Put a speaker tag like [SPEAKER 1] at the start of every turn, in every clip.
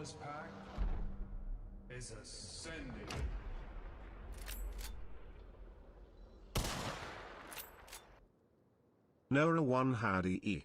[SPEAKER 1] flawless pack is ascending.
[SPEAKER 2] NOAURA 1 howdy e.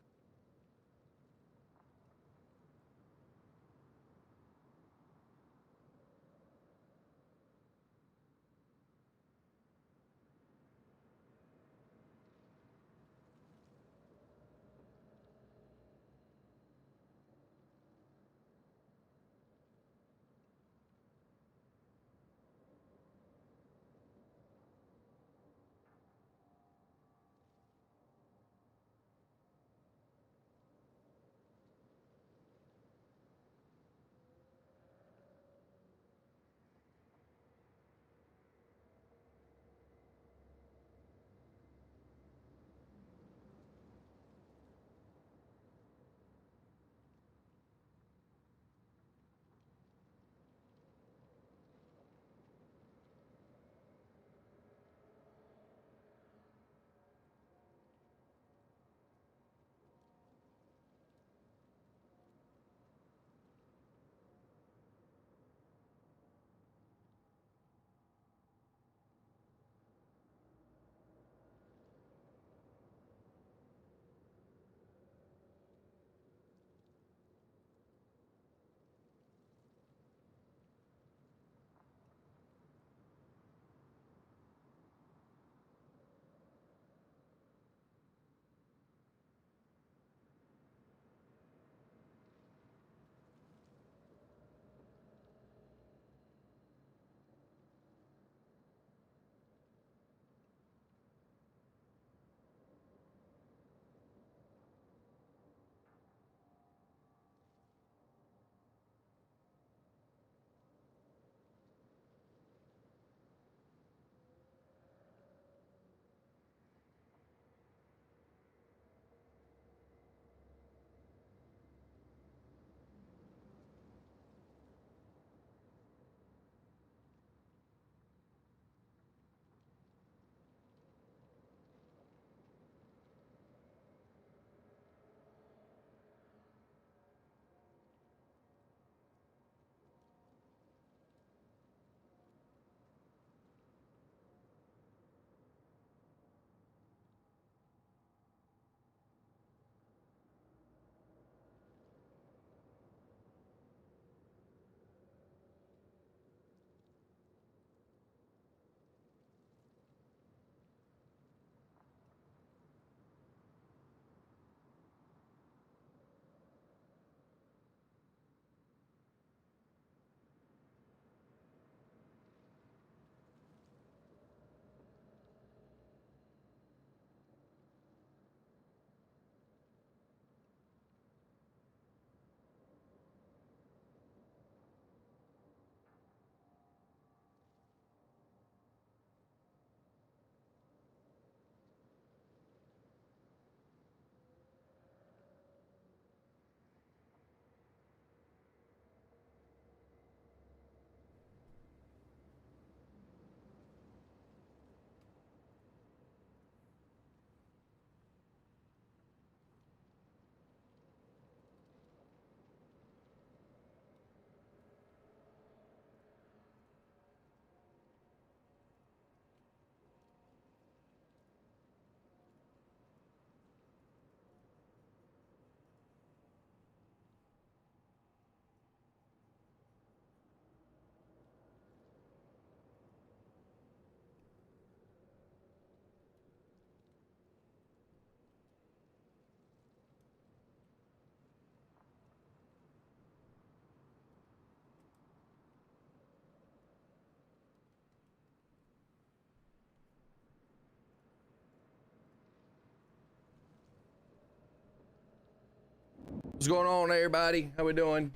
[SPEAKER 3] What's going on, everybody? How we doing?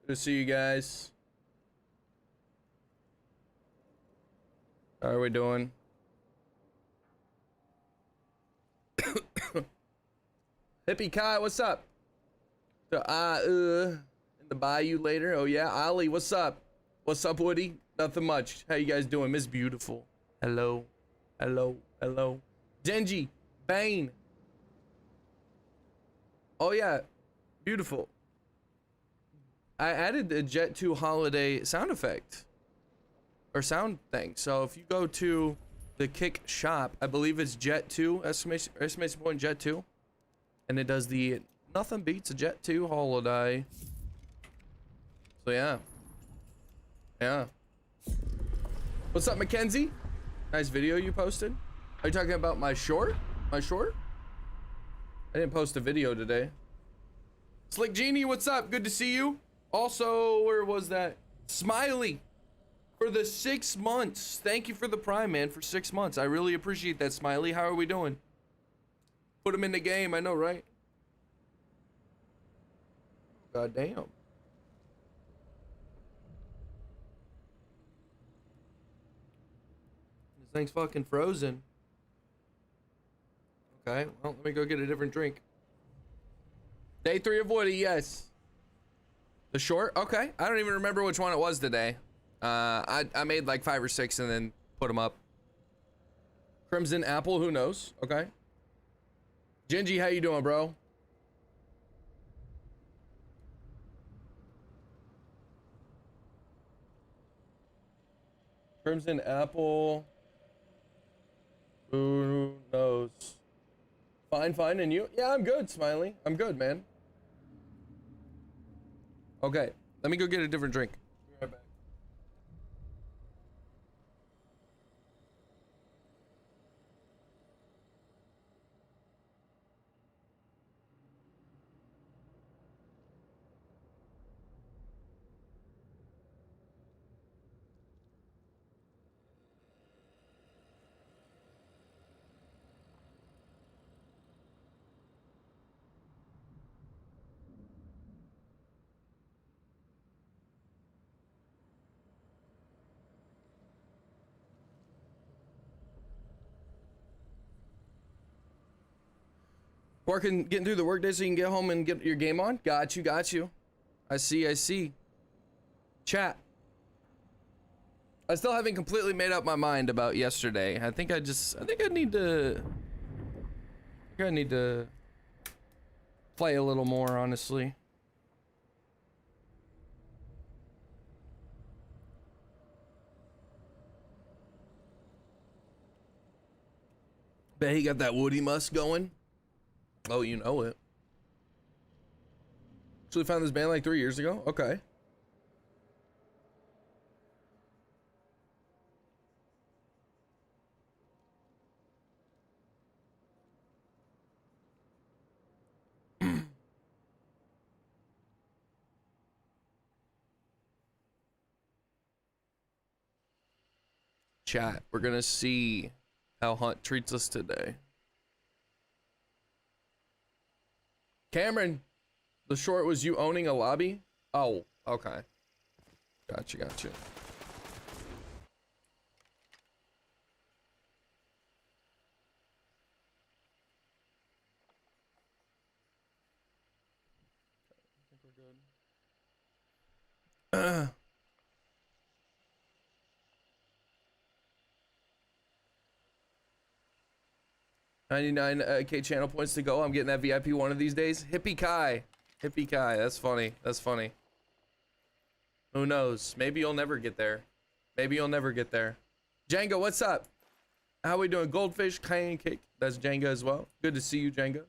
[SPEAKER 3] Good to see you guys. How are we doing? Hippie Kai, what's up? In the bayou later. Oh yeah, Ollie, what's up? What's up, Woody? Nothing much. How you guys doing? Miss Beautiful. Hello. Hello. Hello. Genji. Bane. Oh yeah. Beautiful. I added the Jet 2 holiday sound effect or sound thing. So if you go to the Kick shop, I believe it's Jet 2, exclamation point Jet 2. And it does the nothing beats a Jet 2 holiday. So yeah. Yeah. What's up, Mackenzie? Nice video you posted. Are you talking about my short? My short? I didn't post a video today. Slick Genie, what's up? Good to see you. Also, where was that? Smiley for the 6 months. Thank you for the Prime, man, for 6 months. I really appreciate that, Smiley. How are we doing? Put him in the game, I know, right? God damn. This thing's fucking frozen. Okay, well, let me go get a different drink. Day 3 of Woody, yes. The short? Okay. I don't even remember which one it was today. I made like 5 or 6 and then put them up. Crimson Apple, who knows? Okay. Gingy, how you doing, bro? Crimson Apple. Who knows? Fine, fine, and you? Yeah, I'm good, Smiley. I'm good, man. Okay, let me go get a different drink. Be right back. Getting through the workday so you can get home and get your game on. Got you, got you. I see, I see. Chat. I still haven't completely made up my mind about yesterday. I think I need to play a little more, honestly. Bet he got that Woody Musk going. Oh, you know it. Actually found this band like 3 years ago. Okay. Chat, we're gonna see how Hunt treats us today. Cameron, the short was you owning a lobby? Oh, okay. Gotcha, gotcha. I think we're good. 99K channel points to go. I'm getting that VIP one of these days. Hippie Kai. Hippie Kai. That's funny. That's funny. Who knows? Maybe you'll never get there. Maybe you'll never get there. Jenga, what's up? How we doing? Goldfish, cayenne cake. That's Jenga as well. Good to see you, Jenga.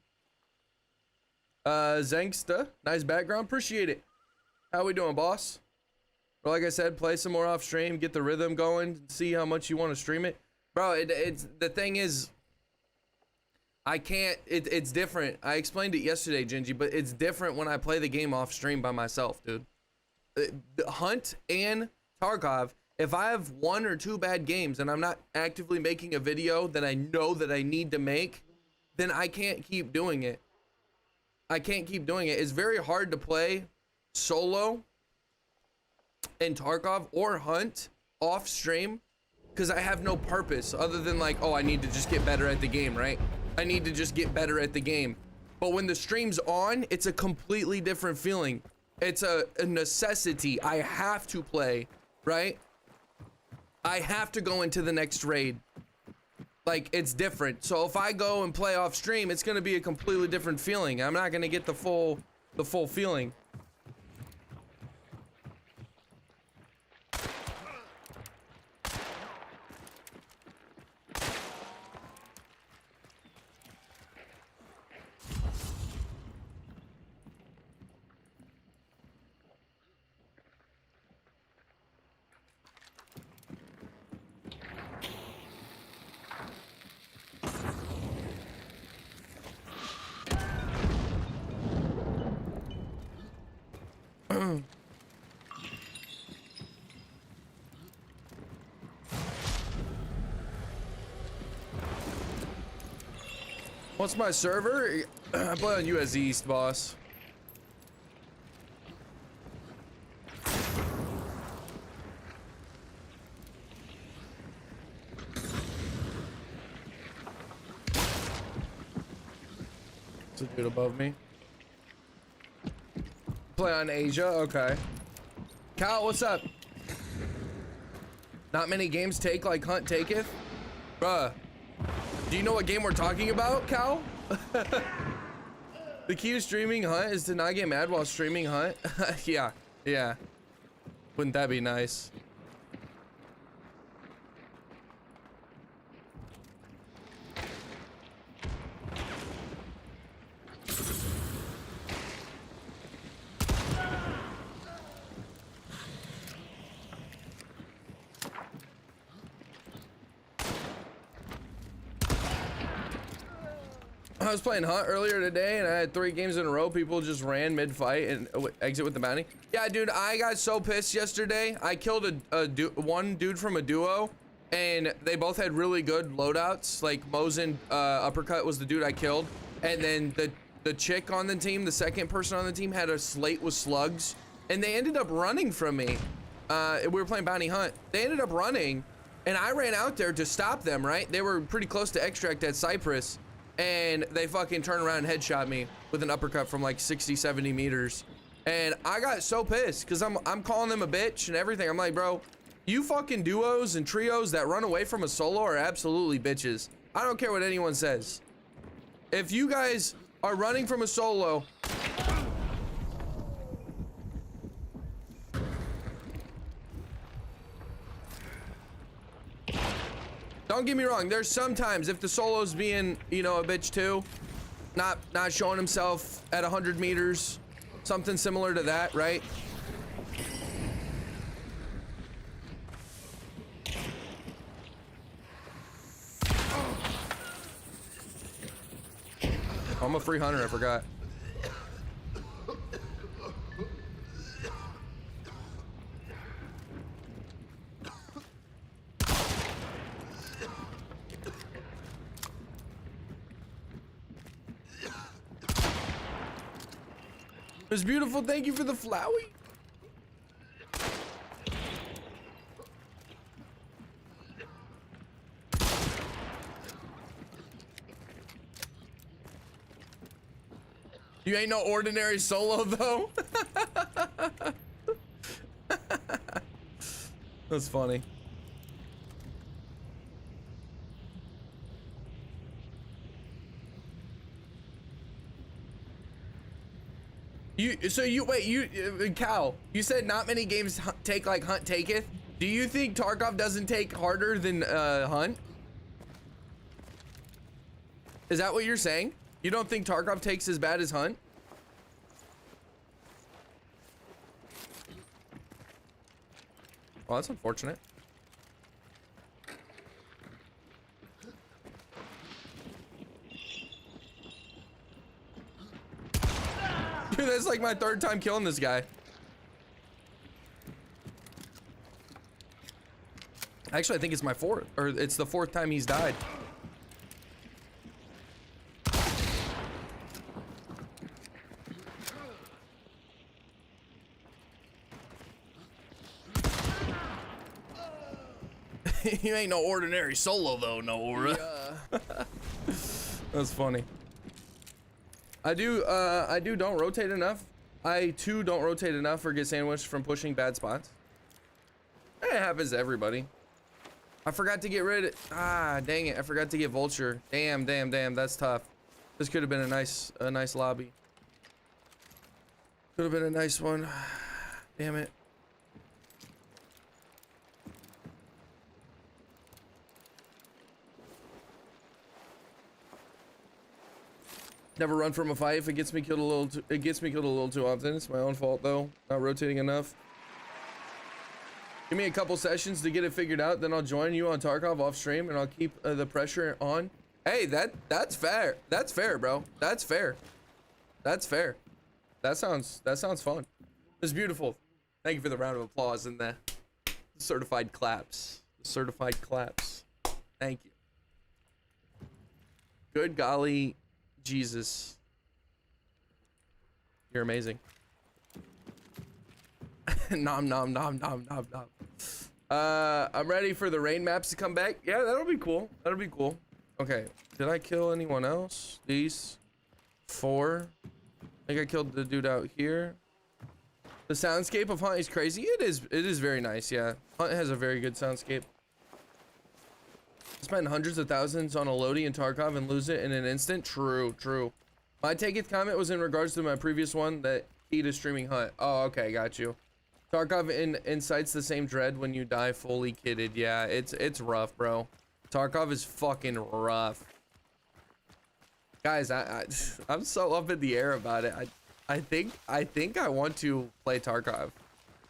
[SPEAKER 3] Zangsta. Nice background. Appreciate it. How we doing, boss? Well, like I said, play some more off stream. Get the rhythm going. See how much you want to stream it. Bro, it's the thing is, I can't, it's different. I explained it yesterday, Gingy, but it's different when I play the game off stream by myself, dude. Hunt and Tarkov, if I have 1 or 2 bad games and I'm not actively making a video that I know that I need to make, then I can't keep doing it. I can't keep doing it. It's very hard to play solo in Tarkov or Hunt off stream because I have no purpose other than like, oh, I need to just get better at the game, right? I need to just get better at the game. But when the stream's on, it's a completely different feeling. It's a necessity. I have to play, right? I have to go into the next raid. Like, it's different. So if I go and play off stream, it's gonna be a completely different feeling. I'm not gonna get the full feeling. What's my server? I play on US East, boss. There's a dude above me. Play on Asia, okay. Cal, what's up? Not many games take like Hunt taketh? Bruh, do you know what game we're talking about, Cal? The key to streaming Hunt is to not get mad while streaming Hunt. Yeah, yeah. Wouldn't that be nice? I was playing Hunt earlier today and I had 3 games in a row. People just ran mid-fight and exit with the bounty. Yeah, dude, I got so pissed yesterday. I killed one dude from a duo and they both had really good loadouts. Like Mosin Uppercut was the dude I killed. And then the chick on the team, the second person on the team, had a slate with slugs. And they ended up running from me. We were playing Bounty Hunt. They ended up running and I ran out there to stop them, right? They were pretty close to extract at Cypress. And they fucking turned around and headshot me with an uppercut from like 60, 70 meters. And I got so pissed because I'm calling them a bitch and everything. I'm like, bro, you fucking duos and trios that run away from a solo are absolutely bitches. I don't care what anyone says. If you guys are running from a solo, don't get me wrong, there's sometimes if the solo's being, you know, a bitch too, not showing himself at 100 meters, something similar to that, right? I'm a free hunter, I forgot. It's beautiful. Thank you for the flowy. You ain't no ordinary solo though. That's funny. Cal, you said not many games take like Hunt taketh. Do you think Tarkov doesn't take harder than Hunt? Is that what you're saying? You don't think Tarkov takes as bad as Hunt? Well, that's unfortunate. Dude, that's like my 3rd time killing this guy. Actually, I think it's my 4th, or it's the 4th time he's died. You ain't no ordinary solo though, NOAURA. Yeah. That's funny. I don't rotate enough. I too don't rotate enough or get sandwiched from pushing bad spots. It happens to everybody. I forgot to get rid of, dang it. I forgot to get Vulture. Damn, that's tough. This could have been a nice lobby. Could have been a nice one. Damn it. Never run from a fight if it gets me killed a little too often. It's my own fault though, not rotating enough. Give me a couple sessions to get it figured out, then I'll join you on Tarkov off stream and I'll keep the pressure on. Hey, that's fair. That's fair, bro. That's fair. That's fair. That sounds fun. It's beautiful. Thank you for the round of applause and the certified claps. Certified claps. Thank you. Good golly. Jesus. You're amazing. Nom nom nom nom nom nom. I'm ready for the rain maps to come back. Yeah, that'll be cool. That'll be cool. Okay. Did I kill anyone else? These 4. I think I killed the dude out here. The soundscape of Hunt is crazy. It is very nice, yeah. Hunt has a very good soundscape. Spend hundreds of thousands on a Lodi in Tarkov and lose it in an instant. True, true. My take-it comment was in regards to my previous one that key to streaming Hunt. Oh, okay, got you. Tarkov incites the same dread when you die fully kitted. Yeah, it's rough, bro. Tarkov is fucking rough. Guys, I'm so up in the air about it. I think I want to play Tarkov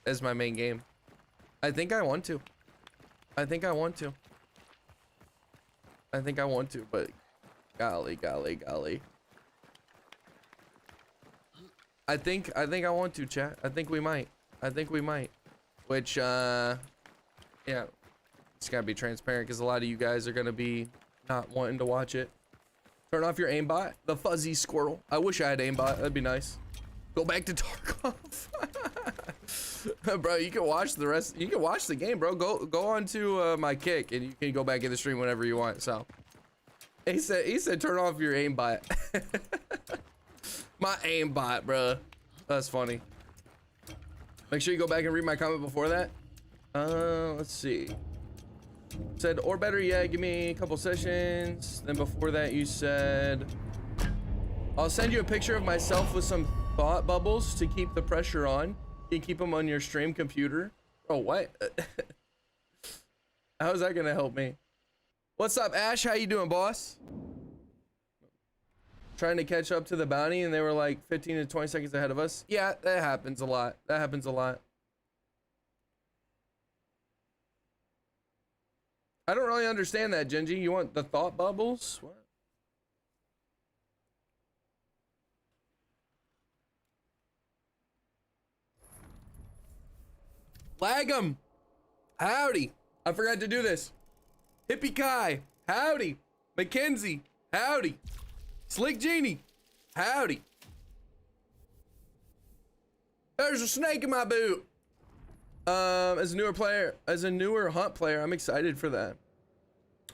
[SPEAKER 3] as my main game. I think I want to. I think I want to. I think I want to, but golly, golly, golly. I think I want to, chat. I think we might. I think we might. Which yeah. It's gotta be transparent because a lot of you guys are gonna be not wanting to watch it. Turn off your aimbot. The fuzzy squirrel. I wish I had aimbot. That'd be nice. Go back to Tarkov. Bro, you can watch the rest. You can watch the game, bro. Go on to my kick and you can go back in the stream whenever you want. So he said turn off your aimbot. My aimbot, bro. That's funny. Make sure you go back and read my comment before that. Let's see. Said, or better yet, give me a couple sessions. Then before that, you said, I'll send you a picture of myself with some thought bubbles to keep the pressure on. You can keep them on your stream computer. Oh, what? How's that gonna help me? What's up, Ash? How you doing, boss? Trying to catch up to the bounty and they were like 15 to 20 seconds ahead of us. Yeah, that happens a lot. That happens a lot. I don't really understand that, Genji. You want the thought bubbles? What? Lag 'em. Howdy. I forgot to do this. Hippie Kai. Howdy. Mackenzie. Howdy. Slick Genie. Howdy. There's a snake in my boot. As a newer Hunt player, I'm excited for that.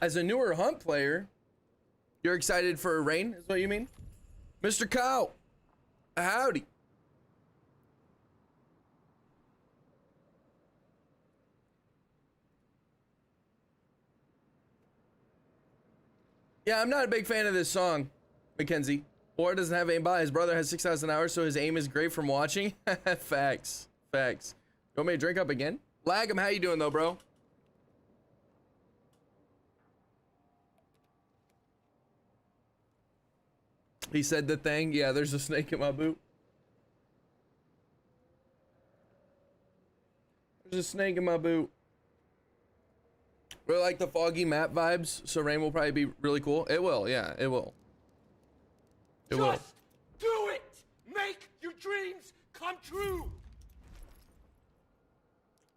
[SPEAKER 3] As a newer Hunt player, you're excited for a rain, is what you mean? Mr. Cow. Howdy. Yeah, I'm not a big fan of this song, Mackenzie. Or doesn't have aimbot. His brother has 6,000 hours, so his aim is great from watching. Facts. Facts. You want me to drink up again? Lag 'em, how you doing though, bro? He said the thing. Yeah, there's a snake in my boot. There's a snake in my boot. Really like the foggy map vibes, so rain will probably be really cool. It will, yeah, it will. It will.
[SPEAKER 4] Just do it! Make your dreams come true!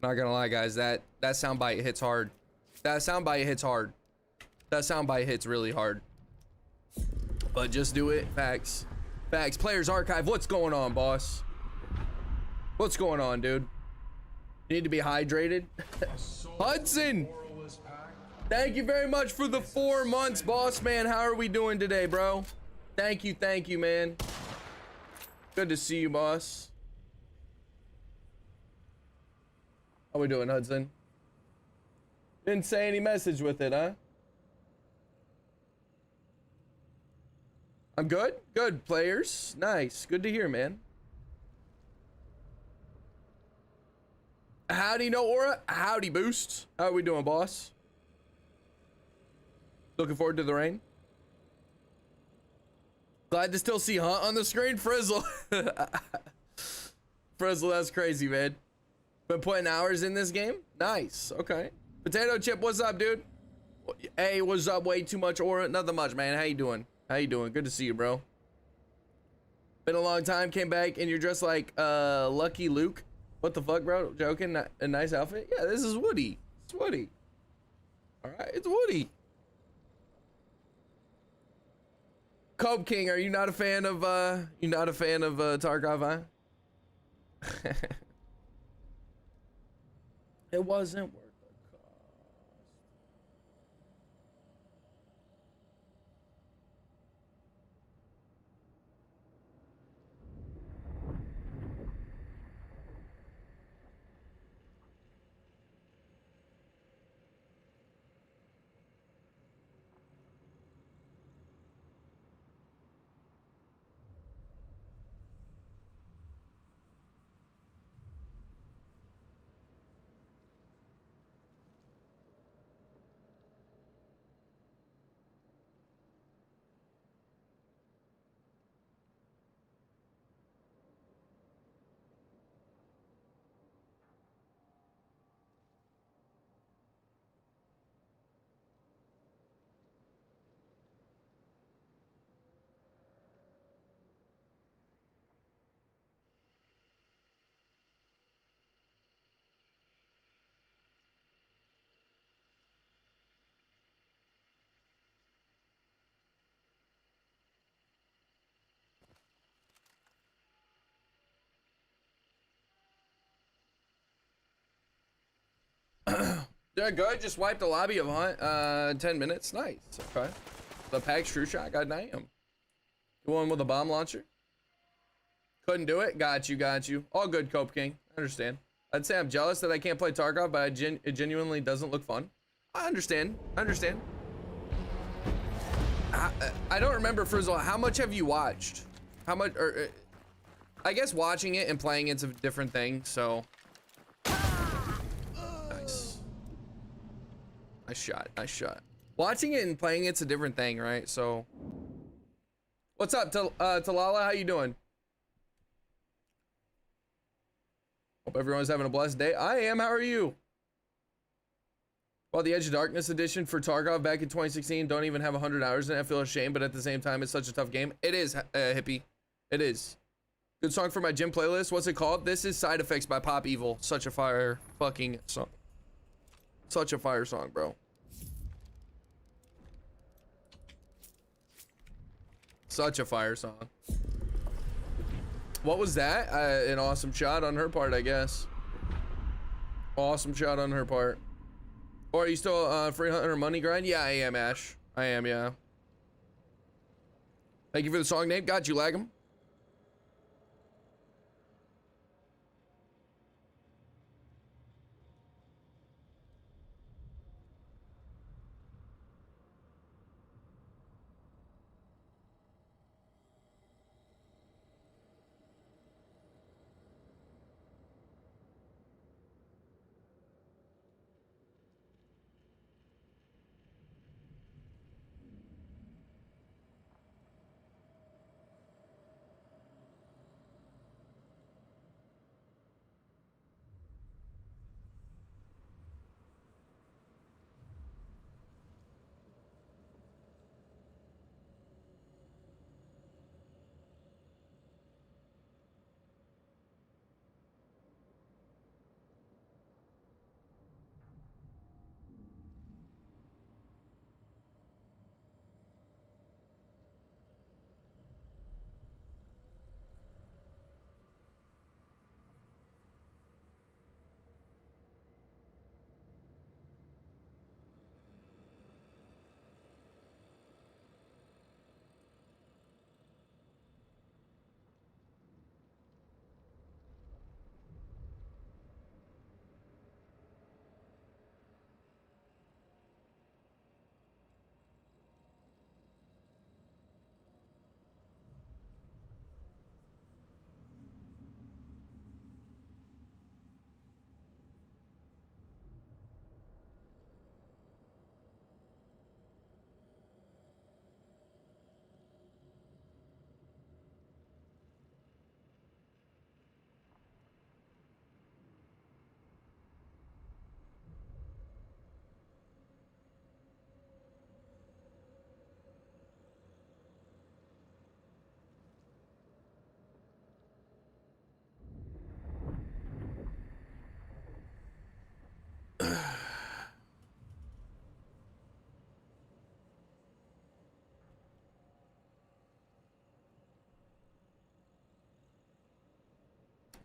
[SPEAKER 3] Not gonna lie, guys, that soundbite hits hard. That soundbite hits hard. That soundbite hits really hard. But just do it. Facts. Facts. Players Archive, what's going on, boss? What's going on, dude? You need to be hydrated. Hudson! Thank you very much for the 4 months, boss man. How are we doing today, bro? Thank you, man. Good to see you, boss. How we doing, Hudson? Didn't say any message with it, huh? I'm good? Good, players. Nice. Good to hear, man. Howdy, NOAURA. Howdy, Boost. How are we doing, boss? Looking forward to the rain. Glad to still see Hunt on the screen. Frizzle. Frizzle, that's crazy, man. Been putting hours in this game? Nice. Okay. Potato Chip, what's up, dude? Hey, what's up? Way too much aura. Nothing much, man. How you doing? How you doing? Good to see you, bro. Been a long time. Came back and you're dressed like Lucky Luke. What the fuck, bro? Joking? A nice outfit? Yeah, this is Woody. It's Woody. All right, it's Woody. Cope King, are you not a fan of Tarkov, huh? It wasn't worth the cost. Yeah, good. Just wiped the lobby of Hunt. 10 minutes. Nice. Okay. The Pax True Shot. God damn. You one with a bomb launcher? Couldn't do it. Got you. Got you. All good, Cope King. I understand. I'd say I'm jealous that I can't play Tarkov, but it genuinely doesn't look fun. I understand. I understand. I don't remember, first of all, how much have you watched? How much? Or I guess watching it and playing it's a different thing. So. Nice. Nice shot. Nice shot. Watching it and playing it's a different thing, right? So. What's up, Talala? How you doing? Hope everyone's having a blessed day. I am. How are you? Well, the Edge of Darkness edition for Tarkov back in 2016 don't even have 100 hours in it. I feel ashamed, but at the same time, it's such a tough game. It is, hippie. It is. Good song for my gym playlist. What's it called? This is Side Effects by Pop Evil. Such a fire fucking song. Such a fire song, bro. Such a fire song. What was that? An awesome shot on her part, I guess. Awesome shot on her part. Or are you still free hunting or money grind? Yeah, I am, Ash. I am, yeah. Thank you for the song name. Got you, Lag'em.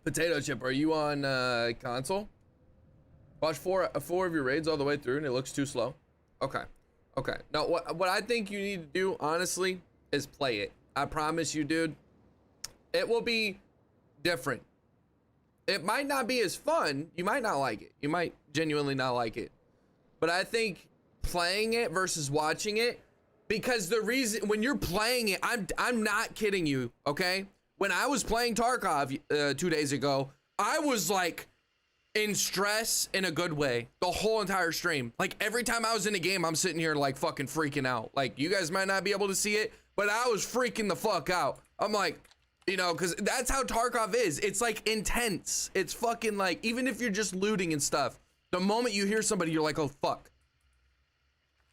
[SPEAKER 3] Potato Chip, are you on console? Watch four of your raids all the way through and it looks too slow. Okay. Okay. No, what I think you need to do, honestly, is play it. I promise you, dude. It will be different. It might not be as fun. You might not like it. You might genuinely not like it. But I think playing it versus watching it, because the reason when you're playing it, I'm not kidding you, okay? When I was playing Tarkov 2 days ago, I was like in stress in a good way the whole entire stream. Like every time I was in a game, I'm sitting here like fucking freaking out. Like you guys might not be able to see it, but I was freaking the fuck out. I'm like, you know, because that's how Tarkov is. It's like intense. It's fucking like, even if you're just looting and stuff, the moment you hear somebody, you're like, oh, fuck.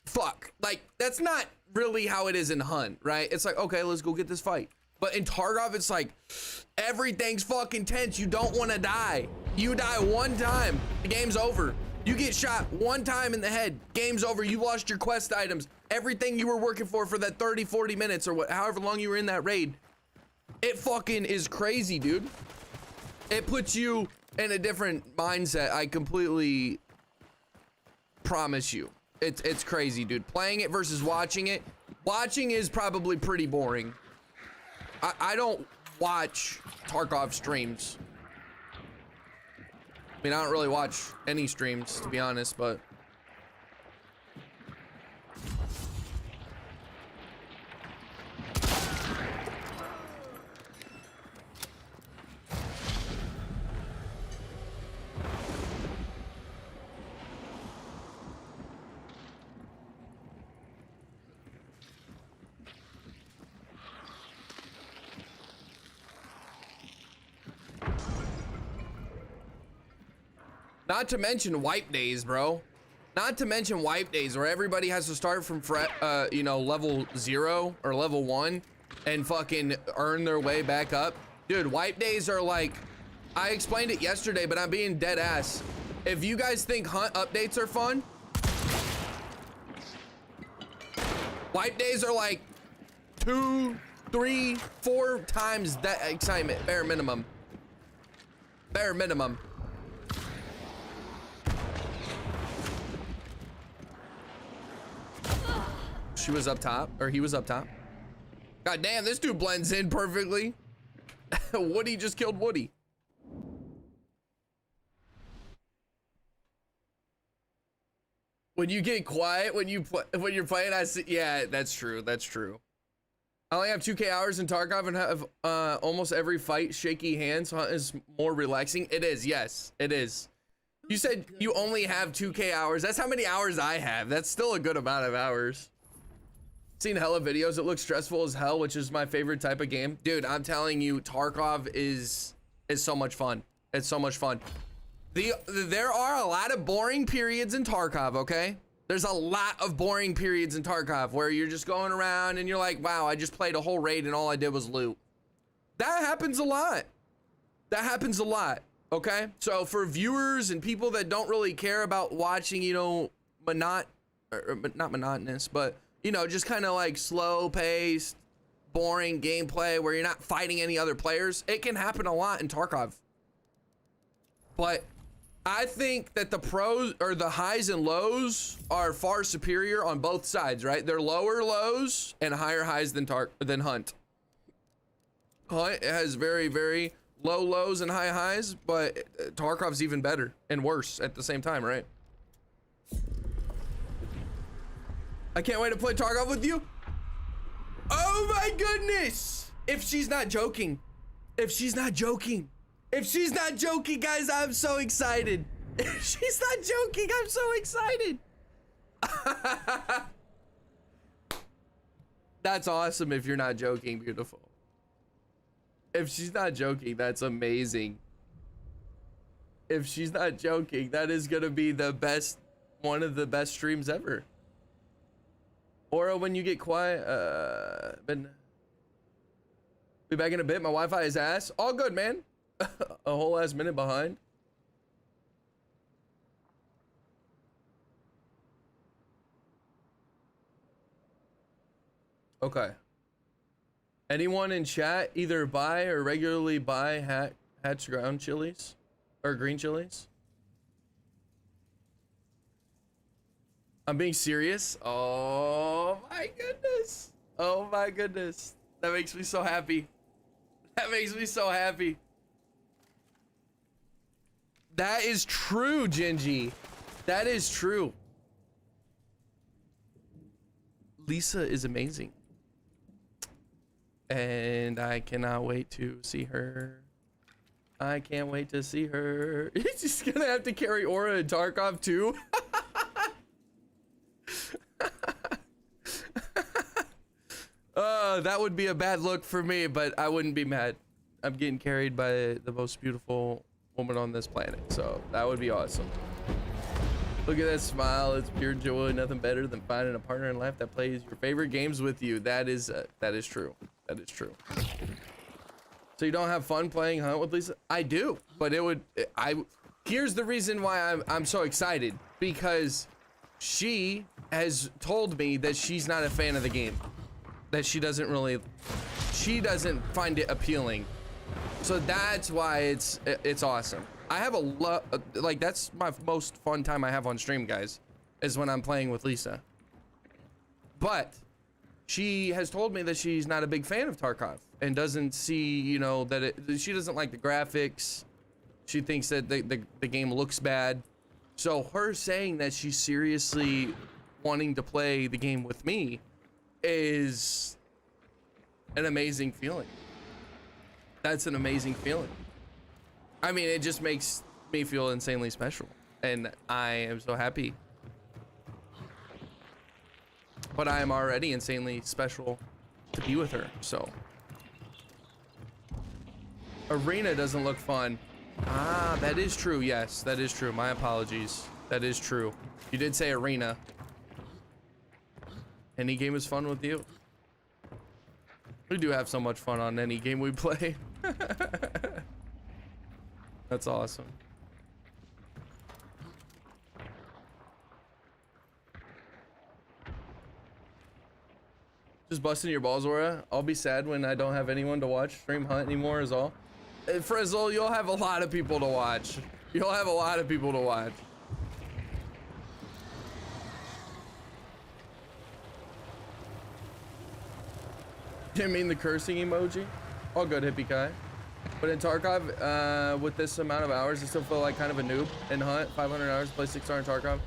[SPEAKER 3] Fuck. Like, that's not really how it is in Hunt, right? It's like, okay, let's go get this fight. But in Tarkov, it's like, everything's fucking tense. You don't want to die. You die one time, the game's over. You get shot one time in the head, game's over. You lost your quest items. Everything you were working for that 30, 40 minutes or however long you were in that raid. It fucking is crazy, dude. It puts you in a different mindset. I completely promise you. It's crazy, dude. Playing it versus watching it. Watching is probably pretty boring. I don't watch Tarkov streams. I mean, I don't really watch any streams, to be honest, but not to mention wipe days, bro. Not to mention wipe days where everybody has to start from, you know, level 0 or level 1 and fucking earn their way back up. Dude, wipe days are like, I explained it yesterday, but I'm being dead ass. If you guys think Hunt updates are fun, wipe days are like 2, 3, 4 times that excitement, bare minimum. Bare minimum. She was up top, or he was up top. God damn, this dude blends in perfectly. Woody just killed Woody. When you get quiet, when you're playing, I see. Yeah, that's true. That's true. I only have 2K hours in Tarkov and have almost every fight shaky hands. Hunt is more relaxing. It is, yes, it is. You said you only have 2K hours. That's how many hours I have. That's still a good amount of hours. Seen hella videos. It looks stressful as hell, which is my favorite type of game. Dude, I'm telling you, Tarkov is so much fun. It's so much fun. There are a lot of boring periods in Tarkov, okay? There's a lot of boring periods in Tarkov where you're just going around and you're like, wow, I just played a whole raid and all I did was loot. That happens a lot. That happens a lot, okay? So for viewers and people that don't really care about watching, you know, not monotonous, but you know, just kind of like slow paced, boring gameplay where you're not fighting any other players. It can happen a lot in Tarkov. But I think that the pros or the highs and lows are far superior on both sides, right? They're lower lows and higher highs than Hunt. Hunt has very, very low lows and high highs, but Tarkov's even better and worse at the same time, right? I can't wait to play Tarkov with you. Oh my goodness. If she's not joking. If she's not joking. If she's not joking, guys, I'm so excited. If she's not joking, I'm so excited. That's awesome if you're not joking, beautiful. If she's not joking, that's amazing. If she's not joking, that is gonna be the best, one of the best streams ever. Aura, when you get quiet, be back in a bit. My Wi-Fi is ass. All good, man. A whole ass minute behind. Okay. Anyone in chat either buy or regularly buy Hatch ground chilies or green chilies. I'm being serious. Oh my goodness. Oh my goodness. That makes me so happy. That makes me so happy. That is true, Gingy. That is true. Lisa is amazing. And I cannot wait to see her. I can't wait to see her. She's gonna have to carry Aura and Tarkov too. That would be a bad look for me, but I wouldn't be mad. I'm getting carried by the most beautiful woman on this planet, so that would be awesome. Look at that smile. It's pure joy. Nothing better than finding a partner in life that plays your favorite games with you. That is true. That is true. So you don't have fun playing Hunt with Lisa? I do, but here's the reason why I'm so excited, because she has told me that she's not a fan of the game, that she doesn't find it appealing. So that's why it's awesome. I have a lot, like, that's my most fun time I have on stream, guys, is when I'm playing with Lisa. But she has told me that she's not a big fan of Tarkov and doesn't see, you know, that she doesn't like the graphics. She thinks that the game looks bad. So her saying that she's seriously wanting to play the game with me is an amazing feeling. That's an amazing feeling. I mean, it just makes me feel insanely special, and I am so happy. But I am already insanely special to be with her, so. Arena doesn't look fun. Ah, that is true. Yes, that is true. My apologies. That is true. You did say arena. Any game is fun with you. We do have so much fun on any game we play. That's awesome. Just busting your balls, Aura. I'll be sad when I don't have anyone to watch stream Hunt anymore is all. Frizzle, you'll have a lot of people to watch. You'll have a lot of people to watch. Didn't mean the cursing emoji. All good, Hippie Kai. But in Tarkov, with this amount of hours, I still feel like kind of a noob. In Hunt, 500 hours, play 6 star in Tarkov.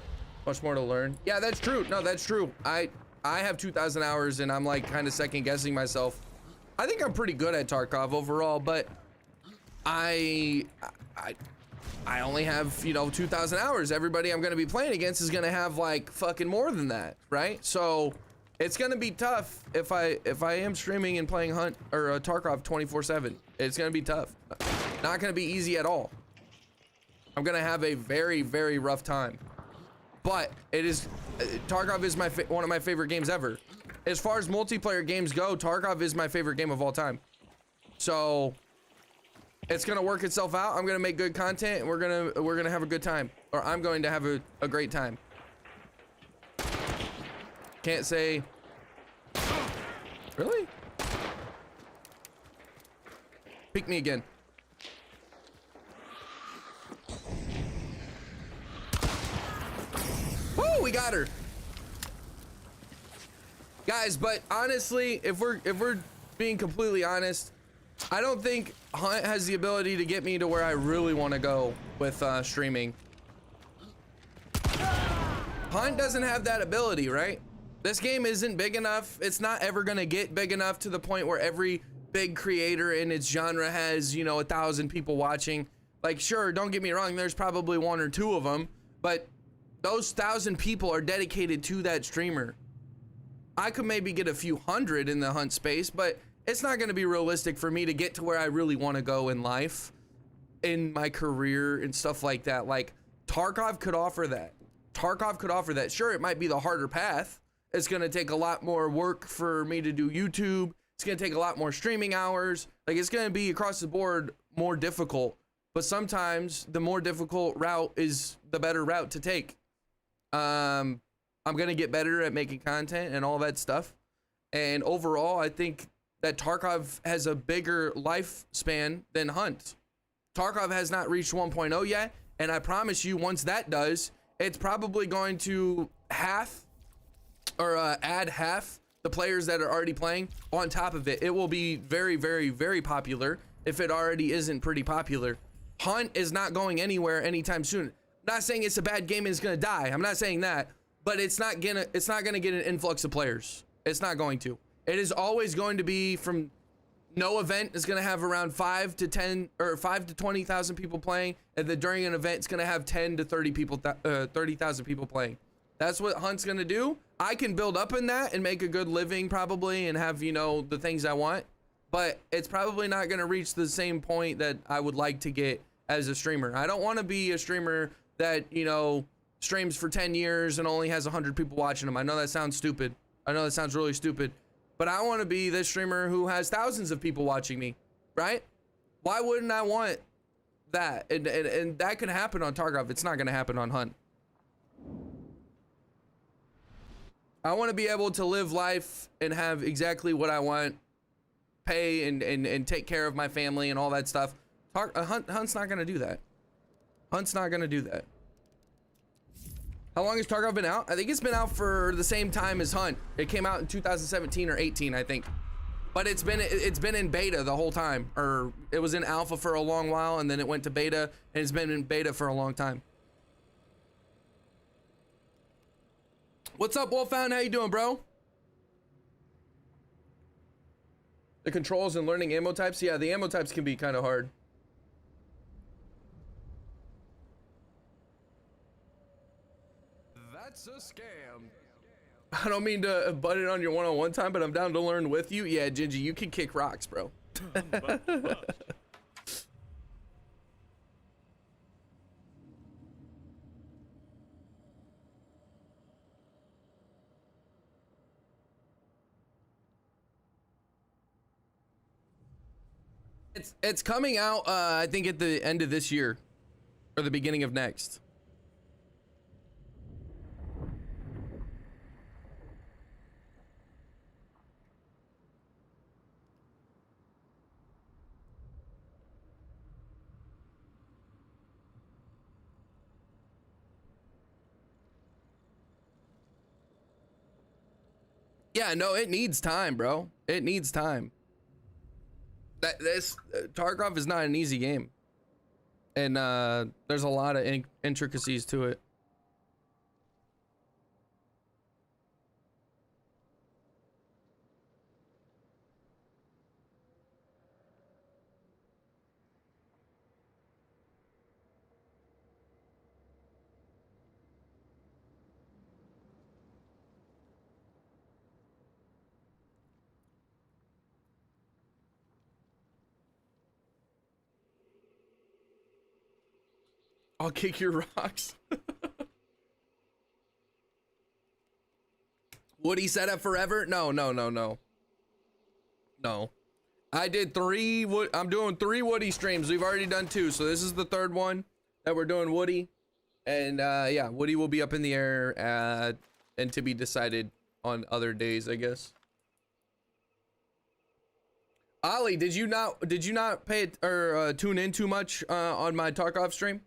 [SPEAKER 3] Much more to learn. Yeah, that's true. No, that's true. I have 2,000 hours and I'm like kind of second guessing myself. I think I'm pretty good at Tarkov overall, but I only have, you know, 2,000 hours. Everybody I'm going to be playing against is going to have like fucking more than that, right? So it's going to be tough if I am streaming and playing Hunt or Tarkov 24/7. It's going to be tough. Not going to be easy at all. I'm going to have a very, very rough time. But it is, Tarkov is one of my favorite games ever. As far as multiplayer games go, Tarkov is my favorite game of all time. So it's gonna work itself out. I'm gonna make good content and we're gonna have a good time. Or I'm going to have a great time. Can't say. Really? Pick me again. Woo, we got her. Guys, but honestly, if we're being completely honest, I don't think Hunt has the ability to get me to where I really want to go with streaming. Hunt doesn't have that ability, right? This game isn't big enough. It's not ever gonna get big enough to the point where every big creator in its genre has, you know, 1,000 people watching. Like, sure, don't get me wrong, there's probably 1 or 2 of them, but those 1,000 people are dedicated to that streamer. I could maybe get a few hundred in the Hunt space, but it's not going to be realistic for me to get to where I really want to go in life, in my career and stuff like that. Like, Tarkov could offer that. Tarkov could offer that. Sure, it might be the harder path. It's going to take a lot more work for me to do YouTube. It's going to take a lot more streaming hours. Like, it's going to be across the board more difficult, but sometimes the more difficult route is the better route to take. I'm going to get better at making content and all that stuff. And overall, I think that Tarkov has a bigger lifespan than Hunt. Tarkov has not reached 1.0 yet, and I promise you, once that does, it's probably going to add half the players that are already playing on top of it. It will be very, very, very popular if it already isn't pretty popular. Hunt is not going anywhere anytime soon. I'm not saying it's a bad game and it's gonna die. I'm not saying that, but it's not gonna get an influx of players. It's not going to. It is always going to be from no event is gonna have around 5 to 10 or 5 to 20,000 people playing, and then during an event it's gonna have 10 to 30,000 people playing. That's what Hunt's gonna do. I can build up in that and make a good living probably and have, you know, the things I want, but it's probably not gonna reach the same point that I would like to get as a streamer. I don't want to be a streamer that, you know, streams for 10 years and only has 100 people watching them. I know that sounds stupid. I know that sounds really stupid, but I want to be this streamer who has thousands of people watching me, right? Why wouldn't I want that? And that can happen on Tarkov. It's not going to happen on Hunt. I want to be able to live life and have exactly what I want, pay and take care of my family and all that stuff. Hunt's not gonna do that. Hunt's not gonna do that. How long has Tarkov been out? I think it's been out for the same time as Hunt. It came out in 2017 or 18, I think. But it's been in beta the whole time, or it was in alpha for a long while, and then it went to beta, and it's been in beta for a long time. What's up, Wolfhound? How you doing, bro? The controls and learning ammo types. Yeah, the ammo types can be kind of hard.
[SPEAKER 5] That's a scam.
[SPEAKER 3] I don't mean to butt it on your one-on-one time, but I'm down to learn with you. Yeah, Gingy, you can kick rocks, bro. It's coming out, I think at the end of this year or the beginning of next. Yeah, no, it needs time, bro. It needs time. This Tarkov is not an easy game, and there's a lot of intricacies to it. I'll kick your rocks. Woody set up forever? No. I did 3 I'm doing 3 Woody streams. We've already done 2, so this is the 3rd one that we're doing Woody. And yeah, Woody will be up in the air and to be decided on other days, I guess. Ollie, did you not pay it or tune in too much on my Tarkov stream?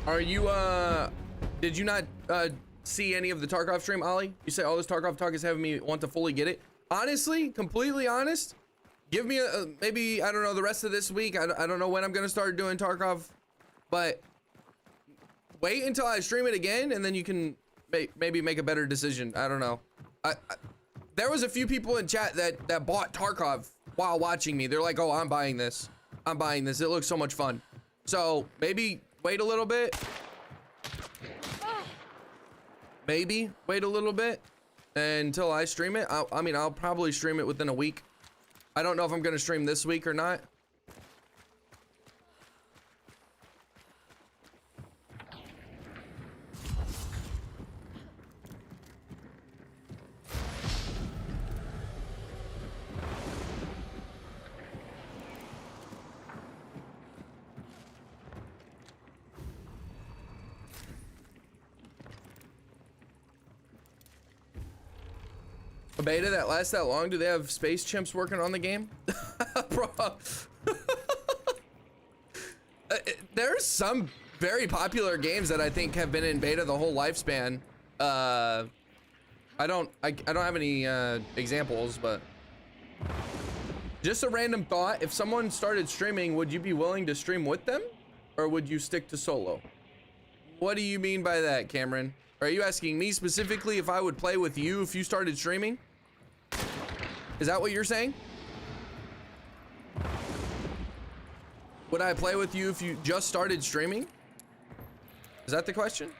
[SPEAKER 3] Are you did you not see any of the Tarkov stream, Ollie? You say all this Tarkov talk is having me want to fully get it. Honestly, completely honest, give me a maybe, I don't know, the rest of this week. I don't know when I'm gonna start doing Tarkov, but wait until I stream it again, and then you can maybe make a better decision. I don't know. There was a few people in chat that bought Tarkov while watching me. They're like, oh, I'm buying this. It looks so much fun. So maybe wait a little bit. Maybe wait a little bit until I stream it. I mean, I'll probably stream it within a week. I don't know if I'm gonna stream this week or not. A beta that lasts that long? Do they have space chimps working on the game? Bro. There's some very popular games that I think have been in beta the whole lifespan. I don't have any examples, but just a random thought. If someone started streaming, would you be willing to stream with them, or would you stick to solo? What do you mean by that, Cameron? Are you asking me specifically if I would play with you if you started streaming? Is that what you're saying? Would I play with you if you just started streaming? Is that the question?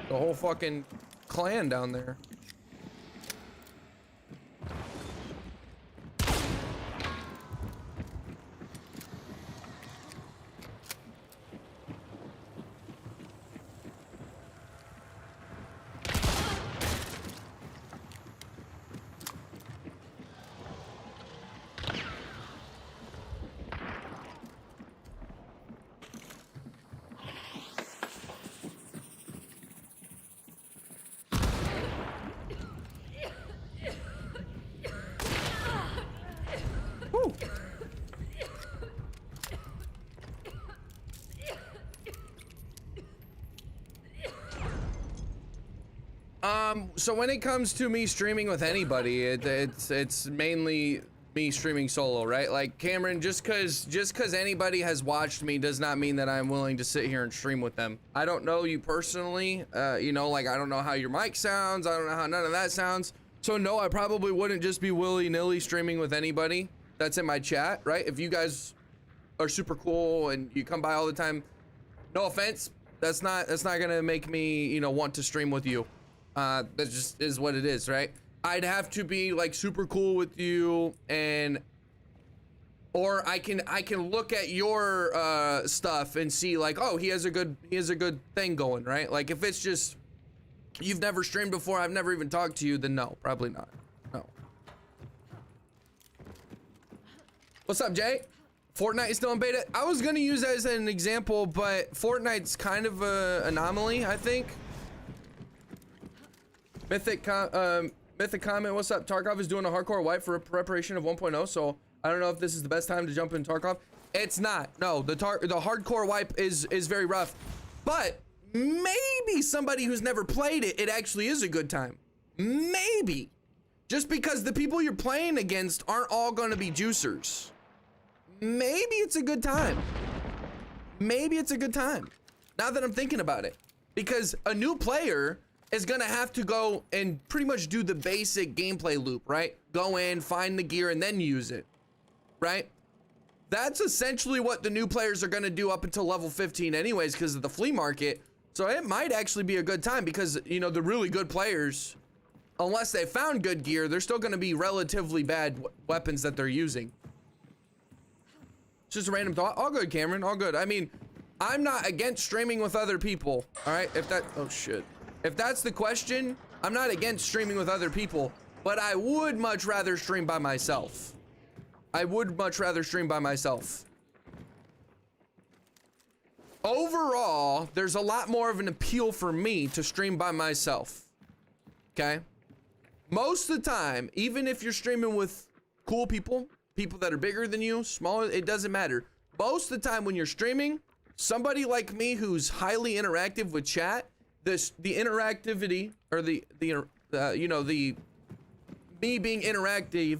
[SPEAKER 3] The whole fucking clan down there. So when it comes to me streaming with anybody, it's mainly me streaming solo, right? Like Cameron, just cause anybody has watched me does not mean that I'm willing to sit here and stream with them. I don't know you personally, you know, like I don't know how your mic sounds, I don't know how none of that sounds. So no, I probably wouldn't just be willy-nilly streaming with anybody that's in my chat, right? If you guys are super cool and you come by all the time, no offense, that's not gonna make me, you know, want to stream with you. That just is what it is, right? I'd have to be like super cool with you, or I can look at your stuff and see like, oh, he has a good thing going, right? Like if it's just you've never streamed before, I've never even talked to you, then no, probably not. No. What's up, Jay? Fortnite is still in beta. I was gonna use that as an example, but Fortnite's kind of a anomaly, I think. Mythic comment, what's up? Tarkov is doing a hardcore wipe for a preparation of 1.0, so I don't know if this is the best time to jump in Tarkov. It's not. No, the hardcore wipe is very rough, but maybe somebody who's never played it, it actually is a good time. Maybe. Just because the people you're playing against aren't all gonna be juicers. Maybe it's a good time. Maybe it's a good time. Now that I'm thinking about it, because a new player is gonna have to go and pretty much do the basic gameplay loop, right? Go in, find the gear, and then use it, right? That's essentially what the new players are gonna do up until level 15 anyways because of the flea market. So it might actually be a good time because, you know, the really good players, unless they found good gear, they're still gonna be relatively bad weapons that they're using. It's just a random thought. All good, Cameron, all good. I mean, I'm not against streaming with other people, all right? If that, oh shit. If that's the question, I'm not against streaming with other people, but I would much rather stream by myself. I would much rather stream by myself. Overall, there's a lot more of an appeal for me to stream by myself, okay? Most of the time, even if you're streaming with cool people, people that are bigger than you, smaller, it doesn't matter. Most of the time when you're streaming, somebody like me who's highly interactive with chat, the interactivity, or the you know, the me being interactive,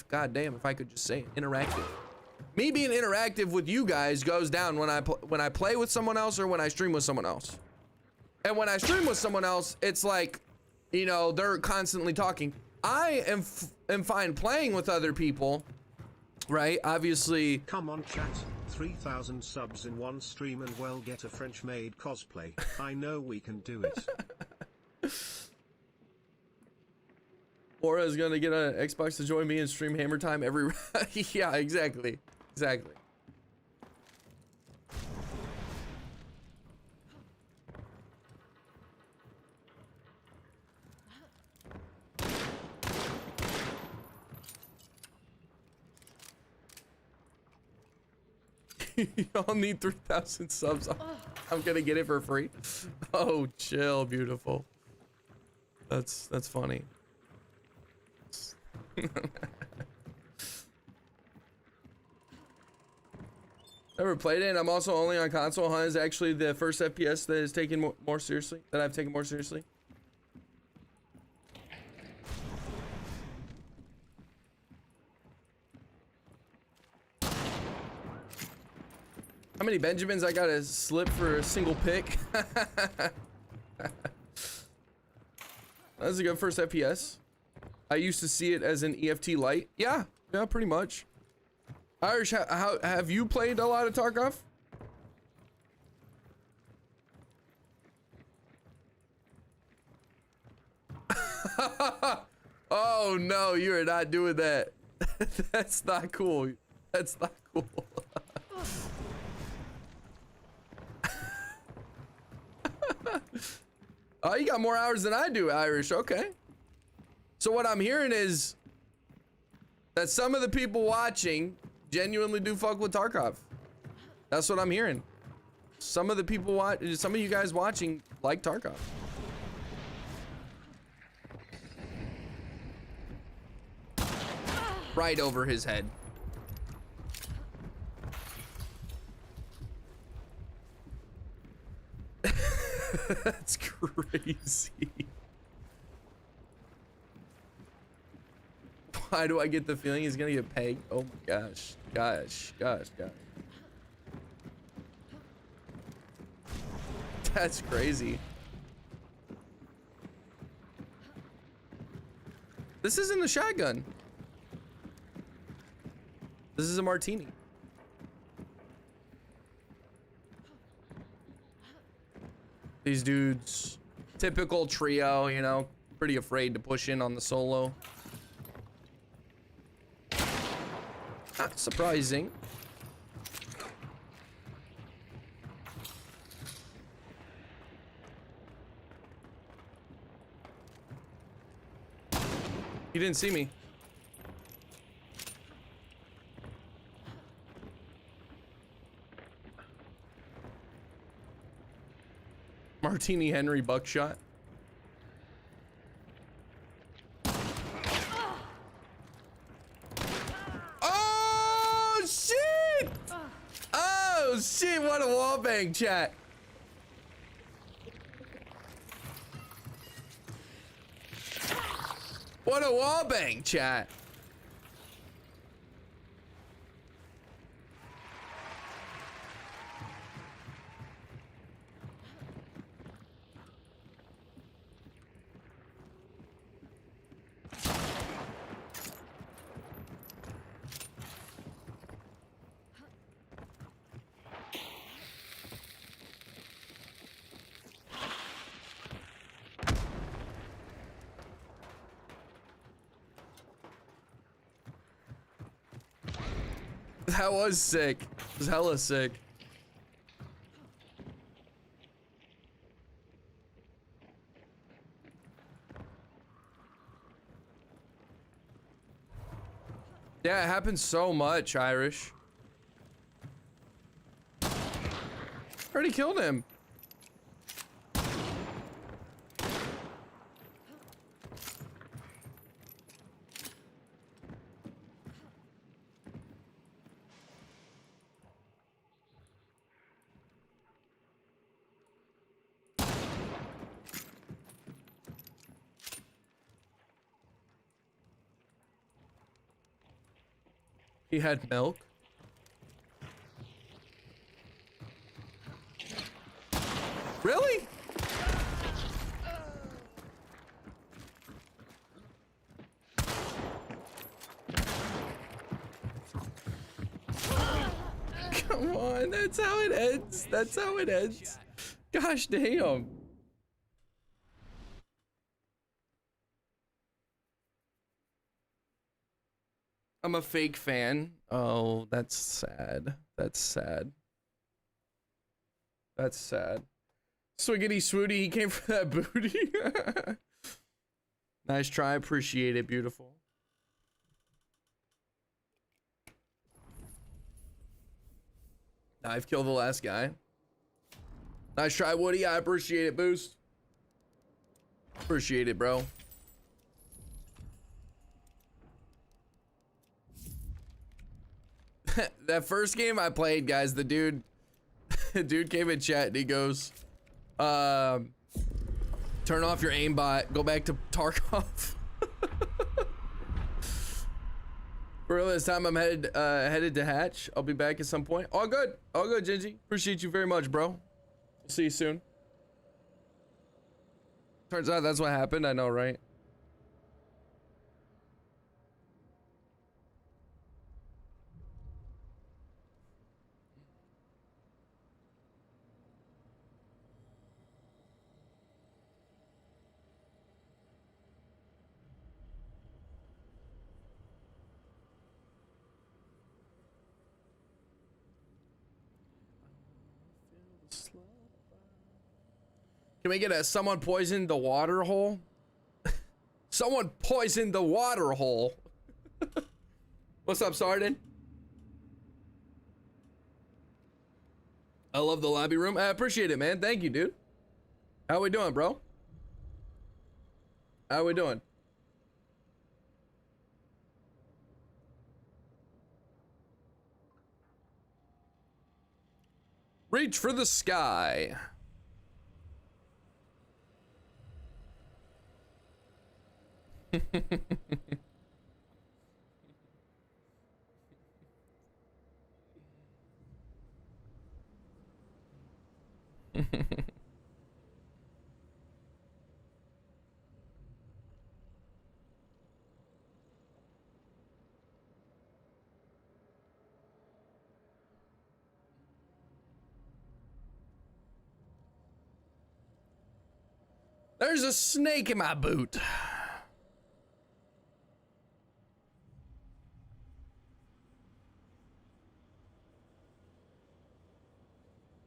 [SPEAKER 3] god damn, if I could just say it, interactive. Me being interactive with you guys goes down when I play with someone else or when I stream with someone else. And when I stream with someone else, it's like, you know, they're constantly talking. I am fine playing with other people, right? Obviously.
[SPEAKER 2] Come on, chat. 3,000 subs in one stream and we'll get a French-made cosplay. I know we can do it.
[SPEAKER 3] Aura is gonna get an Xbox to join me and stream Hammer Time every. Yeah, exactly. Y'all need 3,000 subs. I'm gonna get it for free. Oh, chill, beautiful. That's funny. Never played it, and I'm also only on console. Huh? Is actually the first FPS that is taken more seriously. That I've taken more seriously. How many Benjamins I gotta slip for a single pick? That's a good first FPS. I used to see it as an EFT light. Yeah, pretty much. Irish, how have you played a lot of Tarkov? Oh no, you are not doing that. That's not cool. That's not cool. Oh, you got more hours than I do, Irish. Okay. So what I'm hearing is that some of the people watching genuinely do fuck with Tarkov. That's what I'm hearing. Some of the people some of you guys watching like Tarkov. Right over his head. That's crazy. Why do I get the feeling he's gonna get pegged? Oh my gosh. Gosh. That's crazy. This isn't a shotgun. This is a martini. These dudes, typical trio, you know, pretty afraid to push in on the solo. Not surprising. He didn't see me. Martini Henry buckshot. Oh shit! Oh shit, what a wallbang, chat. What a wallbang, chat. That was sick. It was hella sick. Yeah, it happens so much, Irish. Already killed him. He had milk. Really? Come on, that's how it ends. That's how it ends. Gosh damn. I'm a fake fan. Oh, that's sad. That's sad. That's sad. Swiggity swooty, he came for that booty. Nice try, appreciate it, beautiful. I've killed the last guy. Nice try, Woody. I appreciate it, Boost. Appreciate it, bro. That first game I played, guys, the dude came in chat and he goes, turn off your aimbot, go back to Tarkov. For real, this time I'm headed to Hatch. I'll be back at some point. All good, Gingy. Appreciate you very much, bro. See you soon. Turns out that's what happened. I know, right? Can we get a someone poisoned the water hole? Someone poisoned the water hole. What's up, Sardin? I love the lobby room. I appreciate it, man. Thank you, dude. How we doing, bro? How we doing? Reach for the sky. There's a snake in my boot.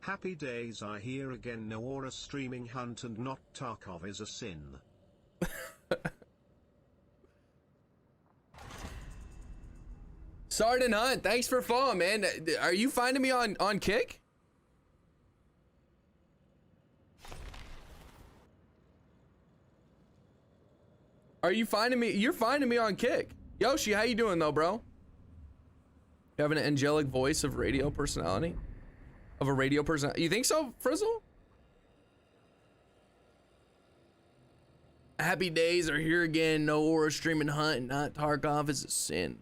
[SPEAKER 2] Happy days, I hear again. NOAURA streaming Hunt and not Tarkov is a sin.
[SPEAKER 3] Sardin Hunt, thanks for following, man. Are you finding me on Kick? Are you finding me? You're finding me on Kick. Yoshi, how you doing though, bro? You have an angelic voice of radio personality? Of a radio person? You think so, Frizzle? Happy days are here again. NOAURA streaming Hunt and not Tarkov is a sin.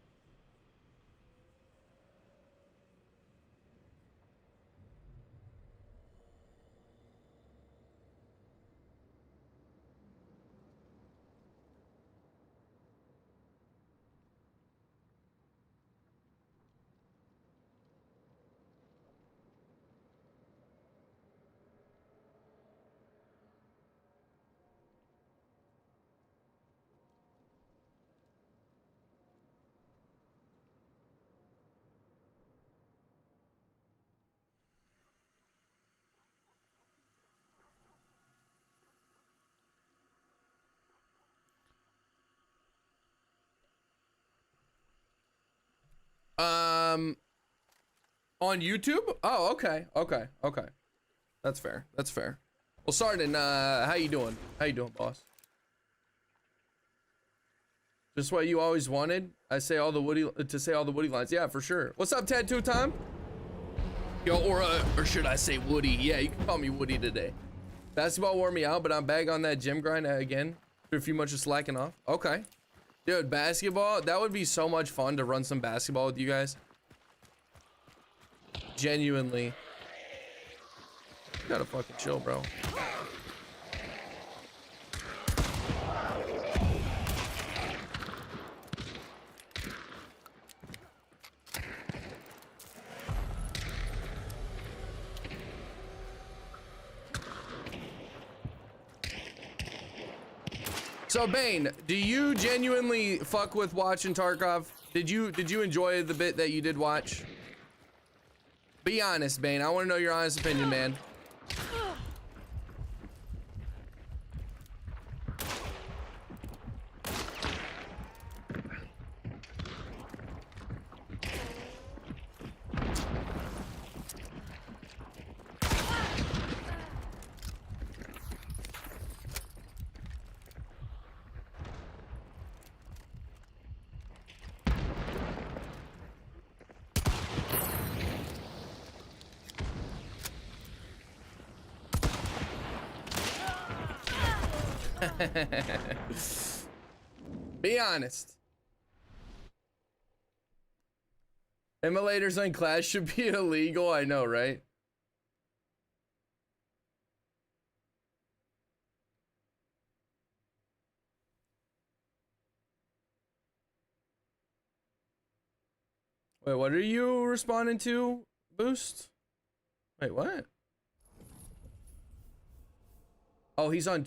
[SPEAKER 3] On YouTube? Oh, okay. That's fair. Well, Sardin, how you doing? How you doing, boss? Just what you always wanted? I say all the Woody lines. Yeah, for sure. What's up, Tattoo Time? Yo, or should I say Woody? Yeah, you can call me Woody today. Basketball wore me out, but I'm back on that gym grind again. After a few months of slacking off. Okay. Dude, basketball, that would be so much fun to run some basketball with you guys. Genuinely. You gotta fucking chill, bro. So Bane, do you genuinely fuck with watching Tarkov? Did you enjoy the bit that you did watch? Be honest, Bane. I want to know your honest opinion, man. Be honest. Emulators on Clash should be illegal. I know, right? Wait, what are you responding to, Boost? Wait, what? Oh, he's on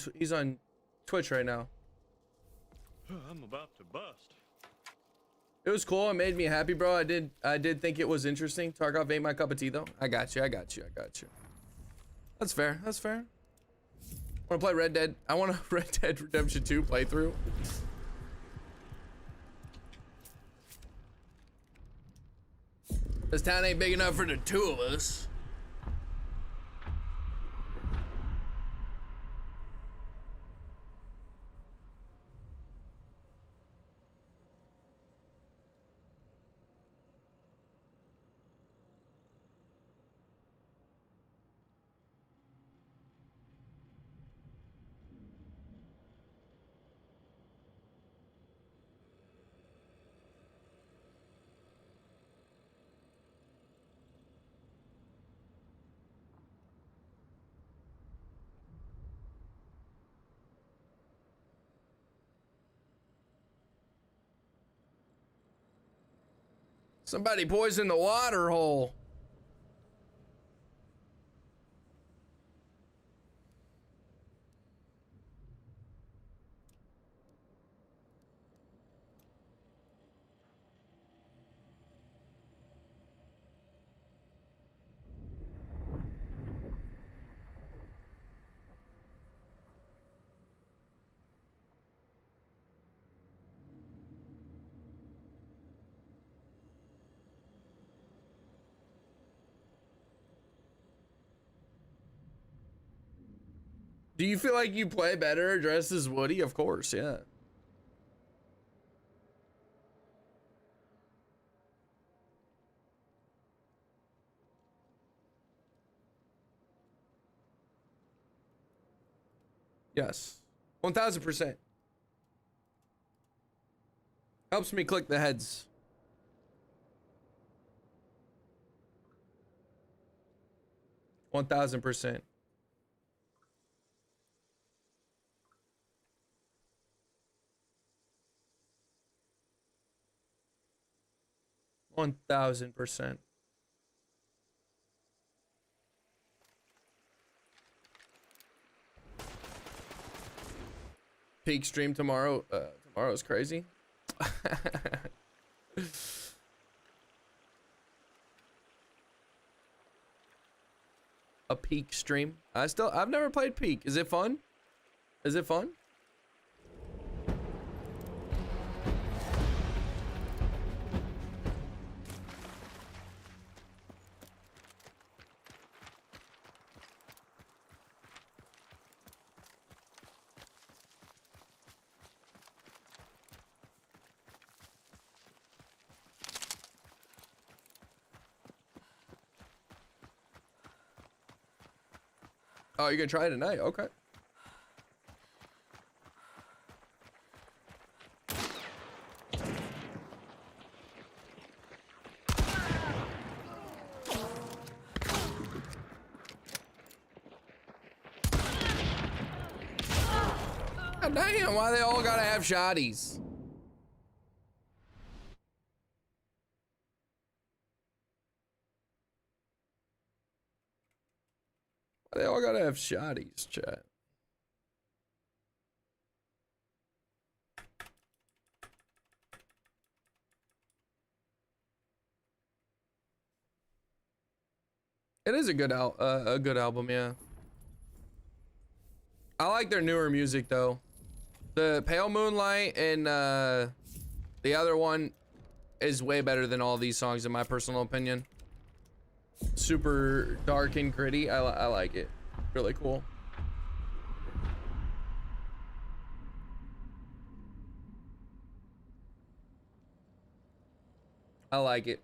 [SPEAKER 3] Twitch right now.
[SPEAKER 5] I'm about to bust.
[SPEAKER 3] It was cool. It made me happy, bro. I did think it was interesting. Tarkov ain't my cup of tea, though. I got you. That's fair. That's fair. Want to play Red Dead? I want a Red Dead Redemption 2 playthrough. This town ain't big enough for the two of us. Somebody poisoned the water hole. Do you feel like you play better dressed as Woody? Of course, yeah. Yes. 1000%. Helps me click the heads. $1,000%. $1,000%. Peak stream tomorrow. Tomorrow's crazy. A Peak stream. I've never played Peak. Is it fun? Is it fun? Oh, you're gonna try it tonight? Okay. God damn, why they all gotta have shotties? They all gotta have shotties, chat. It is a good album, yeah. I like their newer music though. The Pale Moonlight and the other one is way better than all these songs in my personal opinion. Super dark and gritty. I like it. Really cool. I like it.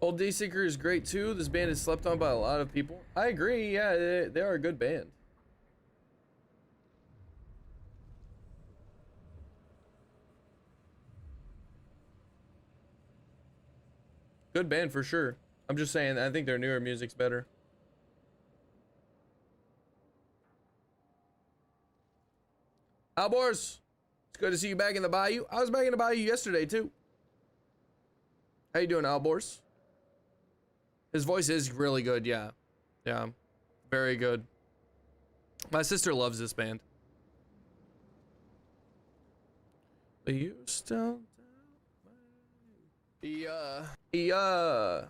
[SPEAKER 3] Old Dayseeker is great too. This band is slept on by a lot of people. I agree. Yeah, they are a good band. Good band for sure. I'm just saying, I think their newer music's better. Albors, it's good to see you back in the bayou. I was back in the bayou yesterday too. How you doing, Albors? His voice is really good, yeah. Yeah, very good. My sister loves this band. Are you still? Yeah.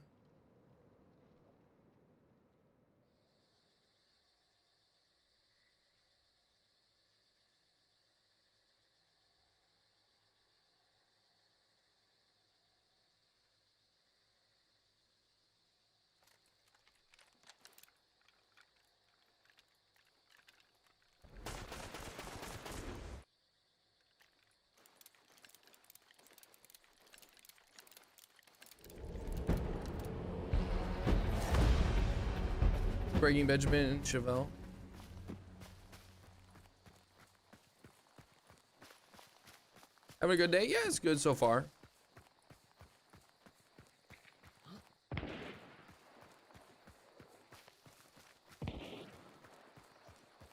[SPEAKER 3] Breaking Benjamin and Chevelle. Having a good day? Yeah, it's good so far.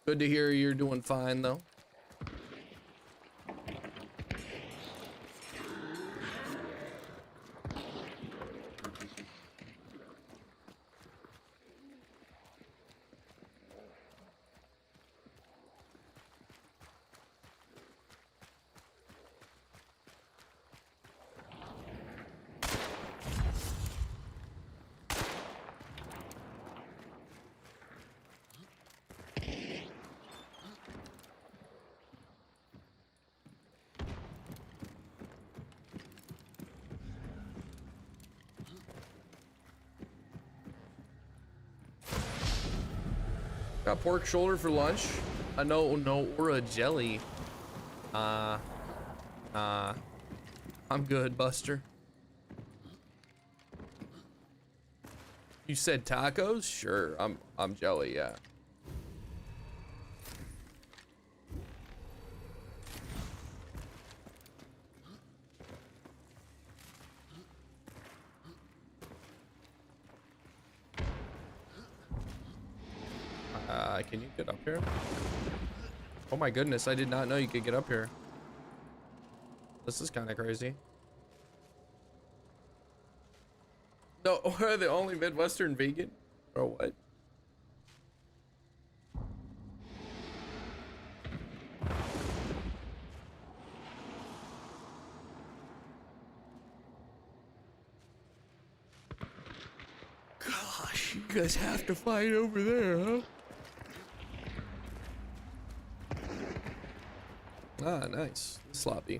[SPEAKER 3] Good to hear you're doing fine though. Got pork shoulder for lunch. A NOAURA jelly. I'm good, Buster. You said tacos? Sure, I'm jelly, yeah. Can you get up here? Oh my goodness, I did not know you could get up here. This is kind of crazy. No, we're the only Midwestern vegan? Or what? Gosh, you guys have to fight over there, huh? Ah, nice. Sloppy.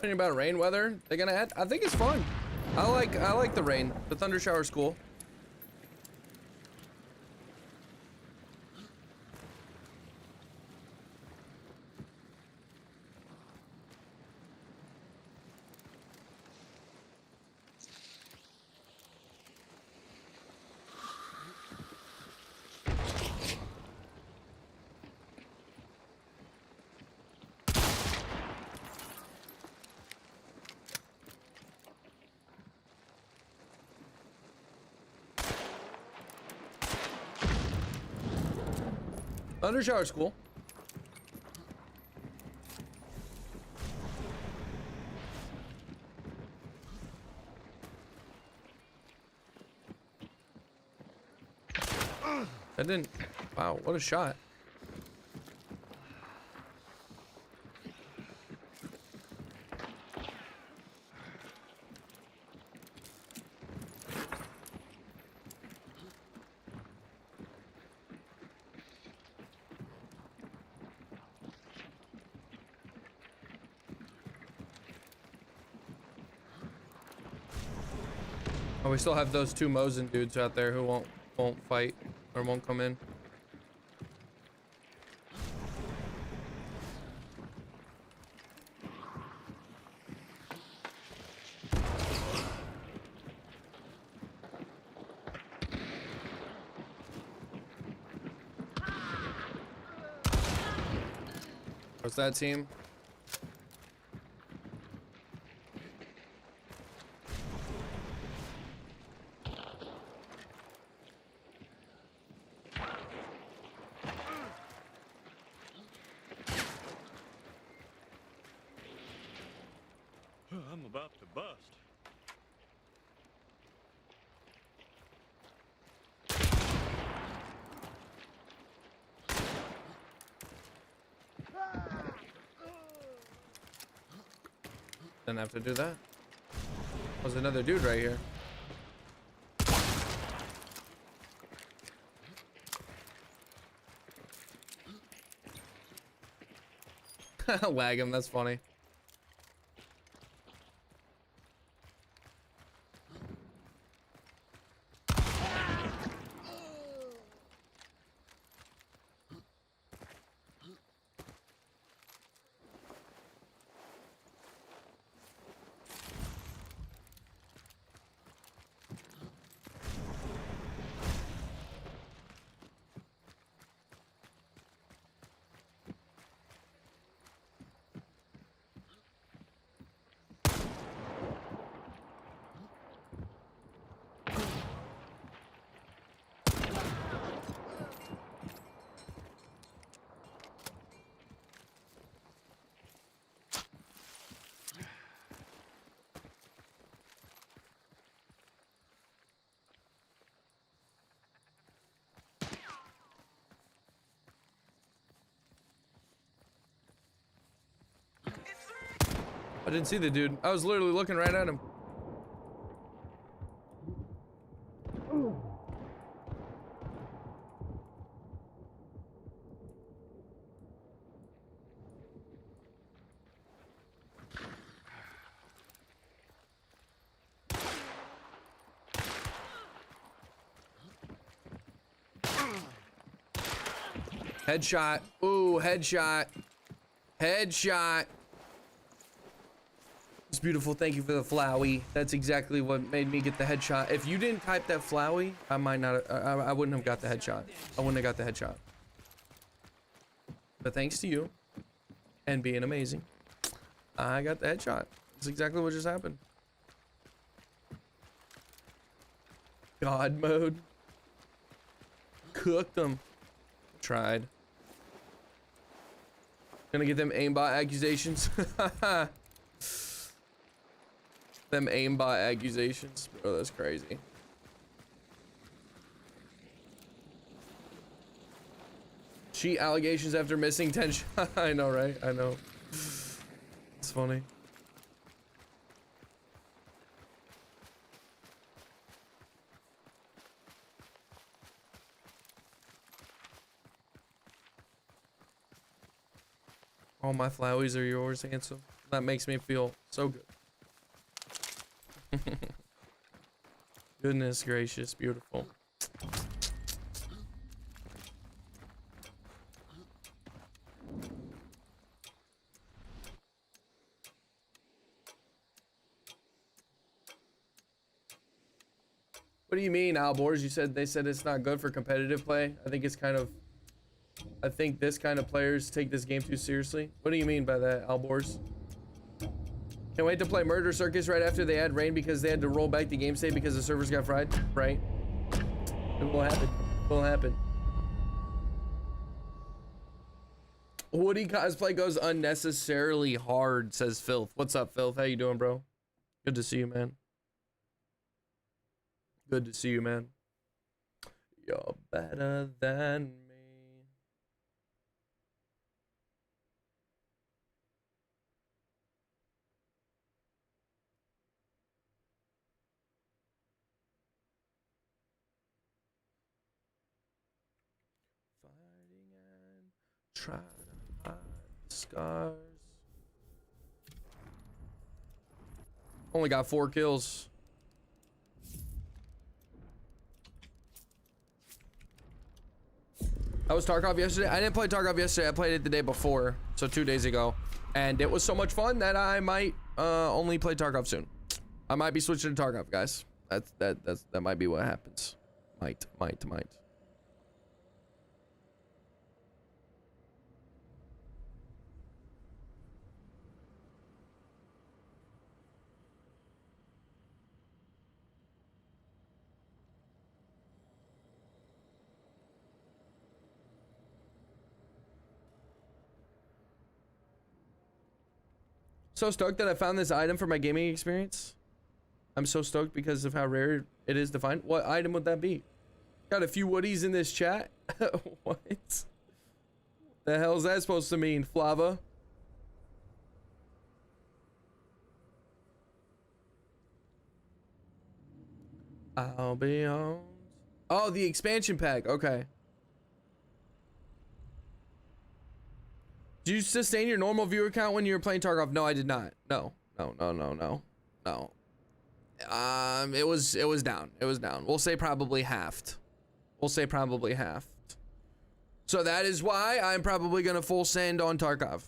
[SPEAKER 3] About rain weather they're gonna add. I think it's fun. I like the rain. The thunder shower's cool. Thunder shower's cool. That didn't. Wow, what a shot. Oh, we still have those two Mosin dudes out there who won't fight or won't come in. What's that team?
[SPEAKER 5] I'm about to bust.
[SPEAKER 3] Didn't have to do that. There's another dude right here. Lag him, that's funny. I didn't see the dude. I was literally looking right at him. Headshot. Ooh, headshot. Headshot. It's beautiful. Thank you for the flowy. That's exactly what made me get the headshot. If you didn't type that flowy, I might not. I wouldn't have got the headshot. I wouldn't have got the headshot. But thanks to you and being amazing, I got the headshot. That's exactly what just happened. God mode. Cooked them. Tried. Gonna get them aimbot accusations. Them aimbot accusations. Bro, that's crazy. Cheat allegations after missing 10 shots. I know, right? I know. It's funny. All my flowies are yours, handsome. That makes me feel so good. Goodness gracious, beautiful. What do you mean, Albors? You said they said it's not good for competitive play. I think it's kind of. I think this kind of players take this game too seriously. What do you mean by that, Albors? Can't wait to play Murder Circus right after they add rain because they had to roll back the game state because the servers got fried. Right? It will happen. It will happen. Woody cosplay goes unnecessarily hard, says Filth. What's up, Filth? How you doing, bro? Good to see you, man. Good to see you, man. You're better than me. Fighting and try to hide the scars. Only got 4 kills. I was Tarkov yesterday. I didn't play Tarkov yesterday. I played it the day before, so 2 days ago, and it was so much fun that I might only play Tarkov soon. I might be switching to Tarkov, guys. That might be what happens. Might. So stoked that I found this item for my gaming experience. I'm so stoked because of how rare it is to find. What item would that be? Got a few woodies in this chat. What? The hell is that supposed to mean, Flava? I'll be on. Oh, the expansion pack. Okay. Did you sustain your normal viewer count when you were playing Tarkov? No, I did not. No. It was down. It was down. We'll say probably halved. So that is why I'm probably gonna full send on Tarkov. I'm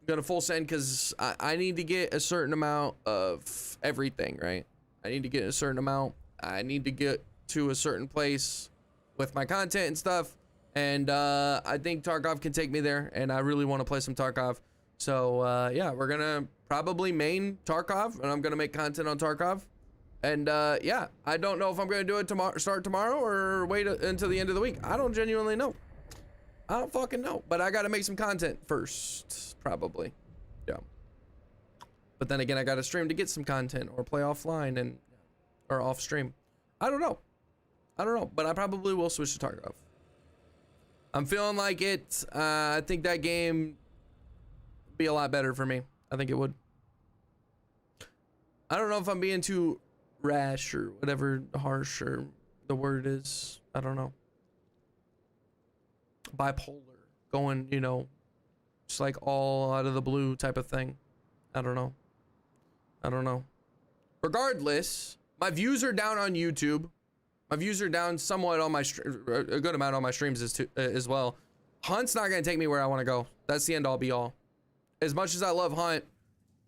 [SPEAKER 3] gonna full send because I need to get a certain amount of everything, right? I need to get a certain amount. I need to get to a certain place with my content and stuff. And I think Tarkov can take me there, and I really want to play some Tarkov. So yeah, we're gonna probably main Tarkov, and I'm gonna make content on Tarkov. And yeah, I don't know if I'm gonna do it tomorrow, start tomorrow, or wait until the end of the week. I don't genuinely know. I don't fucking know, but I gotta make some content first, probably. Yeah. But then again, I gotta stream to get some content, or play offline and or off stream. I don't know, but I probably will switch to Tarkov. I'm feeling like it. I think that game would be a lot better for me. I think it would. I don't know if I'm being too rash or whatever, harsh or the word is. I don't know. Bipolar. Going, you know, just like all out of the blue type of thing. I don't know. Regardless, my views are down on YouTube. My views are down somewhat on my a good amount on my streams as well. Hunt's not gonna take me where I want to go. That's the end all be all. As much as I love Hunt,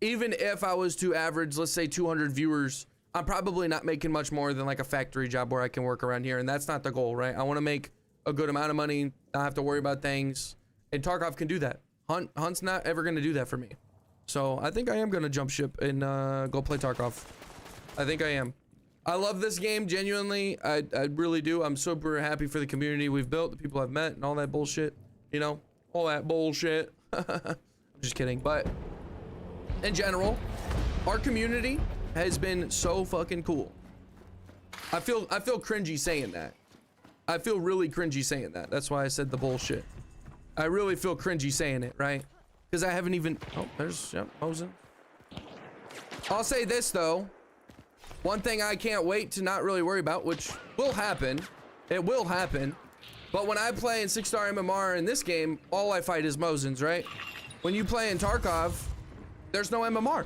[SPEAKER 3] even if I was to average, let's say 200 viewers, I'm probably not making much more than like a factory job where I can work around here, and that's not the goal, right? I want to make a good amount of money, not have to worry about things, and Tarkov can do that. Hunt's not ever gonna do that for me. So I think I am gonna jump ship and go play Tarkov. I think I am. I love this game, genuinely. I really do. I'm super happy for the community we've built, the people I've met, and all that bullshit. You know, all that bullshit. I'm just kidding. But in general, our community has been so fucking cool. I feel cringy saying that. I feel really cringy saying that. That's why I said the bullshit. I really feel cringy saying it, right? Because I haven't even. Oh, there's Mosin. I'll say this though. One thing I can't wait to not really worry about, which will happen, it will happen, but when I play in 6-star MMR in this game, all I fight is Mosins, right? When you play in Tarkov, there's no MMR.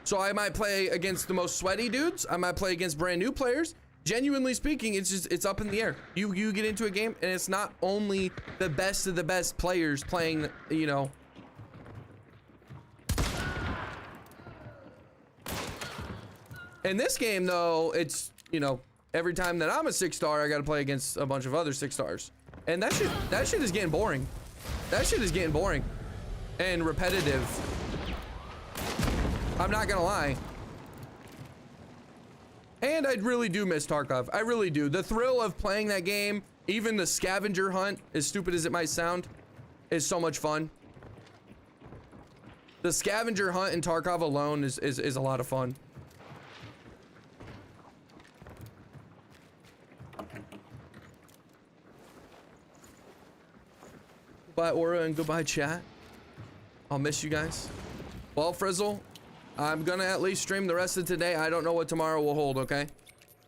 [SPEAKER 3] So I might play against the most sweaty dudes, I might play against brand new players. Genuinely speaking, it's up in the air. You get into a game and it's not only the best of the best players playing, you know. In this game, though, it's, you know, every time that I'm a 6-star, I got to play against a bunch of other 6-stars. And that shit is getting boring. That shit is getting boring and repetitive. I'm not going to lie. And I really do miss Tarkov. I really do. The thrill of playing that game, even the scavenger hunt, as stupid as it might sound, is so much fun. The scavenger hunt in Tarkov alone is a lot of fun. Goodbye, Aura, and goodbye, chat. I'll miss you guys. Well, Frizzle, I'm gonna at least stream the rest of today. I don't know what tomorrow will hold, okay?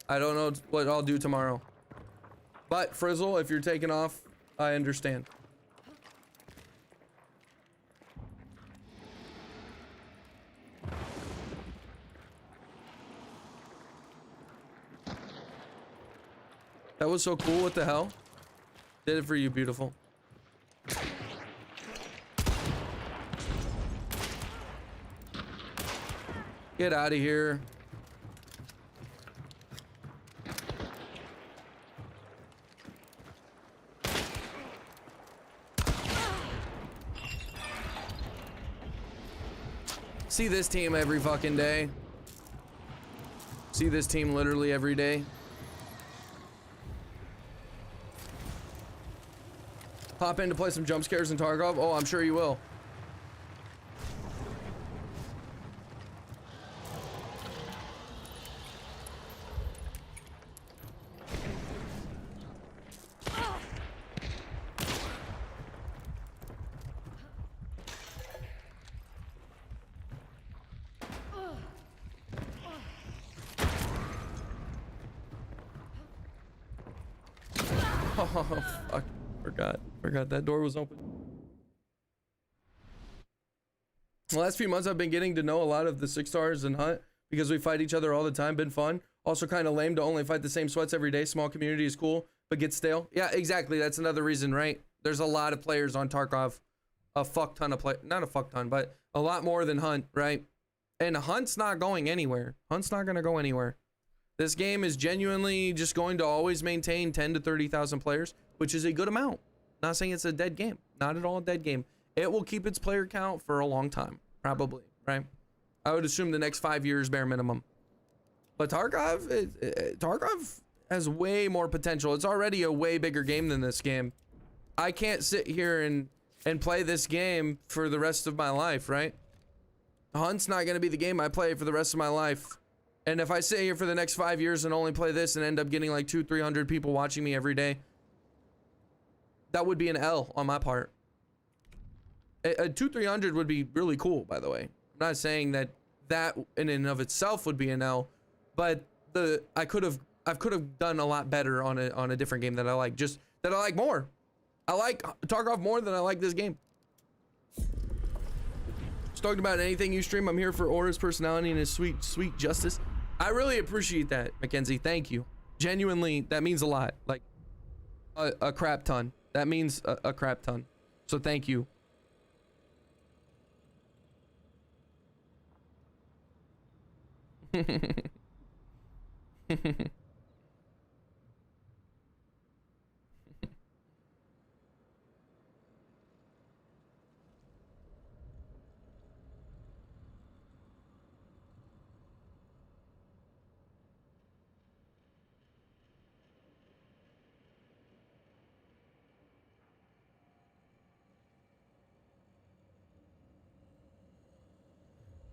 [SPEAKER 3] I don't know what I'll do tomorrow. But, Frizzle, if you're taking off, I understand. That was so cool. What the hell? Did it for you, beautiful. Get out of here. See this team every fucking day. See this team literally every day. Hop in to play some jump scares in Tarkov? Oh, I'm sure you will. Oh, fuck. Forgot that door was open. The last few months I've been getting to know a lot of the 6 stars and Hunt because we fight each other all the time. Been fun. Also kind of lame to only fight the same sweats every day. Small community is cool, but gets stale. Yeah, exactly. That's another reason, right? There's a lot of players on Tarkov. A fuck ton of not a fuck ton, but a lot more than Hunt, right? And Hunt's not going anywhere. Hunt's not going to go anywhere. This game is genuinely just going to always maintain 10 to 30,000 players, which is a good amount. Not saying it's a dead game. Not at all a dead game. It will keep its player count for a long time, probably, right? I would assume the next 5 years bare minimum. But Tarkov, Tarkov has way more potential. It's already a way bigger game than this game. I can't sit here and play this game for the rest of my life, right? Hunt's not going to be the game I play for the rest of my life. And if I sit here for the next 5 years and only play this and end up getting like 200-300 people watching me every day, that would be an L on my part. A 200-300 would be really cool, by the way. I'm not saying that in and of itself would be an L, but I could have done a lot better on a different game that I like, just that I like more. I like Tarkov more than I like this game. Just talking about anything you stream. I'm here for Aura's personality and his sweet justice. I really appreciate that, Mackenzie. Thank you. Genuinely, that means a lot. Like a crap ton. That means a crap ton. So thank you.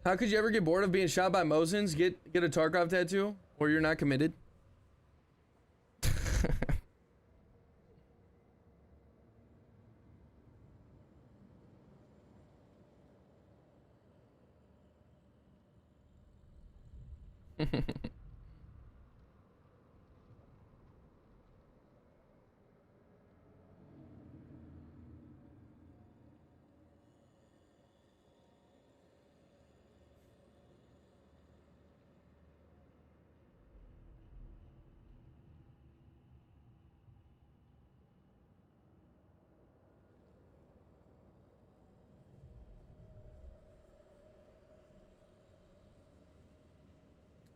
[SPEAKER 3] How could you ever get bored of being shot by Mosins? Get a Tarkov tattoo, or you're not committed.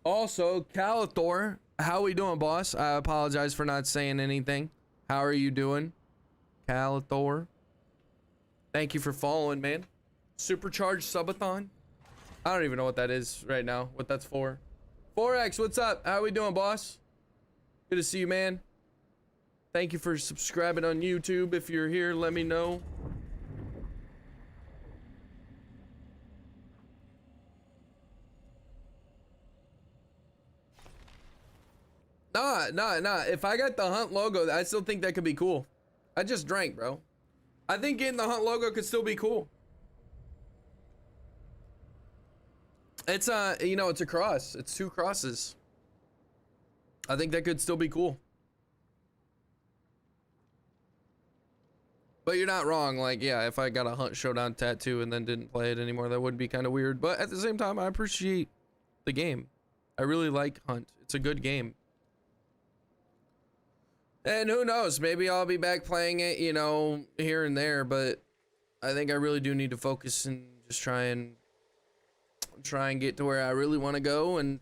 [SPEAKER 3] Also, Calathor, how we doing, boss? I apologize for not saying anything. How are you doing, Calathor? Thank you for following, man. Supercharged subathon. I don't even know what that is right now. What that's for. 4X, what's up? How we doing, boss? Good to see you, man. Thank you for subscribing on YouTube. If you're here, let me know. Nah. If I got the Hunt logo, I still think that could be cool. I just drank, bro. I think getting the Hunt logo could still be cool. It's you know, it's a cross. It's 2 crosses. I think that could still be cool. But you're not wrong. Like, yeah, if I got a Hunt Showdown tattoo and then didn't play it anymore, that would be kind of weird. But at the same time, I appreciate the game. I really like Hunt. It's a good game. And who knows, maybe I'll be back playing it, you know, here and there, but I think I really do need to focus and just try and get to where I really want to go, and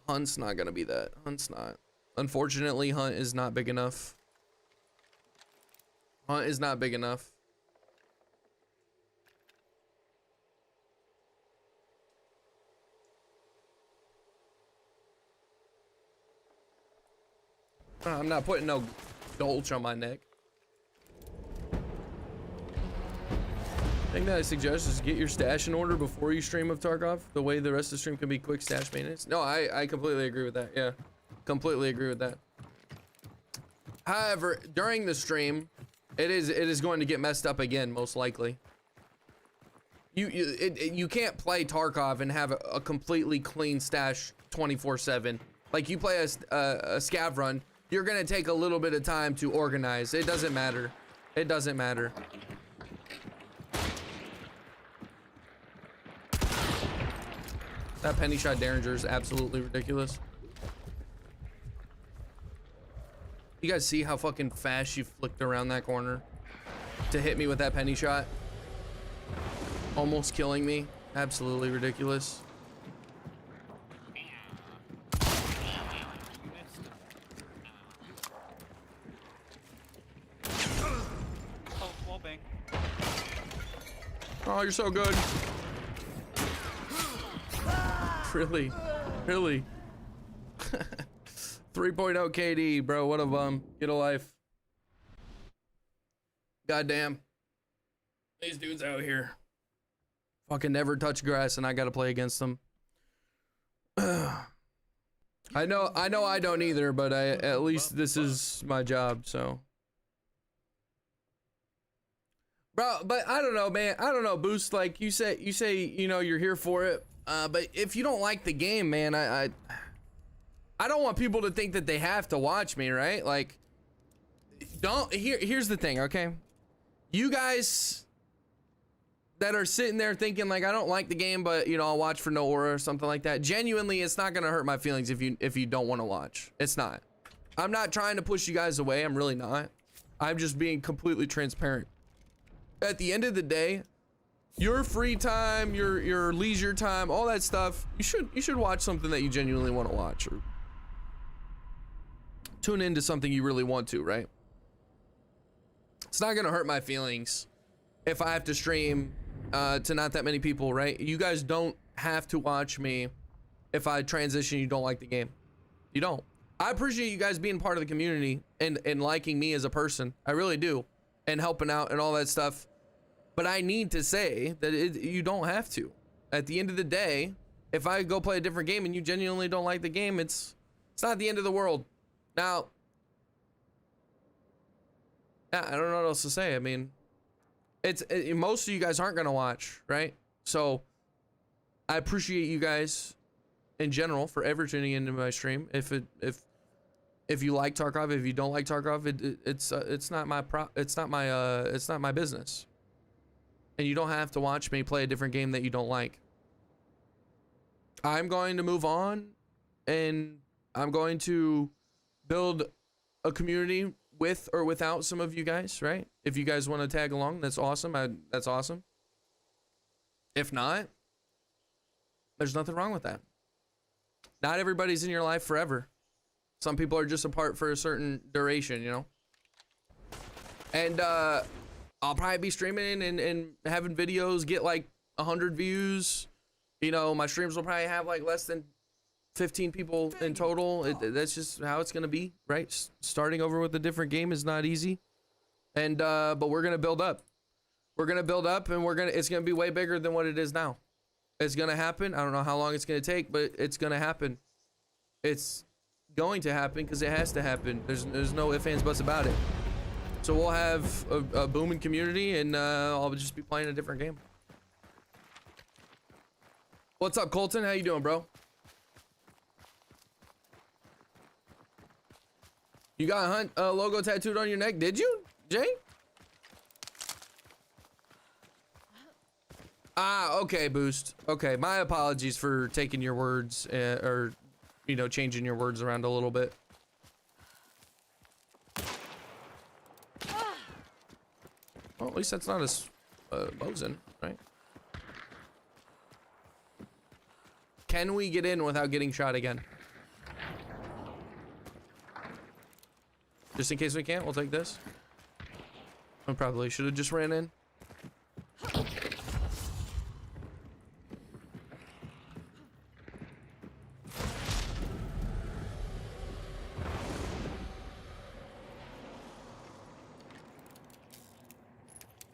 [SPEAKER 3] Hunt's not going to be that. Hunt's not. Unfortunately, Hunt is not big enough. Hunt is not big enough. I'm not putting no Dolch on my neck. Thing that I suggest is get your stash in order before you stream of Tarkov. The way the rest of the stream can be quick stash maintenance. No, I completely agree with that. Yeah, completely agree with that. However, during the stream, it is going to get messed up again, most likely. You can't play Tarkov and have a completely clean stash 24/7. Like, you play a scav run, you're gonna take a little bit of time to organize. It doesn't matter. It doesn't matter. That penny shot Derringer is absolutely ridiculous. You guys see how fucking fast she flicked around that corner to hit me with that penny shot? Almost killing me. Absolutely ridiculous.
[SPEAKER 5] Oh, wall bang.
[SPEAKER 3] Oh, you're so good. Really? Really? 3.0 KD, bro. What a bum. Get a life. Goddamn. These dudes out here fucking never touch grass, and I gotta play against them. I know I don't either, but at least this is my job, so. Bro, but I don't know, man. I don't know, Boost. Like you say, you know, you're here for it. But if you don't like the game, man, I don't want people to think that they have to watch me, right? Like, here's the thing, okay? You guys that are sitting there thinking like, I don't like the game, but you know, I'll watch for NOAURA or something like that. Genuinely, it's not gonna hurt my feelings if you don't want to watch. It's not. I'm not trying to push you guys away. I'm really not. I'm just being completely transparent. At the end of the day, your free time, your leisure time, all that stuff, you should watch something that you genuinely want to watch, or tune into something you really want to, right? It's not gonna hurt my feelings if I have to stream to not that many people, right? You guys don't have to watch me if I transition, you don't like the game. You don't. I appreciate you guys being part of the community and liking me as a person. I really do. And helping out and all that stuff. But I need to say that you don't have to. At the end of the day, if I go play a different game and you genuinely don't like the game, it's not the end of the world. Now, yeah, I don't know what else to say. I mean, most of you guys aren't gonna watch, right? So I appreciate you guys in general for ever tuning into my stream. If you like Tarkov, if you don't like Tarkov, it's not my business. And you don't have to watch me play a different game that you don't like. I'm going to move on, and I'm going to build a community with or without some of you guys, right? If you guys want to tag along, that's awesome. That's awesome. If not, there's nothing wrong with that. Not everybody's in your life forever. Some people are just apart for a certain duration, you know? And I'll probably be streaming and having videos get like 100 views. You know, my streams will probably have like less than 15 people in total. That's just how it's gonna be, right? Starting over with a different game is not easy. And but we're gonna build up. We're gonna build up, and it's gonna be way bigger than what it is now. It's gonna happen. I don't know how long it's gonna take, but it's gonna happen. It's going to happen because it has to happen. There's no ifs, ands, buts about it. So we'll have a booming community, and I'll just be playing a different game. What's up, Colton? How you doing, bro? You got a Hunt logo tattooed on your neck, did you, Jay? Ah, okay, Boost. Okay, my apologies for taking your words, or, you know, changing your words around a little bit. Well, at least that's not as Mosin, right? Can we get in without getting shot again? Just in case we can't, we'll take this. I probably should have just ran in.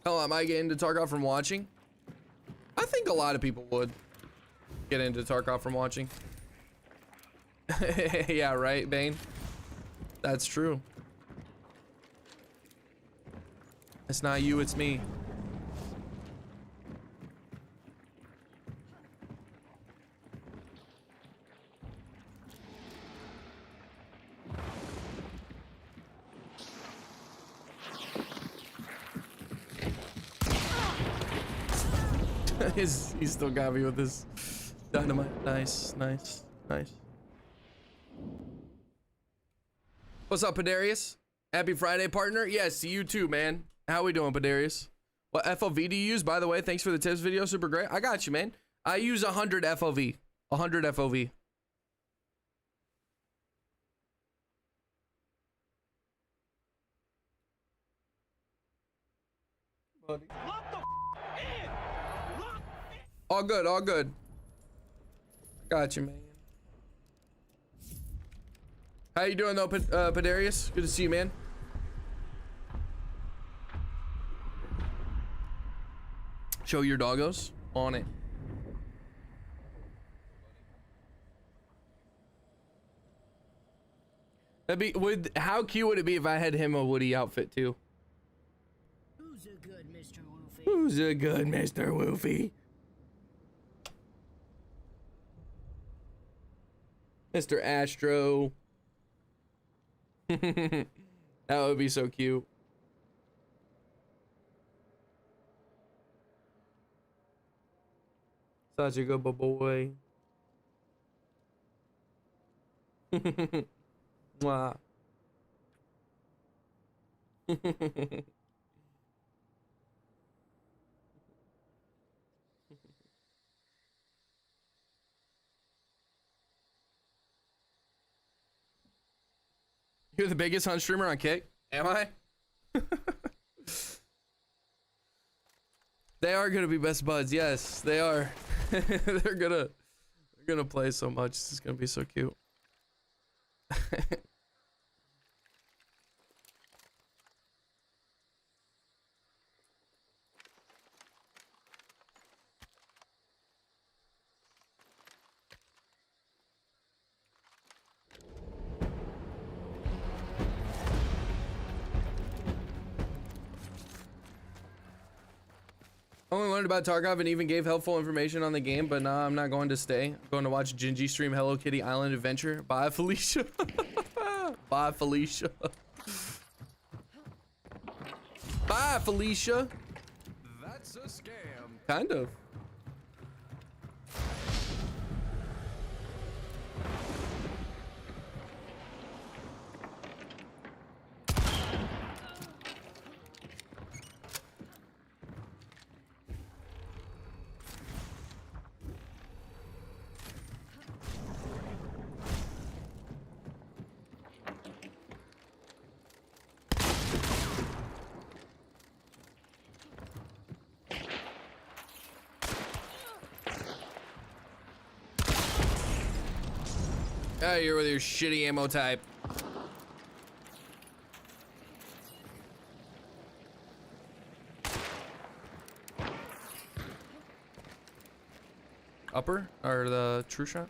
[SPEAKER 3] Hell, am I getting into Tarkov from watching? I think a lot of people would get into Tarkov from watching. Yeah, right, Bane? That's true. It's not you, it's me. He still got me with this dynamite. Nice, nice, nice. What's up, Padarius? Happy Friday, partner. Yes, you too, man. How we doing, Padarius? What FOV do you use? By the way, thanks for the tips video. Super great. I got you, man. I use 100 FOV. 100 FOV. Buddy. All good, all good. Got you, man. How you doing, though, Padarius? Good to see you, man. Show your doggos on it. That'd be how cute would it be if I had him a Woody outfit too?
[SPEAKER 6] Who's a good Mr. Woofy?
[SPEAKER 3] Who's a good Mr. Woofy? Mr. Astro. That would be so cute. Such a good boy. Mwah. You're the biggest Hunt streamer on Kick? Am I? They are gonna be best buds. Yes, they are. they're gonna play so much. This is gonna be so cute. I only learned about Tarkov and even gave helpful information on the game, but nah, I'm not going to stay. I'm going to watch Gingy stream Hello Kitty Island Adventure. Bye, Felicia. Bye, Felicia. Bye, Felicia.
[SPEAKER 1] That's a scam.
[SPEAKER 3] Kind of. Oh, you're with your shitty ammo type. Upper or the true shot?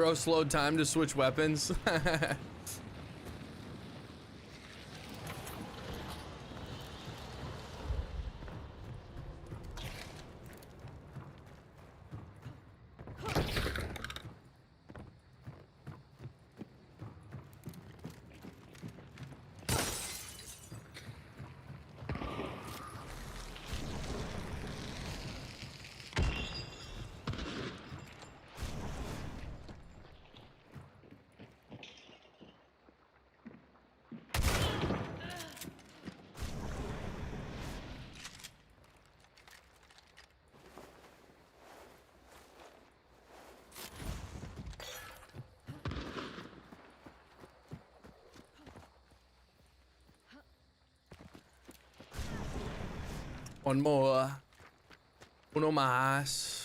[SPEAKER 3] Bro, slowed time to switch weapons. One more. Uno más.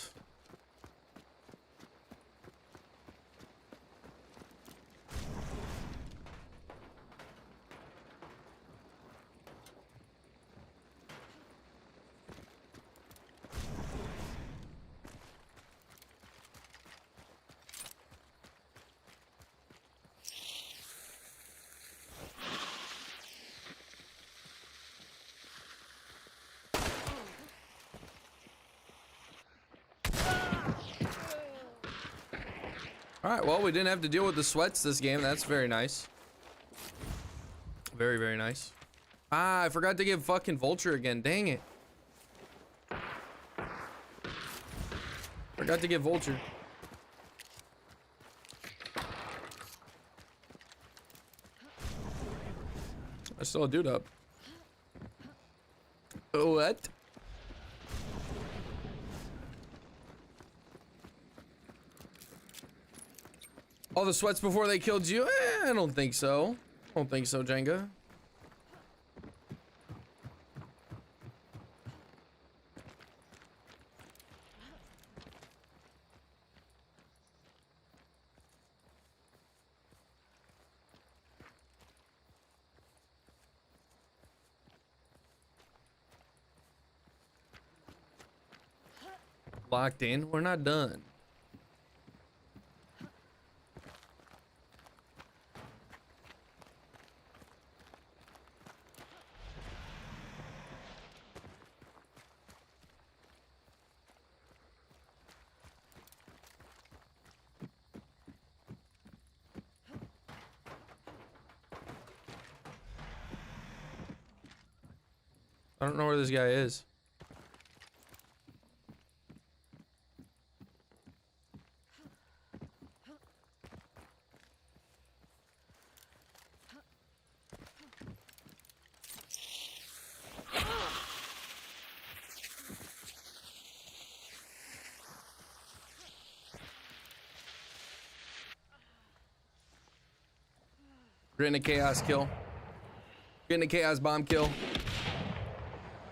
[SPEAKER 3] All right, well, we didn't have to deal with the sweats this game. That's very nice. Very, very nice. Ah, I forgot to give fucking Vulture again. Dang it. Forgot to give Vulture. I still a dude up. What? All the sweats before they killed you? I don't think so. I don't think so, Jenga. Locked in? We're not done. I don't know where this guy is. Getting a chaos kill. Getting a chaos bomb kill.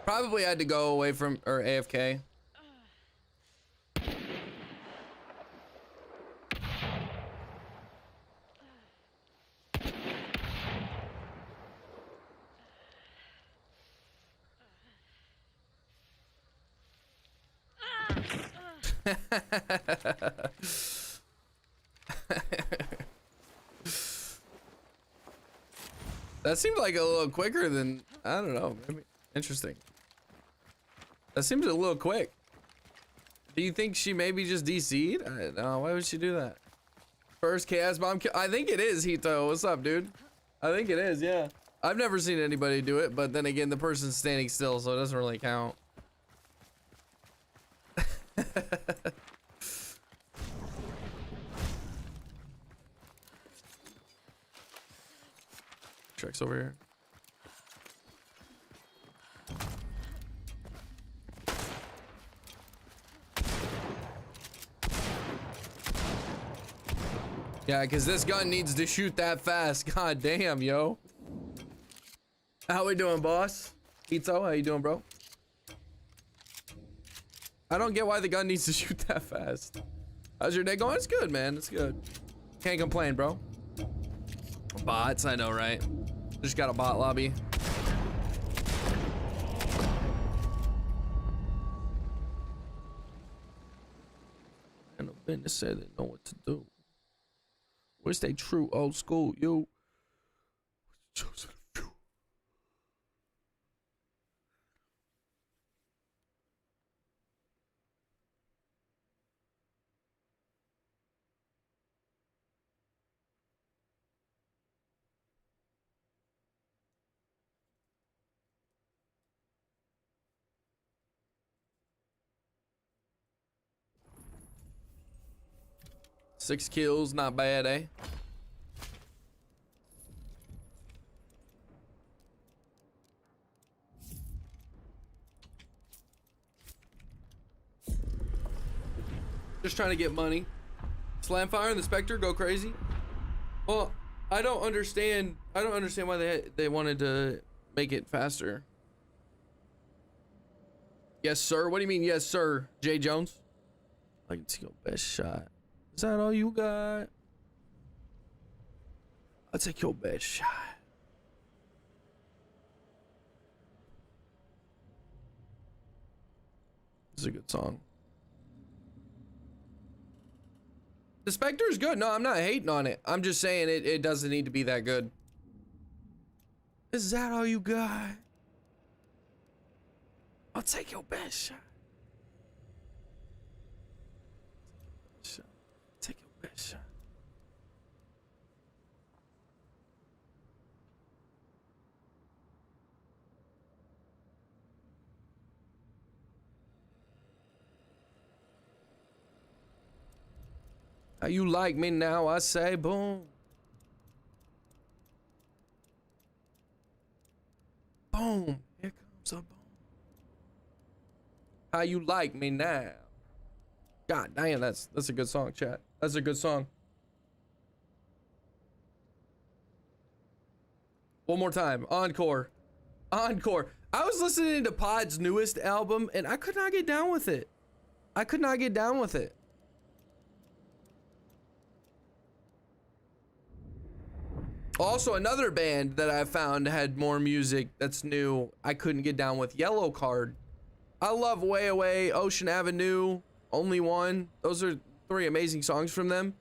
[SPEAKER 3] Probably had to go away from, or AFK. That seemed like a little quicker than, I don't know, maybe. Interesting. That seems a little quick. Do you think she maybe just DC'd? I don't know. Why would she do that? First chaos bomb kill. I think it is, Hito. What's up, dude? I think it is, yeah. I've never seen anybody do it, but then again, the person's standing still, so it doesn't really count. Truck's over here. Yeah, because this gun needs to shoot that fast. God damn, yo. How we doing, boss? Ito, how you doing, bro? I don't get why the gun needs to shoot that fast. How's your day going? It's good, man. It's good. Can't complain, bro. Bots, I know, right? Just got a bot lobby. And a business said they know what to do. We stay true, old school, you. Chosen a few. Six kills, not bad, eh? Just trying to get money. Slamfire and the Spectre go crazy. Well, I don't understand why they wanted to make it faster. Yes, sir. What do you mean, yes, sir? Jay Jones? I can see your best shot. Is that all you got? I'll take your best shot. This is a good song. The Spectre is good. No, I'm not hating on it. I'm just saying it doesn't need to be that good. Is that all you got? I'll take your best shot. Take your best shot. How you like me now? I say boom. Boom. Here comes a boom. How you like me now? God damn, that's a good song, chat. That's a good song. One more time. Encore. Encore. I was listening to Pod's newest album and I could not get down with it. I could not get down with it. Also, another band that I found had more music that's new. I couldn't get down with Yellow Card. I love Way Away, Ocean Avenue, Only One. Those are 3 amazing songs from them.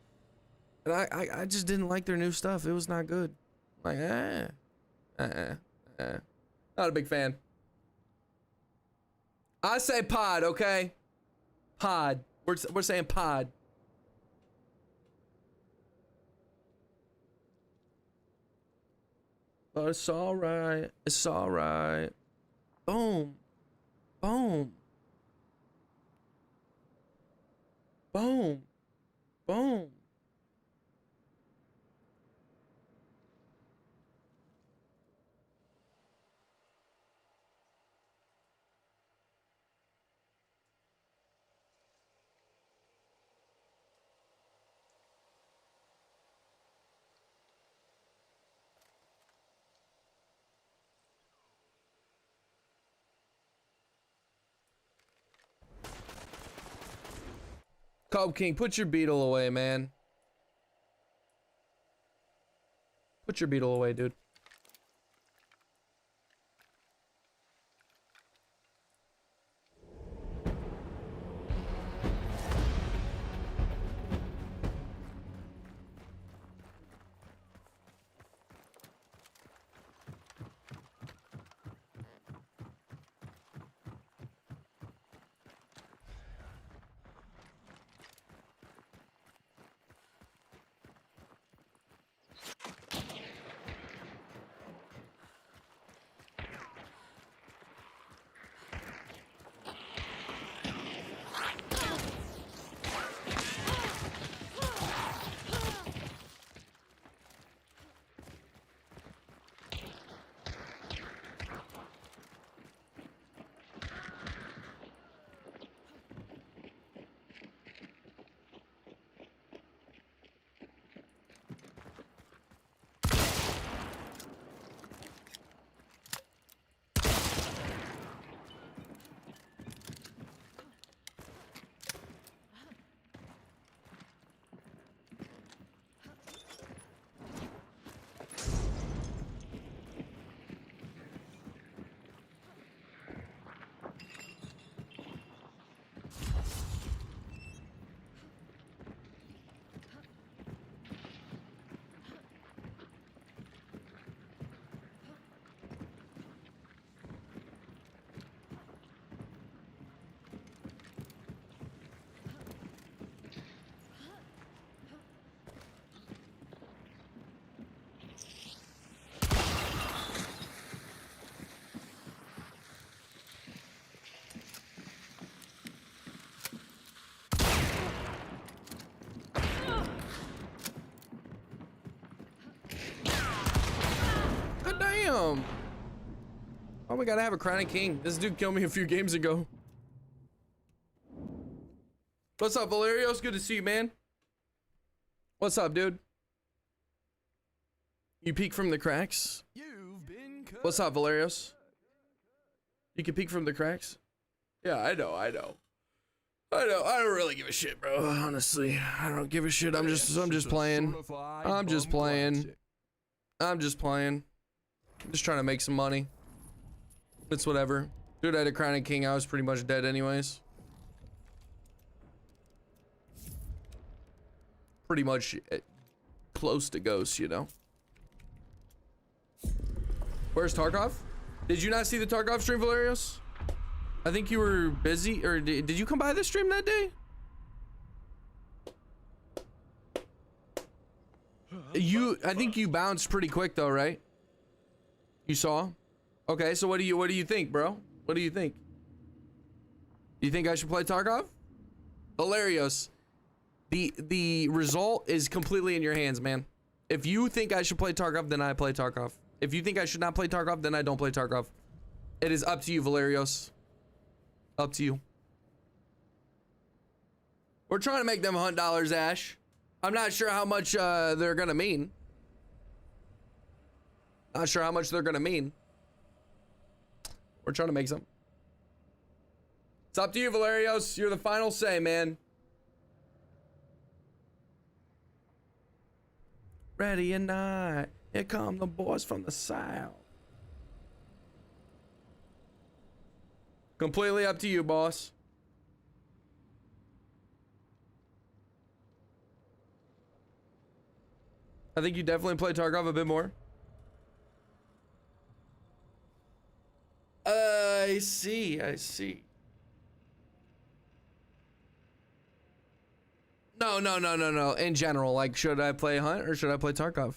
[SPEAKER 3] And I just didn't like their new stuff. It was not good. Like, not a big fan. I say Pod, okay? Pod. We're saying Pod. But it's alright. It's alright. Boom. Boom. Boom. Boom. Cobb King, put your beetle away, man. Put your beetle away, dude. Damn. Oh, we gotta have a Crown of King. This dude killed me a few games ago. What's up, Valerios? Good to see you, man. What's up, dude? You peek from the cracks?
[SPEAKER 1] You've been cut.
[SPEAKER 3] What's up, Valerios? You can peek from the cracks? Yeah, I know. I don't really give a shit, bro. Honestly, I don't give a shit. I'm just playing. I'm just playing. I'm just trying to make some money. It's whatever. Dude, I had a Crown of King. I was pretty much dead anyways. Pretty much close to ghost, you know. Where's Tarkov? Did you not see the Tarkov stream, Valerios? I think you were busy, or did you come by the stream that day? I think you bounced pretty quick though, right? You saw? Okay, so what do you think, bro? What do you think? Do you think I should play Tarkov? Valerios, the result is completely in your hands, man. If you think I should play Tarkov, then I play Tarkov. If you think I should not play Tarkov, then I don't play Tarkov. It is up to you, Valerios. Up to you. We're trying to make them $100, Ash. I'm not sure how much they're gonna mean. Not sure how much they're gonna mean. We're trying to make some. It's up to you, Valerios. You're the final say, man. Ready or not, here come the boys from the south. Completely up to you, boss. I think you definitely play Tarkov a bit more. I see. No. In general, like, should I play Hunt or should I play Tarkov?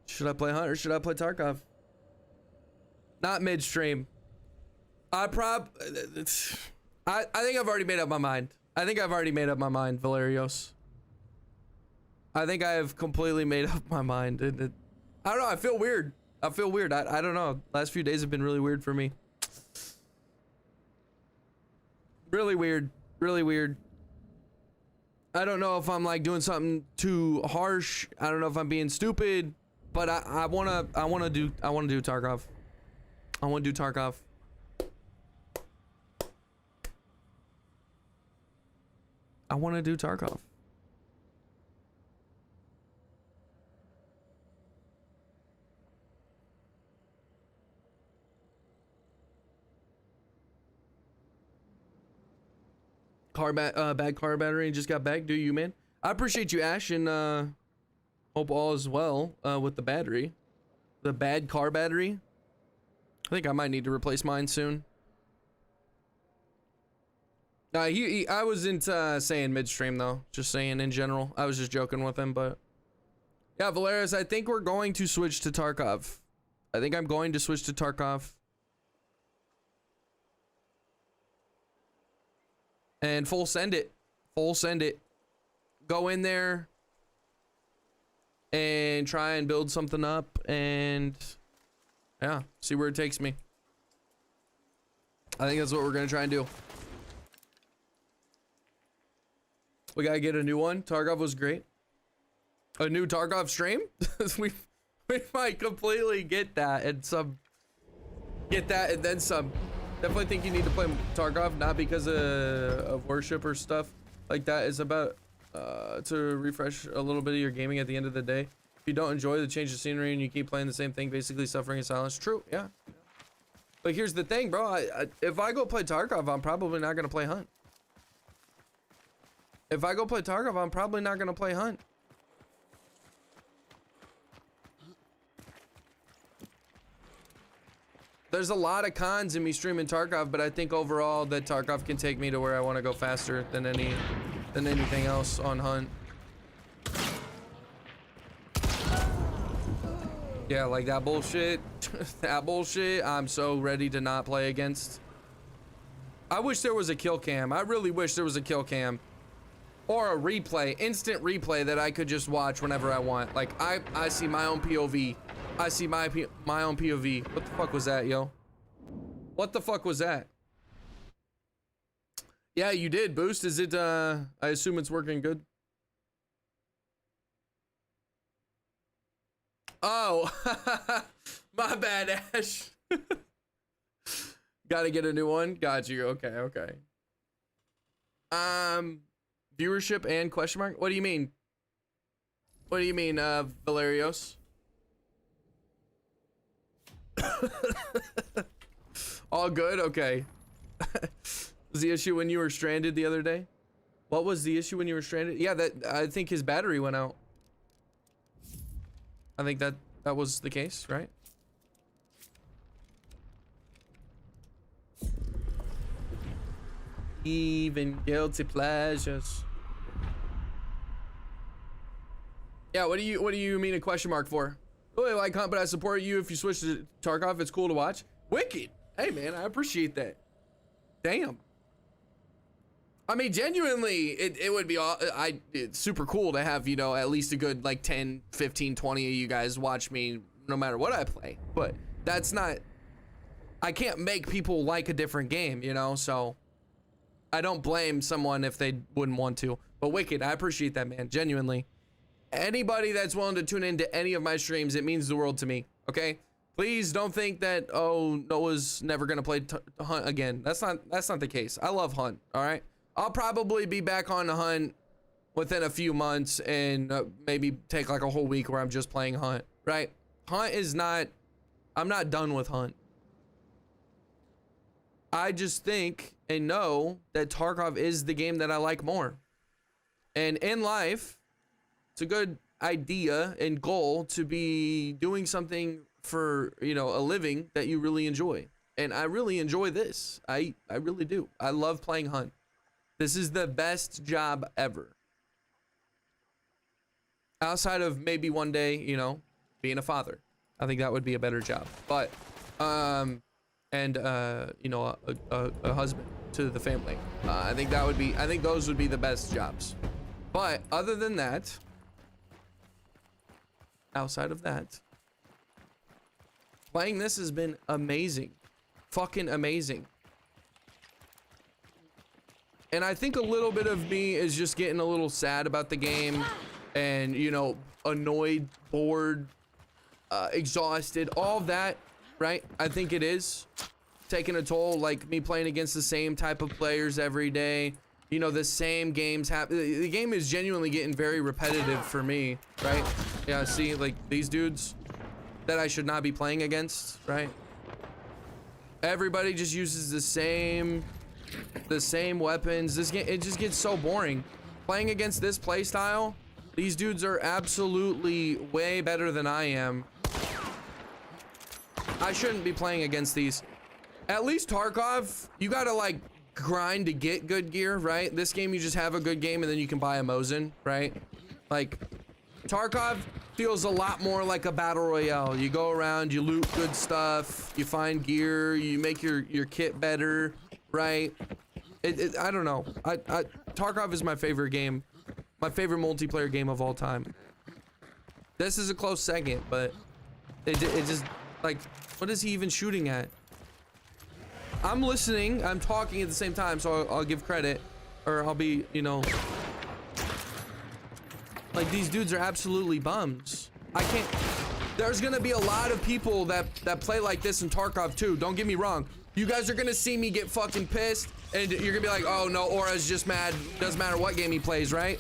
[SPEAKER 3] Should I play Hunt or should I play Tarkov? Not midstream. I think I've already made up my mind. Valerios. I think I have completely made up my mind. I don't know. I feel weird. I don't know. Last few days have been really weird for me. Really weird. I don't know if I'm like doing something too harsh. I don't know if I'm being stupid, but I wanna do Tarkov. I wanna do Tarkov. I wanna do Tarkov. Bad car battery and just got back. Do you, man? I appreciate you, Ash, and hope all is well with the battery. The bad car battery. I think I might need to replace mine soon. I wasn't saying midstream though. Just saying in general. I was just joking with him, but yeah, Valerius, I think we're going to switch to Tarkov. I think I'm going to switch to Tarkov. And full send it. Go in there and try and build something up and yeah, see where it takes me. I think that's what we're gonna try and do. We gotta get a new one. Tarkov was great. A new Tarkov stream? we might completely get that and then some. Definitely think you need to play Tarkov, not because of worship or stuff like that. It's about to refresh a little bit of your gaming at the end of the day. If you don't enjoy the change of scenery and you keep playing the same thing, basically suffering in silence. True, yeah. But here's the thing, bro. If I go play Tarkov, I'm probably not gonna play Hunt. If I go play Tarkov, I'm probably not gonna play Hunt. There's a lot of cons in me streaming Tarkov, but I think overall that Tarkov can take me to where I want to go faster than anything else on Hunt. Yeah, like that bullshit. That bullshit, I'm so ready to not play against. I wish there was a kill cam. I really wish there was a kill cam. Or a replay, instant replay that I could just watch whenever I want. Like, I see my own POV I see my own POV. What the fuck was that, yo? What the fuck was that? Yeah, you did, Boost. Is it, I assume it's working good? Oh, my bad, Ash. Gotta get a new one. Got you. Okay, okay. Viewership and question mark? What do you mean? What do you mean, Valerios? All good? Okay. Was the issue when you were stranded the other day? What was the issue when you were stranded? Yeah, I think his battery went out. I think that was the case, right? Even guilty pleasures. Yeah, what do you mean a question mark for? Oh, I can't, but I support you if you switch to Tarkov. It's cool to watch. Wicked. Hey man, I appreciate that. Damn. I mean, genuinely, it would be it's super cool to have, you know, at least a good like 10, 15, 20 of you guys watch me no matter what I play. But that's not, I can't make people like a different game, you know, so I don't blame someone if they wouldn't want to. But Wicked, I appreciate that, man, genuinely. Anybody that's willing to tune into any of my streams, it means the world to me, okay? Please don't think that, oh, Noah's never gonna play Hunt again. That's not the case. I love Hunt, all right? I'll probably be back on the Hunt within a few months and maybe take like a whole week where I'm just playing Hunt, right? Hunt is not, I'm not done with Hunt. I just think and know that Tarkov is the game that I like more. And in life, it's a good idea and goal to be doing something for, you know, a living that you really enjoy. And I really enjoy this. I really do. I love playing Hunt. This is the best job ever. Outside of maybe one day, you know, being a father. I think that would be a better job. But, you know, a husband to the family. I think those would be the best jobs. But other than that, outside of that, playing this has been amazing. Fucking amazing. And I think a little bit of me is just getting a little sad about the game and, you know, annoyed, bored, exhausted, all of that, right? I think it is taking a toll, like me playing against the same type of players every day. You know, the same games happen. The game is genuinely getting very repetitive for me, right? Yeah, see, like these dudes that I should not be playing against, right? Everybody just uses the same weapons. This game, it just gets so boring. Playing against this playstyle, these dudes are absolutely way better than I am. I shouldn't be playing against these. At least Tarkov, you gotta like grind to get good gear, right? This game, you just have a good game and then you can buy a Mosin, right? Like Tarkov feels a lot more like a battle royale. You go around, you loot good stuff, you find gear, you make your kit better, right? I don't know. Tarkov is my favorite game, my favorite multiplayer game of all time. This is a close second, but it just like, what is he even shooting at? I'm listening, I'm talking at the same time, so I'll give credit, or I'll be, you know, like these dudes are absolutely bums. I can't, there's gonna be a lot of people that play like this in Tarkov too, don't get me wrong. You guys are gonna see me get fucking pissed, and you're gonna be like, oh no, Aura's just mad, doesn't matter what game he plays, right?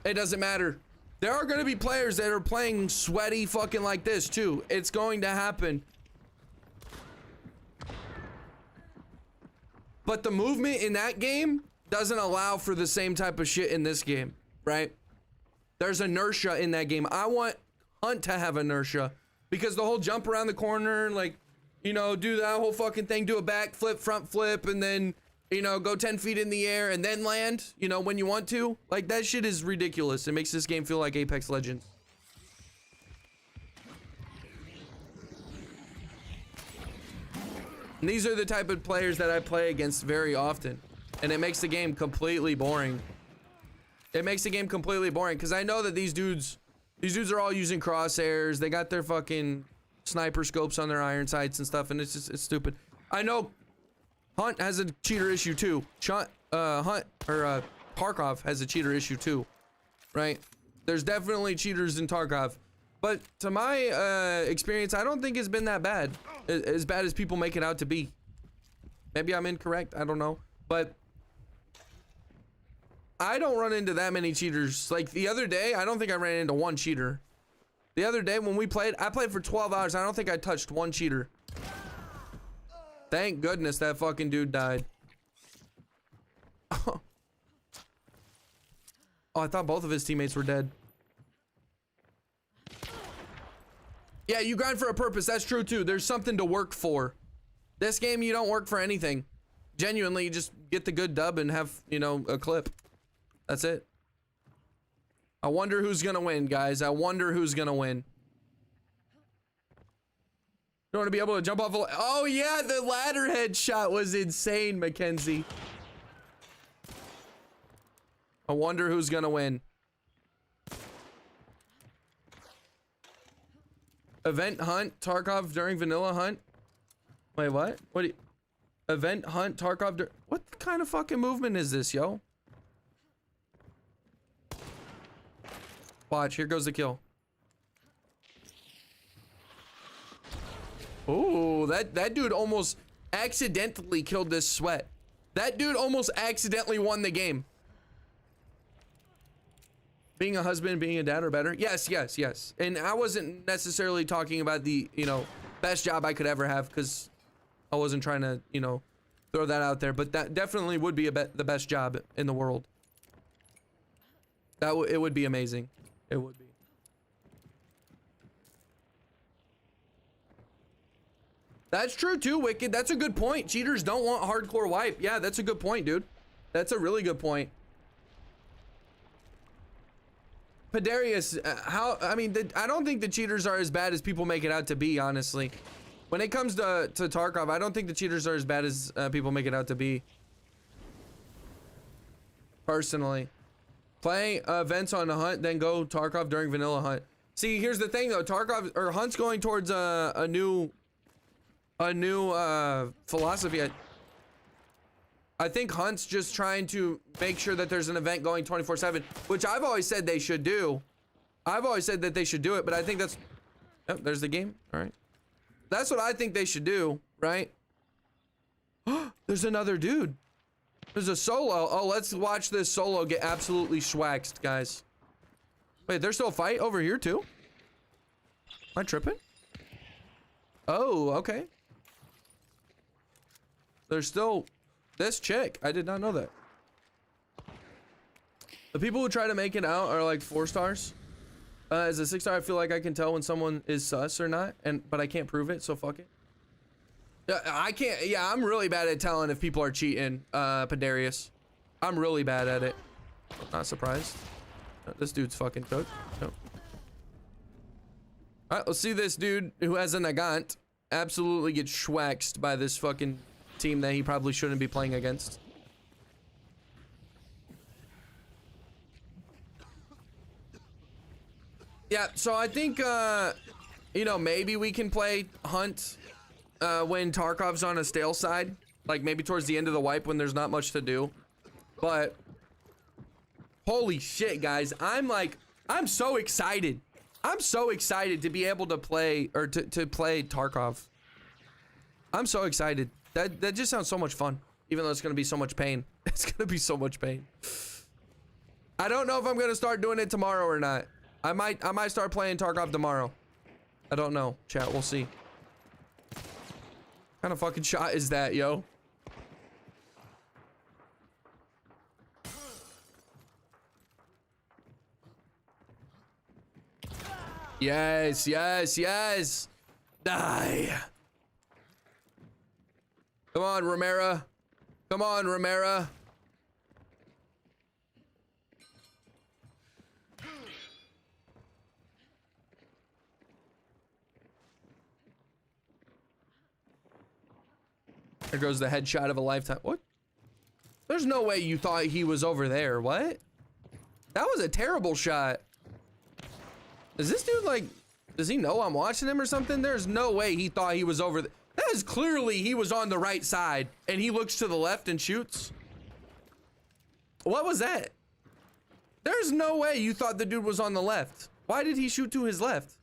[SPEAKER 3] It doesn't matter. There are gonna be players that are playing sweaty fucking like this too. It's going to happen. But the movement in that game doesn't allow for the same type of shit in this game, right? There's inertia in that game. I want Hunt to have inertia because the whole jump around the corner, like, you know, do that whole fucking thing, do a back flip, front flip, and then, you know, go 10 feet in the air and then land, you know, when you want to. Like, that shit is ridiculous. It makes this game feel like Apex Legends. And these are the type of players that I play against very often. And it makes the game completely boring. It makes the game completely boring because I know that these dudes These dudes are all using crosshairs. They got their fucking sniper scopes on their iron sights and stuff, and it's just, it's stupid. I know Hunt has a cheater issue too. Tarkov has a cheater issue too, right? There's definitely cheaters in Tarkov, but to my experience, I don't think it's been that bad. As bad as people make it out to be. Maybe I'm incorrect, I don't know, but I don't run into that many cheaters. Like the other day, I don't think I ran into one cheater. The other day when we played, I played for 12 hours. I don't think I touched one cheater. Thank goodness that fucking dude died. Oh, I thought both of his teammates were dead. Yeah, you grind for a purpose. That's true too. There's something to work for. This game, you don't work for anything. Genuinely, you just get the good dub and have, you know, a clip. That's it. I wonder who's gonna win, guys. I wonder who's gonna win. You want to be able to jump off a... Oh yeah, the ladder headshot was insane, Mackenzie. I wonder who's gonna win. Event hunt Tarkov during vanilla hunt. Wait, what? What do you... Event hunt Tarkov what kind of fucking movement is this, yo? Watch, here goes the kill. Oh, that dude almost accidentally killed this sweat. That dude almost accidentally won the game. Being a husband, being a dad are better. Yes, yes, yes. And I wasn't necessarily talking about the, you know, best job I could ever have, because I wasn't trying to, you know, throw that out there. But that definitely would be the best job in the world. It would be amazing. It would be. That's true too, Wicked. That's a good point. Cheaters don't want hardcore wipe. Yeah, that's a good point, dude. That's a really good point. Pedarius, I don't think the cheaters are as bad as people make it out to be, honestly. When it comes to Tarkov, I don't think the cheaters are as bad as people make it out to be. Personally. Play events on the hunt, then go Tarkov during vanilla hunt. See, here's the thing though, Tarkov or Hunt's going towards a new philosophy. I think Hunt's just trying to make sure that there's an event going 24/7, which I've always said they should do. I've always said that they should do it, but I think that's... Oh, there's the game. All right. That's what I think they should do, right? There's another dude. There's a solo. Oh, let's watch this solo get absolutely schwaxed, guys. Wait, there's still a fight over here too? Am I tripping? Oh, okay. There's still this chick. I did not know that. The people who try to make it out are like 4 stars. As a 6-star, I feel like I can tell when someone is sus or not, but I can't prove it, so fuck it. I can't. Yeah, I'm really bad at telling if people are cheating, Pedarius. I'm really bad at it. Not surprised. This dude's fucking cooked. Nope. All right, let's see this dude who has a Nagant absolutely get schwaxed by this fucking team that he probably shouldn't be playing against. Yeah, so I think, you know, maybe we can play Hunt when Tarkov's on a stale side. Like maybe towards the end of the wipe when there's not much to do. But holy shit, guys. I'm so excited. I'm so excited to be able to play, or to play Tarkov. I'm so excited. That just sounds so much fun. Even though it's going to be so much pain. It's going to be so much pain. I don't know if I'm going to start doing it tomorrow or not. I might start playing Tarkov tomorrow. I don't know. Chat, we'll see. What kind of fucking shot is that, yo? Yes, yes, yes. Die. Come on, Romero. Come on, Romero. There goes the headshot of a lifetime. What? There's no way you thought he was over there. What? That was a terrible shot. Is this dude like, does he know I'm watching him or something? There's no way he thought he was over. That is clearly he was on the right side and he looks to the left and shoots. What was that? There's no way you thought the dude was on the left. Why did he shoot to his left?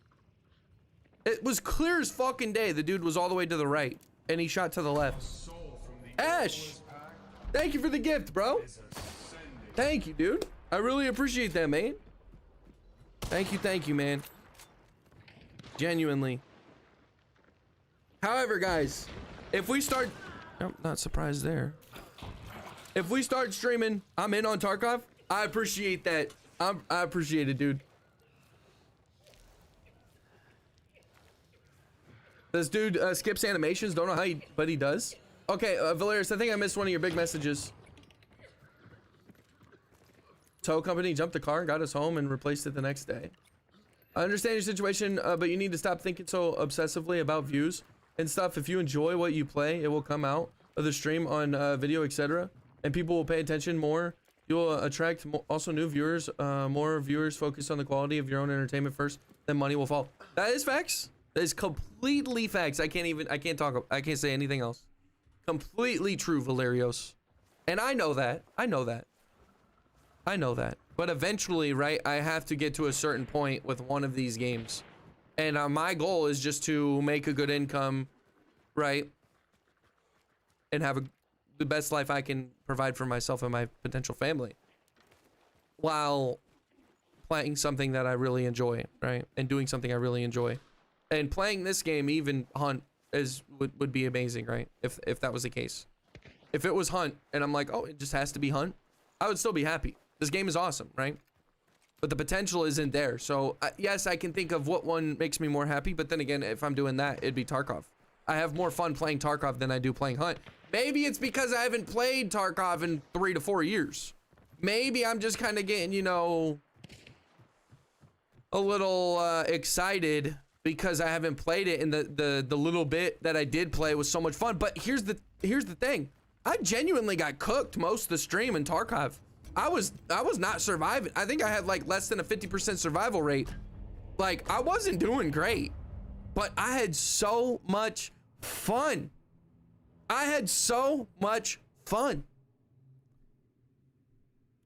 [SPEAKER 3] It was clear as fucking day. The dude was all the way to the right and he shot to the left. Ash, thank you for the gift, bro. Thank you, dude. I really appreciate that, man. Thank you, man. Genuinely. However, guys, if we start, I'm not surprised there. If we start streaming, I'm in on Tarkov. I appreciate that. I appreciate it, dude. This dude skips animations. Don't know how he, but he does. Okay, Valerius, I think I missed one of your big messages. Tow company jumped the car, got us home, and replaced it the next day. I understand your situation, but you need to stop thinking so obsessively about views and stuff. If you enjoy what you play, it will come out of the stream on video, etc. And people will pay attention more. You'll attract also new viewers. More viewers focus on the quality of your own entertainment first, then money will fall. That is facts. That is completely facts. I can't say anything else. Completely true, Valerios. And I know that. I know that. But eventually, right, I have to get to a certain point with one of these games. And my goal is just to make a good income, right? And have the best life I can provide for myself and my potential family. While playing something that I really enjoy, right? And doing something I really enjoy. And playing this game, even Hunt, would be amazing, right? If that was the case. If it was Hunt, and I'm like, oh, it just has to be Hunt, I would still be happy. This game is awesome, right? But the potential isn't there. So yes, I can think of what one makes me more happy. But then again, if I'm doing that, it'd be Tarkov. I have more fun playing Tarkov than I do playing Hunt. Maybe it's because I haven't played Tarkov in 3 to 4 years. Maybe I'm just kind of getting, you know, a little excited because I haven't played it, and the little bit that I did play was so much fun. But here's the thing. I genuinely got cooked most of the stream in Tarkov. I was not surviving. I think I had like less than a 50% survival rate. Like, I wasn't doing great, but I had so much fun.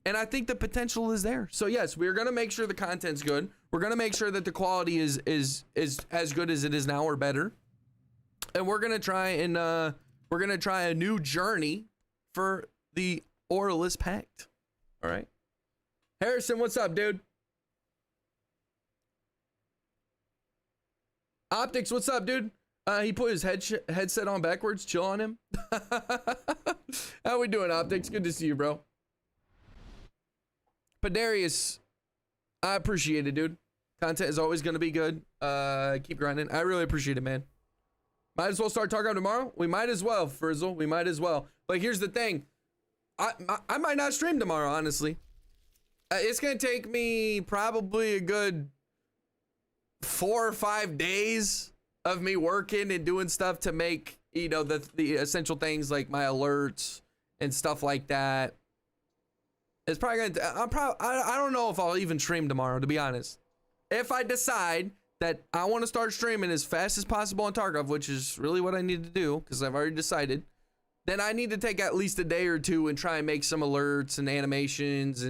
[SPEAKER 3] And I think the potential is there. So yes, we're gonna make sure the content's good. We're gonna make sure that the quality is as good as it is now or better. And we're gonna try a new journey for the Auralist Pact. All right. Harrison, what's up, dude? Optics, what's up, dude? He put his headset on backwards. Chill on him. How we doing, Optics? Good to see you, bro. Padarius, I appreciate it, dude. Content is always going to be good. Keep grinding. I really appreciate it, man. Might as well start Tarkov tomorrow. We might as well, Frizzle. We might as well. But here's the thing. I might not stream tomorrow, honestly. It's going to take me probably a good 4 or 5 days of me working and doing stuff to make, you know, the essential things like my alerts and stuff like that. It's probably gonna, I don't know if I'll even stream tomorrow, to be honest. If I decide that I want to start streaming as fast as possible on Tarkov, which is really what I need to do, because I've already decided, then I need to take at least a day or two and try and make some alerts and animations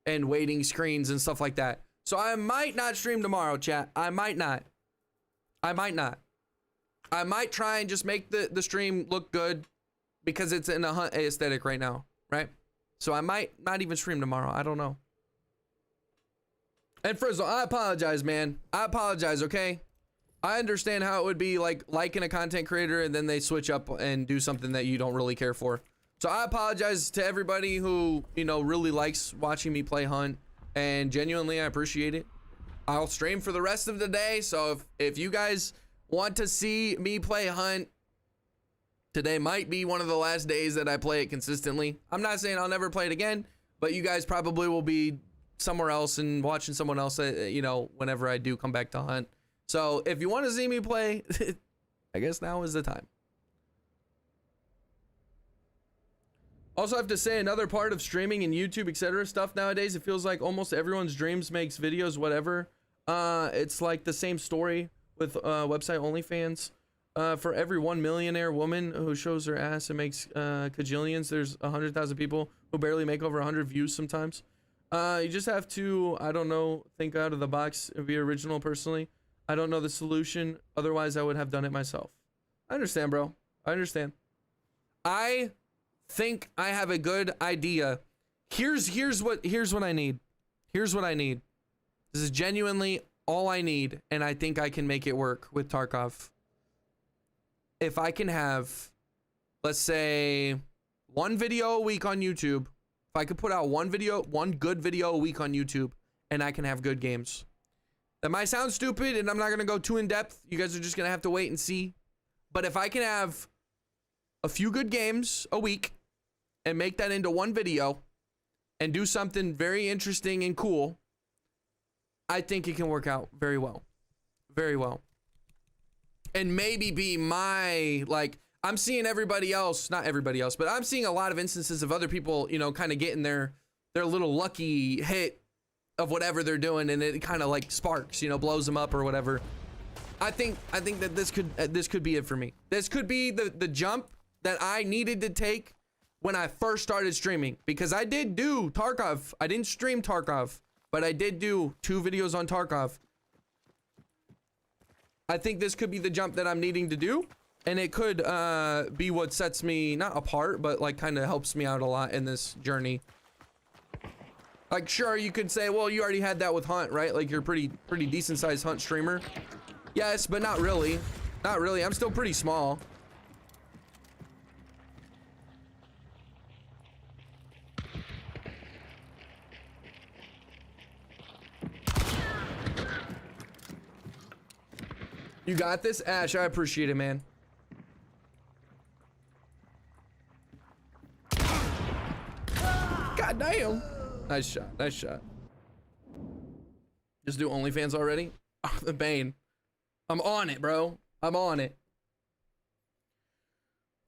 [SPEAKER 3] and waiting screens and stuff like that. So I might not stream tomorrow, chat. I might not. I might try and just make the stream look good because it's in a Hunt aesthetic right now, right? So I might not even stream tomorrow. I don't know. And Frizzle, I apologize, man. I apologize, okay? I understand how it would be like liking a content creator and then they switch up and do something that you don't really care for. So I apologize to everybody who, you know, really likes watching me play Hunt, and genuinely I appreciate it. I'll stream for the rest of the day, so if you guys want to see me play Hunt, today might be one of the last days that I play it consistently. I'm not saying I'll never play it again, but you guys probably will be somewhere else and watching someone else, you know, whenever I do come back to Hunt. So if you want to see me play, I guess now is the time. Also, I have to say, another part of streaming and YouTube, etc. stuff nowadays, it feels like almost everyone's dreams makes videos, whatever. It's like the same story with website OnlyFans. For every 1 millionaire woman who shows her ass and makes cajillions, there's 100,000 people who barely make over 100 views sometimes. You just have to, I don't know, think out of the box and be original. Personally, I don't know the solution. Otherwise, I would have done it myself. I understand, bro. I understand. I think I have a good idea. Here's what I need. Here's what I need. This is genuinely all I need, and I think I can make it work with Tarkov. If I can have, let's say, 1 video a week on YouTube, if I could put out one good video a week on YouTube, and I can have good games. That might sound stupid, and I'm not gonna go too in depth. You guys are just gonna have to wait and see. But if I can have a few good games a week and make that into 1 video and do something very interesting and cool, I think it can work out very well. Very well. And maybe be my, like, I'm seeing everybody else, not everybody else, but I'm seeing a lot of instances of other people, you know, kind of getting their little lucky hit of whatever they're doing, and it kind of like sparks, you know, blows them up or whatever. I think that this could be it for me. This could be the jump that I needed to take when I first started streaming, because I did do Tarkov. I didn't stream Tarkov, but I did do 2 videos on Tarkov. I think this could be the jump that I'm needing to do, and it could be what sets me not apart, but like kind of helps me out a lot in this journey. Like, sure, you could say, well, you already had that with Hunt, right? Like, you're a pretty decent sized Hunt streamer. Yes, but not really. Not really. I'm still pretty small. You got this, Ash. I appreciate it, man. God damn. Nice shot. Nice shot. Just do OnlyFans already? Oh, the Bane. I'm on it, bro. I'm on it.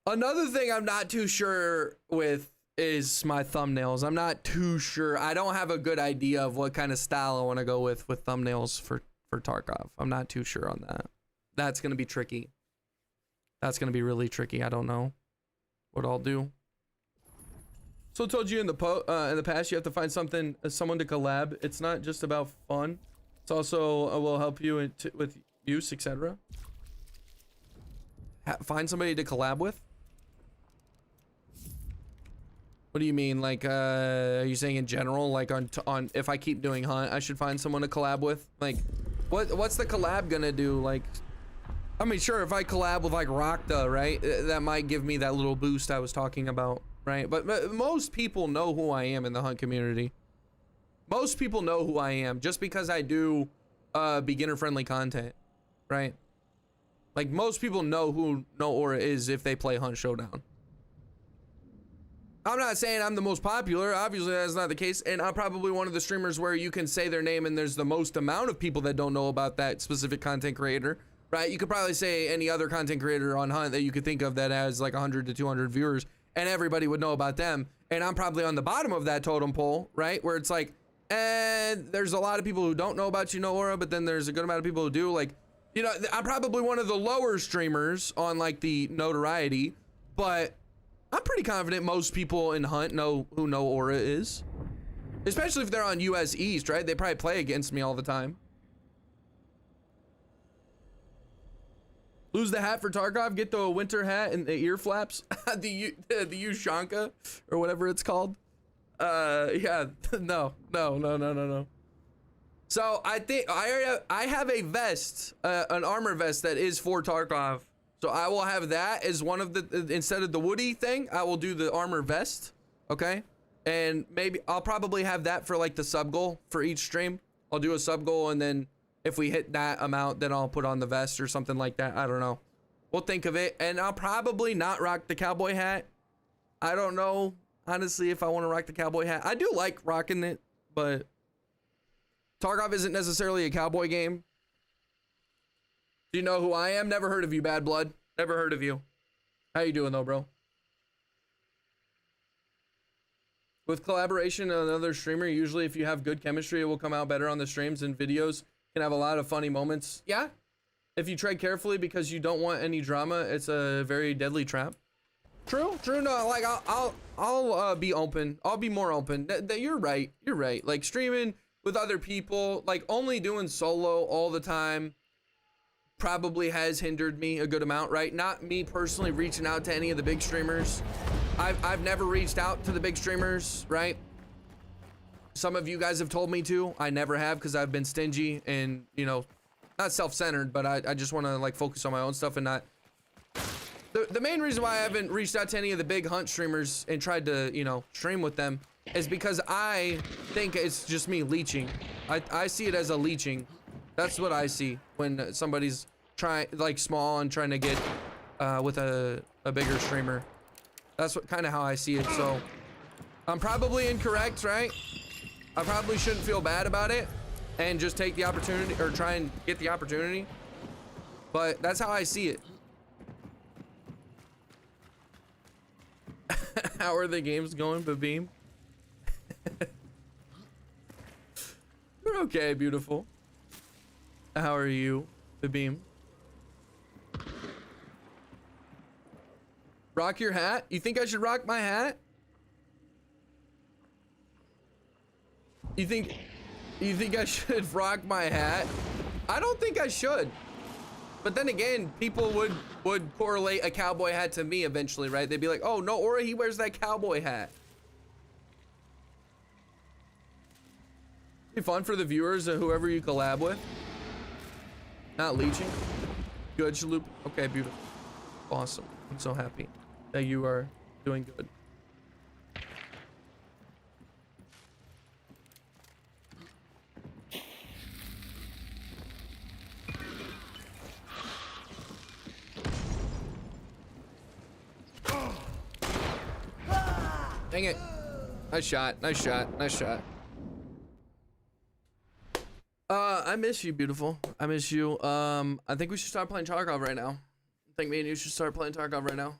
[SPEAKER 3] Another thing I'm not too sure with is my thumbnails. I'm not too sure. I don't have a good idea of what kind of style I want to go with thumbnails for Tarkov. I'm not too sure on that. That's going to be tricky. That's going to be really tricky. I don't know what I'll do. So I told you in the past, you have to find someone to collab. It's not just about fun. It's also will help you with use, etc. Find somebody to collab with? What do you mean? Like, are you saying in general, like on if I keep doing Hunt, I should find someone to collab with? Like, what's the collab gonna do? Like, I mean, sure, if I collab with like Rakta, right, that might give me that little boost I was talking about, right? But most people know who I am in the Hunt community. Most people know who I am just because I do beginner-friendly content, right? Like, most people know who NOAURA is if they play Hunt Showdown. I'm not saying I'm the most popular. Obviously, that's not the case. And I'm probably one of the streamers where you can say their name and there's the most amount of people that don't know about that specific content creator, right? You could probably say any other content creator on Hunt that you could think of that has like 100 to 200 viewers, and everybody would know about them. And I'm probably on the bottom of that totem pole, right? Where it's like, there's a lot of people who don't know about you, NOAURA, but then there's a good amount of people who do. Like, you know, I'm probably one of the lower streamers on like the notoriety, but I'm pretty confident most people in Hunt know who NOAURA is. Especially if they're on US East, right? They probably play against me all the time. Lose the hat for Tarkov, get the winter hat and the ear flaps. the Ushanka, or whatever it's called. Yeah, no. So I think I have a vest, an armor vest that is for Tarkov. So I will have that as one of the, instead of the Woody thing, I will do the armor vest, okay? And maybe I'll probably have that for like the sub goal for each stream. I'll do a sub goal, and then if we hit that amount, then I'll put on the vest or something like that. I don't know. We'll think of it. And I'll probably not rock the cowboy hat. I don't know, honestly, if I want to rock the cowboy hat. I do like rocking it, but Tarkov isn't necessarily a cowboy game. Do you know who I am? Never heard of you, Bad Blood. Never heard of you. How you doing though, bro? With collaboration with another streamer, usually if you have good chemistry, it will come out better on the streams and videos. can have a lot of funny moments. Yeah, if you tread carefully because you don't want any drama, it's a very deadly trap. True. No, like I'll be open. I'll be more open. You're right. You're right. Like streaming with other people, like only doing solo all the time, probably has hindered me a good amount. Right? Not me personally reaching out to any of the big streamers. I've never reached out to the big streamers. Right? Some of you guys have told me to. I never have because I've been stingy and, you know, not self-centered, but I just want to like focus on my own stuff and not. The main reason why I haven't reached out to any of the big hunt streamers and tried to, you know, stream with them is because I think it's just me leeching. I see it as a leeching. That's what I see when somebody's trying, like small and trying to get with a bigger streamer. That's what kind of how I see it. So I'm probably incorrect, right? I probably shouldn't feel bad about it and just take the opportunity or try and get the opportunity. But that's how I see it. How are the games going, Babeem? We're okay, beautiful. How are you, Babeem? Rock your hat? You think I should rock my hat? You think I should rock my hat? I don't think I should. But then again, people would correlate a cowboy hat to me eventually, right? They'd be like, oh, NOAURA, he wears that cowboy hat. Be fun for the viewers and whoever you collab with. Not leeching. Good, Shaloop. Okay, beautiful. Awesome. I'm so happy that you are doing good. Dang it. Nice shot. I miss you, beautiful. I miss you. I think we should start playing Tarkov right now. I think me and you should start playing Tarkov right now.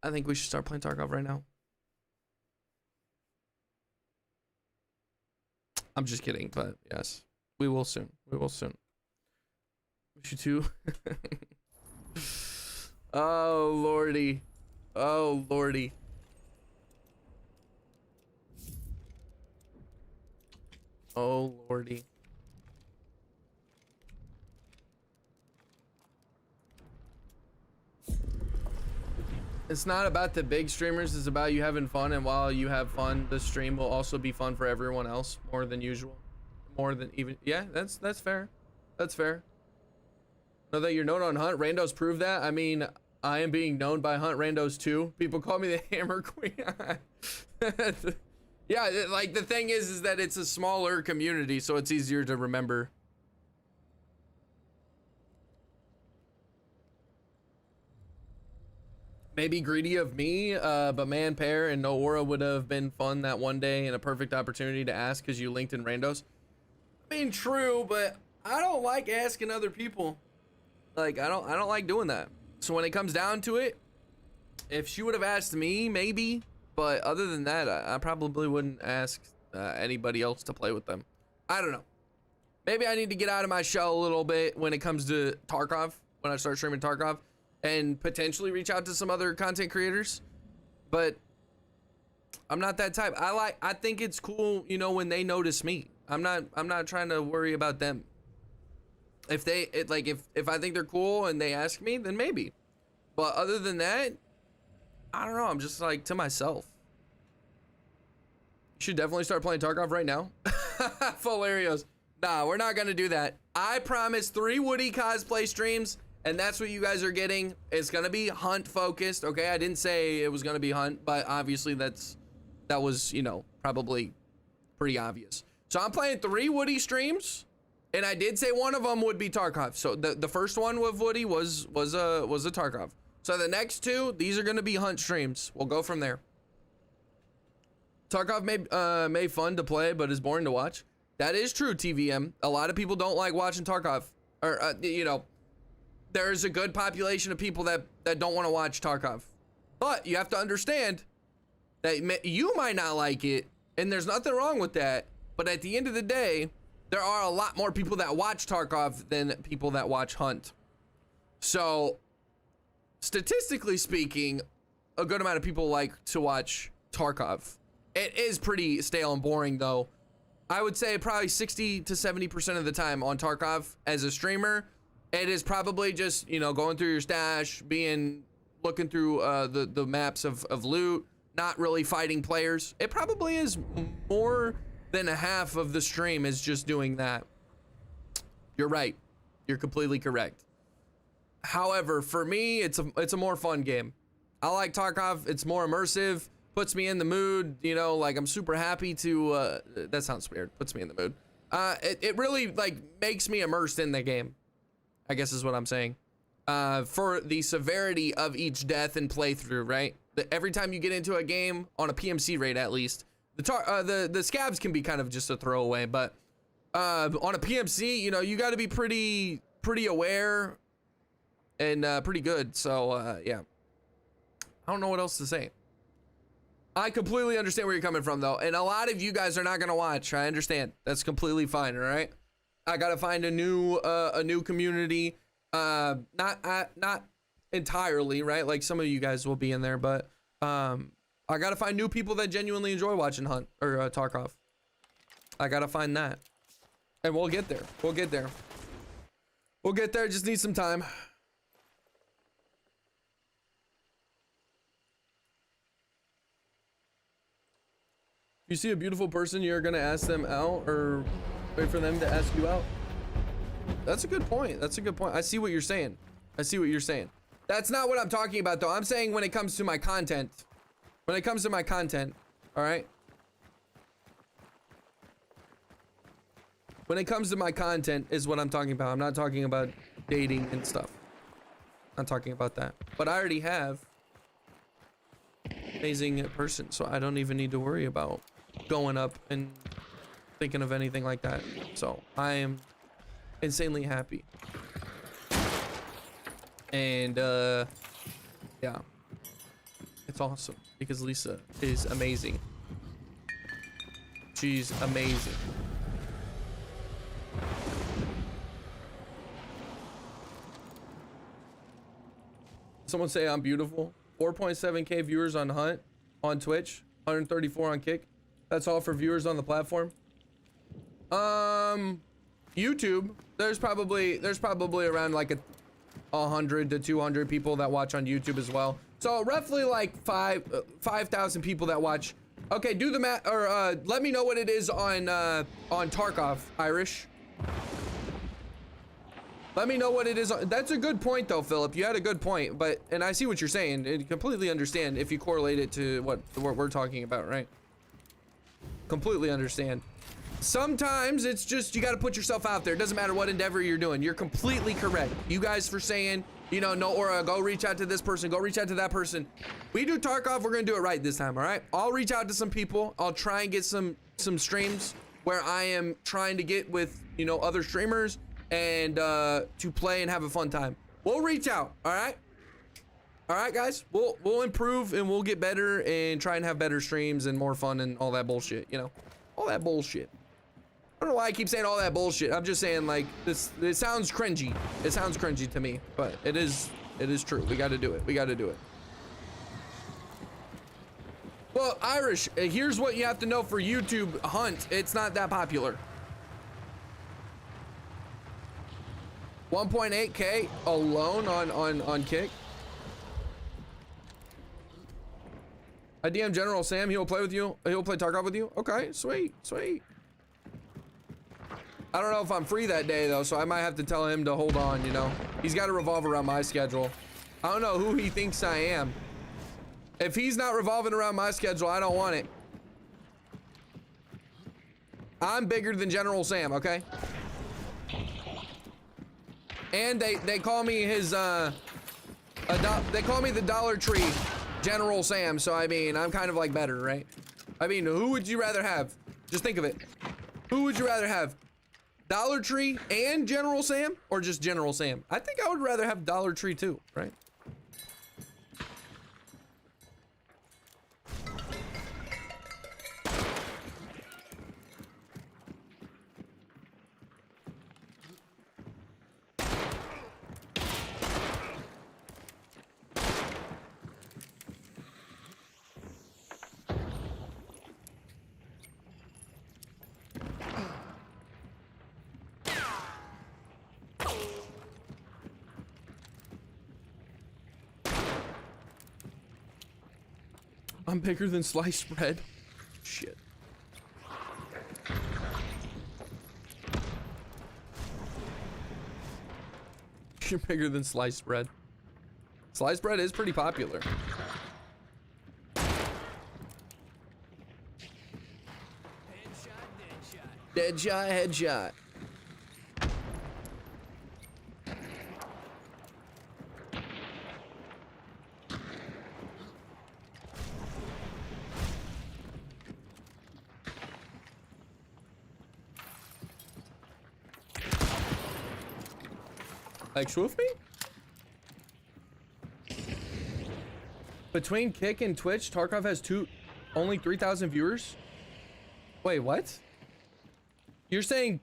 [SPEAKER 3] I think we should start playing Tarkov right now. I'm just kidding, but yes. We will soon. We should too. Oh lordy. Oh lordy. Oh lordy. It's not about the big streamers, it's about you having fun, and while you have fun, the stream will also be fun for everyone else more than usual. More than even, yeah, that's fair. That's fair. Know that you're known on Hunt. Randos prove that. I mean, I am being known by Hunt Randos too. People call me the Hammer Queen. Yeah, like the thing is that it's a smaller community, so it's easier to remember. Maybe greedy of me, but man, Pear and NOAURA would have been fun that one day and a perfect opportunity to ask because you linked in randos. I mean, true, but I don't like asking other people. Like, I don't like doing that. So when it comes down to it, if she would have asked me, maybe. But other than that, I probably wouldn't ask anybody else to play with them. I don't know. Maybe I need to get out of my shell a little bit when it comes to Tarkov, when I start streaming Tarkov, and potentially reach out to some other content creators. But I'm not that type. I think it's cool, you know, when they notice me. I'm not trying to worry about them. If if I think they're cool and they ask me, then maybe. But other than that, I don't know. I'm just like to myself. You should definitely start playing Tarkov right now. Fularios. Nah, we're not gonna do that. I promise 3 Woody cosplay streams, and that's what you guys are getting. It's gonna be Hunt focused, okay? I didn't say it was gonna be Hunt, but obviously that was, you know, probably pretty obvious. So I'm playing 3 Woody streams, and I did say one of them would be Tarkov. So the first one with Woody was a Tarkov. So the next 2, these are gonna be Hunt streams. We'll go from there. Tarkov may fun to play, but is boring to watch. That is true, TVM. A lot of people don't like watching Tarkov, or you know, there's a good population of people that don't want to watch Tarkov. But you have to understand that you might not like it, and there's nothing wrong with that. But at the end of the day, there are a lot more people that watch Tarkov than people that watch Hunt. So, statistically speaking, a good amount of people like to watch Tarkov. It is pretty stale and boring though. I would say probably 60 to 70% of the time on Tarkov as a streamer, it is probably just, you know, going through your stash, looking through the maps of loot, not really fighting players. It probably is more than a half of the stream is just doing that. You're right. You're completely correct. However, for me, it's a more fun game. I like Tarkov. It's more immersive. Puts me in the mood, you know, like I'm super happy to, that sounds weird, puts me in the mood. It really like makes me immersed in the game, I guess is what I'm saying. For the severity of each death and playthrough, right? Every time you get into a game, on a PMC raid at least, the scabs can be kind of just a throwaway, but on a PMC, you know, you gotta be pretty aware and pretty good, so yeah. I don't know what else to say. I completely understand where you're coming from though, and a lot of you guys are not gonna watch. I understand. That's completely fine. All right. I gotta find a new community. Not entirely, right? Like some of you guys will be in there, but I gotta find new people that genuinely enjoy watching Hunt or Tarkov. I gotta find that, and we'll get there. We'll get there. We'll get there. Just need some time. You see a beautiful person, you're gonna ask them out or wait for them to ask you out? That's a good point. That's a good point. I see what you're saying. I see what you're saying. That's not what I'm talking about though. I'm saying when it comes to my content. When it comes to my content, all right? When it comes to my content is what I'm talking about. I'm not talking about dating and stuff. I'm not talking about that. But I already have amazing person, so I don't even need to worry about going up and thinking of anything like that. So I am insanely happy, and yeah, it's awesome because Lisa is amazing. She's amazing. Someone say I'm beautiful. 4.7K viewers on Hunt on Twitch, 134 on Kick. That's all for viewers on the platform. YouTube, there's probably around like 100 to 200 people that watch on YouTube as well. So roughly like 5,000 people that watch. Okay, do the math, or let me know what it is on Tarkov, Irish. Let me know what it is. That's a good point though, Philip. You had a good point, and I see what you're saying and completely understand if you correlate it to what we're talking about, right? Completely understand. Sometimes it's just, you got to put yourself out there. It doesn't matter what endeavor you're doing. You're completely correct. You guys for saying, you know, NOAURA, go reach out to this person, go reach out to that person. We do Tarkov, we're going to do it right this time, all right? I'll reach out to some people. I'll try and get some streams where I am trying to get with, you know, other streamers and to play and have a fun time. We'll reach out, all right? All right, guys, we'll improve and we'll get better and try and have better streams and more fun and all that bullshit, you know, all that bullshit. I don't know why I keep saying all that bullshit. I'm just saying, like, it sounds cringy. It sounds cringy to me, but it is true. We got to do it. We got to do it. Well, Irish, here's what you have to know for YouTube Hunt. It's not that popular. 1.8K alone on Kick. I DM General Sam. He'll play with you. He'll play Tarkov with you. Okay, sweet, sweet. I don't know if I'm free that day though, so I might have to tell him to hold on, you know. He's got to revolve around my schedule. I don't know who he thinks I am. If he's not revolving around my schedule, I don't want it. I'm bigger than General Sam, okay? And they call me his they call me the Dollar Tree General Sam, so I mean, I'm kind of like better, right? I mean, who would you rather have? Just think of it. Who would you rather have? Dollar Tree and General Sam, or just General Sam? I think I would rather have Dollar Tree too, right? I'm bigger than sliced bread. Shit. You're bigger than sliced bread. Sliced bread is pretty popular. Deadshot, headshot. Like swoof me? Between Kick and Twitch, Tarkov has only 3,000 viewers? Wait, what? You're saying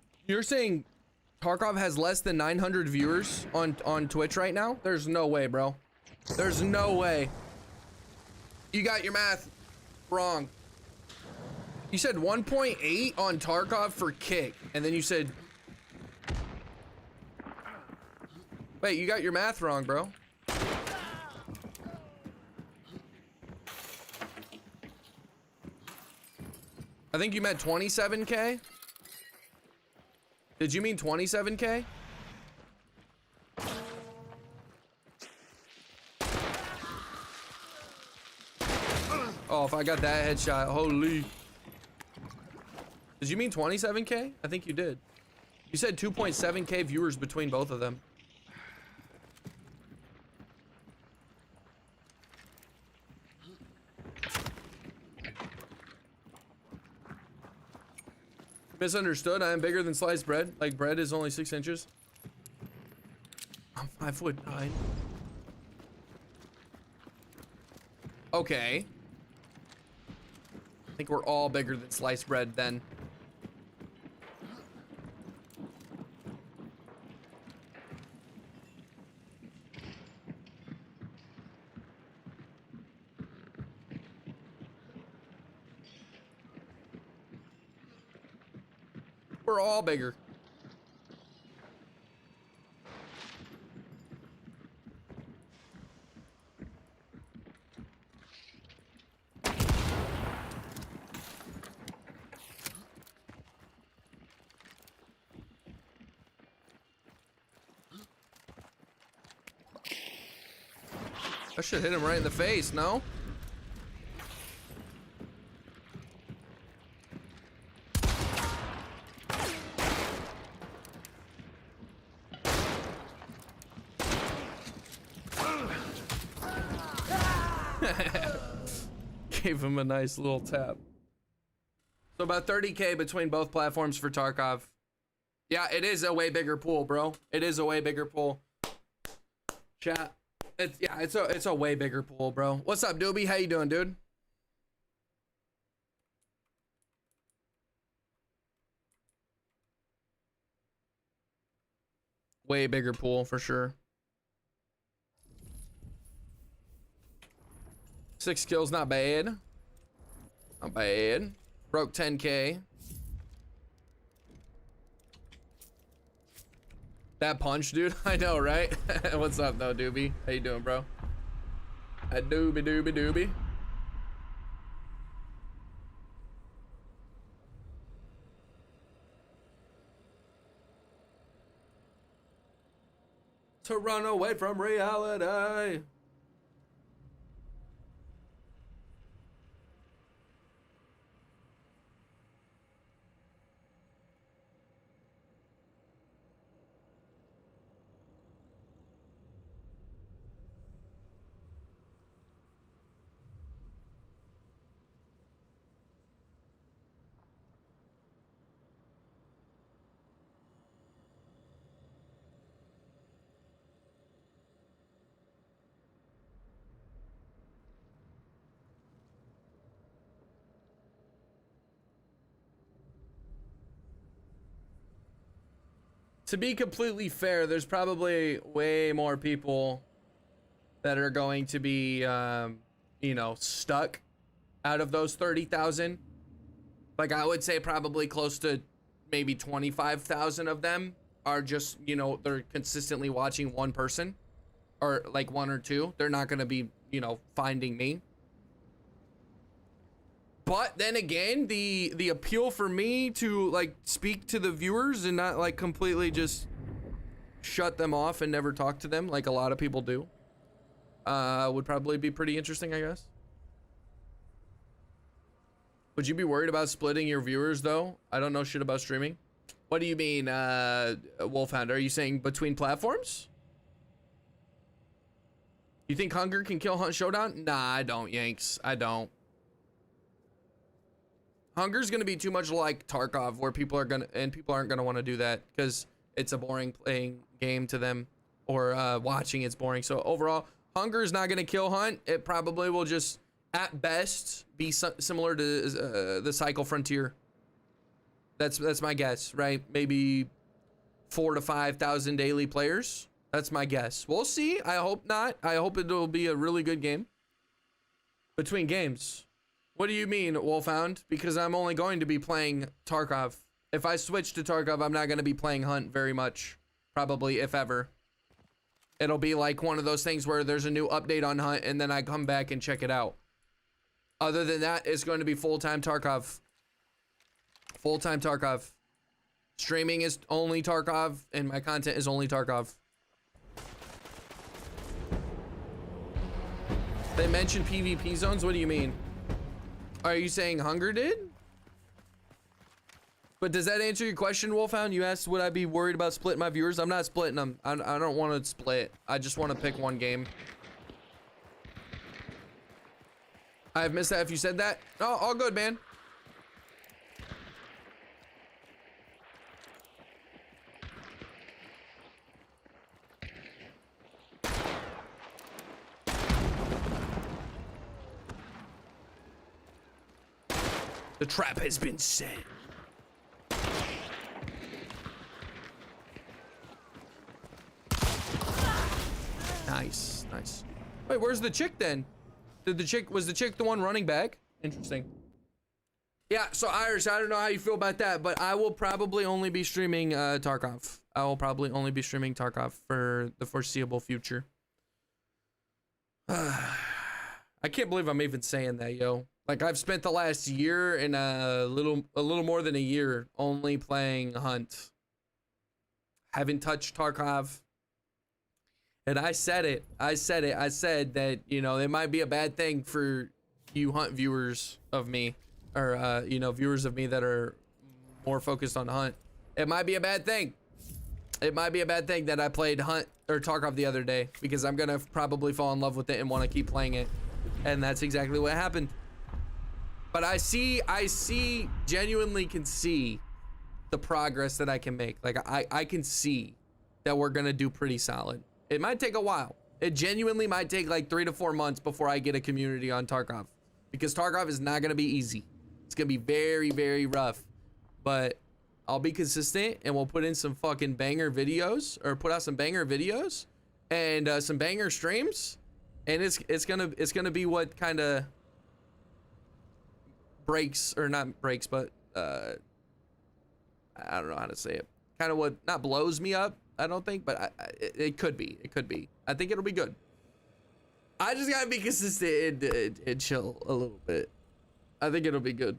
[SPEAKER 3] Tarkov has less than 900 viewers on Twitch right now? There's no way, bro. There's no way. You got your math wrong. You said 1.8 on Tarkov for Kick, and then you said... Wait, you got your math wrong, bro. I think you meant 27K. Did you mean 27K? Oh, if I got that headshot, holy. Did you mean 27K? I think you did. You said 2.7K viewers between both of them. Misunderstood. I am bigger than sliced bread. Like bread is only 6 inches. I'm 5'9". Okay. I think we're all bigger than sliced bread then. We're all bigger. I should hit him right in the face, no? Gave him a nice little tap. So about 30K between both platforms for Tarkov. Yeah, it is a way bigger pool, bro. It is a way bigger pool. Chat. It's a way bigger pool, bro. What's up, Doobie? How you doing, dude? Way bigger pool for sure. 6 kills, not bad. Not bad. Broke 10K. That punch, dude. I know, right? What's up, though, Doobie? How you doing, bro? A doobie, doobie, doobie. To run away from reality. To be completely fair, there's probably way more people that are going to be, you know, stuck out of those 30,000. Like, I would say probably close to maybe 25,000 of them are just, you know, they're consistently watching one person or like one or two. They're not going to be, you know, finding me. But then again, the appeal for me to like speak to the viewers and not like completely just shut them off and never talk to them like a lot of people do, would probably be pretty interesting, I guess. Would you be worried about splitting your viewers though? I don't know shit about streaming. What do you mean, Wolfhound? Are you saying between platforms? You think Hunger can kill Hunt Showdown? Nah, I don't, Yanks. I don't. Hunger's gonna be too much like Tarkov, where people aren't gonna want to do that because it's a boring playing game to them, or watching it's boring. So overall, Hunger is not gonna kill Hunt. It probably will just, at best, be similar to the Cycle Frontier. That's my guess, right? Maybe 4,000 to 5,000 daily players. That's my guess. We'll see. I hope not. I hope it'll be a really good game. Between games. What do you mean, Wolfhound? Because I'm only going to be playing Tarkov. If I switch to Tarkov, I'm not going to be playing Hunt very much. Probably, if ever. It'll be like one of those things where there's a new update on Hunt and then I come back and check it out. Other than that, it's going to be full-time Tarkov. Full-time Tarkov. Streaming is only Tarkov and my content is only Tarkov. They mentioned PvP zones? What do you mean? Are you saying Hunger did? But does that answer your question, Wolfhound? You asked would I be worried about splitting my viewers? I'm not splitting them. I don't want to split. I just want to pick one game. I've missed that if you said that. Oh, all good, man. The trap has been set. Nice, nice. Wait, where's the chick then? Was the chick the one running back? Interesting. Yeah, so Irish, I don't know how you feel about that, but I will probably only be streaming Tarkov. I will probably only be streaming Tarkov for the foreseeable future. I can't believe I'm even saying that, yo. Like, I've spent the last year and a little more than a year only playing Hunt. Haven't touched Tarkov. And I said it. I said that, you know, it might be a bad thing for you Hunt viewers of me, or, you know, viewers of me that are more focused on Hunt. It might be a bad thing. It might be a bad thing that I played Hunt or Tarkov the other day, because I'm gonna probably fall in love with it and want to keep playing it. And that's exactly what happened. But I genuinely can see the progress that I can make. Like, I can see that we're gonna do pretty solid. It might take a while. It genuinely might take like 3 to 4 months before I get a community on Tarkov, because Tarkov is not gonna be easy. It's gonna be very, very rough, but I'll be consistent and we'll put in some fucking banger videos, or put out some banger videos and some banger streams. And it's gonna be what kind of breaks, or not breaks, but I don't know how to say it. Kind of what, not blows me up, I don't think, but it could be. It could be. I think it'll be good. I just gotta be consistent and chill a little bit. I think it'll be good.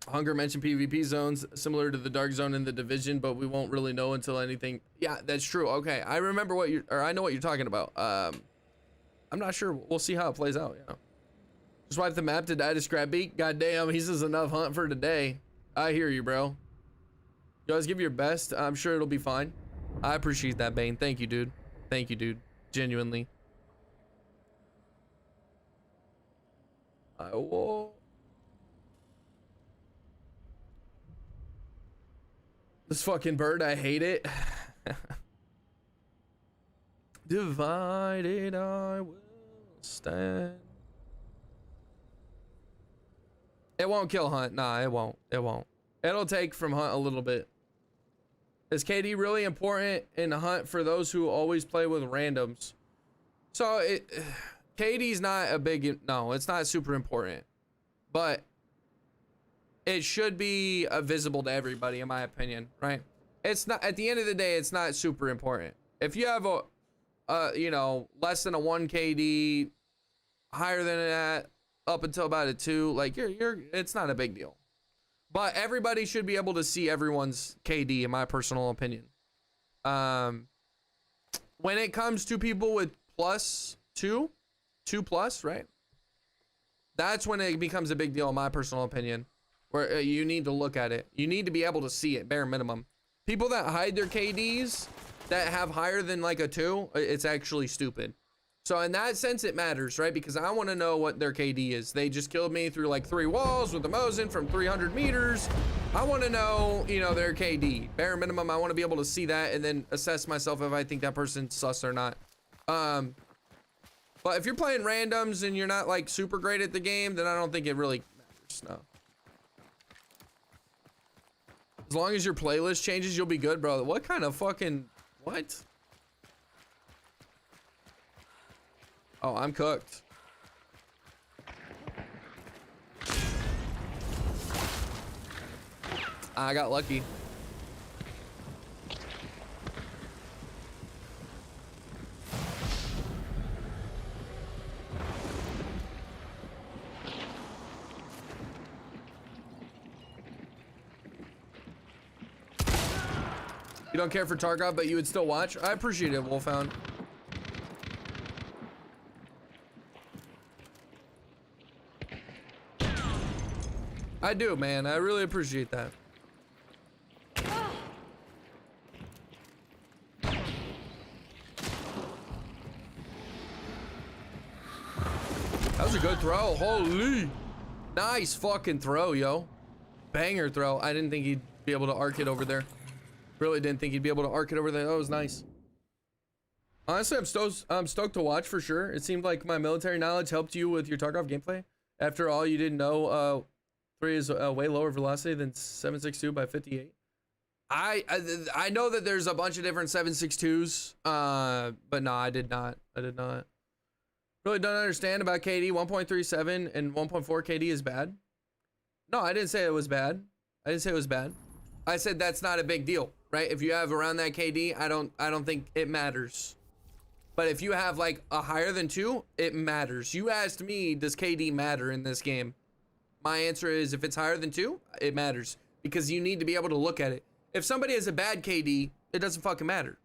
[SPEAKER 3] Hunger mentioned PvP zones similar to the Dark Zone in the Division, but we won't really know until anything. Yeah, that's true. Okay, I remember I know what you're talking about. I'm not sure. We'll see how it plays out. Yeah. Just wipe the map to die to Scrapbeak. Goddamn, he says enough Hunt for today. I hear you, bro. You guys give your best. I'm sure it'll be fine. I appreciate that, Bane. Thank you, dude. Thank you, dude. Genuinely. I will. This fucking bird, I hate it. Divided I will stand. It won't kill Hunt. Nah, it won't. It won't. It'll take from Hunt a little bit. Is KD really important in Hunt for those who always play with randoms? So KD's not a big, no, it's not super important, but it should be visible to everybody, in my opinion, right? It's not, at the end of the day, it's not super important. If you have a, you know, less than a 1 KD, higher than that, up until about a 2, like it's not a big deal. But everybody should be able to see everyone's KD, in my personal opinion. When it comes to people with +2 plus, right? That's when it becomes a big deal, in my personal opinion, where you need to look at it. You need to be able to see it, bare minimum. People that hide their KDs that have higher than like a 2, it's actually stupid. So in that sense, it matters, right? Because I want to know what their KD is. They just killed me through like 3 walls with the Mosin from 300 meters. I want to know, you know, their KD. Bare minimum, I want to be able to see that and then assess myself if I think that person's sus or not. But if you're playing randoms and you're not like super great at the game, then I don't think it really matters, no. As long as your playlist changes, you'll be good, bro. What kind of fucking, what? Oh, I'm cooked. I got lucky. You don't care for Tarkov, but you would still watch? I appreciate it, Wolfhound. I do, man. I really appreciate that. That was a good throw. Holy. Nice fucking throw, yo. Banger throw. I didn't think he'd be able to arc it over there. Really didn't think he'd be able to arc it over there. That was nice. Honestly, I'm stoked to watch for sure. It seemed like my military knowledge helped you with your Tarkov gameplay. After all, you didn't know 3 is way lower velocity than 7.62 by 58. I know that there's a bunch of different 7.62s, but no, I did not. Really don't understand about KD. 1.37 and 1.4 KD is bad. No, I didn't say it was bad. I said that's not a big deal, right? If you have around that KD, I don't think it matters. But if you have like a higher than 2, it matters. You asked me, does KD matter in this game? My answer is if it's higher than 2, it matters because you need to be able to look at it. If somebody has a bad KD, it doesn't fucking matter,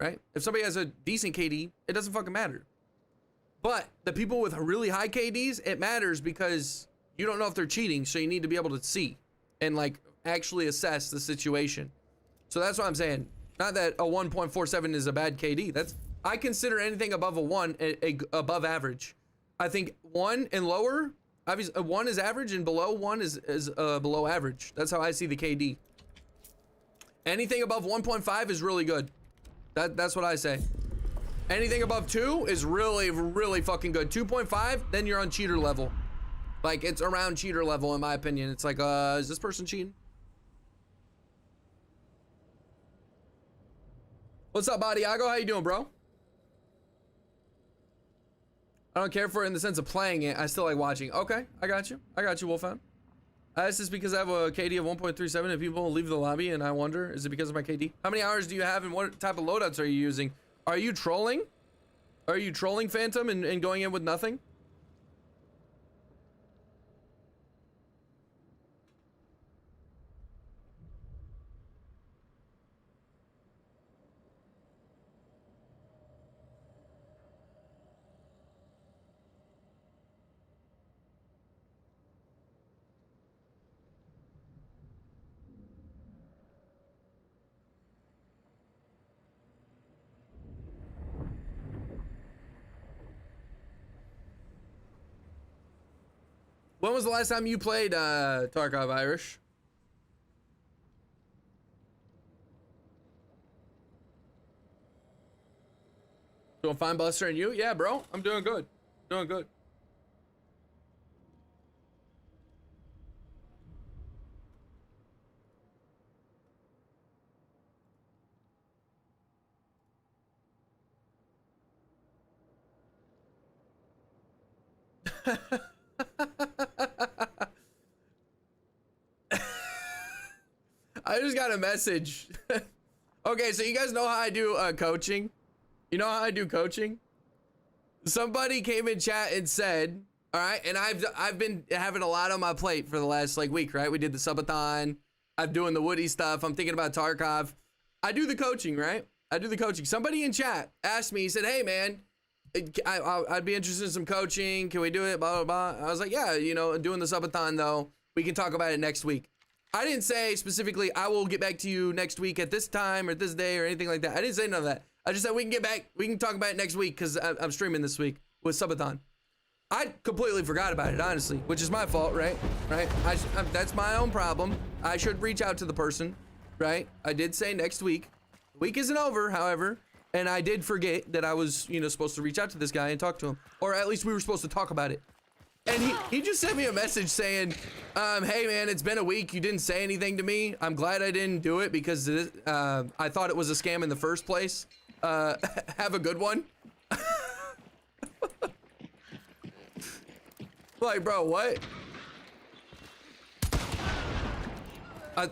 [SPEAKER 3] right? If somebody has a decent KD, it doesn't fucking matter. But the people with really high KDs, it matters because you don't know if they're cheating, so you need to be able to see and like actually assess the situation. So that's what I'm saying. Not that a 1.47 is a bad KD. I consider anything above a 1 above average. I think 1 and lower, obviously 1 is average and below 1 is below average. That's how I see the KD. Anything above 1.5 is really good. That's what I say. Anything above 2 is really, really fucking good. 2.5, then you're on cheater level. Like, it's around cheater level, in my opinion. It's like, is this person cheating? What's up, Badiago? How you doing, bro? I don't care for it in the sense of playing it. I still like watching. Okay, I got you, Wolfhound. This is because I have a KD of 1.37 and people leave the lobby and I wonder, is it because of my KD? How many hours do you have and what type of loadouts are you using? Are you trolling? Are you trolling Phantom and going in with nothing? When was the last time you played Tarkov, Irish? Doing fine, Buster, and you? Yeah, bro, I'm doing good. Doing good. I just got a message. Okay, so you guys know how I do coaching? You know how I do coaching? Somebody came in chat and said, All right, and I've been having a lot on my plate for the last like week, right? We did the subathon. I'm doing the Woody stuff. I'm thinking about Tarkov. I do the coaching, right? I do the coaching. Somebody in chat asked me, he said, hey man, I'd be interested in some coaching. Can we do it? Blah, blah, blah. I was like, yeah, you know, doing the subathon though. We can talk about it next week. I didn't say specifically, I will get back to you next week at this time or this day or anything like that. I didn't say none of that. I just said we can get back. We can talk about it next week because I'm streaming this week with subathon. I completely forgot about it, honestly, which is my fault, right? Right? That's my own problem. I should reach out to the person, right? I did say next week. The week isn't over, however, and I did forget that I was, you know, supposed to reach out to this guy and talk to him, or at least we were supposed to talk about it. And he just sent me a message saying, hey man, it's been a week. You didn't say anything to me. I'm glad I didn't do it because I thought it was a scam in the first place. Have a good one. Like, bro, what?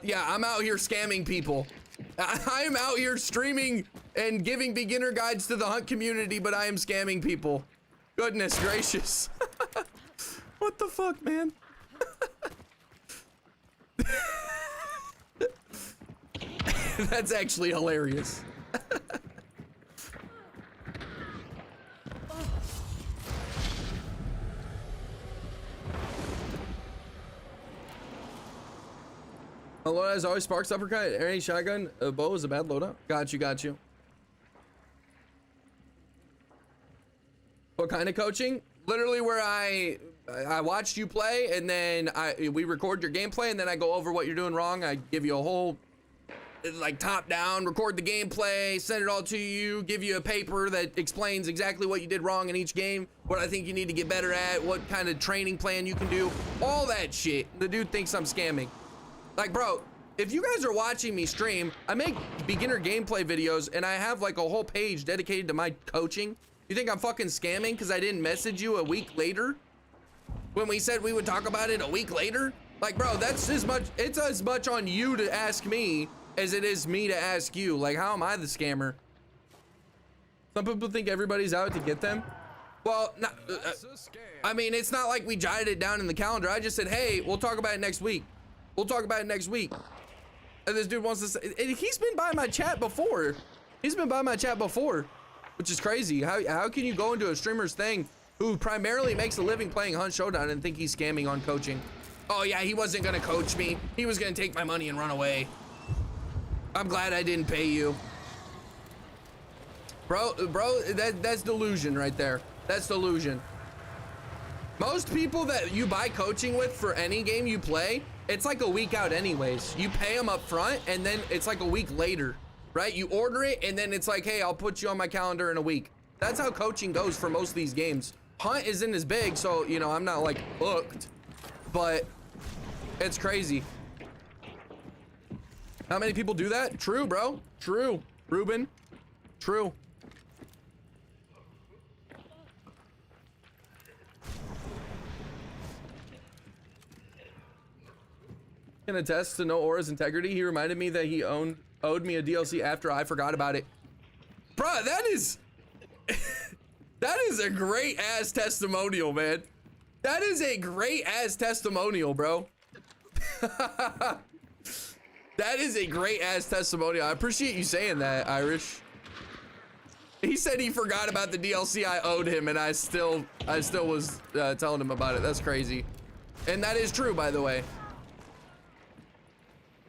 [SPEAKER 3] Yeah, I'm out here scamming people. I am out here streaming and giving beginner guides to the hunt community, but I am scamming people. Goodness gracious. What the fuck, man? That's actually hilarious. A loadout is always Sparks uppercut. Any shotgun, a bow is a bad loadout. Got you, got you. What kind of coaching? Literally where I watched you play and then we record your gameplay and then I go over what you're doing wrong. I give you a whole like top down, record the gameplay, send it all to you, give you a paper that explains exactly what you did wrong in each game, what I think you need to get better at, what kind of training plan you can do, all that shit. The dude thinks I'm scamming. Like, bro, if you guys are watching me stream, I make beginner gameplay videos and I have like a whole page dedicated to my coaching. You think I'm fucking scamming because I didn't message you a week later? When we said we would talk about it a week later? Like, bro, that's as much, it's as much on you to ask me as it is me to ask you. Like, how am I the scammer? Some people think everybody's out to get them. Well, I mean, it's not like we jotted it down in the calendar. I just said, hey, we'll talk about it next week. We'll talk about it next week. And this dude wants to say, he's been by my chat before. He's been by my chat before, which is crazy. How can you go into a streamer's thing who primarily makes a living playing Hunt Showdown and think he's scamming on coaching? Oh yeah, he wasn't gonna coach me. He was gonna take my money and run away. I'm glad I didn't pay you. Bro, that's delusion right there. That's delusion. Most people that you buy coaching with for any game you play, it's like a week out anyways. You pay them up front and then it's like a week later, right? You order it and then it's like, hey, I'll put you on my calendar in a week. That's how coaching goes for most of these games. Hunt isn't as big, so, you know, I'm not like hooked, but it's crazy. How many people do that? True, bro. True. Ruben. True. Can attest to NOAURA's integrity. He reminded me that he owed me a DLC after I forgot about it. Bruh, that is that is a great ass testimonial, man. That is a great ass testimonial, bro. That is a great ass testimonial. I appreciate you saying that, Irish. He said he forgot about the DLC I owed him and I still was telling him about it. That's crazy. And that is true, by the way.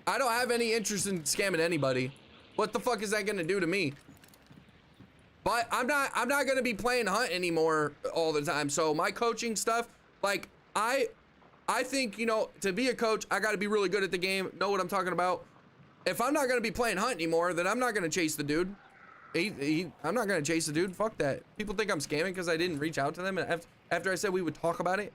[SPEAKER 3] I don't have any interest in scamming anybody. What the fuck is that gonna do to me? But I'm not gonna be playing Hunt anymore all the time. So my coaching stuff, like I think, you know, to be a coach, I gotta be really good at the game, know what I'm talking about. If I'm not gonna be playing Hunt anymore, then I'm not gonna chase the dude. I'm not gonna chase the dude. Fuck that. People think I'm scamming because I didn't reach out to them after I said we would talk about it.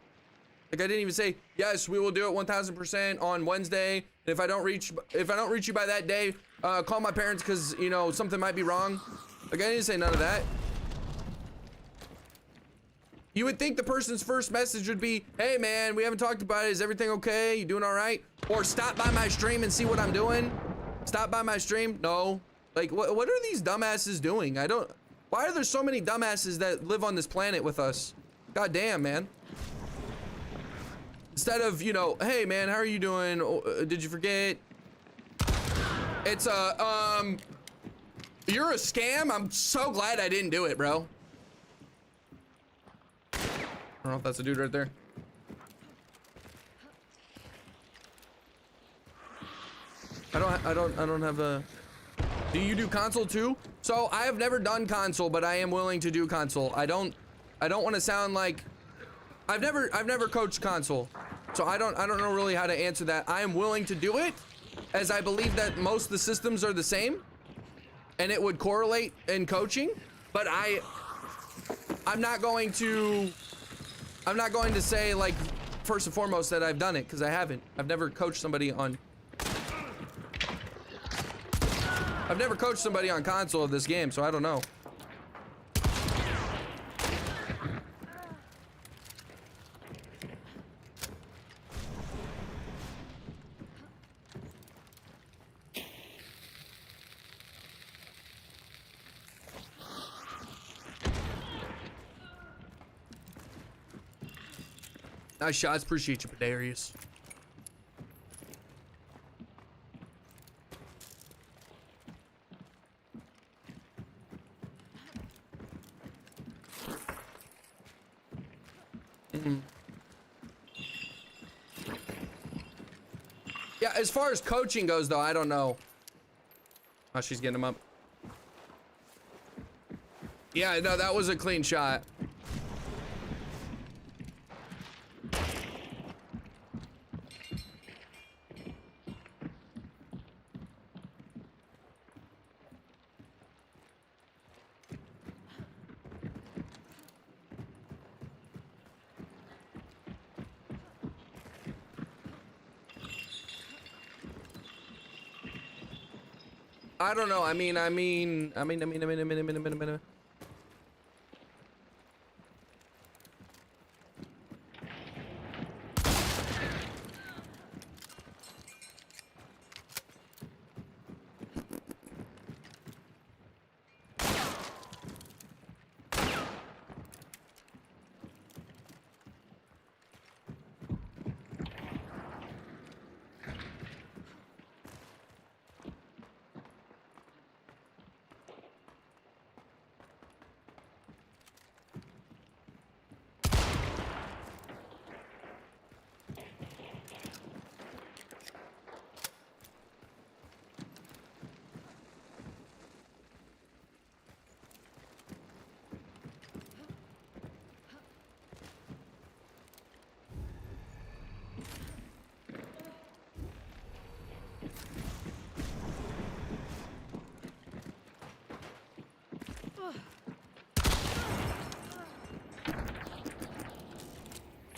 [SPEAKER 3] Like I didn't even say, yes, we will do it 1000% on Wednesday. And if I don't reach you by that day, call my parents because, you know, something might be wrong. Like I didn't say none of that. You would think the person's first message would be, hey man, we haven't talked about it. Is everything okay? You doing all right? Or stop by my stream and see what I'm doing. Stop by my stream. No. Like what are these dumbasses doing? Why are there so many dumbasses that live on this planet with us? God damn, man. Instead of, you know, hey man, how are you doing? Did you forget? It's you're a scam. I'm so glad I didn't do it, bro. I don't know if that's a dude right there. I don't have a. Do you do console too? So I have never done console, but I am willing to do console. I don't want to sound like I've never coached console, so I don't know really how to answer that. I am willing to do it, as I believe that most of the systems are the same, and it would correlate in coaching. But I'm not going to say like first and foremost that I've done it, because I haven't. I've never coached somebody on console of this game, so I don't know. Nice shots, appreciate you, Pedarius. Yeah, as far as coaching goes, though, I don't know. Oh, she's getting him up. Yeah, no, that was a clean shot. I don't know. I mean.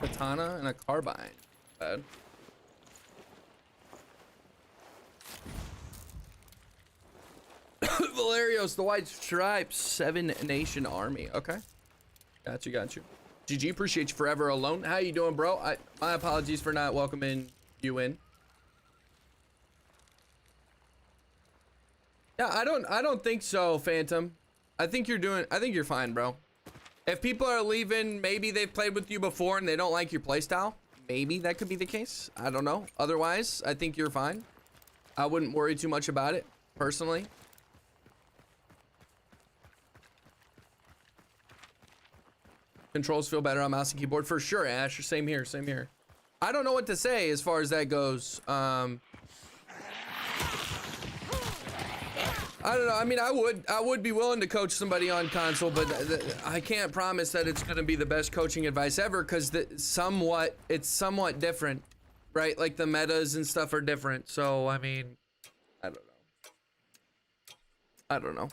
[SPEAKER 3] Katana and a carbine. Bad. Valerios, the White Stripes, 7 Nation Army. Okay. Got you. GG, appreciate you forever alone. How you doing, bro? My apologies for not welcoming you in. Yeah, I don't think so, Phantom. I think you're fine, bro. If people are leaving, maybe they've played with you before and they don't like your playstyle. Maybe that could be the case. I don't know. Otherwise, I think you're fine. I wouldn't worry too much about it, personally. Controls feel better on mouse and keyboard for sure, Ash. Same here. I don't know what to say as far as that goes. I don't know. I mean, I would be willing to coach somebody on console, but I can't promise that it's going to be the best coaching advice ever, because it's somewhat different, right? Like the metas and stuff are different. So, I mean, I don't know.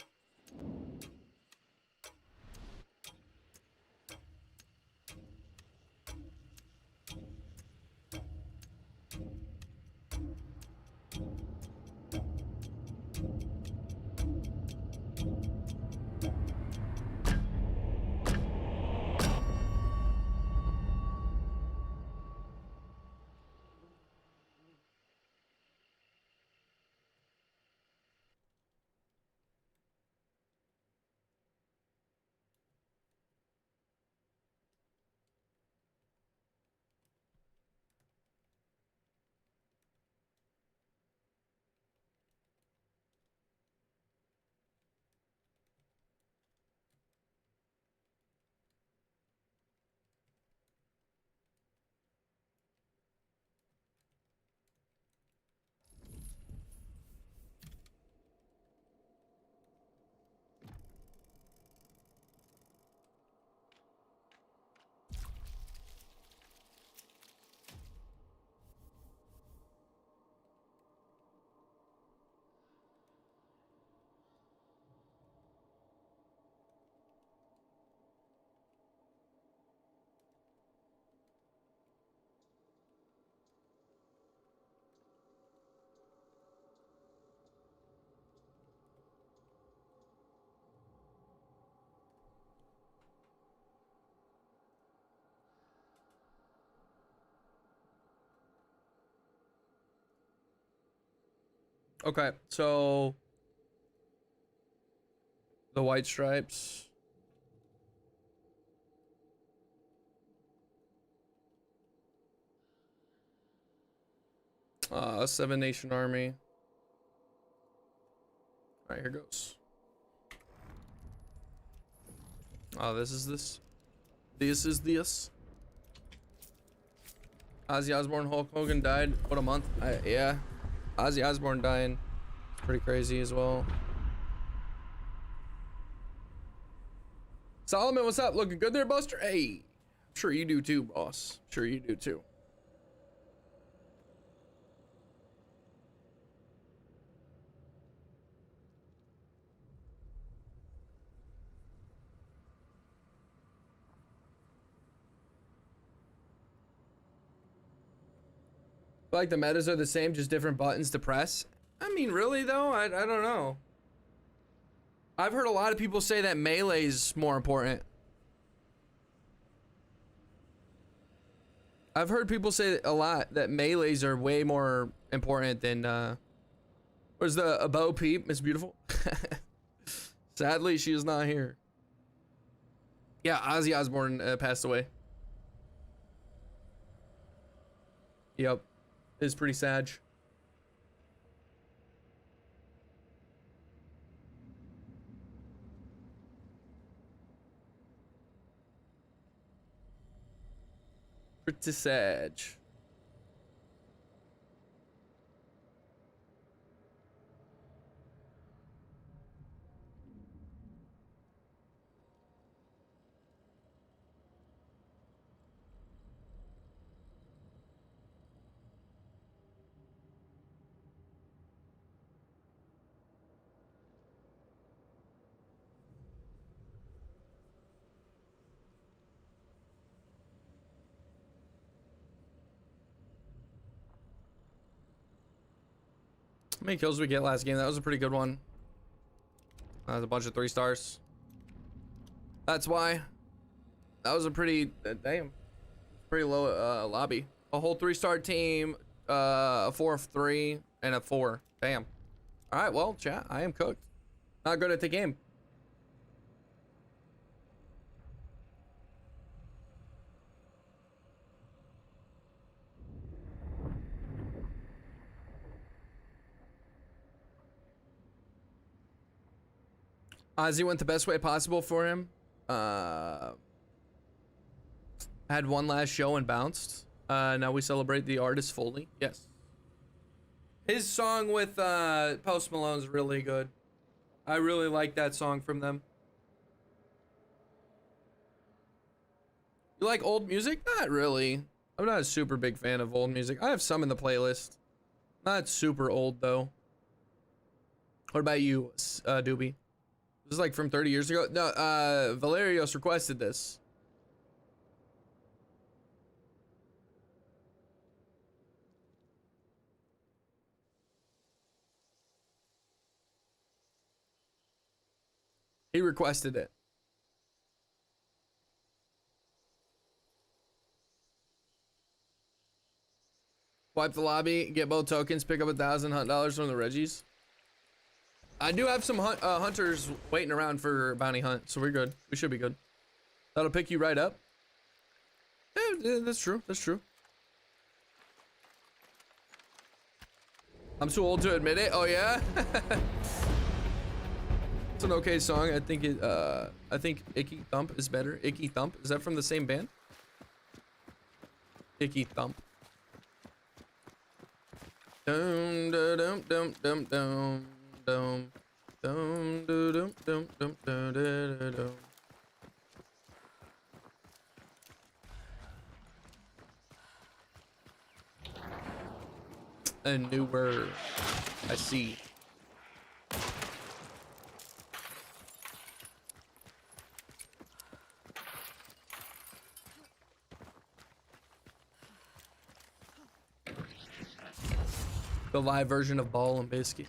[SPEAKER 3] Okay, so the white stripes. Seven Nation Army. All right, here goes. Oh, this is this. This is this. Ozzy Osbourne, Hulk Hogan died. What a month. Yeah. Ozzy Osbourne dying. It's pretty crazy as well. Solomon, what's up? Looking good there, Buster? Hey. I'm sure you do too, boss. I'm sure you do too. Like the metas are the same, just different buttons to press. I mean, really though? I don't know. I've heard a lot of people say that melee's more important. I've heard people say a lot that melees are way more important than where's the Abo Peep? Miss Beautiful. Sadly, she is not here. Yeah, Ozzy Osbourne passed away. Yep. It's pretty sad. Pretty sad. How many kills did we get last game? That was a pretty good one. That was a bunch of 3 stars. That's why. That was a pretty damn. Pretty low lobby. A whole 3-star team, a 4 of 3, and a 4. Damn. All right, well, chat, I am cooked. Not good at the game. Ozzy went the best way possible for him. Had one last show and bounced. Now we celebrate the artist fully. Yes. His song with Post Malone's really good. I really like that song from them. You like old music? Not really. I'm not a super big fan of old music. I have some in the playlist. Not super old though. What about you, Doobie? This is like from 30 years ago. No, Valerios requested this. He requested it. Wipe the lobby, get both tokens, pick up $1,000 hunt dollars from the Reggies. I do have some hunters waiting around for bounty hunt, so we're good. We should be good. That'll pick you right up. Yeah, that's true. That's true. I'm too old to admit it. Oh yeah. It's an okay song. I think Icky Thump is better. Icky Thump. Is that from the same band? Icky Thump. Dum dum dum dum dum. Dum dum dum dum dum dum dum. A new word. I see. The live version of Ball and Biscuit.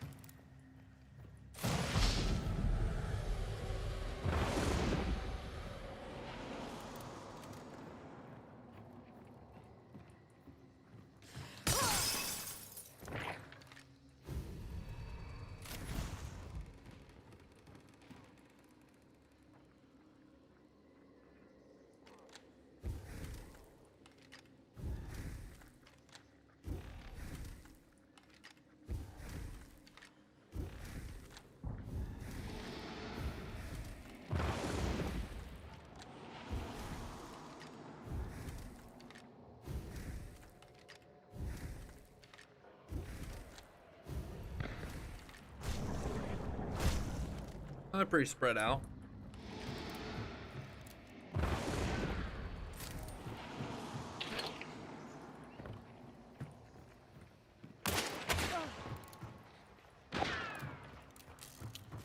[SPEAKER 3] I'm pretty spread out.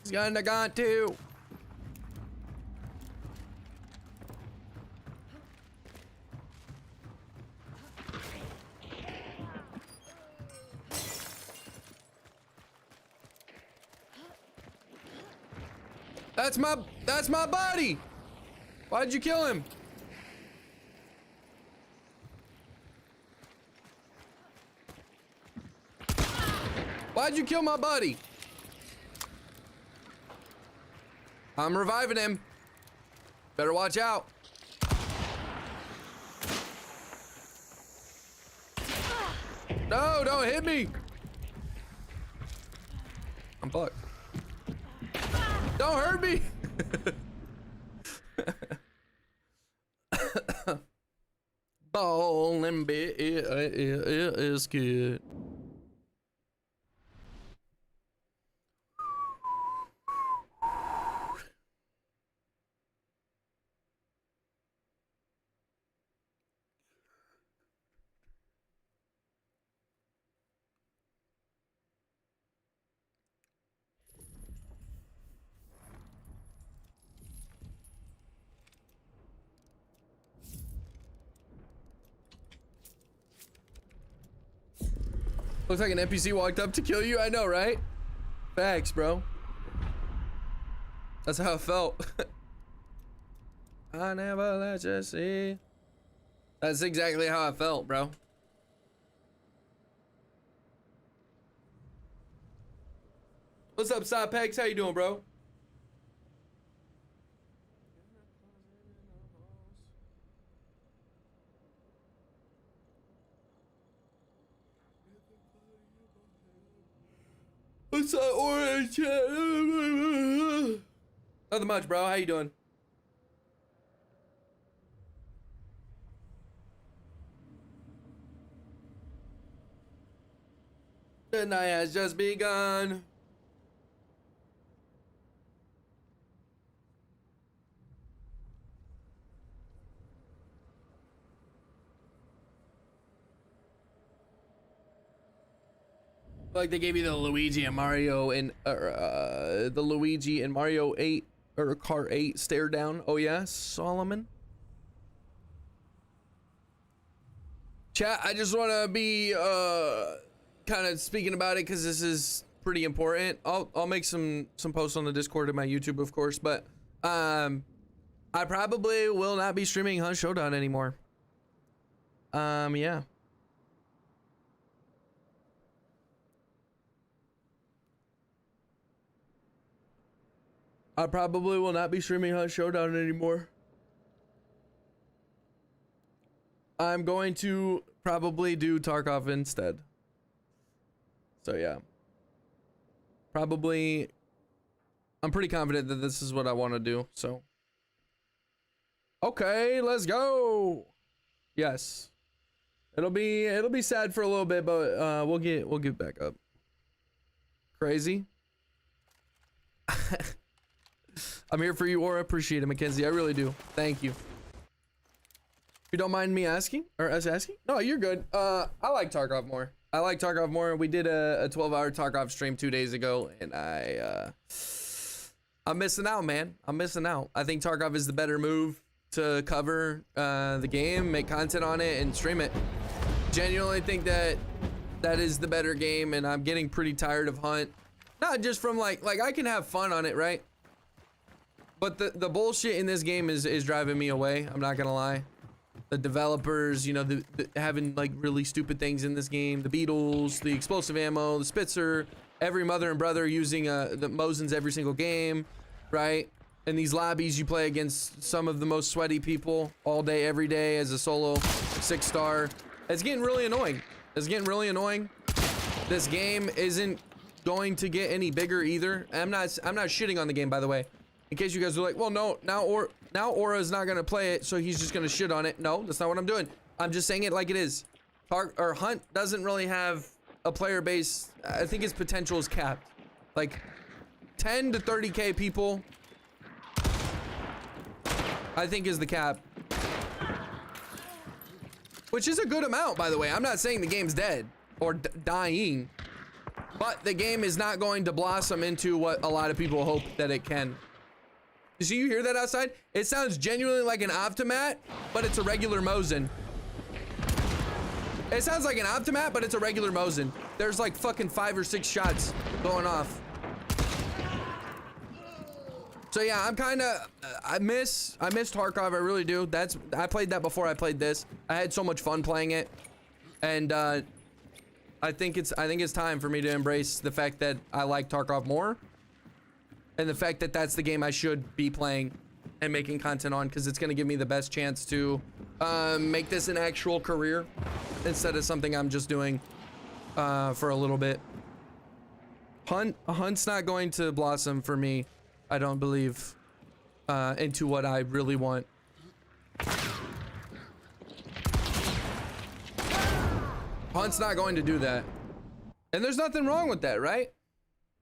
[SPEAKER 3] He's gonna gun too. That's my buddy. Why'd you kill him? Why'd you kill my buddy? I'm reviving him. Better watch out. No, don't hit me. I'm fucked. Don't hurt me. Ballin' bit is good. Looks like an NPC walked up to kill you. I know, right? Facts, bro. That's how it felt. I never let you see. That's exactly how I felt, bro. What's up, Side Pegs? How you doing, bro? What's that orange? Nothing much, bro. How you doing? The night has just begun. Like they gave you the Luigi and Mario and the Luigi and Mario 8 or Kart 8 stare down. Oh yeah, Solomon. Chat, I just want to be kind of speaking about it because this is pretty important. I'll make some posts on the Discord and my YouTube, of course, but I probably will not be streaming Hunt Showdown anymore. Yeah. I probably will not be streaming Hunt Showdown anymore. I'm going to probably do Tarkov instead. So yeah. Probably, I'm pretty confident that this is what I want to do, so. Okay, let's go. Yes. It'll be sad for a little bit, but we'll get back up. Crazy. I'm here for you, Aura. Appreciate it, Mackenzie. I really do. Thank you. If you don't mind me asking, or us asking? No, you're good. I like Tarkov more. I like Tarkov more. We did a 12-hour Tarkov stream 2 days ago, and I'm missing out, man. I'm missing out. I think Tarkov is the better move to cover the game, make content on it, and stream it. Genuinely think that is the better game, and I'm getting pretty tired of Hunt. Not just from like I can have fun on it, right? But the bullshit in this game is driving me away. I'm not gonna lie. The developers, you know, the having like really stupid things in this game. The Beetles, the explosive ammo, the Spitzer, every mother and brother using the Mosins every single game, right? In these lobbies, you play against some of the most sweaty people all day, every day as a solo 6-star. It's getting really annoying. It's getting really annoying. This game isn't going to get any bigger either. I'm not shitting on the game, by the way. In case you guys are like, well, no, now Aura's not gonna play it, so he's just gonna shit on it. No, that's not what I'm doing. I'm just saying it like it is. Hunt doesn't really have a player base. I think his potential is capped. Like, 10 to 30K people, I think, is the cap. Which is a good amount, by the way. I'm not saying the game's dead or dying, but the game is not going to blossom into what a lot of people hope that it can. Do you hear that outside? It sounds genuinely like an Optimat, but it's a regular Mosin. It sounds like an Optimat, but it's a regular Mosin. There's like fucking 5 or 6 shots going off. So yeah, I'm kind of, I miss Tarkov, I really do. I played that before I played this. I had so much fun playing it. And I think it's time for me to embrace the fact that I like Tarkov more. And the fact that that's the game I should be playing and making content on, because it's going to give me the best chance to make this an actual career instead of something I'm just doing for a little bit. Hunt's not going to blossom for me, I don't believe, into what I really want. Hunt's not going to do that. And there's nothing wrong with that, right?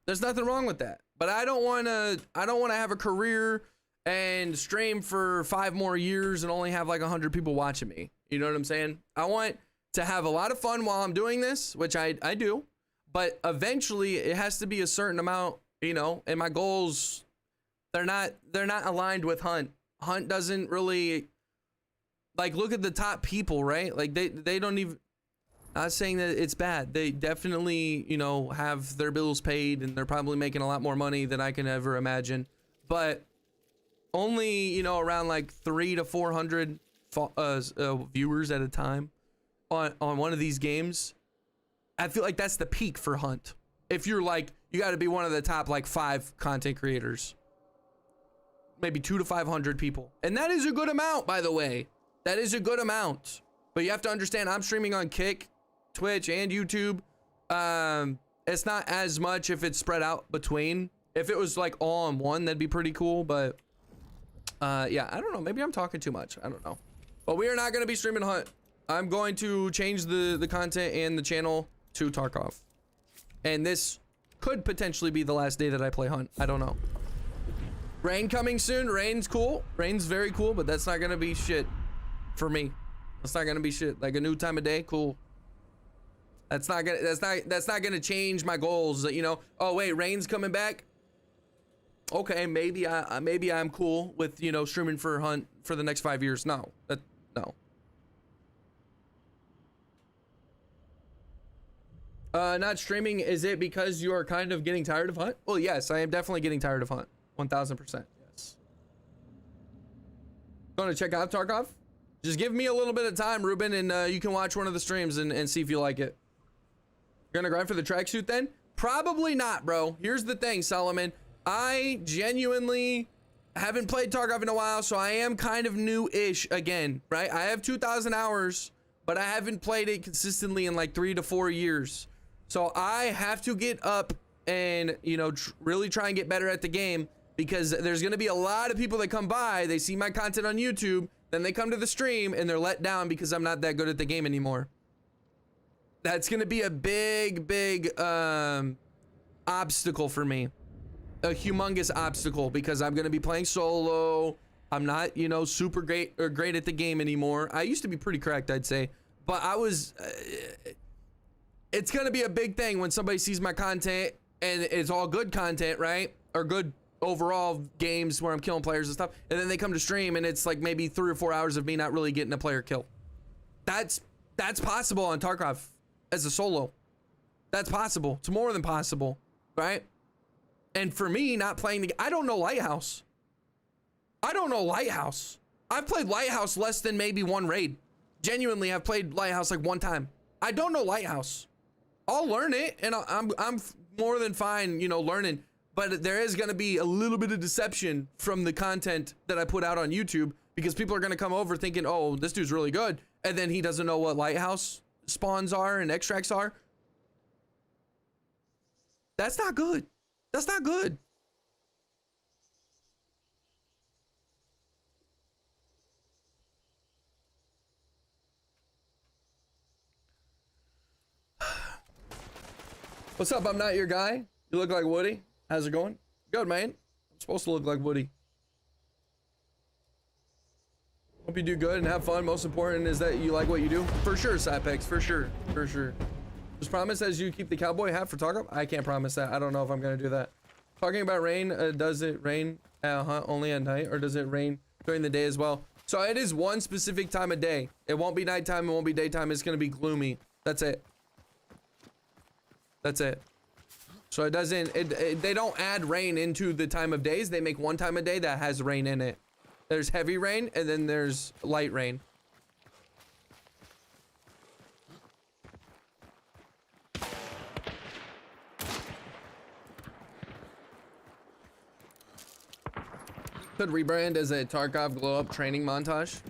[SPEAKER 3] There's nothing wrong with that. But I don't want to have a career and stream for 5 more years and only have like 100 people watching me. You know what I'm saying? I want to have a lot of fun while I'm doing this, which I do. But eventually it has to be a certain amount, you know, and my goals, they're not aligned with Hunt. Hunt doesn't really, like, look at the top people, right? Like they don't even, not saying that it's bad. They definitely, you know, have their bills paid and they're probably making a lot more money than I can ever imagine. But only, you know, around like 300 to 400 viewers at a time on one of these games. I feel like that's the peak for Hunt. If you're like, you got to be one of the top like 5 content creators, maybe 200 to 500 people. And that is a good amount, by the way. That is a good amount. But you have to understand, I'm streaming on Kick, Twitch, and YouTube. It's not as much if it's spread out between. If it was like all on one, that'd be pretty cool. But yeah, I don't know. Maybe I'm talking too much. I don't know. But we are not going to be streaming Hunt. I'm going to change the content and the channel to Tarkov. And this could potentially be the last day that I play Hunt. I don't know. Rain coming soon. Rain's cool. Rain's very cool, but that's not going to be shit for me. That's not going to be shit. Like a new time of day, cool. That's not gonna change my goals. You know, oh wait, Rain's coming back. Okay, maybe I'm cool with, you know, streaming for Hunt for the next 5 years. No. No. Not streaming, is it because you are kind of getting tired of Hunt? Well, yes, I am definitely getting tired of Hunt. 1000%. Yes. Going to check out Tarkov? Just give me a little bit of time, Ruben, and you can watch one of the streams and see if you like it. You're gonna grind for the tracksuit then? Probably not, bro. Here's the thing, Solomon. I genuinely haven't played Tarkov in a while, so I am kind of new-ish again, right? I have 2,000 hours, but I haven't played it consistently in like 3 to 4 years. So I have to get up and, you know, really try and get better at the game, because there's gonna be a lot of people that come by, they see my content on YouTube, then they come to the stream and they're let down because I'm not that good at the game anymore. That's gonna be a big obstacle for me. A humongous obstacle, because I'm gonna be playing solo. I'm not, you know, super great at the game anymore. I used to be pretty cracked, I'd say, but I was, it's gonna be a big thing when somebody sees my content and it's all good content, right? Or good overall games where I'm killing players and stuff, and then they come to stream and it's like maybe 3 or 4 hours of me not really getting a player kill. That's possible on Tarkov as a solo. That's possible. It's more than possible, right? And for me, not playing the, I don't know Lighthouse. I've played Lighthouse less than maybe 1 raid. Genuinely, I've played Lighthouse like 1 time. I don't know Lighthouse. I'll learn it, and I'm more than fine, you know, learning. But there is going to be a little bit of deception from the content that I put out on YouTube, because people are going to come over thinking, oh, this dude's really good, and then he doesn't know what Lighthouse spawns are and extracts are. That's not good. That's not good. What's up? I'm not your guy. You look like Woody. How's it going? Good, man. I'm supposed to look like Woody. Hope you do good and have fun. Most important is that you like what you do. For sure, Cypex. For sure. For sure. Just promise as you keep the cowboy hat for Tarkov. I can't promise that. I don't know if I'm going to do that. Talking about rain, does it rain at Hunt only at night, or does it rain during the day as well? So it is one specific time of day. It won't be nighttime. It won't be daytime. It's going to be gloomy. That's it. That's it. So it doesn't, they don't add rain into the time of days. They make one time of day that has rain in it. There's heavy rain and then there's light rain. Could rebrand as a Tarkov glow up training montage.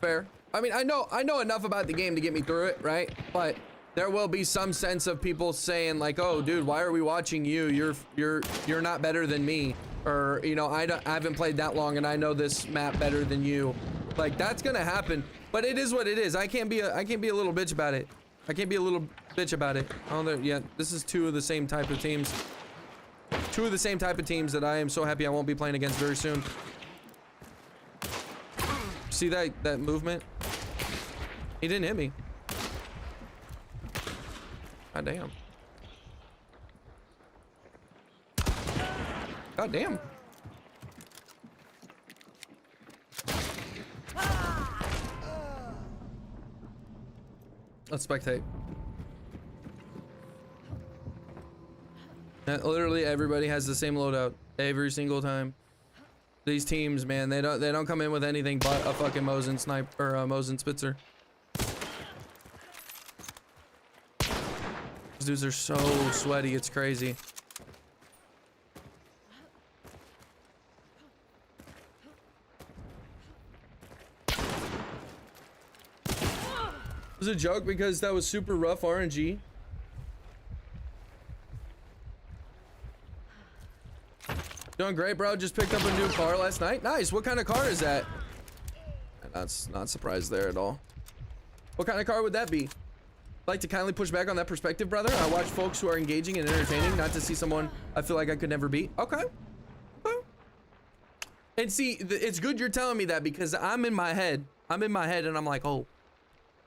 [SPEAKER 3] Fair. I mean, I know enough about the game to get me through it, right? But there will be some sense of people saying like, "Oh, dude, why are we watching you? You're not better than me." Or, you know, I haven't played that long and I know this map better than you. Like, that's gonna happen. But it is what it is. I can't be a little bitch about it. I can't be a little bitch about it. Oh, yeah, this is two of the same type of teams. Two of the same type of teams that I am so happy I won't be playing against very soon. See that movement? He didn't hit me. God damn. God damn. Let's spectate. Literally everybody has the same loadout every single time. These teams, man, they don't come in with anything but a fucking Mosin snipe or a Mosin Spitzer. These dudes are so sweaty, it's crazy. It was a joke because that was super rough RNG. Doing great, bro. Just picked up a new car last night. Nice. What kind of car is that? Not surprised there at all. What kind of car would that be? Like to kindly push back on that perspective, brother. I watch folks who are engaging and entertaining, not to see someone I feel like I could never beat. Okay. Okay. And see, it's good you're telling me that because I'm in my head. I'm in my head and I'm like, oh,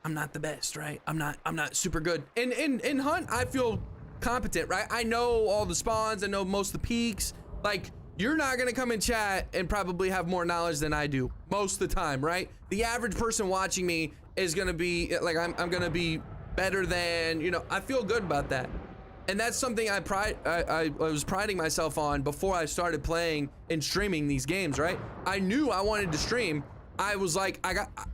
[SPEAKER 3] I'm not the best, right? I'm not super good. In Hunt, I feel competent, right? I know all the spawns. I know most of the peaks. Like, you're not gonna come in chat and probably have more knowledge than I do most of the time, right? The average person watching me is gonna be like, I'm gonna be better than, you know, I feel good about that. And that's something I was priding myself on before I started playing and streaming these games, right? I knew I wanted to stream. I was like,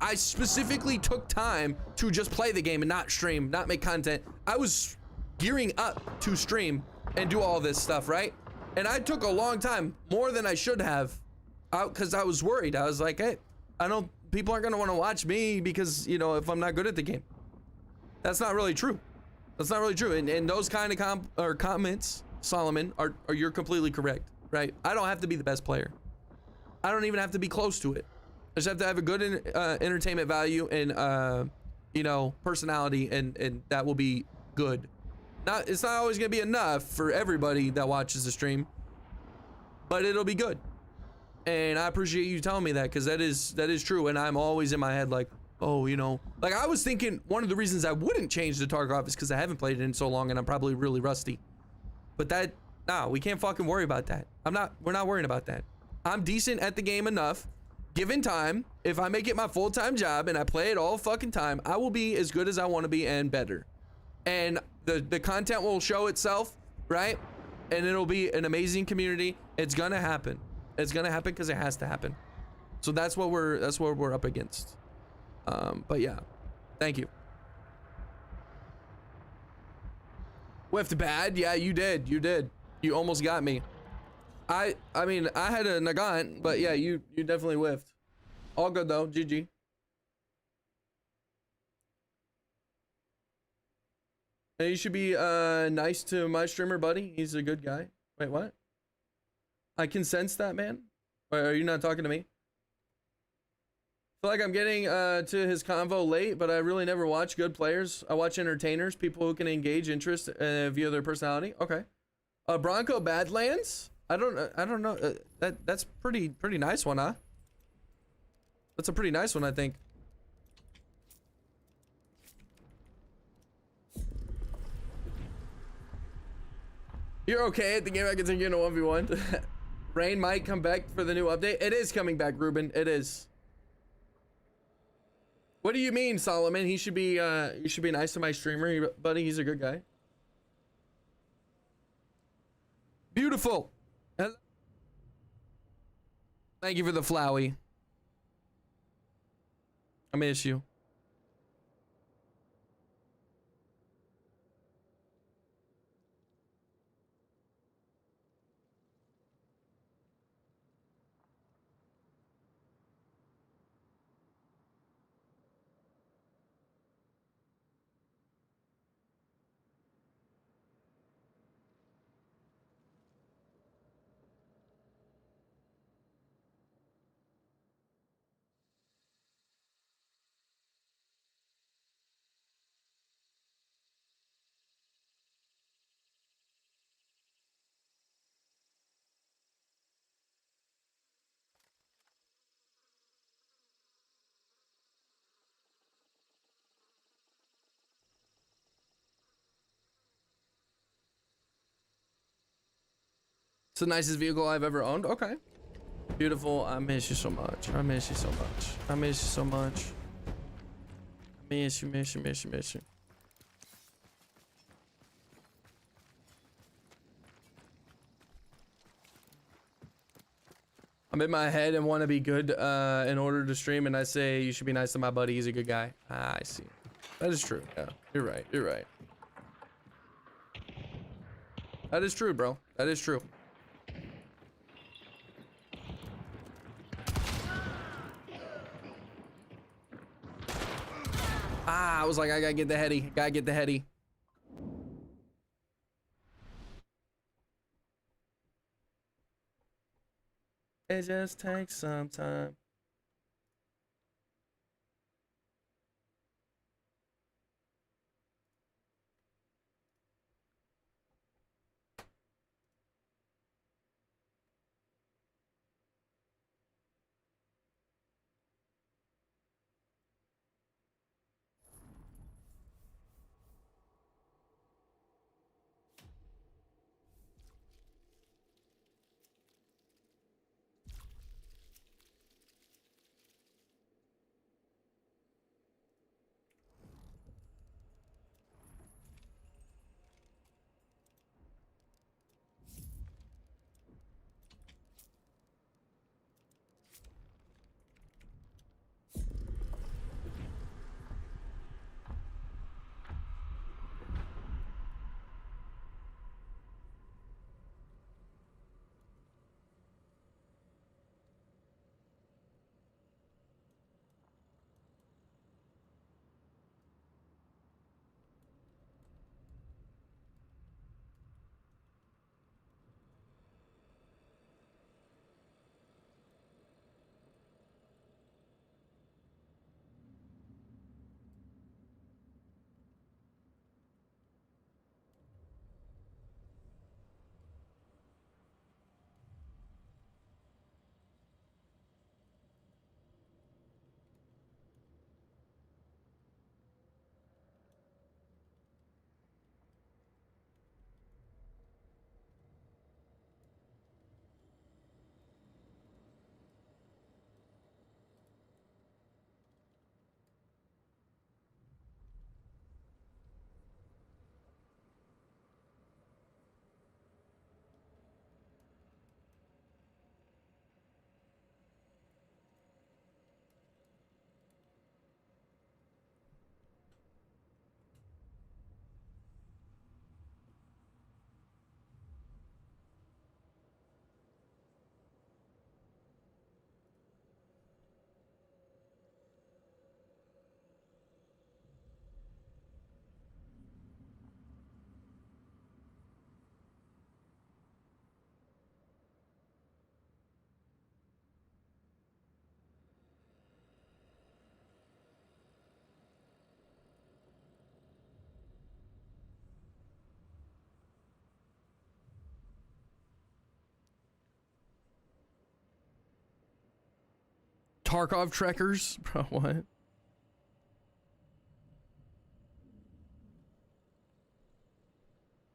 [SPEAKER 3] I specifically took time to just play the game and not stream, not make content. I was gearing up to stream and do all this stuff, right? And I took a long time, more than I should have, because I was worried. I was like, hey, people aren't gonna want to watch me because, you know, if I'm not good at the game. That's not really true. That's not really true. And those kind of comments, Solomon, are you're completely correct, right? I don't have to be the best player. I don't even have to be close to it. I just have to have a good entertainment value and, you know, personality, and that will be good. It's not always gonna be enough for everybody that watches the stream, but it'll be good. And I appreciate you telling me that, because that is true. And I'm always in my head like, oh, you know, like I was thinking one of the reasons I wouldn't change the Tarkov is because I haven't played it in so long and I'm probably really rusty. But we can't fucking worry about that. We're not worrying about that. I'm decent at the game enough. Given time, if I make it my full-time job and I play it all fucking time, I will be as good as I want to be and better. And the content will show itself, right? And it'll be an amazing community. It's gonna happen. It's gonna happen because it has to happen. So that's what we're up against. But yeah, thank you. Whiffed bad? Yeah, you did. You almost got me. I mean, I had a Nagant, but yeah, you definitely whiffed. All good though. GG. Hey, you should be nice to my streamer buddy. He's a good guy. Wait, what? I can sense that, man. Wait, are you not talking to me? I feel like I'm getting to his convo late, but I really never watch good players. I watch entertainers, people who can engage interest via their personality. Okay. Bronco Badlands? I don't know. That's pretty nice one, huh? That's a pretty nice one, I think. You're okay at the game. I continue in a 1v1. Rain might come back for the new update. It is coming back, Ruben. It is. What do you mean, Solomon? He should be you should be nice to my streamer, buddy. He's a good guy. Beautiful. Hello. Thank you for the flowy. I miss you. It's the nicest vehicle I've ever owned. Okay. Beautiful. I miss you so much. I miss you so much. I miss you so much. I miss you. I'm in my head and want to be good in order to stream, and I say you should be nice to my buddy. He's a good guy. Ah, I see. That is true. Yeah, you're right. You're right. That is true, bro. That is true. Ah, I was like, I gotta get the heady. Gotta get the heady. It just takes some time. Tarkov trekkers? Bro, what?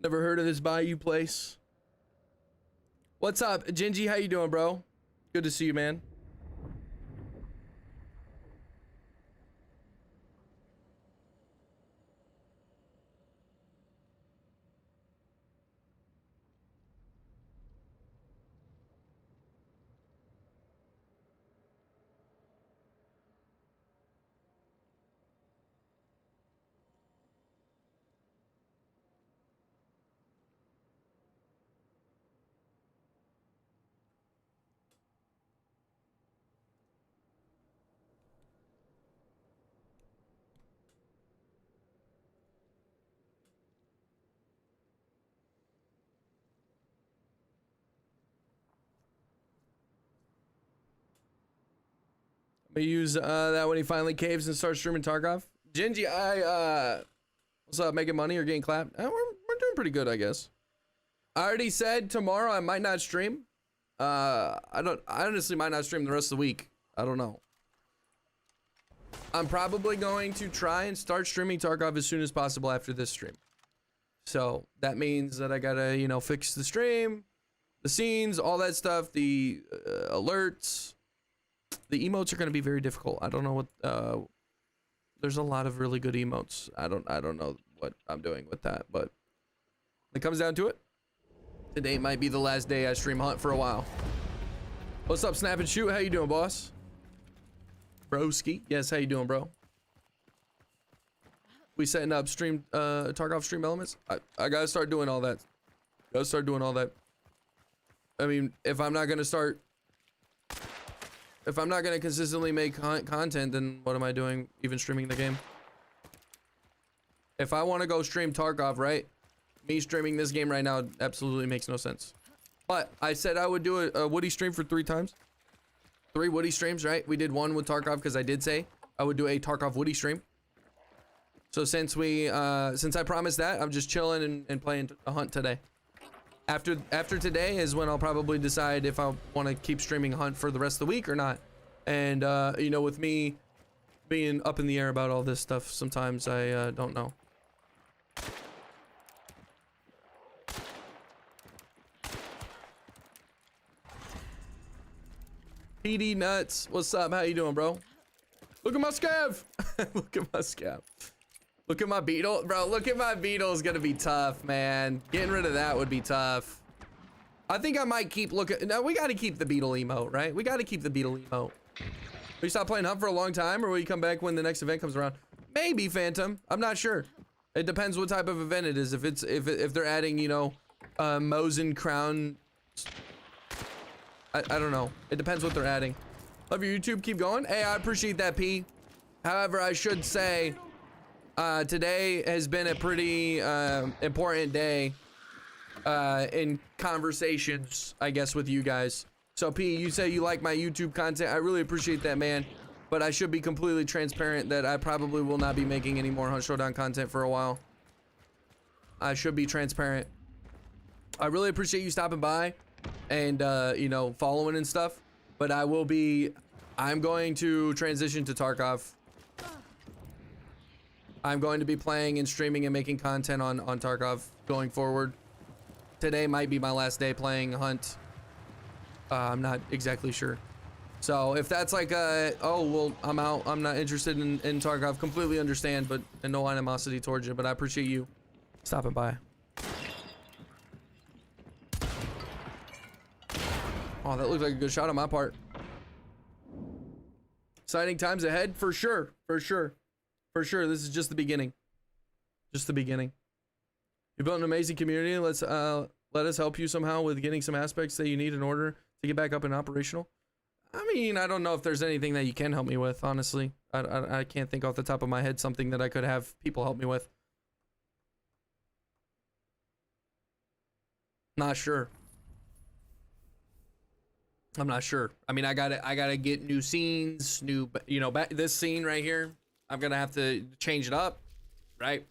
[SPEAKER 3] Never heard of this Bayou place. What's up, Gingy? How you doing, bro? Good to see you, man. We use that when he finally caves and starts streaming Tarkov. Gingy, what's up? Making money or getting clapped? We're doing pretty good, I guess. I already said tomorrow I might not stream. I honestly might not stream the rest of the week. I don't know. I'm probably going to try and start streaming Tarkov as soon as possible after this stream. So that means that I gotta, you know, fix the stream, the scenes, all that stuff, the alerts. The emotes are going to be very difficult. I don't know what, there's a lot of really good emotes. I don't know what I'm doing with that, but when it comes down to it, today might be the last day I stream Hunt for a while. What's up, Snap and Shoot? How you doing, boss? Broski. Yes, how you doing, bro? We setting up stream, Tarkov stream elements? I gotta start doing all that. I mean, if I'm not gonna consistently make content, then what am I doing even streaming the game? If I want to go stream Tarkov, right? Me streaming this game right now absolutely makes no sense. But I said I would do a Woody stream for 3 times. 3 Woody streams, right? We did one with Tarkov because I did say I would do a Tarkov Woody stream. So since I promised that, I'm just chilling and playing a Hunt today. After today is when I'll probably decide if I want to keep streaming Hunt for the rest of the week or not. And you know, with me being up in the air about all this stuff, sometimes I don't know. PD Nuts, what's up? How you doing, bro? Look at my scav. Look at my scav. Look at my beetle, bro. Look at my beetle is gonna be tough, man. Getting rid of that would be tough. I think I might keep looking. No, we got to keep the beetle emote, right? We got to keep the beetle emote. Will you stop playing Hunt for a long time, or will you come back when the next event comes around? Maybe Phantom. I'm not sure. It depends what type of event it is. If they're adding, you know, Mosin Crown. I don't know. It depends what they're adding. Love your YouTube. Keep going. Hey, I appreciate that, P. However, I should say. Today has been a pretty important day in conversations, I guess, with you guys. So P, you say you like my YouTube content. I really appreciate that, man. But I should be completely transparent that I probably will not be making any more Hunt Showdown content for a while. I should be transparent. I really appreciate you stopping by and you know, following and stuff. But I'm going to transition to Tarkov. I'm going to be playing and streaming and making content on Tarkov going forward. Today might be my last day playing Hunt. I'm not exactly sure. So if that's like oh, well, I'm out, I'm not interested in Tarkov, completely understand, but and no animosity towards you, but I appreciate you stopping by. Oh, that looked like a good shot on my part. Exciting times ahead, for sure, for sure. For sure, this is just the beginning. Just the beginning. You built an amazing community. Let us help you somehow with getting some aspects that you need in order to get back up and operational. I mean, I don't know if there's anything that you can help me with, honestly. I can't think off the top of my head something that I could have people help me with. Not sure. I'm not sure. I mean, I gotta get new scenes, you know, this scene right here. I'm gonna have to change it up, right?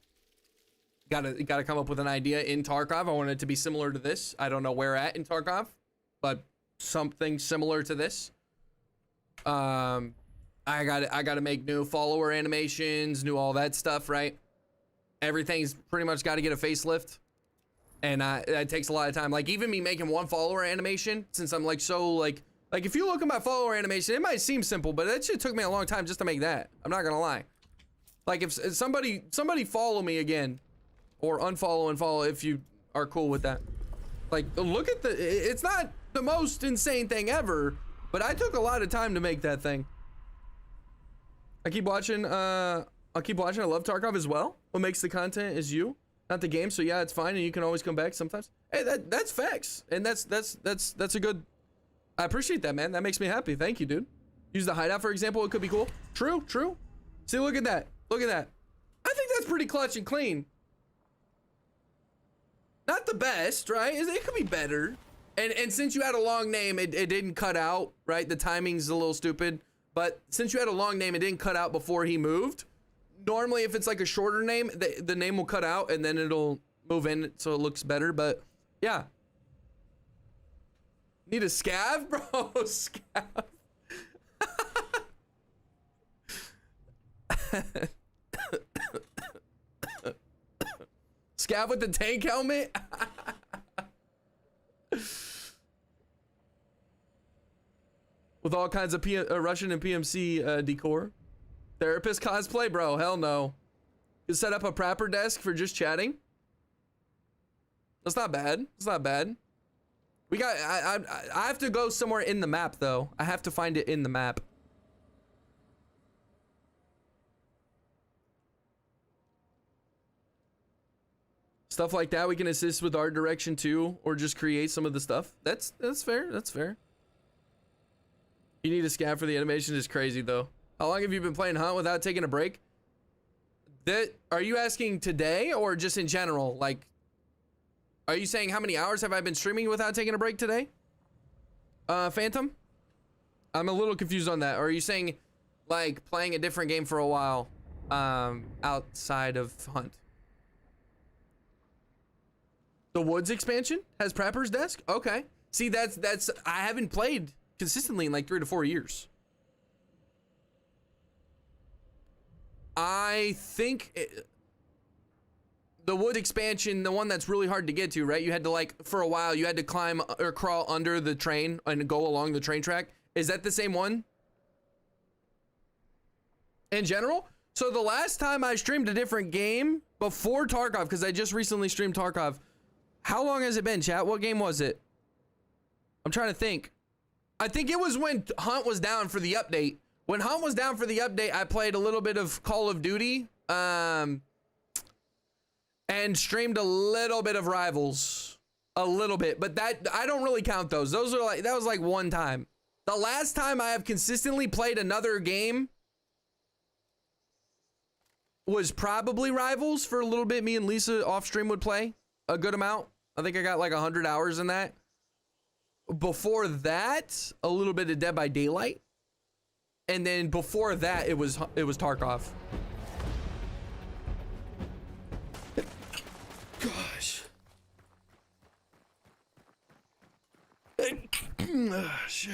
[SPEAKER 3] Gotta come up with an idea in Tarkov. I want it to be similar to this. I don't know where at in Tarkov, but something similar to this. I gotta make new follower animations, new all that stuff, right? Everything's pretty much got to get a facelift, and that takes a lot of time. Like even me making one follower animation, since I'm like so like if you look at my follower animation, it might seem simple, but that shit took me a long time just to make that. I'm not gonna lie. Like if somebody follow me again, or unfollow and follow if you are cool with that. Like look at it's not the most insane thing ever, but I took a lot of time to make that thing. I keep watching. I'll keep watching. I love Tarkov as well. What makes the content is you, not the game. So yeah, it's fine, and you can always come back sometimes. Hey, that's facts, and that's a good. I appreciate that, man. That makes me happy. Thank you, dude. Use the hideout for example. It could be cool. True. See, look at that. Look at that. I think that's pretty clutch and clean. Not the best, right? It could be better. And since you had a long name, it didn't cut out, right? The timing's a little stupid. But since you had a long name, it didn't cut out before he moved. Normally, if it's like a shorter name, the name will cut out and then it'll move in so it looks better. But yeah. Need a scav, bro? Scav. Scav with the tank helmet? With all kinds of Russian and PMC decor. Therapist cosplay, bro, hell no. You set up a prepper desk for just chatting. That's not bad. It's not bad. We got, I have to go somewhere in the map though. I have to find it in the map. Stuff like that, we can assist with art direction too, or just create some of the stuff. That's fair, that's fair. You need a scav for the animation is crazy though. How long have you been playing Hunt without taking a break? Are you asking today or just in general? Like, are you saying how many hours have I been streaming without taking a break today? Phantom? I'm a little confused on that. Or are you saying like playing a different game for a while outside of Hunt? The Woods expansion has Prepper's Desk? Okay. See, that's I haven't played consistently in like 3 to 4 years. I think the Wood expansion, the one that's really hard to get to, right? You had to like, for a while, you had to climb or crawl under the train and go along the train track. Is that the same one? In general? So the last time I streamed a different game before Tarkov, because I just recently streamed Tarkov, how long has it been, chat? What game was it? I'm trying to think. I think it was when Hunt was down for the update. When Hunt was down for the update, I played a little bit of Call of Duty, and streamed a little bit of Rivals, a little bit, but that I don't really count those. Those are like, that was like one time. The last time I have consistently played another game was probably Rivals for a little bit. Me and Lisa off stream would play a good amount. I think I got like 100 hours in that. Before that, a little bit of Dead by Daylight. And then before that, it was Tarkov. Gosh. Shit.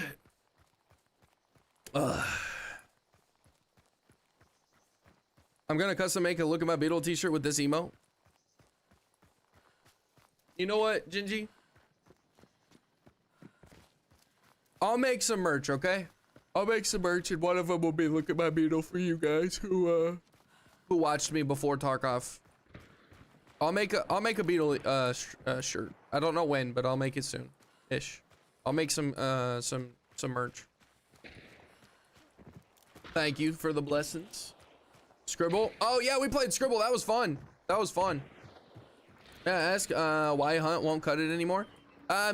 [SPEAKER 3] I'm gonna custom make a Look at My Beetle t-shirt with this emote. You know what, Gingy? I'll make some merch, okay? I'll make some merch, and one of them will be Look at My Beetle for you guys who watched me before Tarkov. I'll make a Beetle shirt. I don't know when, but I'll make it soon, ish. I'll make some merch. Thank you for the blessings. Scribble. Oh yeah, we played Scribble. That was fun. That was fun. Yeah, ask why Hunt won't cut it anymore.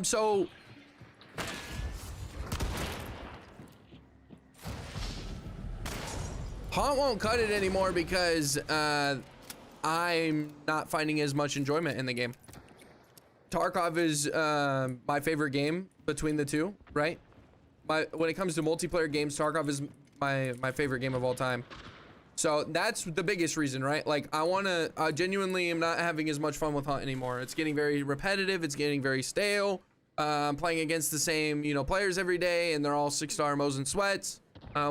[SPEAKER 3] So Hunt won't cut it anymore because I'm not finding as much enjoyment in the game. Tarkov is my favorite game between the two, right? When it comes to multiplayer games, Tarkov is my favorite game of all time. So that's the biggest reason, right? Like I genuinely am not having as much fun with Hunt anymore. It's getting very repetitive. It's getting very stale. I'm playing against the same, players every day, and they're all 6-star Mo's and Sweats.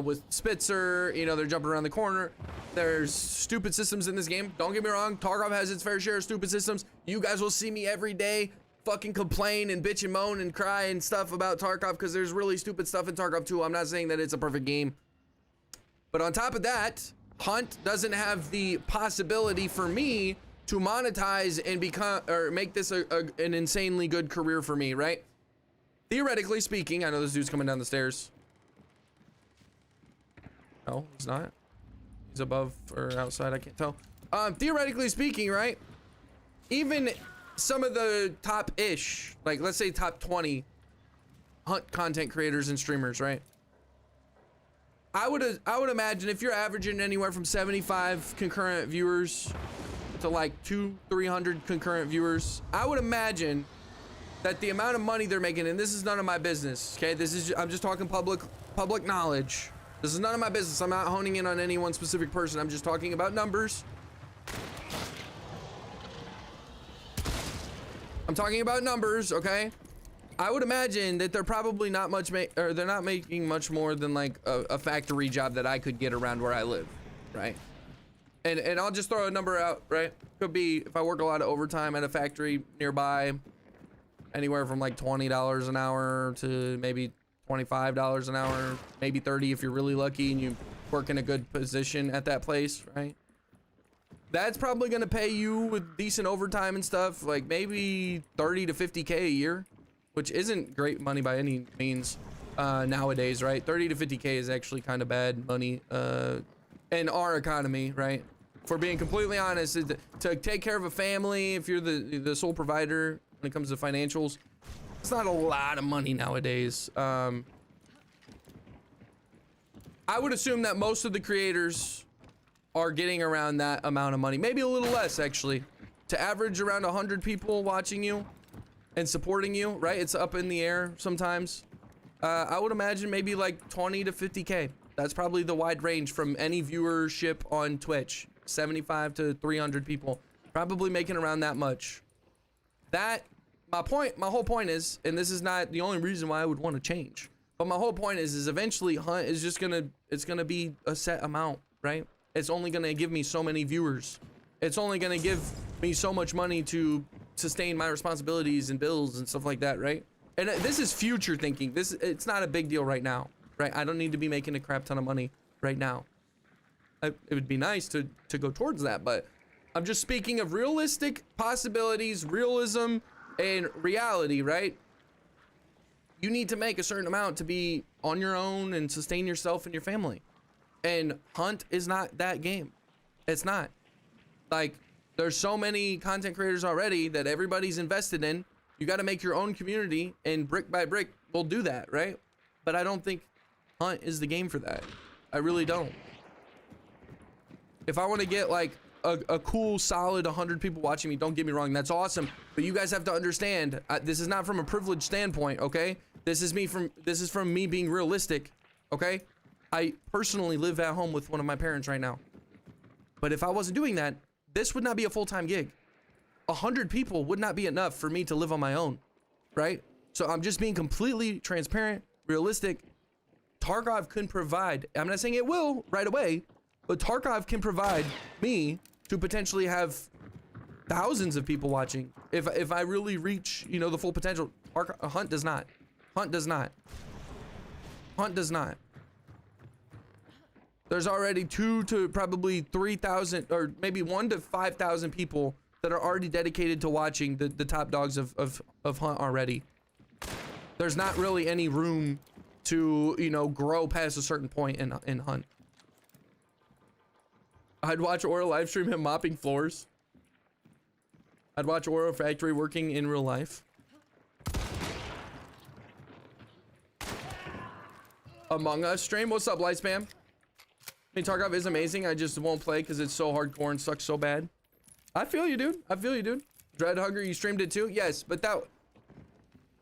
[SPEAKER 3] with Spitzer. You know, they're jumping around the corner. There's stupid systems in this game. Don't get me wrong. Tarkov has its fair share of stupid systems. You guys will see me every day fucking complain and bitch and moan and cry and stuff about Tarkov because there's really stupid stuff in Tarkov 2. I'm not saying that it's a perfect game. But on top of that, Hunt doesn't have the possibility for me to monetize and become or make this an insanely good career for me, right? Theoretically speaking, I know this dude's coming down the stairs. No, he's not. He's above or outside, I can't tell. Theoretically speaking, right? Even some of the top-ish, like let's say top 20 Hunt content creators and streamers, right? I would imagine if you're averaging anywhere from 75 concurrent viewers to like 200-300 concurrent viewers, I would imagine that the amount of money they're making, and this is none of my business, okay? I'm just talking public knowledge. This is none of my business. I'm not honing in on any one specific person. I'm just talking about numbers. I'm talking about numbers, okay? I would imagine that they're probably not much they're not making much more than like a factory job that I could get around where I live, right? And I'll just throw a number out, right? Could be if I work a lot of overtime at a factory nearby, anywhere from like $20 an hour to maybe $25 an hour, maybe 30 if you're really lucky and you work in a good position at that place, right? That's probably gonna pay you with decent overtime and stuff, like maybe 30 to 50K a year, which isn't great money by any means nowadays, right? 30 to 50K is actually kind of bad money in our economy, right? For being completely honest, to take care of a family, if you're the sole provider when it comes to financials, it's not a lot of money nowadays. I would assume that most of the creators are getting around that amount of money, maybe a little less actually. To average around 100 people watching you and supporting you, right? It's up in the air sometimes. I would imagine maybe like 20 to 50K. That's probably the wide range from any viewership on Twitch. 75 to 300 people, probably making around that much. My whole point is, and this is not the only reason why I would want to change, but my whole point is eventually Hunt is just it's gonna be a set amount, right? It's only gonna give me so many viewers. It's only gonna give me so much money to sustain my responsibilities and bills and stuff like that, right? And this is future thinking. It's not a big deal right now, right? I don't need to be making a crap ton of money right now. It would be nice to go towards that, but I'm just speaking of realistic possibilities, realism, and reality, right? You need to make a certain amount to be on your own and sustain yourself and your family. And Hunt is not that game. It's not. Like, there's so many content creators already that everybody's invested in. You got to make your own community, and brick by brick, we'll do that, right? But I don't think Hunt is the game for that. I really don't. If I want to get like a cool, solid 100 people watching me, don't get me wrong, that's awesome. But you guys have to understand, this is not from a privileged standpoint, okay? This is from me being realistic, okay? I personally live at home with one of my parents right now. But if I wasn't doing that, this would not be a full-time gig. 100 people would not be enough for me to live on my own, right? So I'm just being completely transparent, realistic. Tarkov can provide, I'm not saying it will right away, but Tarkov can provide me to potentially have thousands of people watching if I really reach, you know, the full potential. Hunt does not. Hunt does not. Hunt does not. There's already 2,000 to probably 3,000 or maybe 1,000 to 5,000 people that are already dedicated to watching the top dogs of Hunt already. There's not really any room to, you know, grow past a certain point in Hunt. I'd watch Aura live stream him mopping floors. I'd watch Aura Factory working in real life. Among Us stream. What's up, Light Spam? I mean, Tarkov is amazing. I just won't play because it's so hardcore and sucks so bad. I feel you, dude. I feel you, dude. Dread Hunger, you streamed it too? Yes, but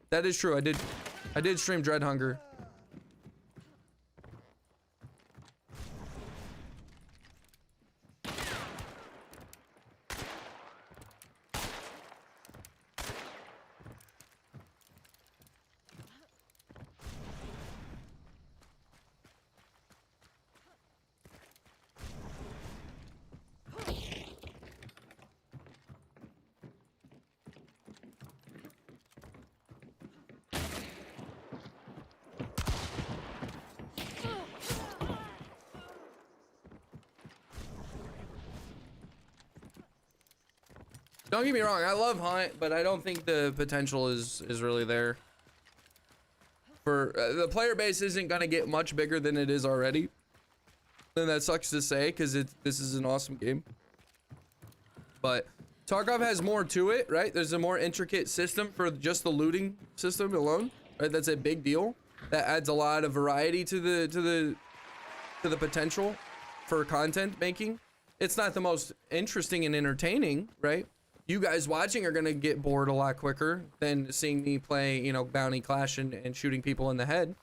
[SPEAKER 3] that is true. I did stream Dread Hunger. Don't get me wrong, I love Hunt, but I don't think the potential is really there. For the player base isn't gonna get much bigger than it is already. And that sucks to say, because this is an awesome game. But Tarkov has more to it, right? There's a more intricate system for just the looting system alone, right? That's a big deal. That adds a lot of variety to the potential for content making. It's not the most interesting and entertaining, right? You guys watching are gonna get bored a lot quicker than seeing me play, you know, bounty clash and shooting people in the head.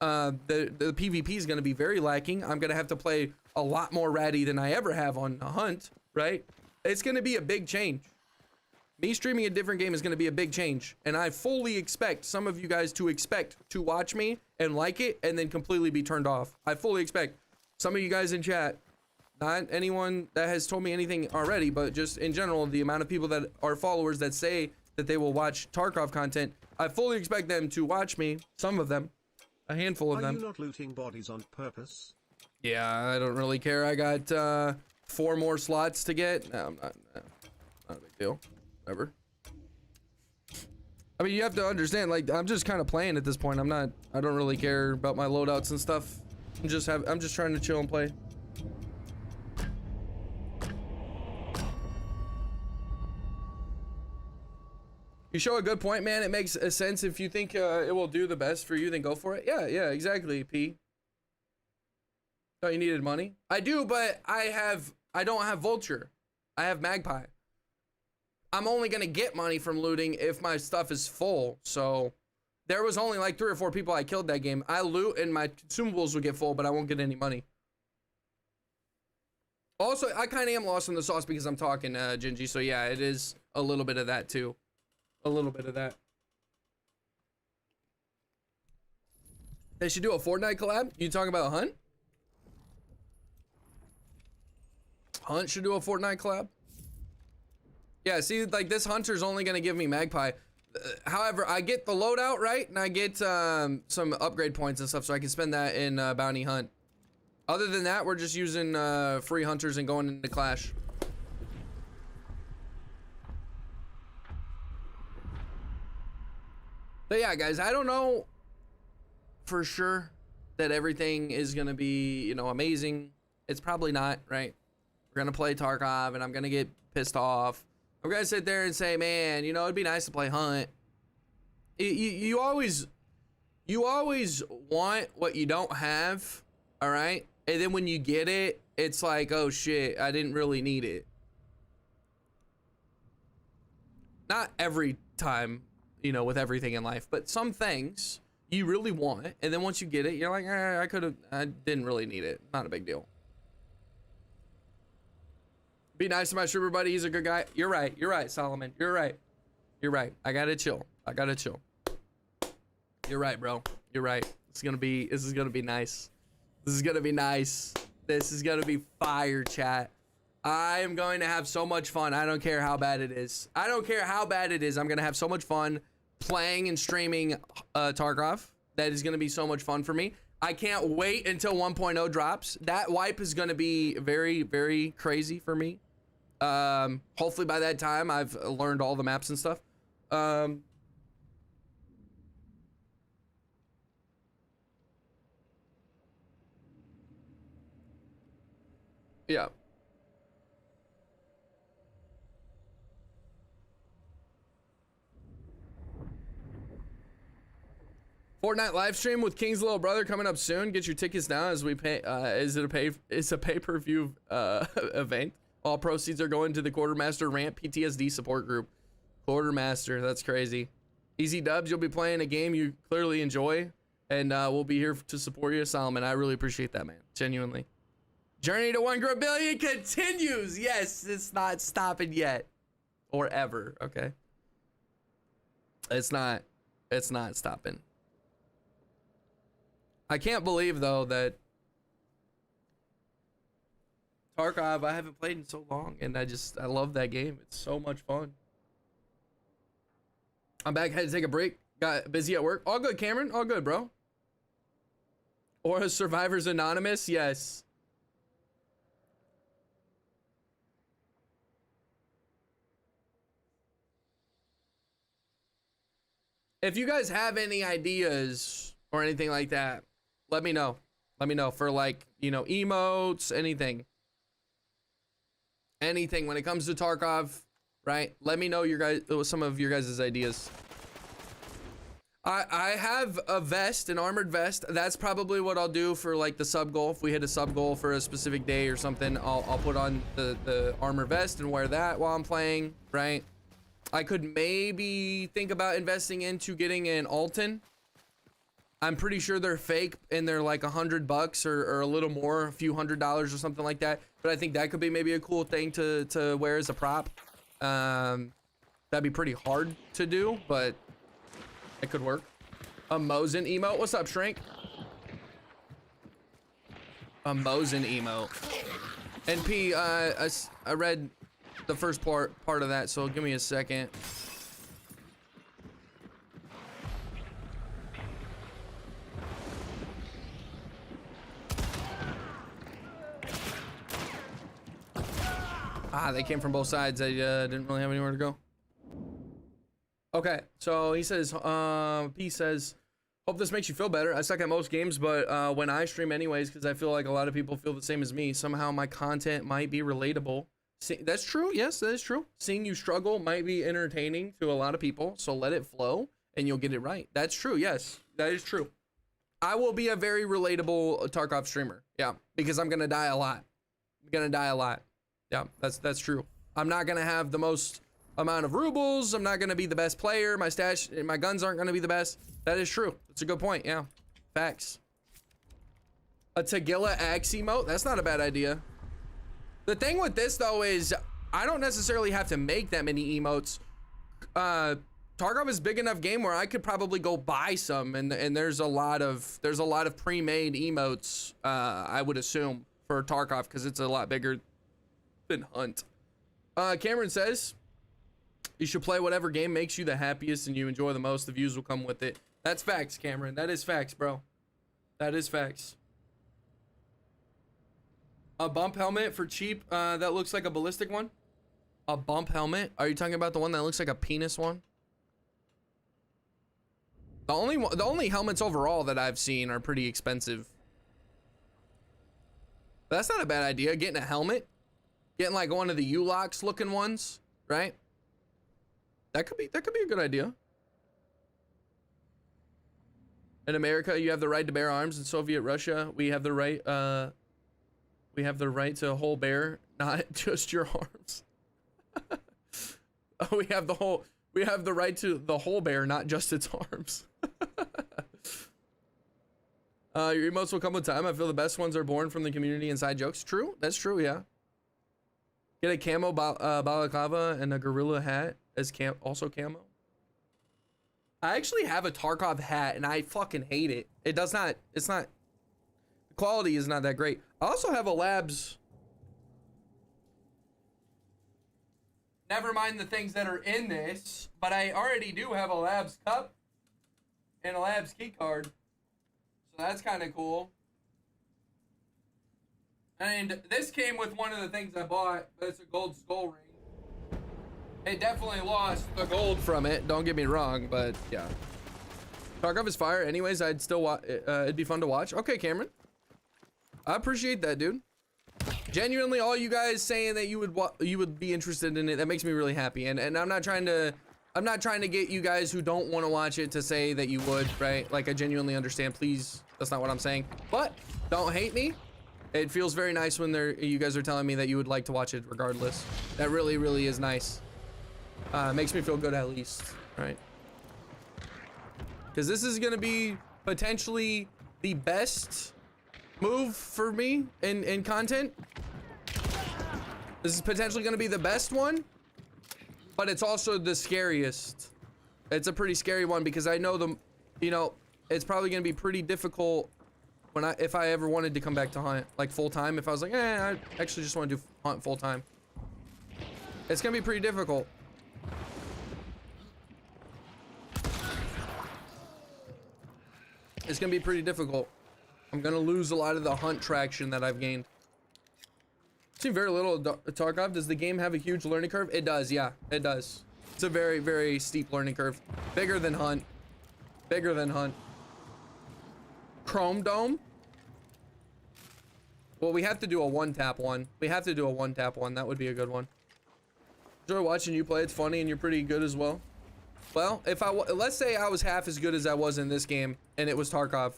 [SPEAKER 3] The PvP is gonna be very lacking. I'm gonna have to play a lot more ratty than I ever have on a Hunt, right? It's gonna be a big change. Me streaming a different game is gonna be a big change, and I fully expect some of you guys to expect to watch me and like it and then completely be turned off. I fully expect some of you guys in chat, not anyone that has told me anything already, but just in general, the amount of people that are followers that say that they will watch Tarkov content, I fully expect them to watch me, some of them, a handful of them.
[SPEAKER 2] Are you not looting bodies on purpose?
[SPEAKER 3] Yeah, I don't really care. I got 4 more slots to get. No, I'm not. No, not a big deal. Whatever. I mean, you have to understand, like, I'm just kind of playing at this point. I don't really care about my loadouts and stuff. I'm just trying to chill and play. You show a good point, man. It makes a sense. If you think it will do the best for you, then go for it. Yeah, exactly, P. Thought you needed money. I do, but I don't have Vulture. I have Magpie. I'm only gonna get money from looting if my stuff is full. So there was only like 3 or 4 people I killed that game. I loot and my consumables will get full, but I won't get any money. Also, I kind of am lost in the sauce because I'm talking, Gingy. So yeah, it is a little bit of that too. A little bit of that. They should do a Fortnite collab. You talking about Hunt? Hunt should do a Fortnite collab. Yeah, see, like this Hunter's only gonna give me Magpie. However, I get the loadout, right? And I get some upgrade points and stuff, so I can spend that in Bounty Hunt. Other than that, we're just using free Hunters and going into Clash. But yeah, guys, I don't know for sure that everything is gonna be, you know, amazing. It's probably not, right? We're gonna play Tarkov, and I'm gonna get pissed off. I'm gonna sit there and say, man, you know, it'd be nice to play Hunt. You always want what you don't have, all right? And then when you get it, it's like, oh shit, I didn't really need it. Not every time, you know, with everything in life, but some things you really want, and then once you get it, you're like, I didn't really need it. Not a big deal. Be nice to my streamer buddy. He's a good guy. You're right, Solomon. You're right. I gotta chill. You're right, bro. You're right. This is gonna be nice. This is gonna be fire, chat. I am going to have so much fun. I don't care how bad it is. I'm gonna have so much fun playing and streaming Tarkov. That is gonna be so much fun for me. I can't wait until 1.0 drops. That wipe is gonna be very, very crazy for me. Hopefully by that time I've learned all the maps and stuff. Yeah. Fortnite live stream with King's little brother coming up soon. Get your tickets now as we pay. It's a pay-per-view event. All proceeds are going to the Quartermaster Rant PTSD support group. Quartermaster, that's crazy. Easy dubs. You'll be playing a game you clearly enjoy, and we'll be here to support you, Solomon. I really appreciate that, man. Genuinely. Journey to 1 billion continues. Yes, it's not stopping yet, or ever. Okay. It's not stopping. I can't believe though that Tarkov I haven't played in so long, and I love that game. It's so much fun. I'm back. Had to take a break. Got busy at work. All good, Cameron. All good, bro. Or Survivors Anonymous. Yes. if you guys have any ideas or anything like that, let me know. Let me know for like, you know, emotes, anything. Anything when it comes to Tarkov, right? Let me know some of your guys' ideas. I have a vest, an armored vest. That's probably what I'll do for like the sub goal. If we hit a sub goal for a specific day or something, I'll put on the armor vest and wear that while I'm playing, right? I could maybe think about investing into getting an Alton. I'm pretty sure they're fake and they're like $100 or a little more, a few $100s or something like that. But I think that could be maybe a cool thing to wear as a prop. That'd be pretty hard to do, but it could work. A Mosin emote. What's up, Shrink? A Mosin emote. And P, I read the first part of that, so give me a second. Ah, they came from both sides. I didn't really have anywhere to go. Okay, so he says, P says, hope this makes you feel better. I suck at most games, but when I stream anyways, because I feel like a lot of people feel the same as me, somehow my content might be relatable. That's true. Yes, that is true. Seeing you struggle might be entertaining to a lot of people, so let it flow and you'll get it right. That's true. Yes, that is true. I will be a very relatable Tarkov streamer. Yeah, because I'm going to die a lot. I'm going to die a lot. Yeah, that's true. I'm not going to have the most amount of rubles. I'm not going to be the best player. My guns aren't going to be the best. That is true. That's a good point. Yeah, facts. A Tagilla Axe emote? That's not a bad idea. The thing with this though is I don't necessarily have to make that many emotes. Tarkov is a big enough game where I could probably go buy some, and there's a lot of pre-made emotes. I would assume for Tarkov because it's a lot bigger than Hunt. Cameron says you should play whatever game makes you the happiest and you enjoy the most. The views will come with it. That's facts, Cameron. That is facts, bro. That is facts. A bump helmet for cheap that looks like a ballistic one. A bump helmet? Are you talking about the one that looks like a penis one? The only helmets overall that I've seen are pretty expensive. But that's not a bad idea. Getting a helmet, getting like one of the U-Locks looking ones, right? That could be a good idea. In America, you have the right to bear arms. In Soviet Russia, we have the right to whole bear, not just your arms. We have the right to the whole bear, not just its arms. Your emotes will come with time. I feel the best ones are born from the community and side jokes. True, that's true, yeah. Get a camo balaclava and a gorilla hat as also camo. I actually have a Tarkov hat and I fucking hate it. It's not, the quality is not that great. I also have a Labs. Never mind the things that are in this, but I already do have a Labs cup and a Labs key card. So that's kind of cool. And this came with one of the things I bought, but it's a gold skull ring. It definitely lost the gold from it, don't get me wrong, but yeah. Tarkov is fire. Anyways, I'd still watch. It'd be fun to watch. Okay, Cameron. I appreciate that, dude. Genuinely, all you guys saying that you would be interested in it, that makes me really happy. And I'm not trying to get you guys who don't want to watch it to say that you would, right? Like, I genuinely understand. Please, that's not what I'm saying. But don't hate me. It feels very nice when you guys are telling me that you would like to watch it regardless. That really, really is nice. Makes me feel good at least, right? Because this is gonna be potentially the best move for me in content. This is potentially gonna be the best one, but it's also the scariest. It's a pretty scary one because I know it's probably gonna be pretty difficult if I ever wanted to come back to hunt like full time. If I was like, I actually just want to do hunt full time, it's gonna be pretty difficult. It's gonna be pretty difficult. I'm gonna lose a lot of the hunt traction that I've gained. Seen very little Tarkov. Does the game have a huge learning curve? It does, yeah, it does. It's a very, very steep learning curve. Bigger than Hunt. Bigger than Hunt. Chrome Dome? Well, we have to do a one-tap one. We have to do a one-tap one. That would be a good one. Enjoy watching you play. It's funny and you're pretty good as well. Well, if let's say I was half as good as I was in this game and it was Tarkov.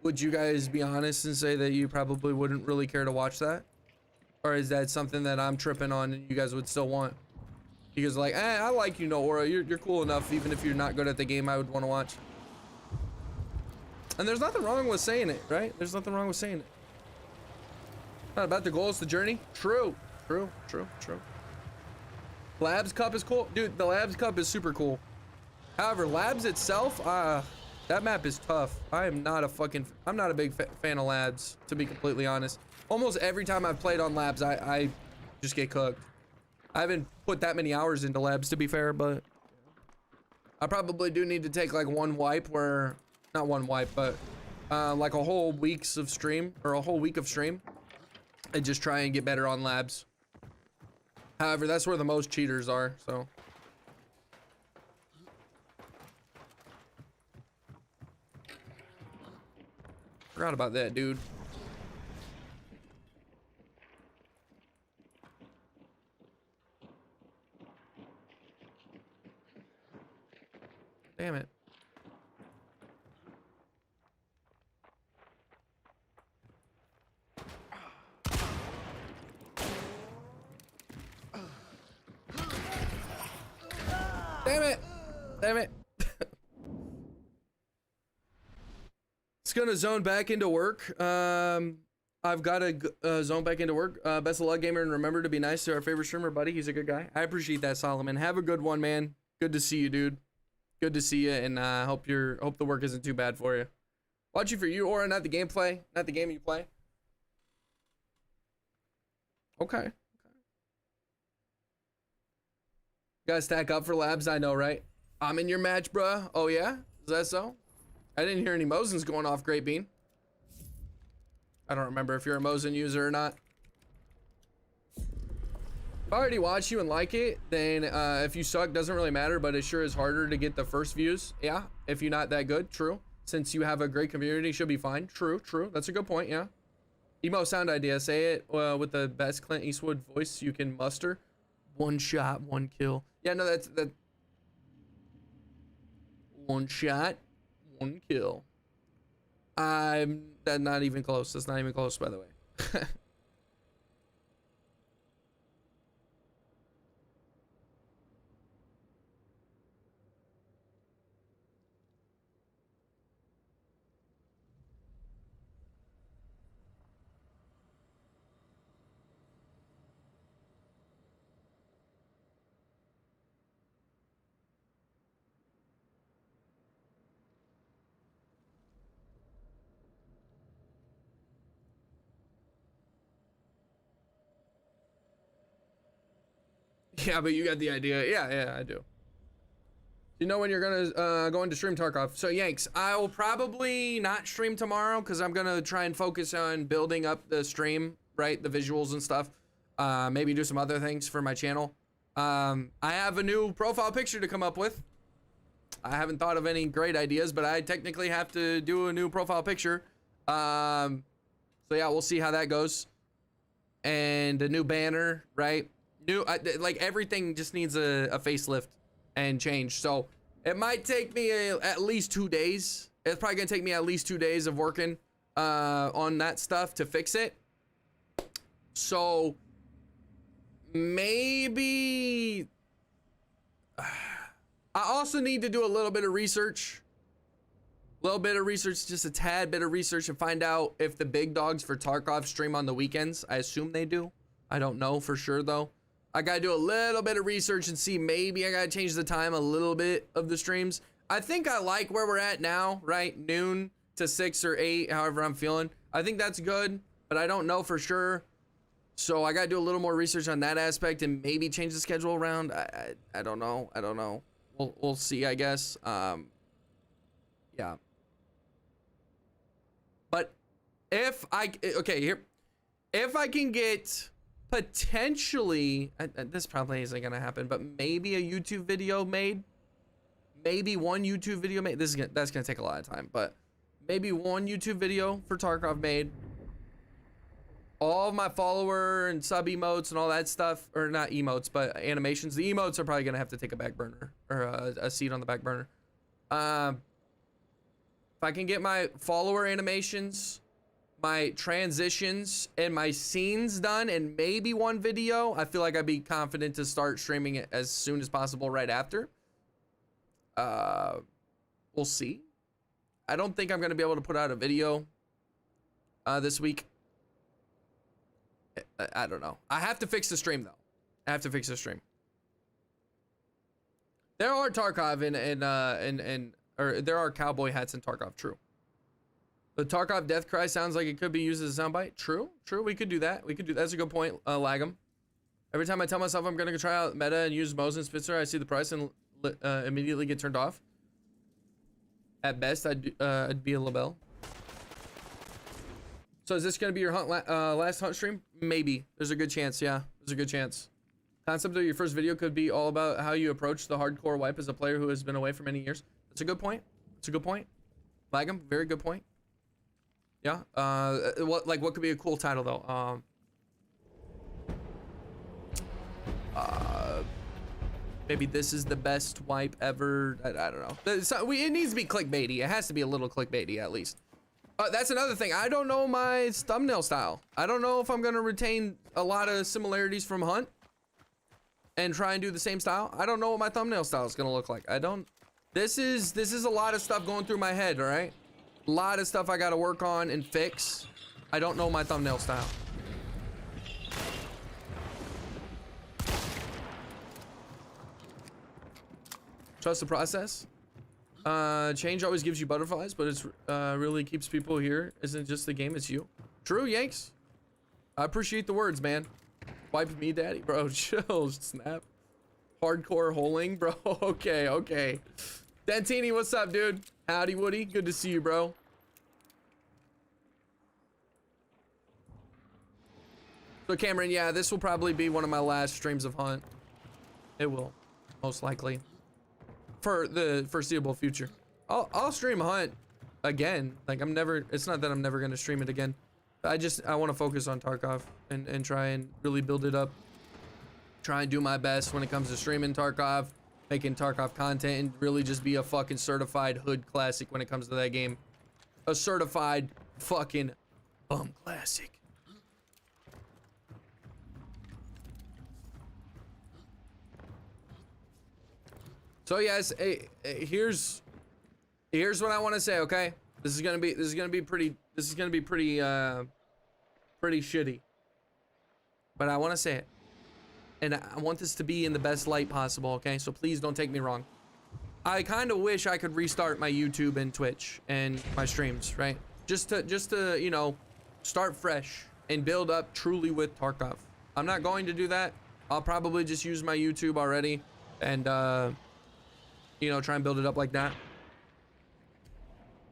[SPEAKER 3] Would you guys be honest and say that you probably wouldn't really care to watch that? Or is that something that I'm tripping on and you guys would still want? You guys are like, I like you, NOAURA. You're cool enough. Even if you're not good at the game, I would want to watch. And there's nothing wrong with saying it, right? There's nothing wrong with saying it. Not about the goal, it's the journey. True. True. True. True. Labs Cup is cool. Dude, the Labs Cup is super cool. However, Labs itself, that map is tough. I'm not a big fan of Labs, to be completely honest. Almost every time I've played on Labs, I just get cooked. I haven't put that many hours into Labs, to be fair, but I probably do need to take like one wipe where, not one wipe, but like a whole weeks of stream, or a whole week of stream, and just try and get better on Labs. However, that's where the most cheaters are, so. Forgot about that, dude. Damn it. Damn it. Damn it. It's gonna zone back into work. I've got to zone back into work. Best of luck, gamer, and remember to be nice to our favorite streamer, buddy. He's a good guy. I appreciate that, Solomon. Have a good one, man. Good to see you, dude. Good to see you, and hope the work isn't too bad for you. Watching for you, Aura, not the gameplay, not the game you play. Okay. Gotta stack up for Labs, I know, right? I'm in your match, bruh. Oh yeah? Is that so? I didn't hear any Mosins going off, Great Bean. I don't remember if you're a Mosin user or not. If I already watch you and like it, then if you suck, doesn't really matter, but it sure is harder to get the first views. Yeah, if you're not that good, true. Since you have a great community, should be fine. True, true. That's a good point, yeah. Emo sound idea, say it with the best Clint Eastwood voice you can muster. One shot, one kill. Yeah, no, that's one shot, one kill. That's not even close. That's not even close, by the way. Yeah, but you got the idea. Yeah, I do. You know when you're gonna go into stream Tarkov? So Yanks, I will probably not stream tomorrow because I'm gonna try and focus on building up the stream, right? The visuals and stuff. Maybe do some other things for my channel. I have a new profile picture to come up with. I haven't thought of any great ideas, but I technically have to do a new profile picture. So yeah, we'll see how that goes. And a new banner, right? Like everything just needs a facelift and change. So it might take me at least 2 days. It's probably gonna take me at least 2 days of working on that stuff to fix it. So maybe I also need to do a little bit of research. Just a tad bit of research, and find out if the big dogs for Tarkov stream on the weekends. I assume they do. I don't know for sure though. I gotta do a little bit of research and see, maybe I gotta change the time a little bit of the streams. I think I like where we're at now, right? Noon to 6 or 8, however I'm feeling. I think that's good, but I don't know for sure. So I gotta do a little more research on that aspect and maybe change the schedule around. I don't know. I don't know. We'll see, I guess. Yeah. But if I can get potentially, this probably isn't gonna happen, but maybe a YouTube video made, maybe one YouTube video made. That's gonna take a lot of time, but maybe one YouTube video for Tarkov made. All of my follower and sub emotes and all that stuff, or not emotes, but animations. The emotes are probably gonna have to take a back burner or a seat on the back burner. If I can get my follower animations, my transitions, and my scenes done, and maybe one video, I feel like I'd be confident to start streaming it as soon as possible right after. We'll see. I don't think I'm gonna be able to put out a video this week. I don't know. I have to fix the stream though. I have to fix the stream. There are Tarkov or there are cowboy hats in Tarkov. True. The Tarkov death cry sounds like it could be used as a soundbite. True. We could do that. That's a good point. Lag'em. Every time I tell myself I'm gonna go try out meta and use Mosin Spitzer, I see the price and immediately get turned off. At best, I'd be a LaBelle. So is this gonna be your hunt last hunt stream? Maybe. There's a good chance. Yeah, there's a good chance. Concept of your first video could be all about how you approach the hardcore wipe as a player who has been away for many years. That's a good point. That's a good point. Lag'em, very good point. Yeah. What could be a cool title though? Maybe this is the best wipe ever. I don't know. It needs to be clickbaity. It has to be a little clickbaity at least. That's another thing. I don't know my thumbnail style. I don't know if I'm gonna retain a lot of similarities from Hunt and try and do the same style. I don't know what my thumbnail style is gonna look like. I don't. This is a lot of stuff going through my head. All right, a lot of stuff I gotta work on and fix. I don't know my thumbnail style. Trust the process. Change always gives you butterflies, but it's really keeps people here. Isn't just the game, it's you. True, Yanks. I appreciate the words, man. Wipe me, daddy, bro. Chill, snap. Hardcore holing, bro. Okay. Dentini, what's up, dude? Howdy, Woody. Good to see you, bro. So, Cameron, yeah, this will probably be one of my last streams of Hunt. It will, most likely. For the foreseeable future. I'll stream Hunt again. Like it's not that I'm never gonna stream it again. I want to focus on Tarkov and try and really build it up. Try and do my best when it comes to streaming Tarkov, making Tarkov content, and really just be a fucking certified hood classic when it comes to that game. A certified fucking bum classic. So yes, here's what I want to say. Okay, this is gonna be pretty shitty, but I want to say it, and I want this to be in the best light possible. Okay, so please don't take me wrong. I kind of wish I could restart my YouTube and Twitch and my streams, right? Just to you know, start fresh and build up truly with Tarkov. I'm not going to do that. I'll probably just use my YouTube already and you know, try and build it up like that.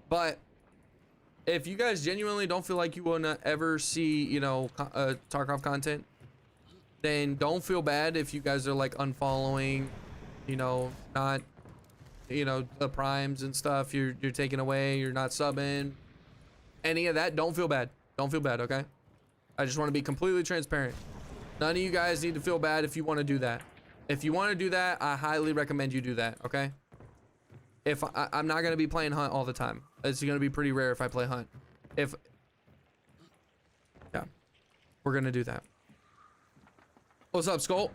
[SPEAKER 3] But if you guys genuinely don't feel like you want to ever see, you know, Tarkov content, then don't feel bad if you guys are like unfollowing, you know, not, you know, the primes and stuff you're taking away, you're not subbing, any of that. Don't feel bad. Don't feel bad, okay? I just want to be completely transparent. None of you guys need to feel bad if you want to do that. If you want to do that, I highly recommend you do that, okay? If I'm not going to be playing Hunt all the time. It's going to be pretty rare if I play Hunt. Yeah, we're going to do that. What's up, Skull?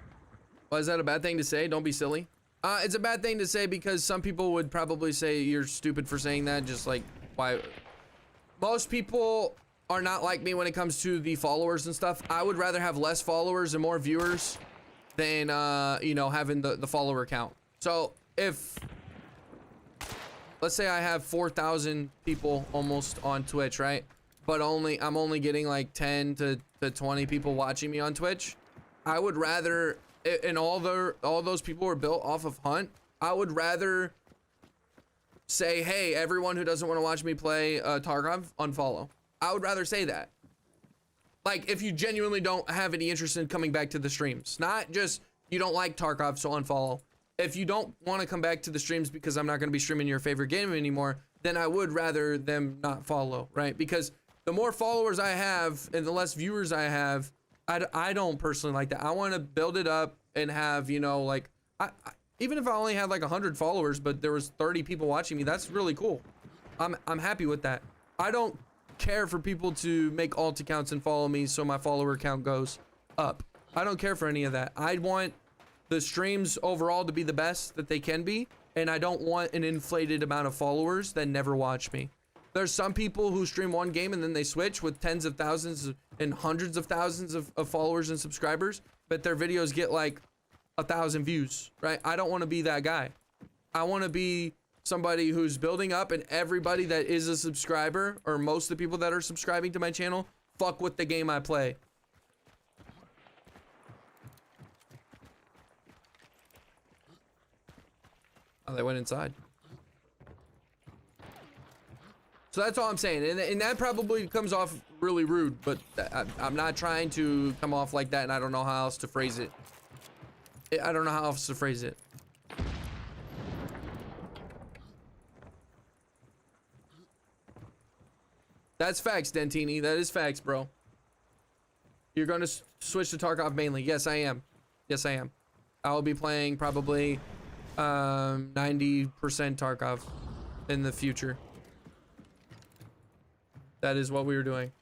[SPEAKER 3] Why is that a bad thing to say? Don't be silly. It's a bad thing to say because some people would probably say you're stupid for saying that. Just like, why? Most people are not like me when it comes to the followers and stuff. I would rather have less followers and more viewers than you know, having the follower count. So if let's say I have 4,000 people almost on Twitch, right? But I'm only getting like 10 to 20 people watching me on Twitch. I would rather, and all those people are built off of Hunt. I would rather say, hey, everyone who doesn't want to watch me play Tarkov, unfollow. I would rather say that. Like, if you genuinely don't have any interest in coming back to the streams, not just you don't like Tarkov, so unfollow. if you don't want to come back to the streams because I'm not going to be streaming your favorite game anymore, then I would rather them not follow, right? Because the more followers I have and the less viewers I have, I don't personally like that. I want to build it up and have, you know, like, even if I only had like 100 followers, but there was 30 people watching me, that's really cool. I'm happy with that. I don't care for people to make alt accounts and follow me so my follower count goes up. I don't care for any of that. I want the streams overall to be the best that they can be, and I don't want an inflated amount of followers that never watch me. There's some people who stream one game and then they switch with tens of thousands and hundreds of thousands of followers and subscribers, but their videos get like 1,000 views, right? I don't want to be that guy. I want to be somebody who's building up, and everybody that is a subscriber, or most of the people that are subscribing to my channel, fuck with the game I play. Oh, they went inside. So that's all I'm saying, and that probably comes off really rude, but I'm not trying to come off like that, and I don't know how else to phrase it. I don't know how else to phrase it. That's facts, Dentini. That is facts, bro. You're going to switch to Tarkov mainly. Yes, I am. Yes, I am. I will be playing probably 90% Tarkov in the future. That is what we were doing.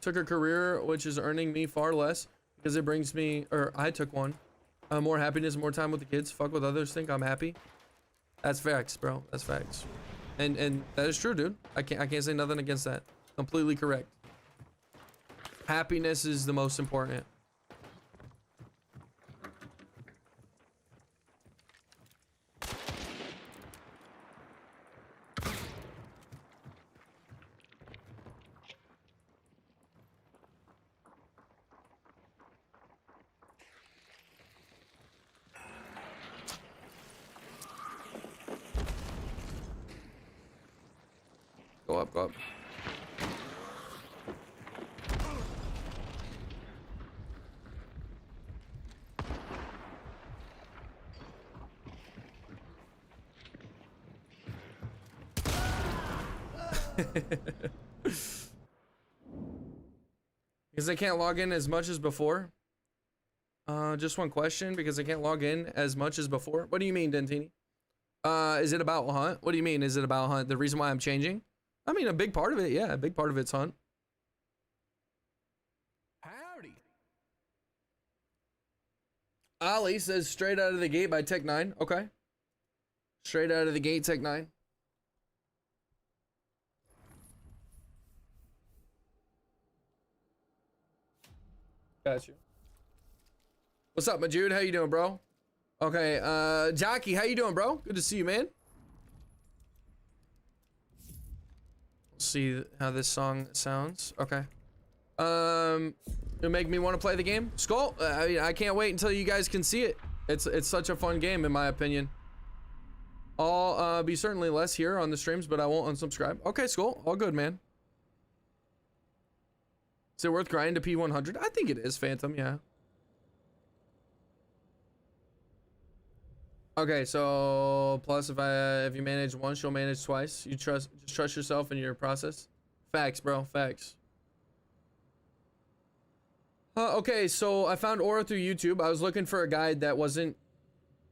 [SPEAKER 3] Took a career which is earning me far less because it brings me, or I took one, more happiness, more time with the kids. Fuck what others think. I'm happy. That's facts, bro. That's facts. And that is true, dude. I can't say nothing against that. Completely correct. Happiness is the most important. Go up, go up. Because I can't log in as much as before. Just one question, because I can't log in as much as before. What do you mean, Dentini? Is it about Hunt? What do you mean, is it about Hunt? The reason why I'm changing? I mean, a big part of it, yeah. A big part of it's Hunt.
[SPEAKER 1] Howdy.
[SPEAKER 3] Ali says straight out of the gate by Tech 9. Okay. Straight out of the gate, Tech 9. Got you. What's up, my dude? How you doing, bro? Okay, Jockey, how you doing, bro? Good to see you, man. Let's see how this song sounds. Okay. It'll make me want to play the game. Skull, I mean, I can't wait until you guys can see it. It's such a fun game, in my opinion. I'll be certainly less here on the streams, but I won't unsubscribe. Okay, Skull, all good, man. Is it worth grinding to P100? I think it is, Phantom, yeah. Okay, so plus if you manage once, you'll manage twice. You just trust yourself in your process. Facts, bro, facts. Okay, so I found Aura through YouTube. I was looking for a guide that wasn't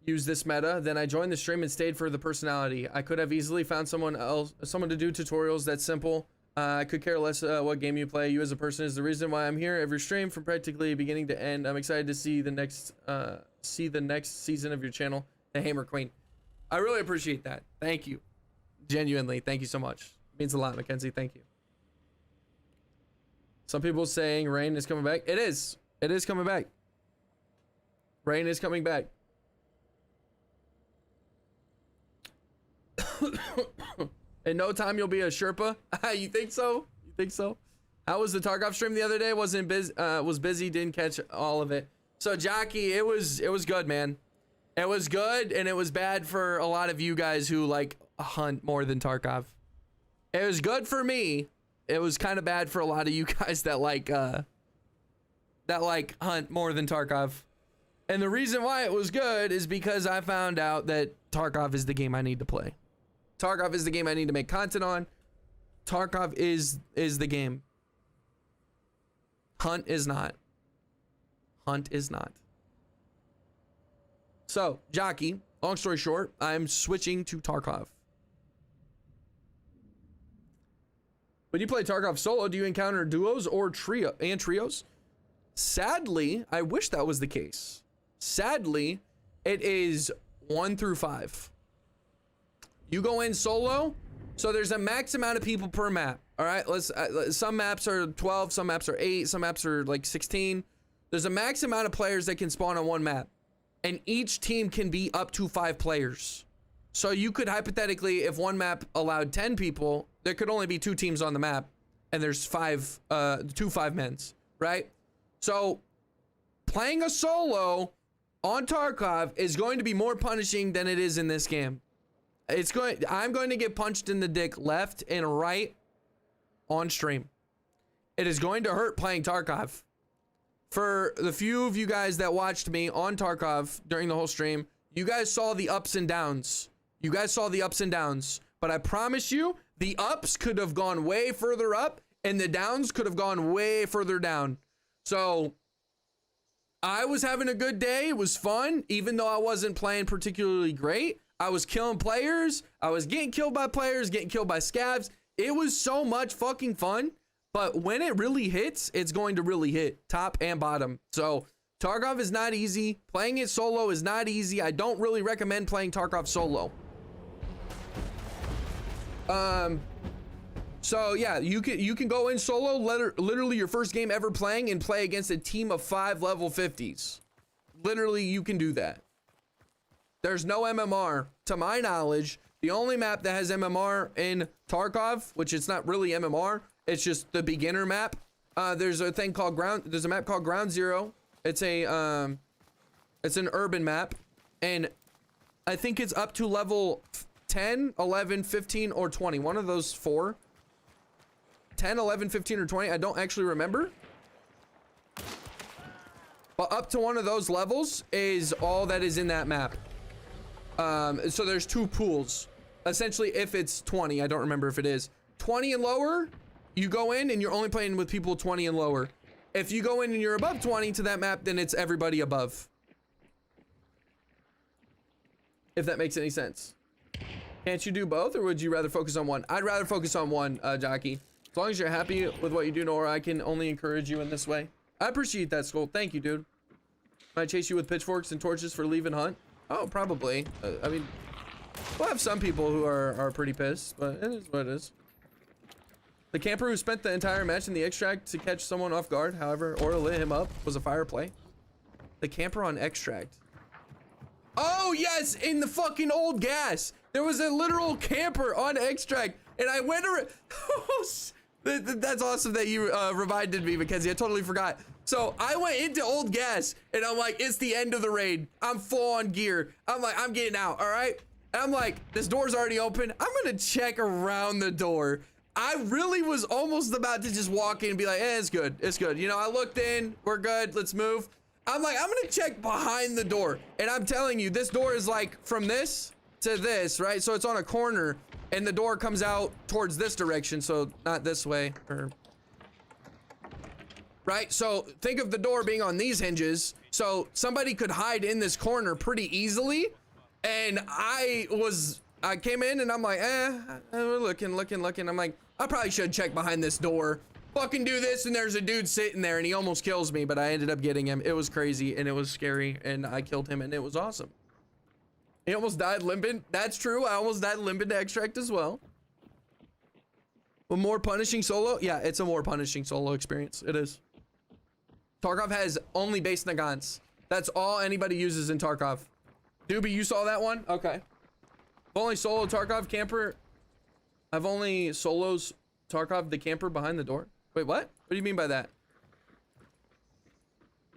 [SPEAKER 3] use this meta. Then I joined the stream and stayed for the personality. I could have easily found someone to do tutorials. That's simple. I could care less what game you play. You as a person is the reason why I'm here every stream from practically beginning to end. I'm excited to see the next season of your channel, the Hammer Queen. I really appreciate that. Thank you. Genuinely, thank you so much. It means a lot, Mackenzie. Thank you. Some people saying Rain is coming back. It is. It is coming back. Rain is coming back. In no time, you'll be a Sherpa. You think so? You think so? How was the Tarkov stream the other day? Wasn't busy. Was busy. Didn't catch all of it. So Jockey, it was good, man. It was good, and it was bad for a lot of you guys who like Hunt more than Tarkov. It was good for me. It was kind of bad for a lot of you guys that like Hunt more than Tarkov. And the reason why it was good is because I found out that Tarkov is the game I need to play. Tarkov is the game I need to make content on. Tarkov is the game. Hunt is not. Hunt is not. So, Jockey, long story short, I'm switching to Tarkov. When you play Tarkov solo, do you encounter duos or trios? Sadly, I wish that was the case. Sadly, it is 1 through 5. You go in solo, so there's a max amount of people per map. All right, some maps are 12, some maps are 8, some maps are like 16. There's a max amount of players that can spawn on one map, and each team can be up to 5 players. So you could hypothetically, if one map allowed 10 people, there could only be 2 teams on the map, and there's 2 5-mens, right? So playing a solo on Tarkov is going to be more punishing than it is in this game. I'm going to get punched in the dick left and right on stream. It is going to hurt playing Tarkov. For the few of you guys that watched me on Tarkov during the whole stream, you guys saw the ups and downs. But I promise you, the ups could have gone way further up and the downs could have gone way further down. So I was having a good day. It was fun, even though I wasn't playing particularly great. I was killing players. I was getting killed by players, getting killed by scavs. It was so much fucking fun. But when it really hits, it's going to really hit top and bottom. So Tarkov is not easy. Playing it solo is not easy. I don't really recommend playing Tarkov solo. So yeah, you can go in solo, literally your first game ever playing, and play against a team of 5 level 50s. Literally, you can do that. There's no MMR. To my knowledge, the only map that has MMR in Tarkov, which it's not really MMR, it's just the beginner map. There's a map called Ground Zero. It's an urban map, and I think it's up to level 10, 11, 15, or 20. One of those 4. 10, 11, 15, or 20. I don't actually remember. But up to one of those levels is all that is in that map. So there's 2 pools. Essentially, if it's 20, I don't remember if it is. 20 and lower, you go in and you're only playing with people 20 and lower. If you go in and you're above 20 to that map, then it's everybody above. If that makes any sense. Can't you do both, or would you rather focus on one? I'd rather focus on one, Jockey. As long as you're happy with what you do, NOAURA, I can only encourage you in this way. I appreciate that, Skull. Thank you, dude. Might chase you with pitchforks and torches for leaving Hunt? Oh, probably. I mean, we'll have some people who are pretty pissed, but it is what it is. The camper who spent the entire match in the extract to catch someone off guard, however, or lit him up, was a fire play. The camper on extract. Oh, yes, in the fucking old gas. There was a literal camper on extract, and I went around. That's awesome that you reminded me, because I totally forgot. So I went into old gas, and I'm like, it's the end of the raid. I'm full on gear. I'm like, I'm getting out, all right? And I'm like, this door's already open. I'm gonna check around the door. I really was almost about to just walk in and be like, it's good, it's good. You know, I looked in, we're good, let's move. I'm like, I'm gonna check behind the door. And I'm telling you, this door is like from this to this, right? So it's on a corner, and the door comes out towards this direction, so not this way, or right? So think of the door being on these hinges, so somebody could hide in this corner pretty easily. And I came in and I'm like, we're looking. I'm like, I probably should check behind this door. Fucking do this, and there's a dude sitting there, and he almost kills me, but I ended up getting him. It was crazy, and it was scary, and I killed him, and it was awesome. He almost died limping. That's true. I almost died limping to extract as well. But more punishing solo? Yeah, it's a more punishing solo experience. It is. Tarkov has only base Nagants. That's all anybody uses in Tarkov. Doobie, you saw that one? Okay. I've only solo Tarkov camper. I've only solos Tarkov the camper behind the door. Wait, what? What do you mean by that?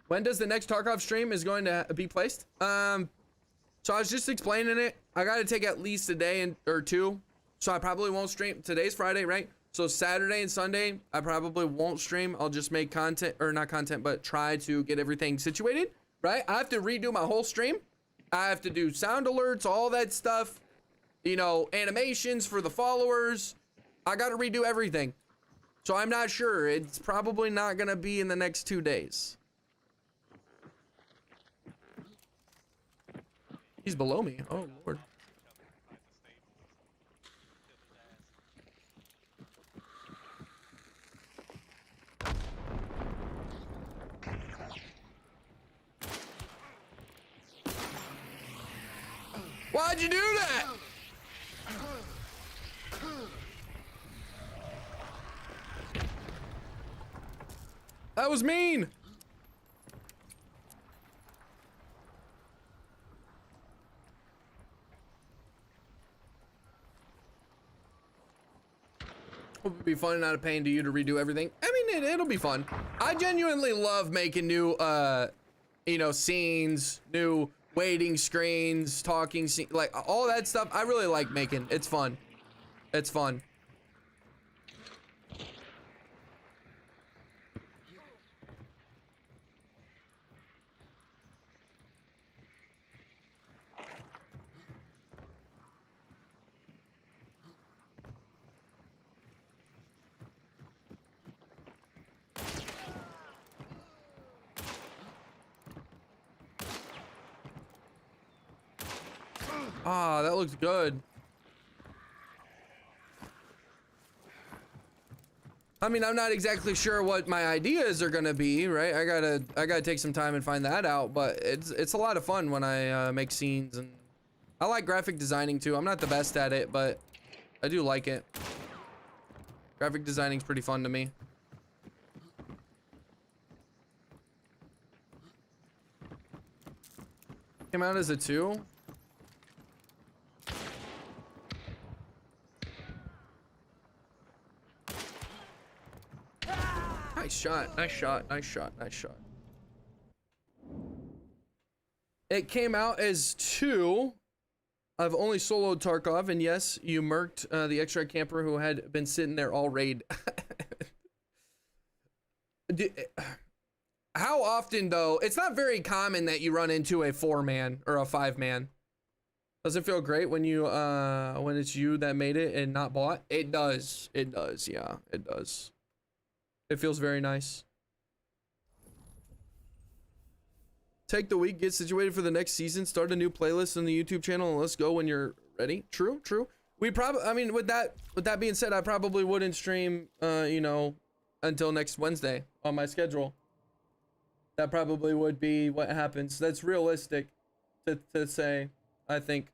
[SPEAKER 3] When does the next Tarkov stream is going to be placed? So I was just explaining it. I got to take at least a day or 2 So I probably won't stream. Today's Friday, right? So Saturday and Sunday, I probably won't stream. I'll just make content, or not content, but try to get everything situated, right? I have to redo my whole stream. I have to do sound alerts, all that stuff, you know, animations for the followers. I got to redo everything. So I'm not sure. It's probably not going to be in the next 2 days. He's below me. Oh, Lord. Why'd you do that? That was mean. Hope it'd be fun and not a pain to you to redo everything. I mean, it'll be fun. I genuinely love making new, you know, scenes, new waiting screens, talking scenes, like all that stuff. I really like making. It's fun. It's fun. Ah, that looks good. I mean, I'm not exactly sure what my ideas are gonna be, right? I gotta take some time and find that out, but it's a lot of fun when I make scenes, and I like graphic designing too. I'm not the best at it, but I do like it. Graphic designing's pretty fun to me. Came out as a 2. Nice shot, nice shot, nice shot, nice shot. It came out as 2. I've only soloed Tarkov, and yes, you murked the extra camper who had been sitting there all raid. How often, though? It's not very common that you run into a 4-man or a 5-man. Does it feel great when you when it's you that made it and not bought? It does. It does. Yeah, it does. It feels very nice. Take the week, get situated for the next season, start a new playlist on the YouTube channel, and let's go when you're ready. True, true. We probably, I mean, with that being said, I probably wouldn't stream, you know, until next Wednesday on my schedule. That probably would be what happens. That's realistic to say, I think.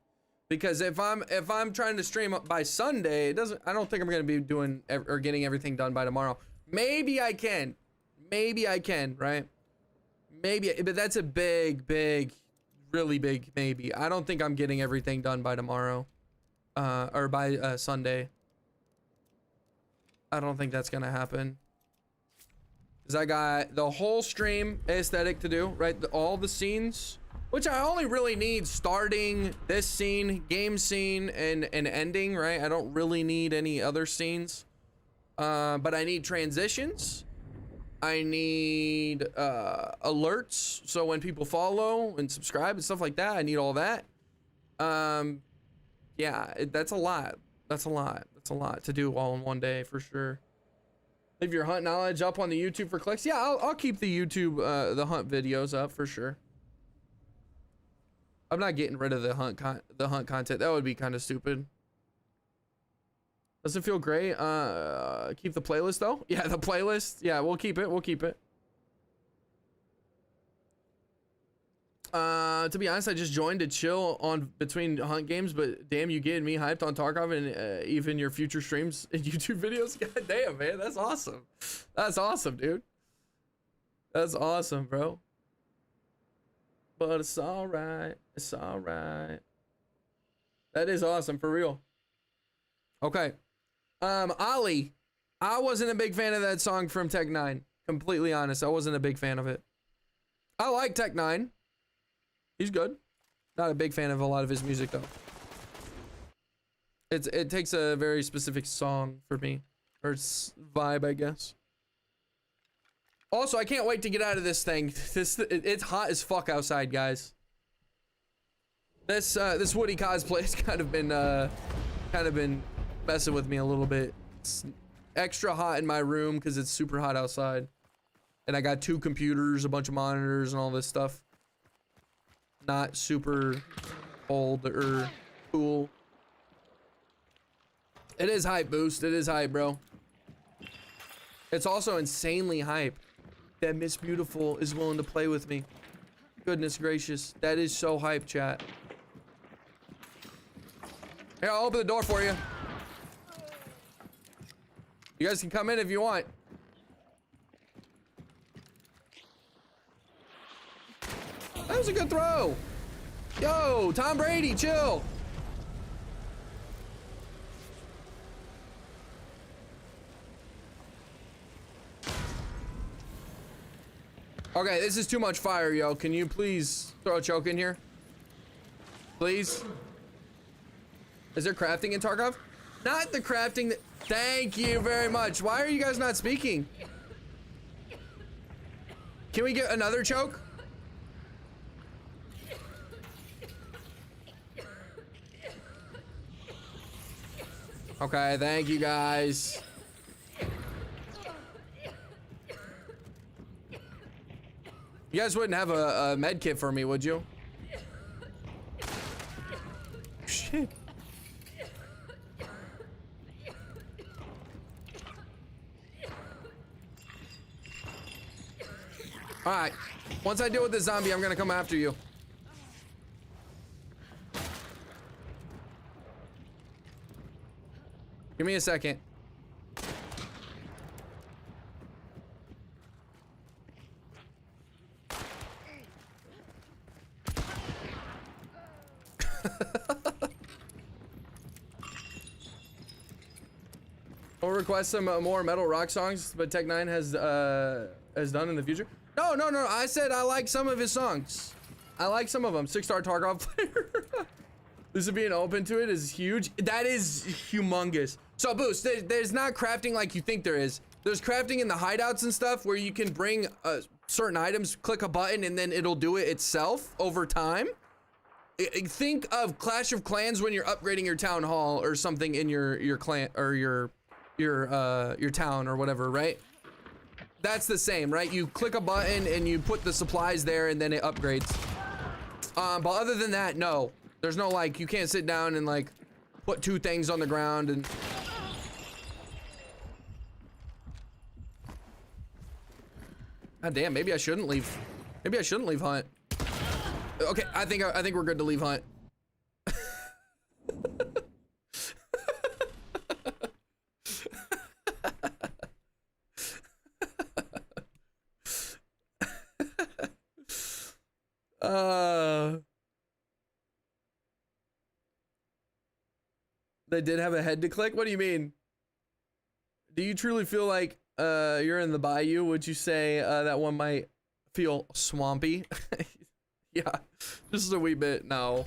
[SPEAKER 3] Because if I'm trying to stream up by Sunday, I don't think I'm going to be doing or getting everything done by tomorrow. Maybe I can, right? Maybe, but that's a big, really big maybe. I don't think I'm getting everything done by tomorrow, or by Sunday. I don't think that's gonna happen. Cause I got the whole stream aesthetic to do, right? All the scenes, which I only really need starting this scene, game scene, and ending, right? I don't really need any other scenes. But I need transitions. I need alerts, so when people follow and subscribe and stuff like that, I need all that. Yeah, that's a lot. That's a lot to do all in one day for sure. Leave your hunt knowledge up on the YouTube for clicks. Yeah, I'll keep the YouTube the hunt videos up for sure. I'm not getting rid of the hunt content. That would be kind of stupid. Does it feel great? Keep the playlist though? Yeah, the playlist. Yeah, we'll keep it. We'll keep it. To be honest, I just joined to chill on between hunt games, but damn, you getting me hyped on Tarkov and even your future streams and YouTube videos. God damn, man, that's awesome. That's awesome, dude. That's awesome, bro. But it's all right. It's all right. That is awesome for real. Okay. Ollie, I wasn't a big fan of that song from Tech 9. Completely honest, I wasn't a big fan of it. I like Tech 9. He's good. Not a big fan of a lot of his music though. It takes a very specific song for me, or vibe, I guess. Also, I can't wait to get out of this thing. It's hot as fuck outside, guys. This Woody cosplay has kind of been messing with me a little bit. It's extra hot in my room because it's super hot outside, and I got 2 computers, a bunch of monitors, and all this stuff. Not super old or cool. It is hype, Boost. It is hype, bro. It's also insanely hype that Miss Beautiful is willing to play with me. Goodness gracious. That is so hype, chat. Here, I'll open the door for you. You guys can come in if you want. That was a good throw. Yo, Tom Brady, chill. Okay, this is too much fire, yo. Can you please throw a choke in here? Please? Is there crafting in Tarkov? Not the crafting that... Thank you very much. Why are you guys not speaking? Can we get another choke? Okay, thank you guys. You guys wouldn't have a med kit for me, would you? Shit. All right. Once I deal with this zombie, I'm gonna come after you. Give me a second. We'll request some more Metal Rock songs, but Tech 9 has done in the future. No. I said I like some of his songs. I like some of them. 6-star Tarkov player. This is being open to it is huge. That is humongous. So Boost, there's not crafting like you think there is. There's crafting in the hideouts and stuff where you can bring certain items, click a button, and then it'll do it itself over time. Think of Clash of Clans when you're upgrading your town hall or something in your clan or your town or whatever, right? That's the same, right? You click a button and you put the supplies there and then it upgrades. But other than that, no. There's no like, you can't sit down and like put 2 things on the ground and... God damn, maybe I shouldn't leave. Maybe I shouldn't leave Hunt. Okay, I think we're good to leave Hunt. They did have a head to click? What do you mean? Do you truly feel like you're in the bayou? Would you say that one might feel swampy? Yeah, just a wee bit. No,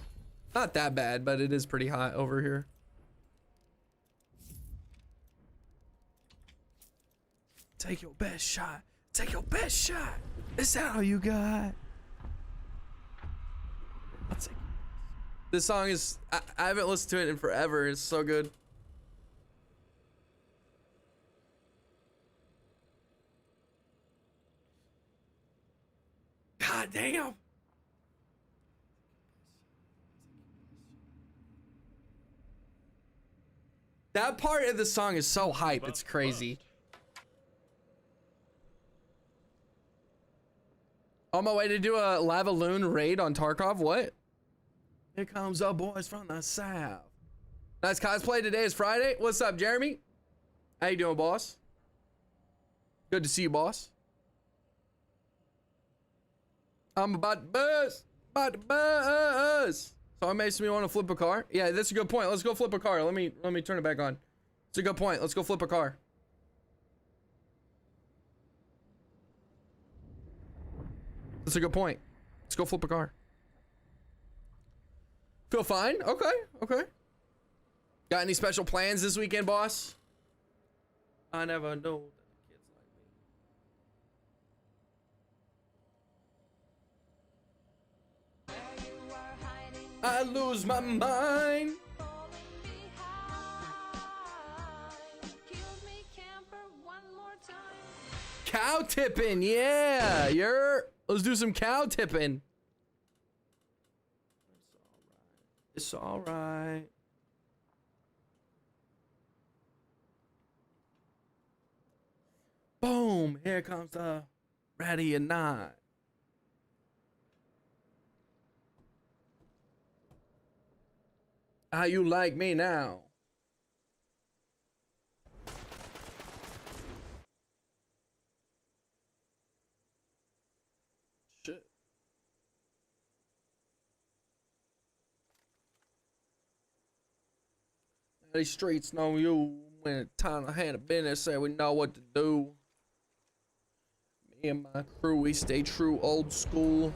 [SPEAKER 3] not that bad, but it is pretty hot over here. Take your best shot. Take your best shot. Is that all you got? I'll take it. This song is, I haven't listened to it in forever. It's so good. God damn. That part of the song is so hype. It's crazy. On my way to do a Lava Loon raid on Tarkov. What? Here comes the boys from the south. Nice cosplay. Today is Friday. What's up, Jeremy? How you doing, boss? Good to see you, boss. I'm about to buzz. About to buzz. So it makes me want to flip a car. Yeah, that's a good point. Let's go flip a car. Let me turn it back on. It's a good point. Let's go flip a car. That's a good point. Let's go flip a car. Feel fine? Okay, okay. Got any special plans this weekend, boss? I never know that kids like me. I lose my mind. Cow tipping, yeah. Let's do some cow tipping. It's all right. Boom! Here comes the ready or not. How you like me now? Shit. These streets know you. When it's time to handle business, say we know what to do. Me and my crew, we stay true old school.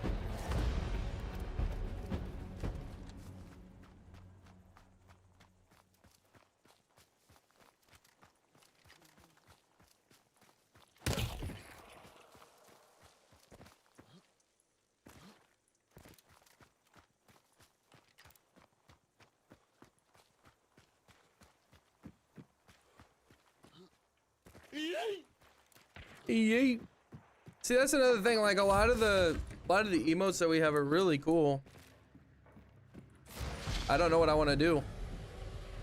[SPEAKER 3] Yeet. See, that's another thing. Like a lot of the emotes that we have are really cool. I don't know what I want to do.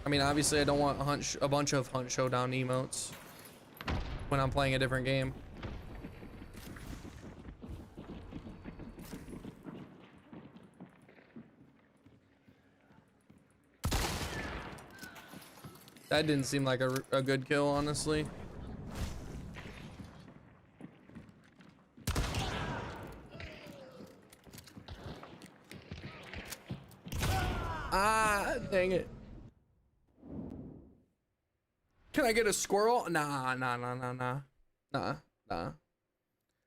[SPEAKER 3] I mean, obviously, I don't want a bunch of hunt showdown emotes when I'm playing a different game. That didn't seem like a good kill, honestly. Ah, dang it. Can I get a squirrel? Nah.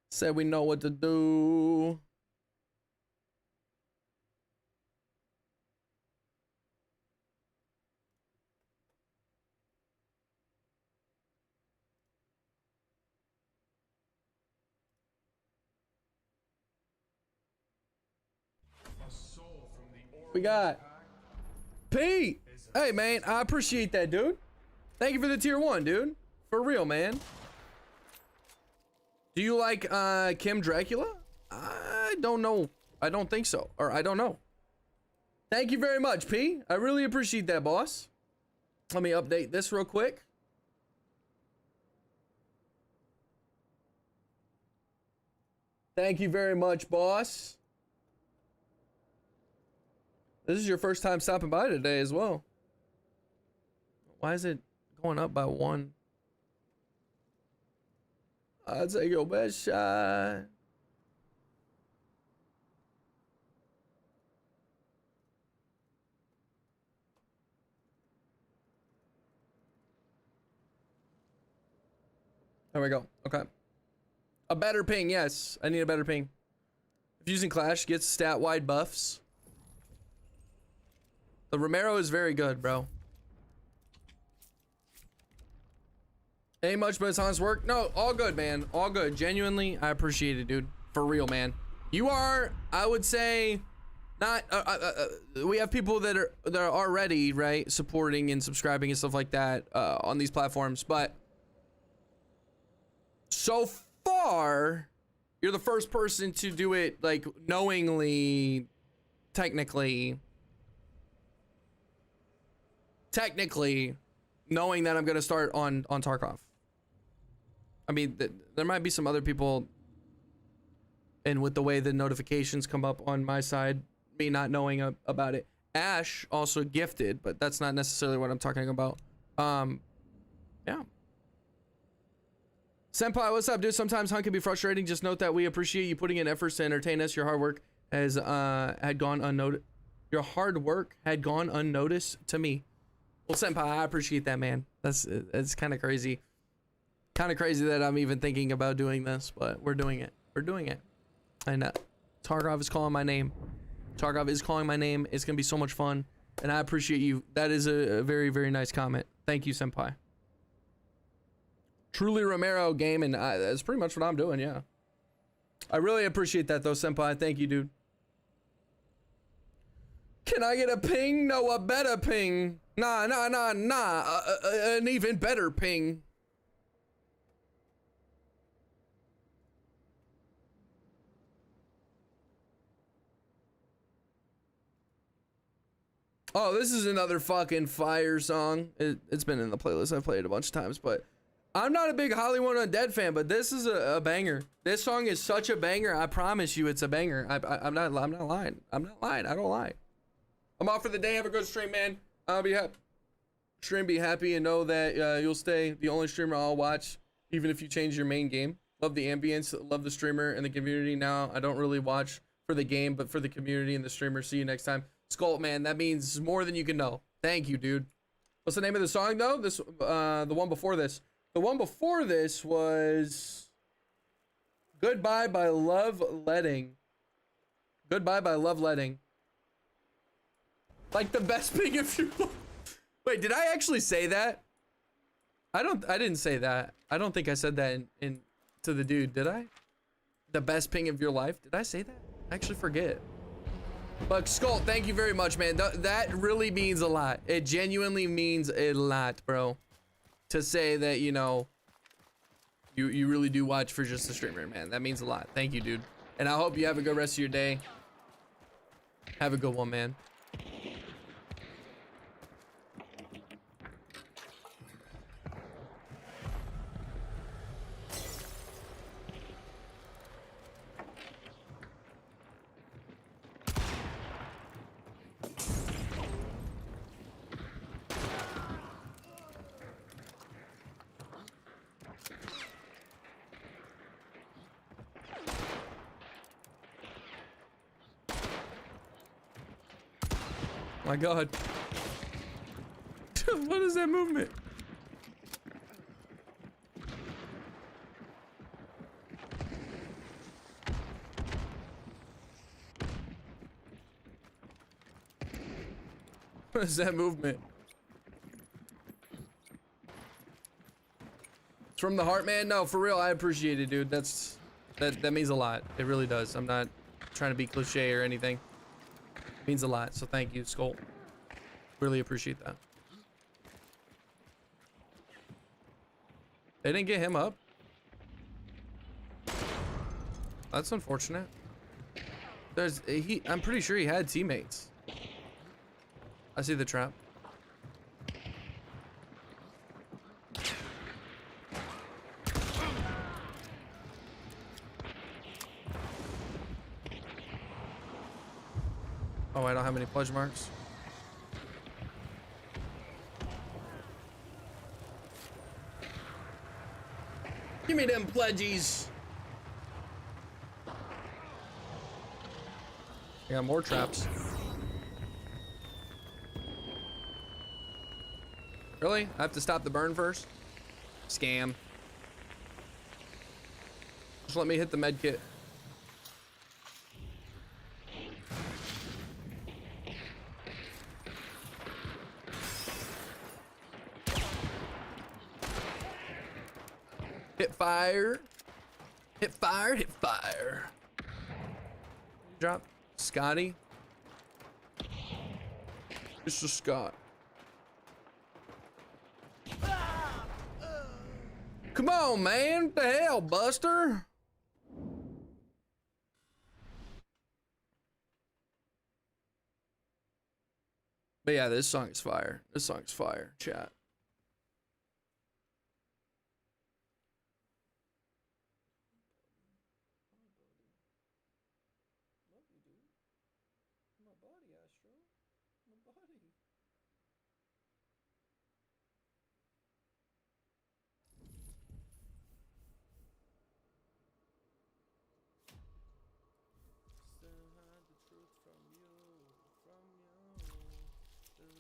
[SPEAKER 3] Said we know what to do. We got Pete. Hey man, I appreciate that, dude. Thank you for the tier 1, dude. For real, man. Do you like Kim Dracula? I don't know. I don't think so. Or I don't know. Thank you very much, P. I really appreciate that, boss. Let me update this real quick. Thank you very much, boss. This is your first time stopping by today as well. Why is it going up by 1? I'll take your best shot. There we go. Okay. A better ping, yes. I need a better ping. If using Clash gets stat-wide buffs. The Romero is very good, bro. Ain't much, but it's honest work. No, all good, man. All good. Genuinely, I appreciate it, dude. For real, man. You are, I would say, not. We have people that are already right supporting and subscribing and stuff like that on these platforms, but so far, you're the first person to do it like knowingly, technically knowing that I'm gonna start on Tarkov. I mean, there might be some other people, and with the way the notifications come up on my side, me not knowing about it. Ash also gifted, but that's not necessarily what I'm talking about. Yeah. Senpai, what's up, dude? Sometimes hunt can be frustrating. Just note that we appreciate you putting in efforts to entertain us. Your hard work had gone unnoticed. Your hard work had gone unnoticed to me. Well, Senpai, I appreciate that, man. It's kind of crazy. Kind of crazy that I'm even thinking about doing this, but we're doing it. We're doing it. And Tarkov is calling my name. Tarkov is calling my name. It's gonna be so much fun. and I appreciate you. That is a very, very nice comment. Thank you, senpai. Truly Romero game, and that's pretty much what I'm doing, yeah. I really appreciate that, though, senpai. Thank you, dude. Can I get a ping? No, a better ping. Nah. An even better ping. Oh, this is another fucking fire song. It's been in the playlist. I've played it a bunch of times, but I'm not a big Hollywood Undead fan, but this is a banger. This song is such a banger. I promise you it's a banger. I'm not lying. I'm not lying. I don't lie. I'm off for the day. Have a good stream, man. I'll be happy. Stream, be happy, and know that you'll stay the only streamer I'll watch, even if you change your main game. Love the ambience, love the streamer and the community. Now I don't really watch for the game, but for the community and the streamer. See you next time. Skull, man, that means more than you can know. Thank you, dude. What's the name of the song, though? This, the one before this. The one before this was Goodbye by Love Letting. Goodbye by Love Letting. Like the best ping if you... Wait, did I actually say that? I didn't say that. I don't think I said that in to the dude, did I? The best ping of your life? Did I say that? I actually forget. But Skull, thank you very much, man. That really means a lot. It genuinely means a lot, bro. To say that, you know, you really do watch for just the streamer, man. That means a lot. Thank you, dude. And I hope you have a good rest of your day. Have a good one, man. My God. What is that movement? What is that movement? It's from the heart, man. No, for real, I appreciate it, dude. That means a lot. It really does. I'm not trying to be cliche or anything. Means a lot, so thank you, Skull. Really appreciate that. They didn't get him up. That's unfortunate. I'm pretty sure he had teammates. I see the trap. Oh, I don't have any pledge marks. Give me them pledges. I got more traps. Really? I have to stop the burn first? Scam. Just let me hit the med kit. Hit fire. Hit fire, hit fire. Drop. Scotty. Mr. Scott. Come on, man. What the hell, Buster? But yeah, this song is fire. This song is fire, chat.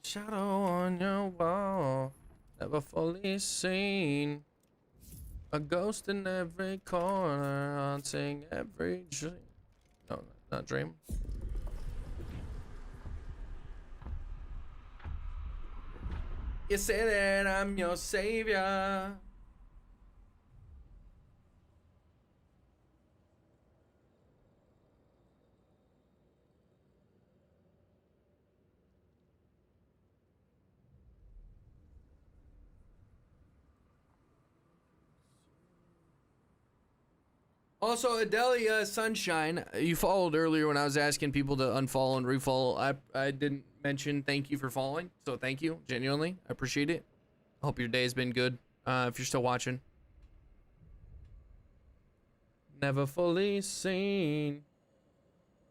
[SPEAKER 3] Shadow on your wall, never fully seen. A ghost in every corner, haunting every dream. No, not dream. You say that I'm your savior. Also, Adelia Sunshine, you followed earlier when I was asking people to unfollow and refollow. I didn't mention thank you for following, so thank you, genuinely. I appreciate it. I hope your day has been good, if you're still watching. Never fully seen,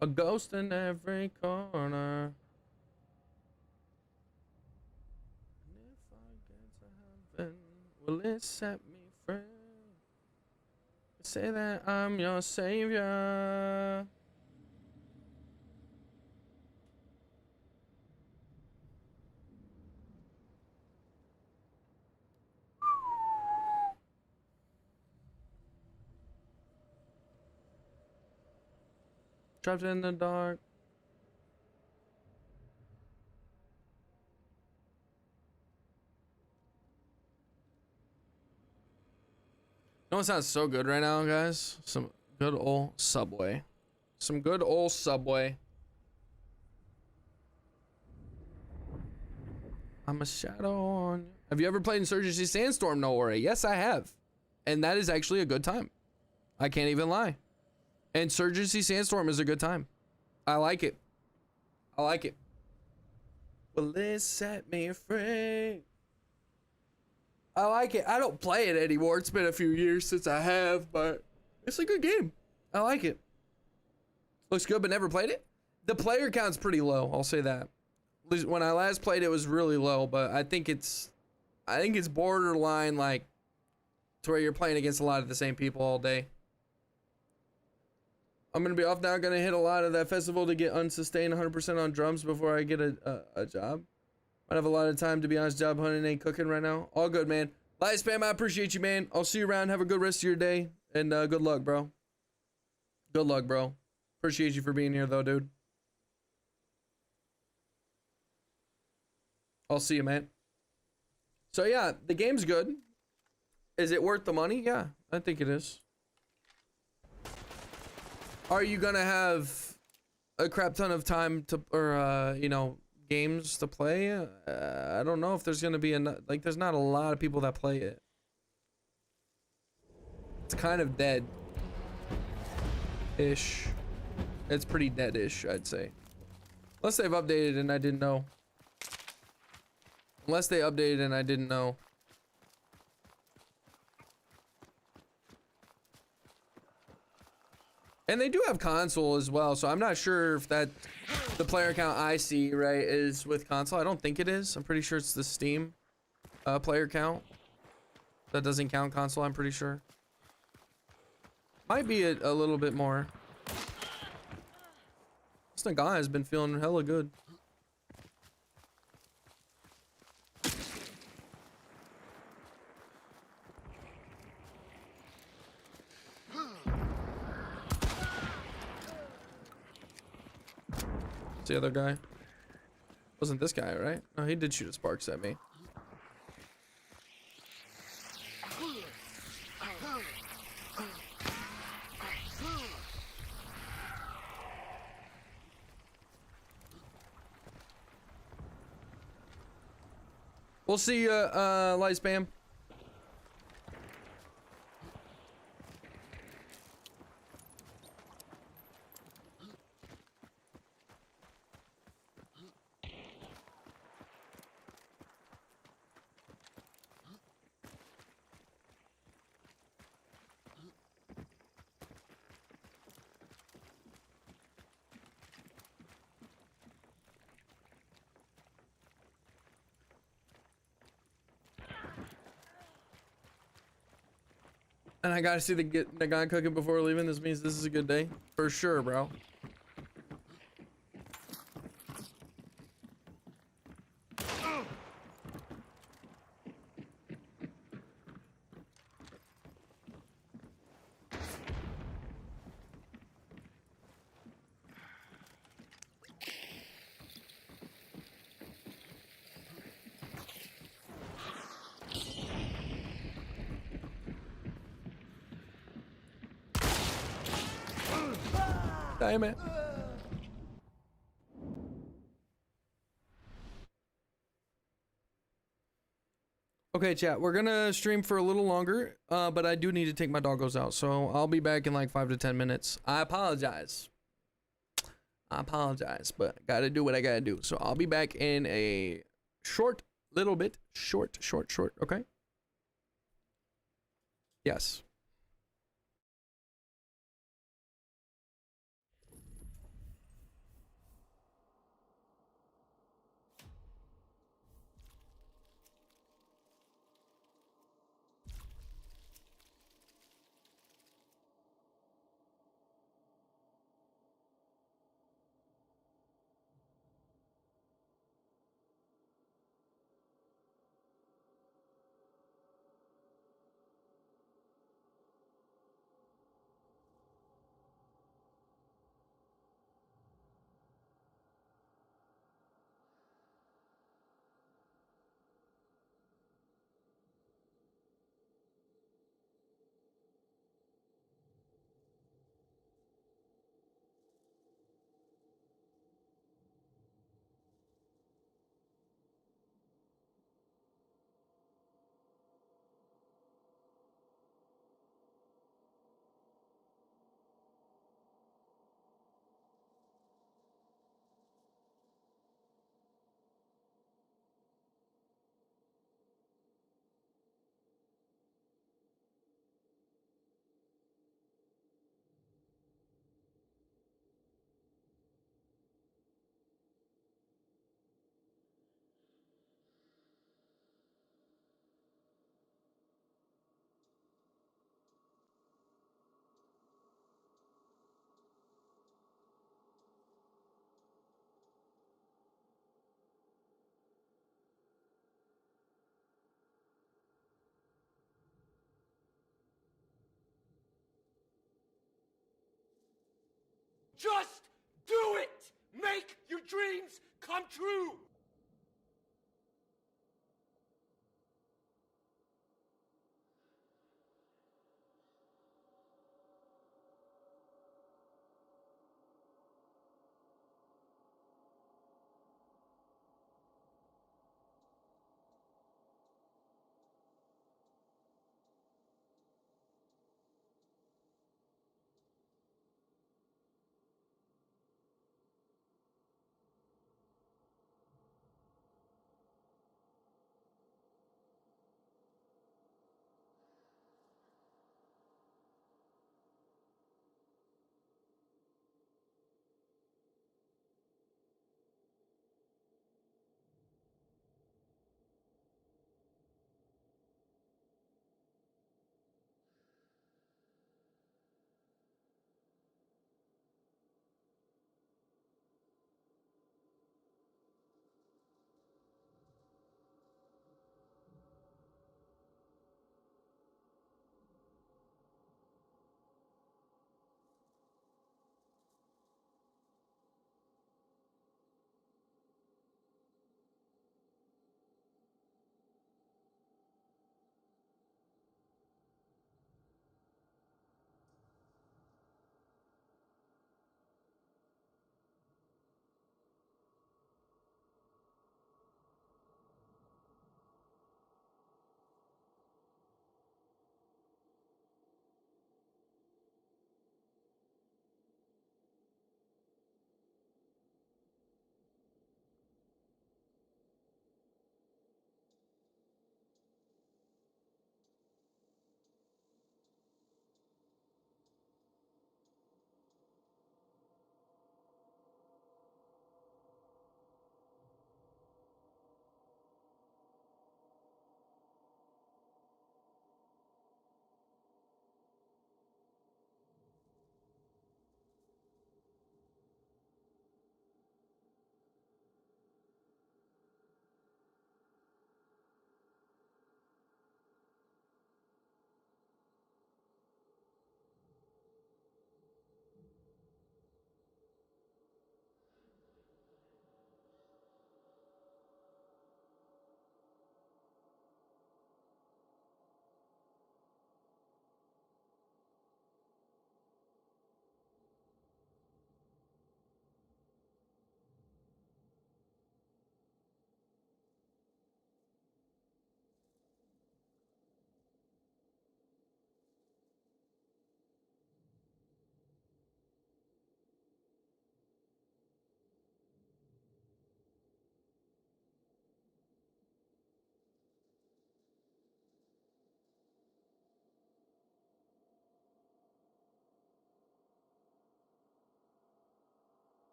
[SPEAKER 3] a ghost in every corner. And if I get to heaven, will it set me free? Say that I'm your savior. Trapped in the dark. You know what sounds so good right now, guys? Some good old Subway. Some good old Subway. I'm a shadow on you. Have you ever played Insurgency Sandstorm, NOAURA? Yes, I have. And that is actually a good time. I can't even lie. Insurgency Sandstorm is a good time. I like it. I like it. Will it set me free? I like it. I don't play it anymore. It's been a few years since I have, but it's a good game. I like it. Looks good, but never played it. The player count's pretty low. I'll say that. At least when I last played it was really low, but I think it's borderline like to where you're playing against a lot of the same people all day. I'm gonna be off now. Gonna hit a lot of that festival to get unsustained 100% on drums before I get a job. Might have a lot of time, to be honest. Job hunting ain't cooking right now. All good, man. Light spam, I appreciate you, man. I'll see you around. Have a good rest of your day. And good luck, bro. Good luck, bro. Appreciate you for being here, though, dude. I'll see you, man. So, yeah, the game's good. Is it worth the money? Yeah, I think it is. Are you gonna have a crap ton of time to, or, you know, games to play? I don't know if there's gonna be enough. Like, there's not a lot of people that play it. It's kind of dead ish. It's pretty dead ish, I'd say, unless they've updated and I didn't know. Unless they updated and I didn't know. And they do have console as well, so I'm not sure if that the player count I see, right, is with console. I don't think it is. I'm pretty sure it's the Steam player count. That doesn't count console, I'm pretty sure. Might be a little bit more. This Nagana has been feeling hella good. It's the other guy. Wasn't this guy, right? No, he did shoot a sparks at me. We'll see you, Light Spam. And I gotta see the guy cooking before leaving. This means this is a good day. For sure, bro. Damn it. Okay, chat, we're gonna stream for a little longer, but I do need to take my doggos out, so I'll be back in like 5 to 10 minutes. I apologize, but gotta do what I gotta do. So I'll be back in a little bit, short, okay? Yes.
[SPEAKER 4] Just do it! Make your dreams come true!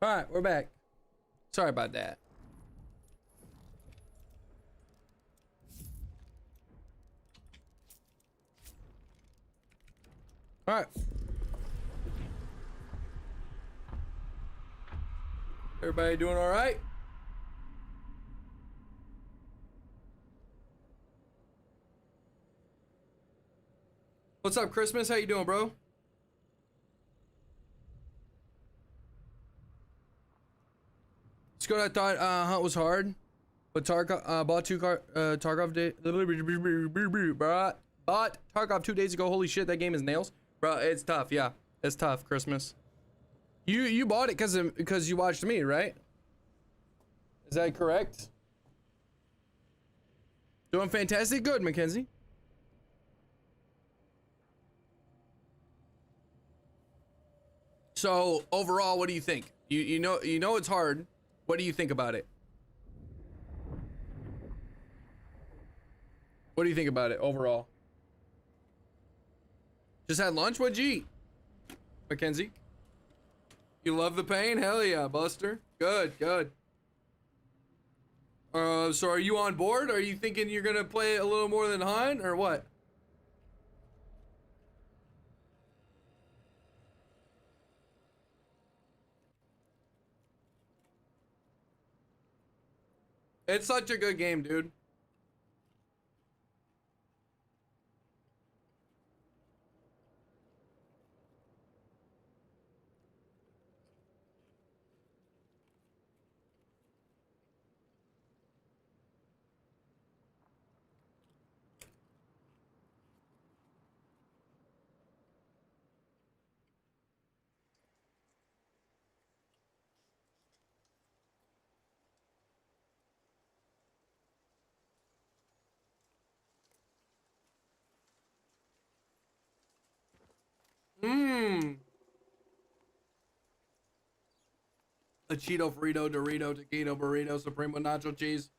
[SPEAKER 3] All right, we're back. Sorry about that. All right. Everybody doing all right? What's up, Christmas? How you doing, bro? Scott, I thought Hunt was hard, but Tarkov bought bought Tarkov 2 days ago. Holy shit, that game is nails, bro. It's tough. Yeah, it's tough. Christmas. You bought it because you watched me, right? Is that correct? Doing fantastic. Good, Mackenzie. So overall, what do you think? You know it's hard. What do you think about it? What do you think about it overall? Just had lunch? What'd you eat, Mackenzie? You love the pain? Hell yeah, Buster. Good, good. So are you on board? Are you thinking you're gonna play a little more than Hunt, or what? It's such a good game, dude. Mmm. A Cheeto Frito Dorito Taquito Burrito Supremo Nacho Cheese.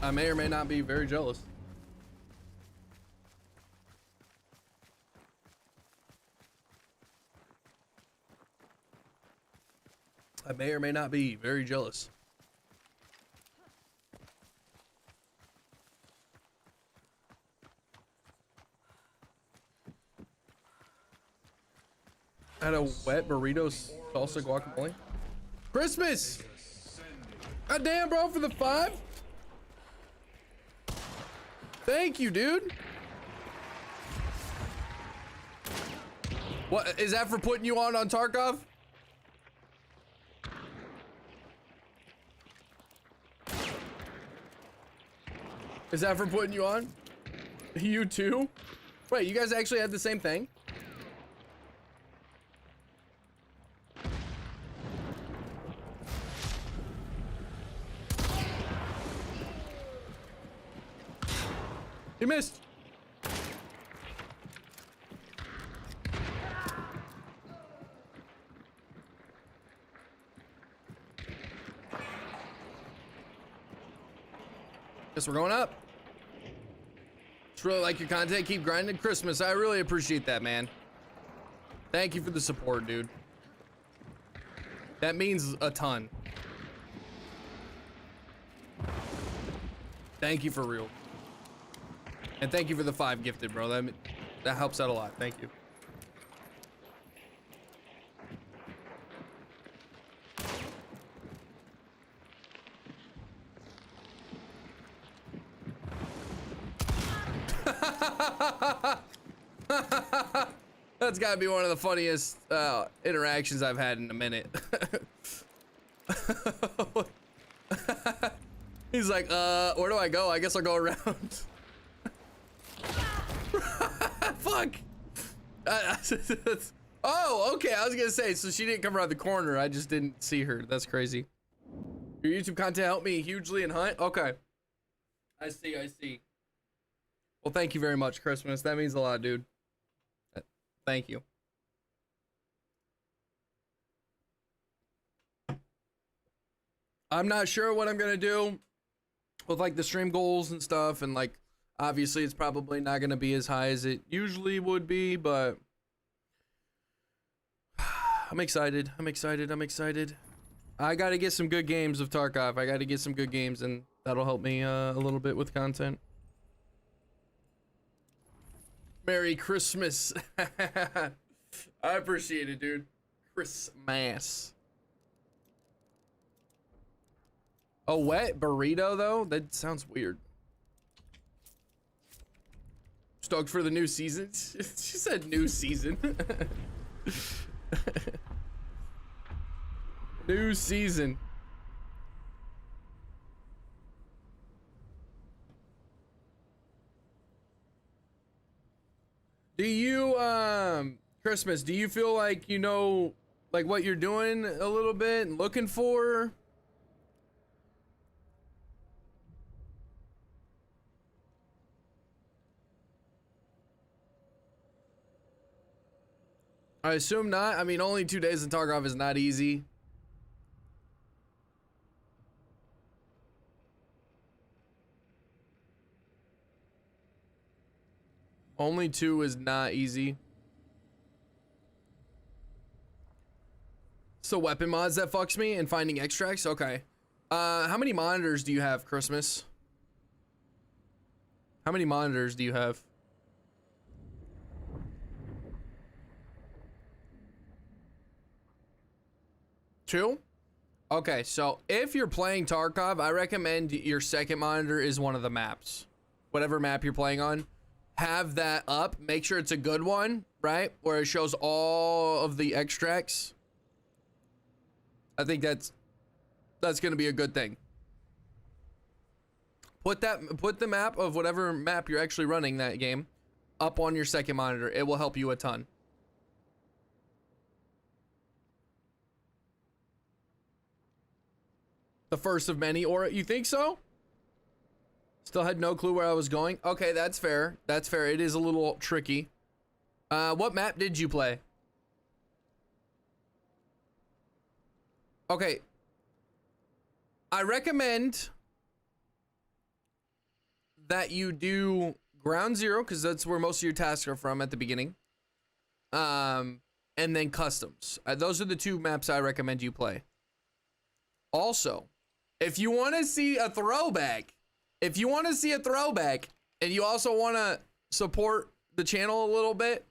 [SPEAKER 3] I may or may not be very jealous. I may or may not be very jealous. I had a wet burrito salsa guacamole. Christmas! God damn, bro, for the 5? Thank you, dude. What is that for putting you on Tarkov? Is that for putting you on? You too? Wait, you guys actually had the same thing? You missed. Guess we're going up. Just really like your content. Keep grinding. Christmas. I really appreciate that, man. Thank you for the support, dude. That means a ton. Thank you for real. And thank you for the 5 gifted, bro. That helps out a lot. Thank you. That's gotta be one of the funniest interactions I've had in a minute. He's like, where do I go? I guess I'll go around. Fuck. Oh, okay. I was gonna say, so she didn't come around the corner. I just didn't see her. That's crazy. Your YouTube content helped me hugely in Hunt. Okay. I see. I see. Well, thank you very much, Christmas. That means a lot, dude. Thank you. I'm not sure what I'm gonna do. with like the stream goals and stuff, and like obviously it's probably not going to be as high as it usually would be, but I'm excited. I'm excited. I'm excited. I got to get some good games of Tarkov. I got to get some good games, and that'll help me a little bit with content. Merry Christmas. I appreciate it, dude. Christmas. A wet burrito, though? That sounds weird. Stoked for the new season? She said new season. New season. Do you, Christmas, do you feel like you know, like what you're doing a little bit and looking for? I assume not. I mean, only 2 days in Tarkov is not easy. Only 2 is not easy. So weapon mods that fucks me and finding extracts? Okay. How many monitors do you have, Christmas? How many monitors do you have? 2? Okay, so if you're playing Tarkov, I recommend your second monitor is one of the maps. Whatever map you're playing on, have that up. Make sure it's a good one, right? Where it shows all of the extracts. I think that's gonna be a good thing. Put the map of whatever map you're actually running that game up on your second monitor. It will help you a ton. The first of many, or you think so? Still had no clue where I was going. Okay, that's fair. That's fair. It is a little tricky. What map did you play? Okay. I recommend that you do ground zero, because that's where most of your tasks are from at the beginning. And then customs. Those are the 2 maps I recommend you play. Also, if you want to see a throwback, and you also want to support the channel a little bit,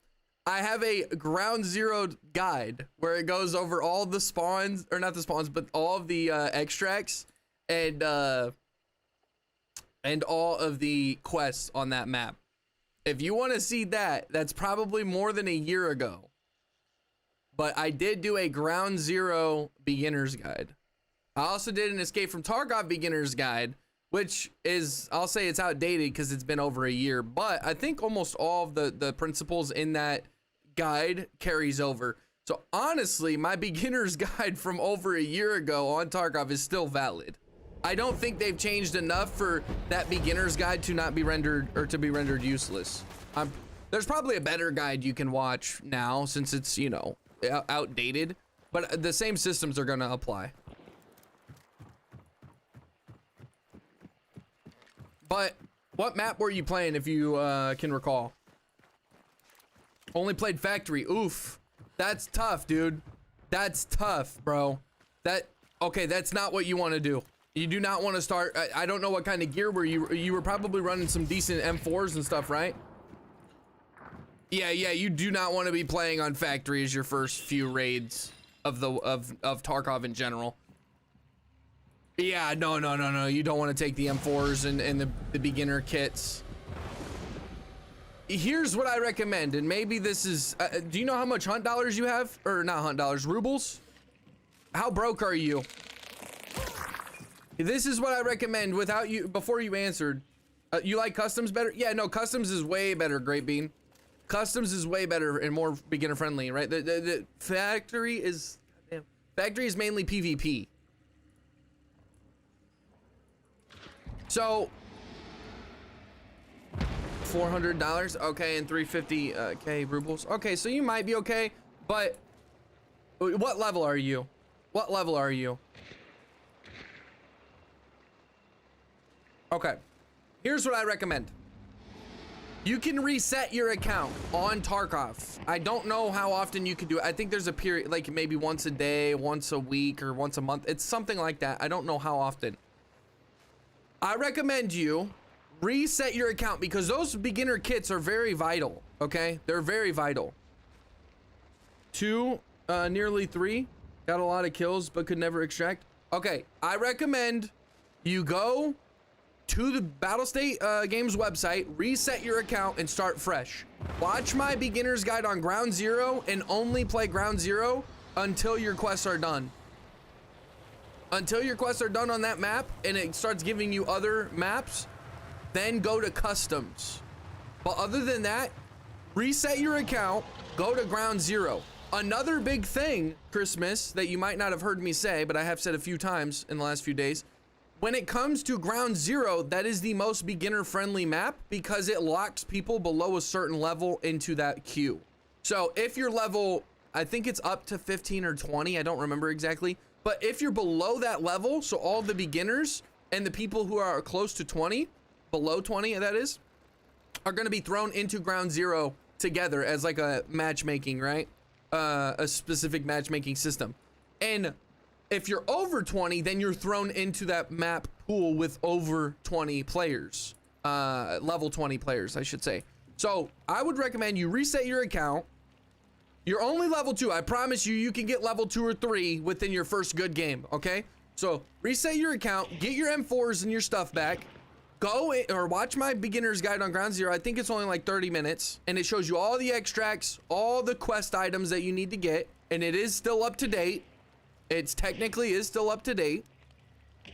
[SPEAKER 3] I have a ground zero guide where it goes over all the spawns, or not the spawns, but all of the extracts and all of the quests on that map. If you want to see that, that's probably more than a year ago. But I did do a ground zero beginner's guide. I also did an Escape from Tarkov beginner's guide, which is, I'll say it's outdated because it's been over a year, but I think almost all of the principles in that guide carries over. So honestly, my beginner's guide from over a year ago on Tarkov is still valid. I don't think they've changed enough for that beginner's guide to not be rendered, or to be rendered useless. There's probably a better guide you can watch now since it's, you know, outdated, but the same systems are gonna apply. But what map were you playing, if you can recall? Only played factory. Oof. That's tough, dude. That's tough, bro. Okay, that's not what you want to do. You do not want to start. I don't know what kind of gear were you were probably running some decent M4s and stuff, right? Yeah, you do not want to be playing on factory as your first few raids of Tarkov in general. Yeah, no. You don't want to take the M4s and the beginner kits. Here's what I recommend, and maybe this is, do you know how much hunt dollars you have? Or not hunt dollars, rubles? How broke are you? This is what I recommend before you answered. You like customs better? Yeah, no, customs is way better, Great Bean. Customs is way better and more beginner friendly, right? The factory is, factory is mainly PvP. So $400, okay, and 350k rubles. Okay, so you might be okay, but what level are you? What level are you? Okay. Here's what I recommend. You can reset your account on Tarkov. I don't know how often you can do it. I think there's a period, like maybe once a day, once a week, or once a month. It's something like that. I don't know how often. I recommend you reset your account because those beginner kits are very vital, okay? They're very vital. 2, nearly 3. Got a lot of kills, but could never extract. Okay, I recommend you go to the Battlestate Games website, reset your account, and start fresh. Watch my beginner's guide on Ground Zero and only play Ground Zero until your quests are done. Until your quests are done on that map and it starts giving you other maps, then go to customs. But other than that, reset your account, go to Ground Zero. Another big thing, Christmas, that you might not have heard me say, but I have said a few times in the last few days, when it comes to Ground Zero, that is the most beginner-friendly map because it locks people below a certain level into that queue. So if you're level, I think it's up to 15 or 20, I don't remember exactly, but if you're below that level, so all the beginners and the people who are close to 20, below 20 that is, are gonna be thrown into Ground Zero together as like a matchmaking, right? A specific matchmaking system. And if you're over 20, then you're thrown into that map pool with over 20 players, level 20 players, I should say. So I would recommend you reset your account. You're only level 2. I promise you, you can get level 2 or 3 within your first good game, okay? So reset your account, get your M4s and your stuff back. Go or watch my beginner's guide on Ground Zero. I think it's only like 30 minutes and it shows you all the extracts, all the quest items that you need to get, and it is still up to date. It's technically is still up to date.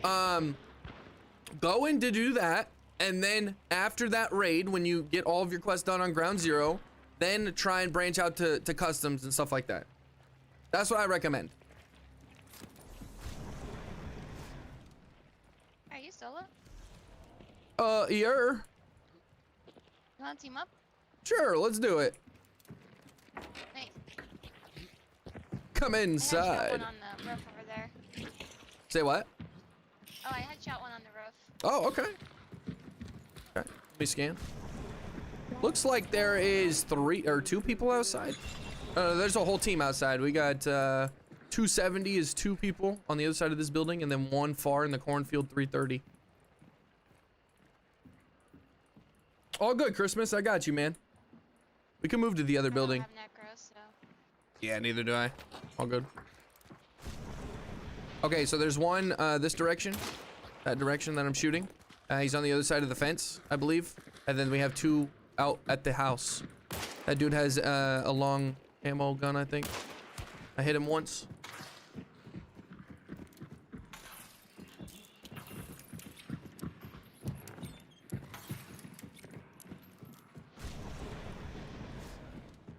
[SPEAKER 3] Go in to do that, and then after that raid, when you get all of your quests done on Ground Zero, then try and branch out to customs and stuff like that. That's what I recommend.
[SPEAKER 7] Are you solo?
[SPEAKER 3] Yeah.
[SPEAKER 7] You wanna team up?
[SPEAKER 3] Sure, let's do it.
[SPEAKER 7] Nice.
[SPEAKER 3] Come
[SPEAKER 7] I
[SPEAKER 3] inside.
[SPEAKER 7] had shot one on the roof over there.
[SPEAKER 3] Say what?
[SPEAKER 7] Oh, I had shot one on the roof.
[SPEAKER 3] Oh, okay. Okay, let me scan. Looks like there is 3 or 2 people outside. There's a whole team outside. We got 270 is 2 people on the other side of this building, and then 1 far in the cornfield, 330. All good, Christmas. I got you, man. We can move to the other building.
[SPEAKER 7] I don't have necro, so.
[SPEAKER 3] Yeah, neither do I. All good. Okay, so there's one this direction. That direction that I'm shooting. He's on the other side of the fence, I believe. And then we have 2 out at the house. That dude has a long ammo gun, I think. I hit him once.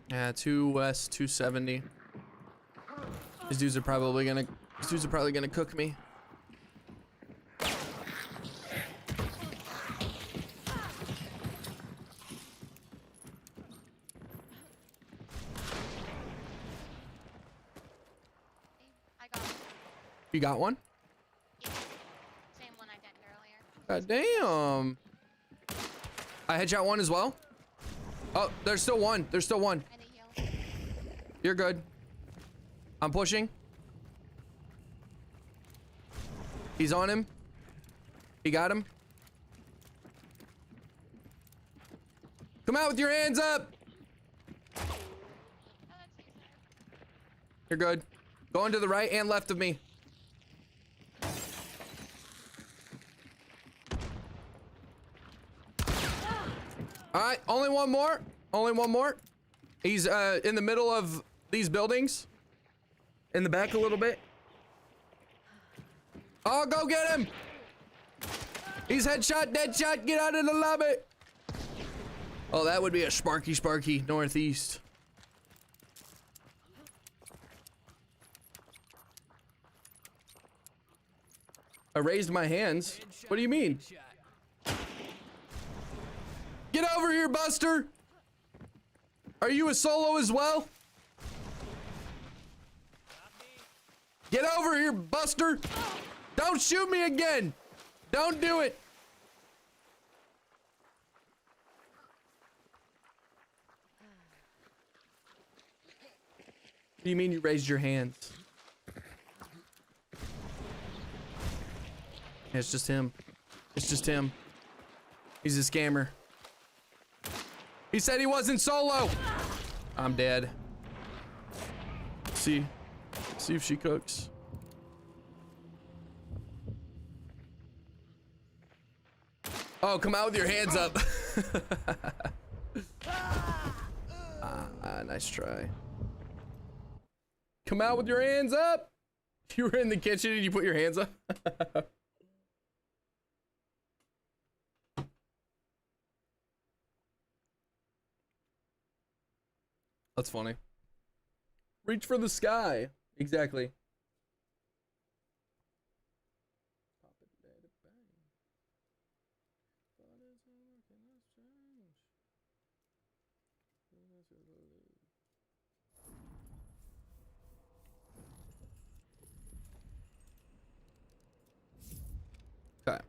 [SPEAKER 3] Yeah, 2 west, 270. These dudes are probably gonna cook me.
[SPEAKER 7] I got one.
[SPEAKER 3] You got one?
[SPEAKER 7] Yeah. Same one I did earlier.
[SPEAKER 3] God damn. I headshot one as well. Oh, there's still one. There's still one.
[SPEAKER 7] I need heal.
[SPEAKER 3] You're good. I'm pushing. He's on him. He got him. Come out with your hands up.
[SPEAKER 7] Oh, that's easy.
[SPEAKER 3] You're good. Going to the right and left of me. All right, only one more. Only one more. He's in the middle of these buildings. In the back a little bit. Oh, go get him. He's headshot, dead shot. Get out of the lobby. Oh, that would be a Sparky northeast. I raised my hands. What do you mean? Get over here, Buster! Are you a solo as well? Get over here, Buster! Don't shoot me again! Don't do it! What do you mean you raised your hands? Yeah, it's just him. It's just him. He's a scammer. He said he wasn't solo. I'm dead. See if she cooks. Oh, come out with your hands up. Nice try. Come out with your hands up. You were in the kitchen and you put your hands up. That's funny. Reach for the sky. Exactly. Okay.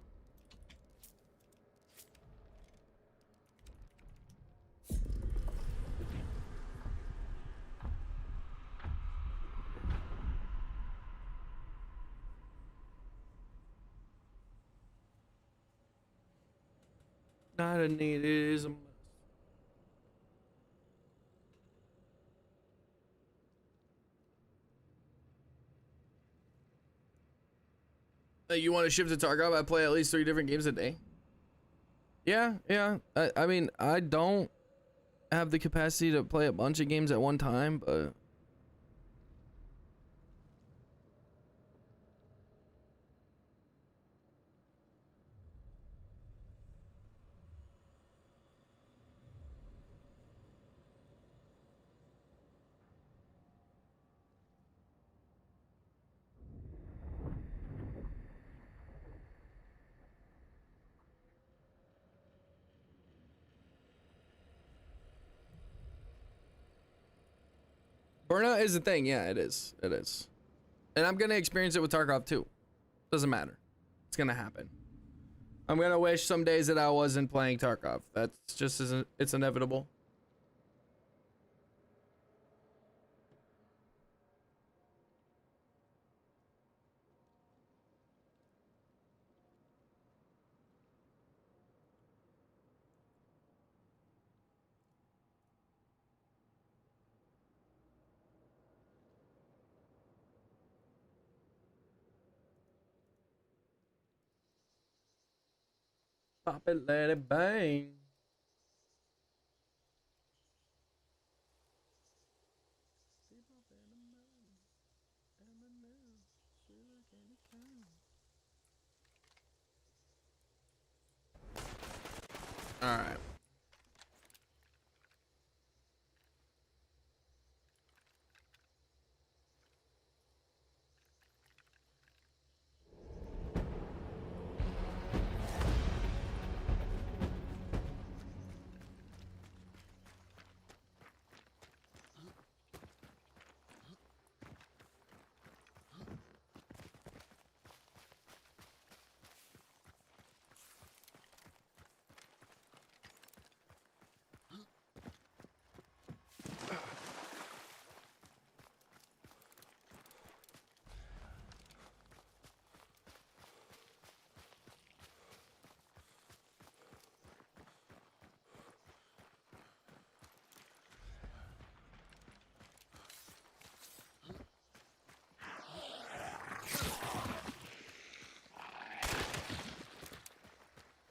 [SPEAKER 3] Not a need, it is a must. You want to shift to Tarkov? I play at least 3 different games a day. Yeah. I mean, I don't have the capacity to play a bunch of games at one time, but burnout is a thing. Yeah, it is. It is. And I'm going to experience it with Tarkov too. Doesn't matter. It's going to happen. I'm going to wish some days that I wasn't playing Tarkov. That's just, it's inevitable. Pop it, let it bang. All right.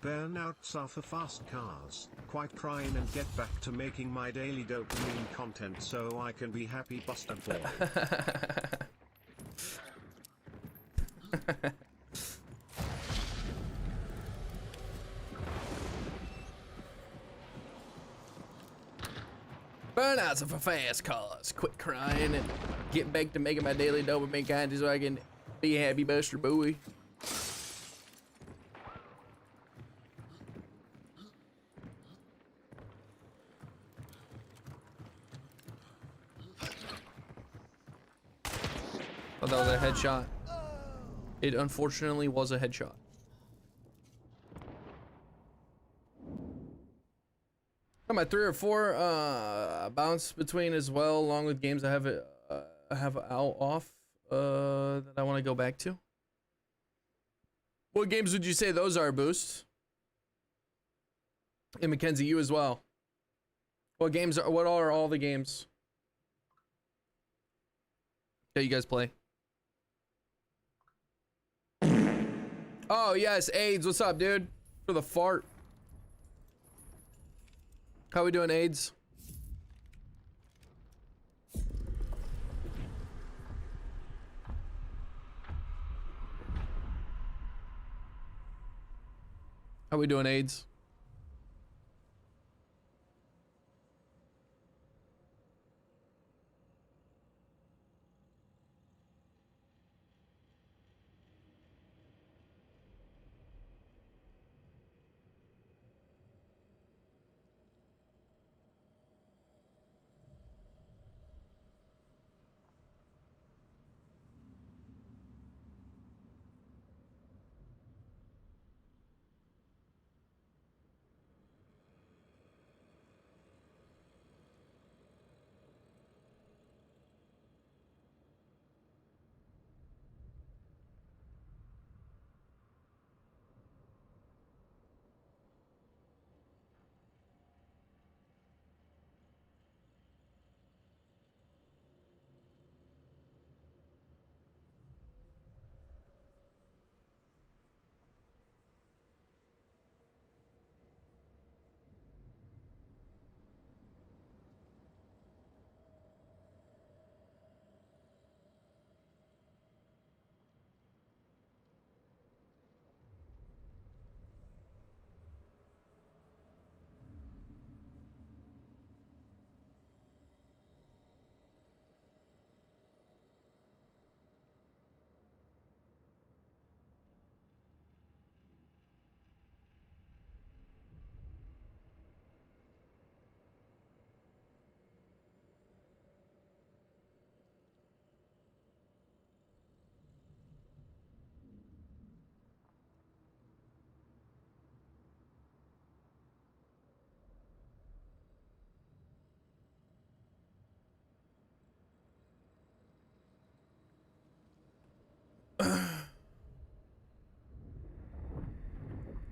[SPEAKER 2] Burnouts are for fast cars. Quite crying and get back to making my daily dopamine content so I can be happy Buster Boy. Burnouts are for fast cars. Quit crying and get back to making my daily dopamine content so I can be a happy Buster Boy. Oh, that was a headshot. It unfortunately was a headshot. I'm at 3 or 4 bounce between as well, along with games I have
[SPEAKER 3] have out off that I want to go back to? What games would you say those are, Boost? And Mackenzie, you as well. What games are? What are all the games that you guys play? Oh yes, AIDS. What's up, dude? For the fart. How we doing, AIDS? How we doing, AIDS?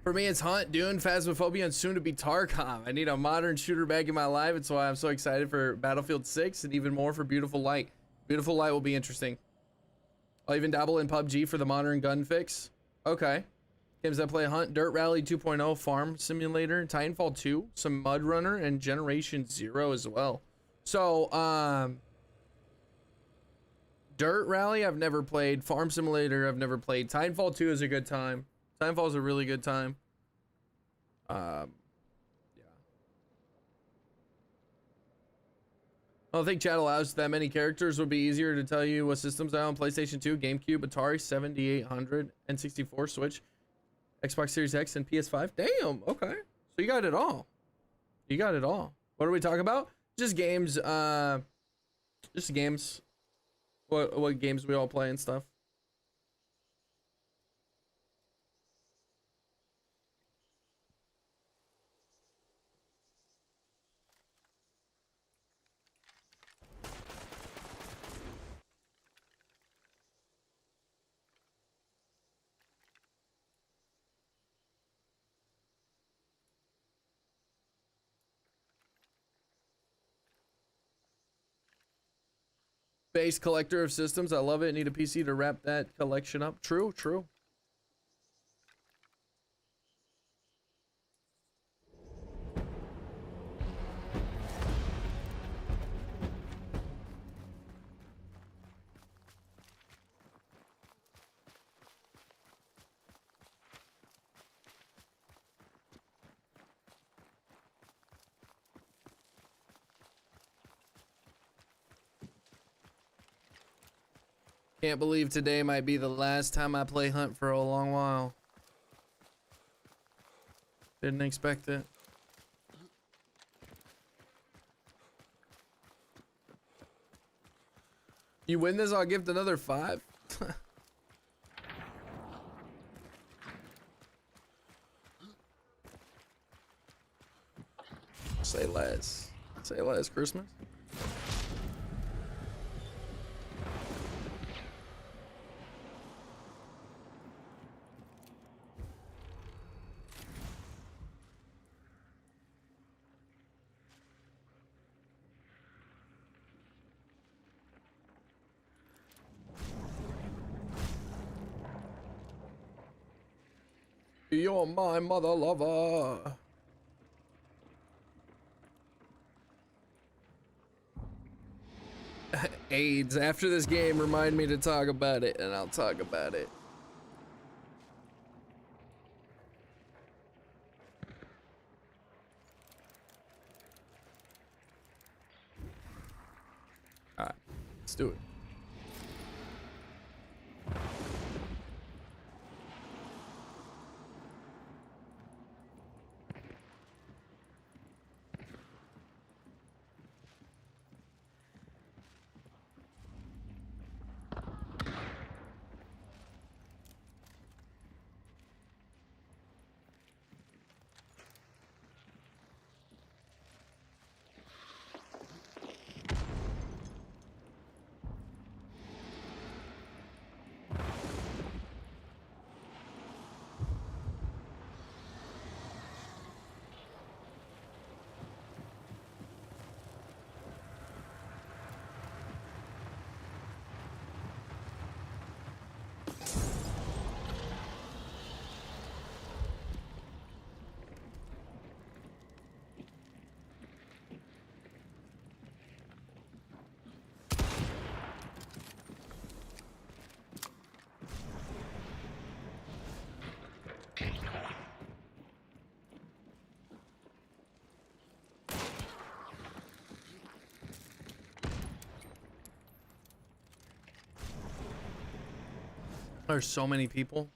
[SPEAKER 3] For me, it's Hunt, Dune, Phasmophobia, and soon to be Tarkov. I need a modern shooter back in my life. It's why I'm so excited for Battlefield 6 and even more for Beautiful Light. Beautiful Light will be interesting. I'll even dabble in PUBG for the modern gun fix. Okay. Games that play Hunt, Dirt Rally 2.0, Farm Simulator, Titanfall 2, some Mud Runner, and Generation Zero as well. So, Dirt Rally I've never played. Farm Simulator I've never played. Titanfall 2 is a good time. Titanfall is a really good time. Yeah. I don't think chat allows that many characters. Would be easier to tell you what systems are on PlayStation 2, GameCube, Atari 7800, N64, Switch, Xbox Series X, and PS5. Damn. Okay. So you got it all. You got it all. What are we talking about? Just games. Just games. What games we all play and stuff. Base collector of systems. I love it. Need a PC to wrap that collection up. True, true. Can't believe today might be the last time I play Hunt for a long while. Didn't expect it. You win this, I'll gift another 5. Say less. Say less, Christmas. You're my mother lover. AIDS. After this game, remind me to talk about it, and I'll talk about it. Alright, let's do it. There's so many people.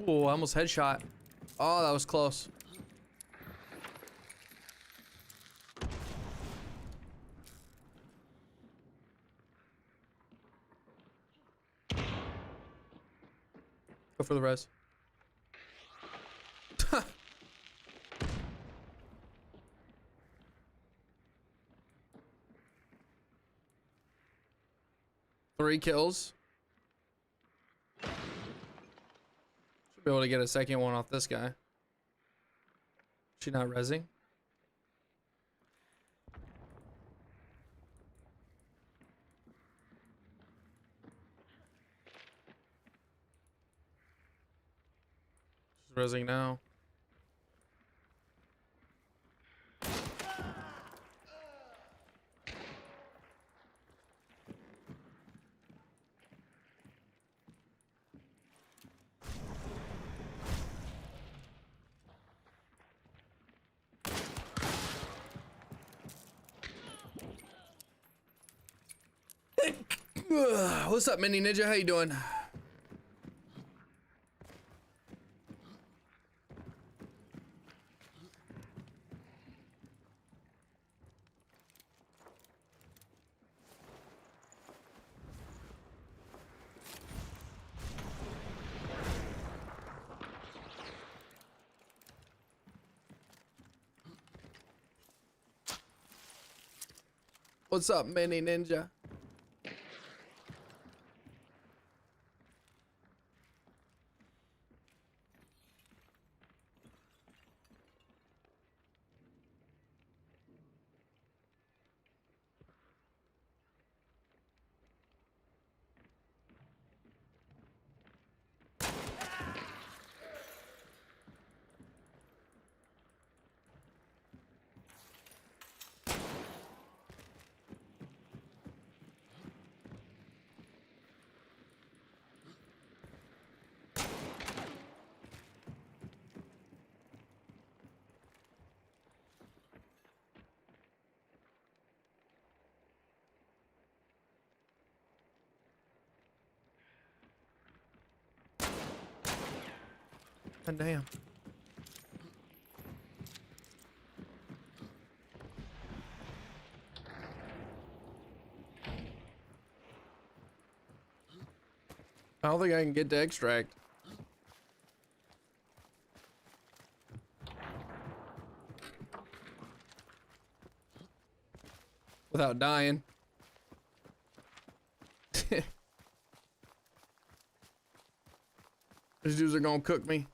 [SPEAKER 3] Oh, I almost headshot. Oh, that was close. Go for the res. 3 kills. Should be able to get a second one off this guy. She not rezzing? She's rezzing now. What's up, Mini Ninja? How you doing? What's up, Mini Ninja? God damn. I don't think I can get to extract. without dying. These dudes are gonna cook me.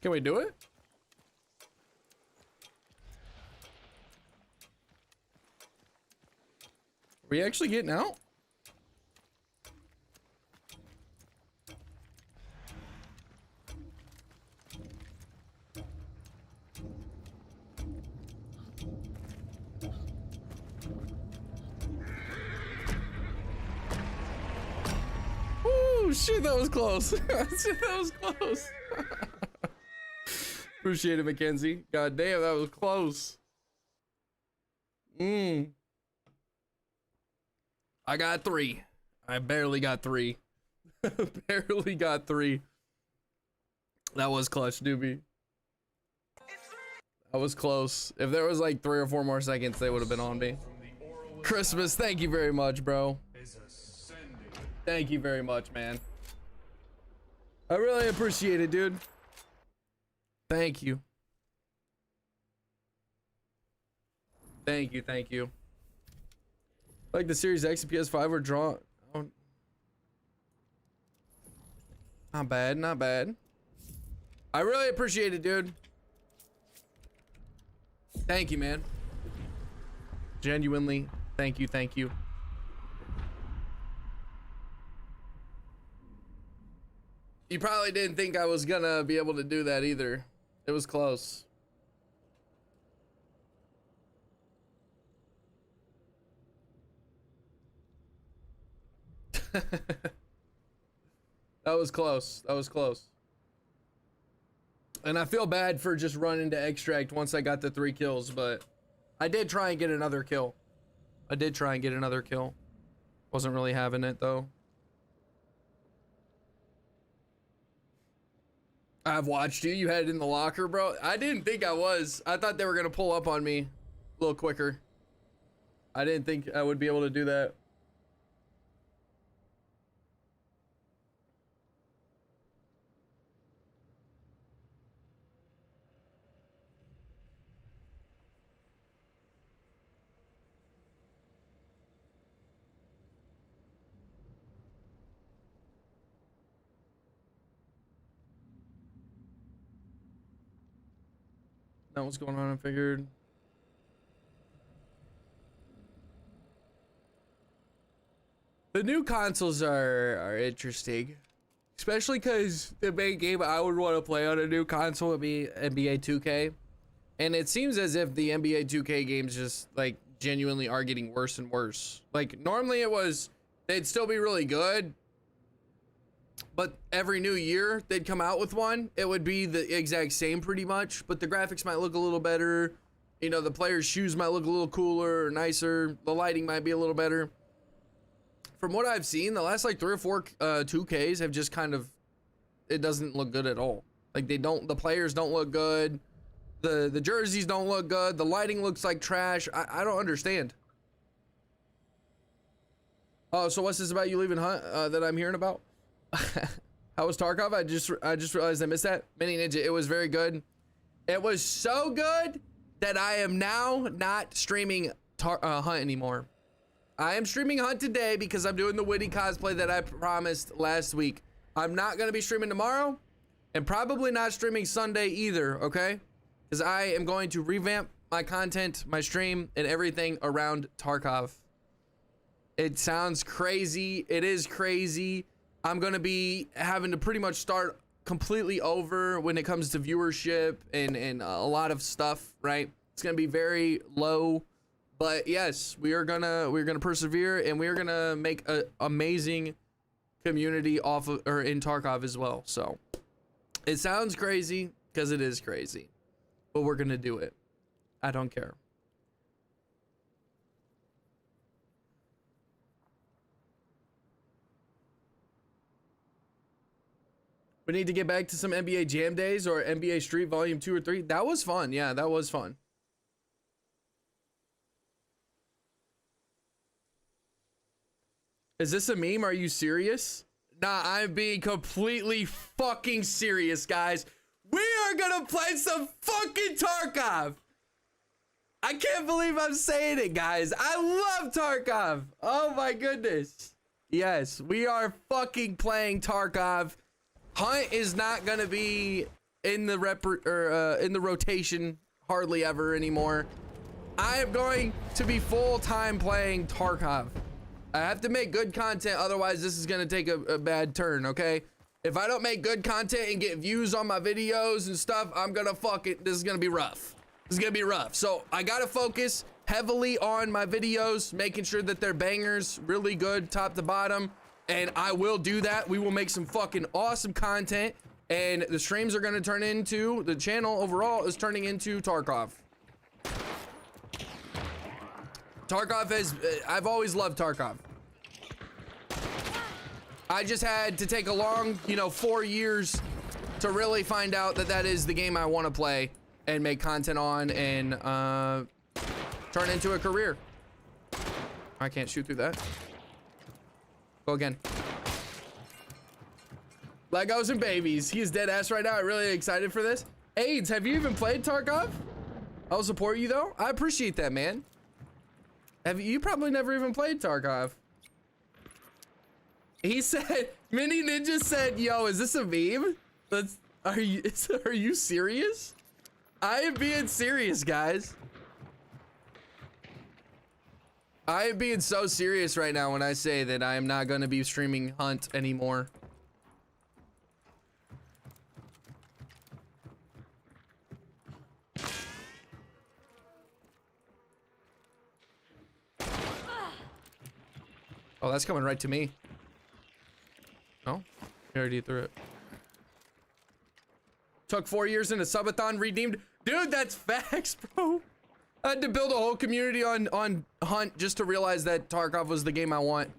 [SPEAKER 3] Can we do it? Are we actually getting out? Ooh, shit, that was close. Shit, that was close. Appreciate it, Mackenzie. God damn, that was close. I got 3. I barely got 3. Barely got 3. That was clutch, doobie. That was close. If there was like 3 or 4 more seconds, they would have been on me. Christmas, thank you very much, bro. Thank you very much, man. I really appreciate it, dude. Thank you. Thank you, thank you. Like the Series X and PS5 were drawn. Oh. Not bad, not bad. I really appreciate it, dude. Thank you, man. Genuinely, thank you, thank you. You probably didn't think I was gonna be able to do that either. It was close. That was close. That was close. And I feel bad for just running to extract once I got the 3 kills, but I did try and get another kill. I did try and get another kill. Wasn't really having it though. I've watched you. You had it in the locker, bro. I didn't think I was. I thought they were going to pull up on me a little quicker. I didn't think I would be able to do that. Know what's going on, I figured. The new consoles are interesting, especially because the main game I would want to play on a new console would be NBA 2K, and it seems as if the NBA 2K games just like genuinely are getting worse and worse. Like normally it was, they'd still be really good, but every new year they'd come out with one. It would be the exact same pretty much, but the graphics might look a little better. You know, the players' shoes might look a little cooler or nicer. The lighting might be a little better. From what I've seen, the last like 3 or 4 2Ks have just kind of, it doesn't look good at all. Like the players don't look good. The jerseys don't look good. The lighting looks like trash. I don't understand. Oh, so what's this about you leaving Hunt that I'm hearing about? How was Tarkov? I just realized I missed that. Mini Ninja, it was very good. It was so good that I am now not streaming Hunt anymore. I am streaming Hunt today because I'm doing the witty cosplay that I promised last week. I'm not going to be streaming tomorrow and probably not streaming Sunday either, okay? Because I am going to revamp my content, my stream, and everything around Tarkov. It sounds crazy. It is crazy. I'm going to be having to pretty much start completely over when it comes to viewership and a lot of stuff, right? It's going to be very low, but yes, we're going to persevere, and we're going to make an amazing community off of, or in Tarkov as well. So it sounds crazy because it is crazy, but we're going to do it. I don't care. We need to get back to some NBA Jam Days or NBA Street Volume 2 or 3. That was fun. Yeah, that was fun. Is this a meme? Are you serious? Nah, I'm being completely fucking serious, guys. We are gonna play some fucking Tarkov. I can't believe I'm saying it, guys. I love Tarkov. Oh my goodness. Yes, we are fucking playing Tarkov. Hunt is not gonna be in the in the rotation hardly ever anymore. I am going to be full-time playing Tarkov. I have to make good content, otherwise this is gonna take a bad turn, okay? If I don't make good content and get views on my videos and stuff, I'm gonna this is gonna be rough. This is gonna be rough. So I gotta focus heavily on my videos, making sure that they're bangers, really good, top to bottom. And I will do that. We will make some fucking awesome content. And the streams are gonna turn into, the channel overall is turning into Tarkov. Tarkov is, I've always loved Tarkov. I just had to take a long, 4 years to really find out that that is the game I want to play and make content on and turn into a career. I can't shoot through that. Go again. Legos and babies. He is dead ass right now. I'm really excited for this. AIDS, have you even played Tarkov? I'll support you though. I appreciate that, man. You probably never even played Tarkov. He said, Mini Ninja said, yo, is this a meme? Are you serious? I am being serious, guys. I am being so serious right now when I say that I am not going to be streaming Hunt anymore. Oh, that's coming right to me. No? You already threw it. Took 4 years in a subathon, redeemed. Dude, that's facts, bro. I had to build a whole community on Hunt just to realize that Tarkov was the game I want.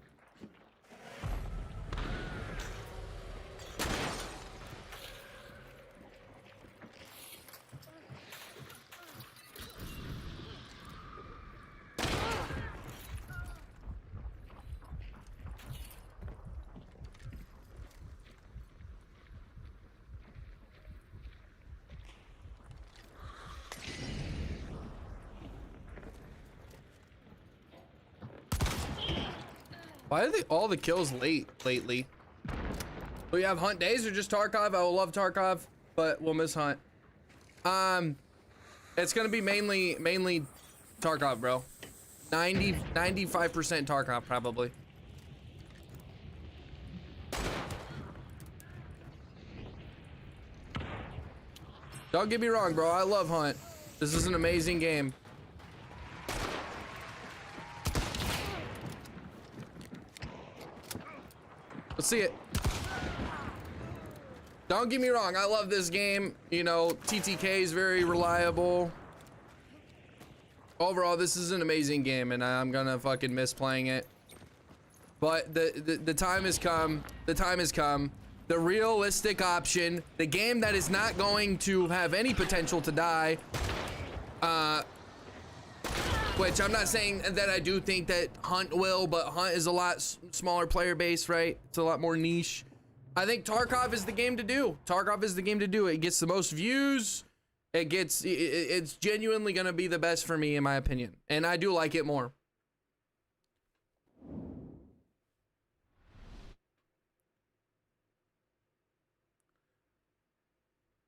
[SPEAKER 3] Why are all the kills late lately? We have Hunt days or just Tarkov? I will love Tarkov, but we'll miss Hunt. It's gonna be mainly Tarkov, bro. 95% Tarkov probably. Don't get me wrong, bro. I love Hunt. This is an amazing game. Let's see it. Don't get me wrong, I love this game. TTK is very reliable. Overall, this is an amazing game, and I'm gonna fucking miss playing it. But the time has come. The time has come. The realistic option, the game that is not going to have any potential to die. Which I'm not saying that I do think that Hunt will, but Hunt is a lot smaller player base, right? It's a lot more niche. I think Tarkov is the game to do. Tarkov is the game to do. It gets the most views. It's genuinely gonna be the best for me in my opinion. And I do like it more.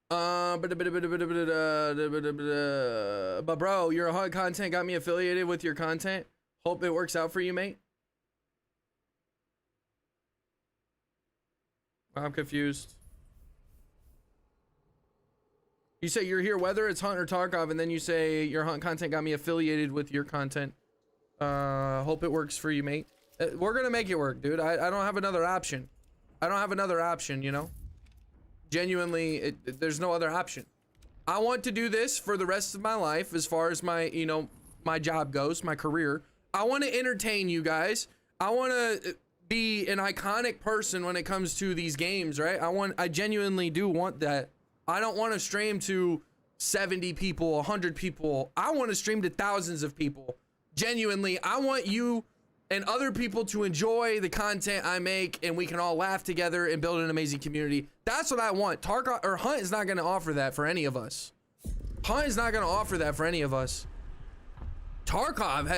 [SPEAKER 3] But bro, your Hunt content got me affiliated with your content. Hope it works out for you, mate. I'm confused. You say you're here whether it's Hunt or Tarkov, and then you say your Hunt content got me affiliated with your content. Hope it works for you, mate. We're gonna make it work, dude. I don't have another option. I don't have another option, Genuinely, there's no other option. I want to do this for the rest of my life as far as my, my job goes, my career. I want to entertain you guys. I want to be an iconic person when it comes to these games, right? I genuinely do want that. I don't want to stream to 70 people, 100 people. I want to stream to thousands of people. Genuinely, I want you and other people to enjoy the content I make, and we can all laugh together and build an amazing community. That's what I want. Tarkov or Hunt is not going to offer that for any of us. Hunt is not going to offer that for any of us. Tarkov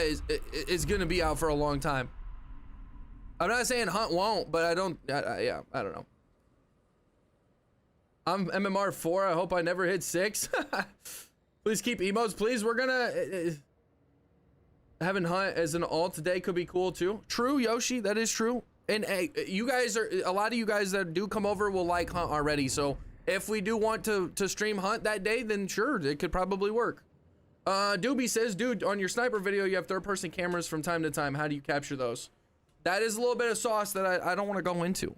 [SPEAKER 3] is going to be out for a long time. I'm not saying Hunt won't, but I don't know. I'm MMR 4. I hope I never hit 6. Please keep emotes, please. We're gonna having Hunt as an alt today could be cool too. True, Yoshi, that is true. And hey, you guys are a lot of you guys that do come over will like Hunt already. So if we do want to stream Hunt that day, then sure, it could probably work. Doobie says, dude, on your sniper video, you have third-person cameras from time to time. How do you capture those? That is a little bit of sauce that I don't want to go into. A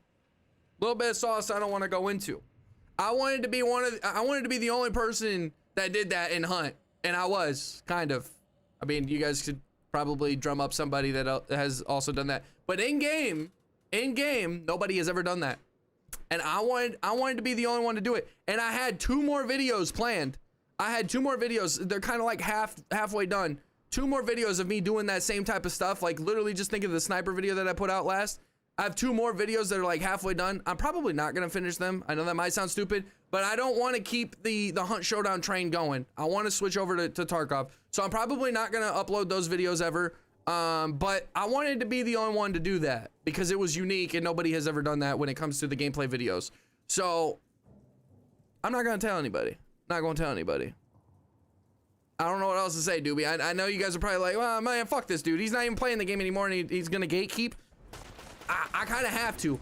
[SPEAKER 3] little bit of sauce I don't want to go into. I wanted to be the only person that did that in Hunt, and I was kind of. I mean, you guys could probably drum up somebody that has also done that, but in game, nobody has ever done that, and I wanted to be the only one to do it, and I had 2 more videos planned. I had 2 more videos. They're kind of like halfway done. 2 more videos of me doing that same type of stuff. Like literally just think of the sniper video that I put out last. I have 2 more videos that are like halfway done. I'm probably not gonna finish them. I know that might sound stupid, but I don't want to keep the Hunt Showdown train going. I want to switch over to Tarkov. So I'm probably not gonna upload those videos ever. But I wanted to be the only one to do that because it was unique and nobody has ever done that when it comes to the gameplay videos. So I'm not gonna tell anybody. Not gonna tell anybody. I don't know what else to say, Doobie. I know you guys are probably like, well, man, fuck this dude. He's not even playing the game anymore and he's gonna gatekeep. I kind of have to.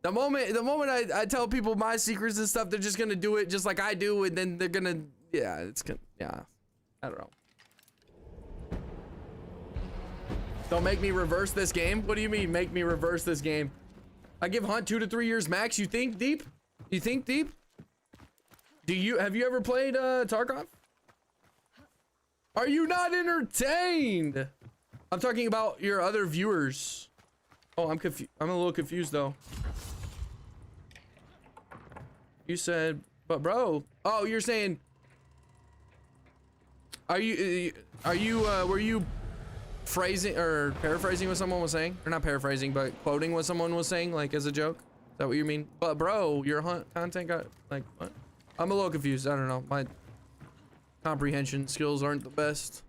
[SPEAKER 3] The moment I tell people my secrets and stuff, they're just gonna do it just like I do, and then they're gonna, yeah, I don't know. Don't make me reverse this game. What do you mean, make me reverse this game? I give Hunt 2 to 3 years max. You think deep? You think deep? Have you ever played Tarkov? Are you not entertained? I'm talking about your other viewers. Oh, I'm confused. I'm a little confused though. You said, but bro. Oh, you're saying. Were you phrasing or paraphrasing what someone was saying? Or not paraphrasing, but quoting what someone was saying, like as a joke? Is that what you mean? But bro, your Hunt content got like what? I'm a little confused. I don't know. My comprehension skills aren't the best.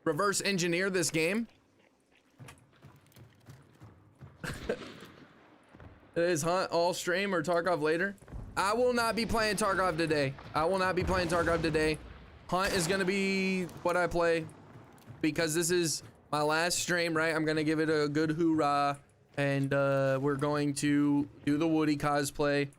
[SPEAKER 3] Reverse engineer this game. It is Hunt all stream or Tarkov later. I will not be playing Tarkov today. I will not be playing Tarkov today. Hunt is gonna be what I play because this is my last stream, right? I'm gonna give it a good hoorah, and we're going to do the Woody cosplay.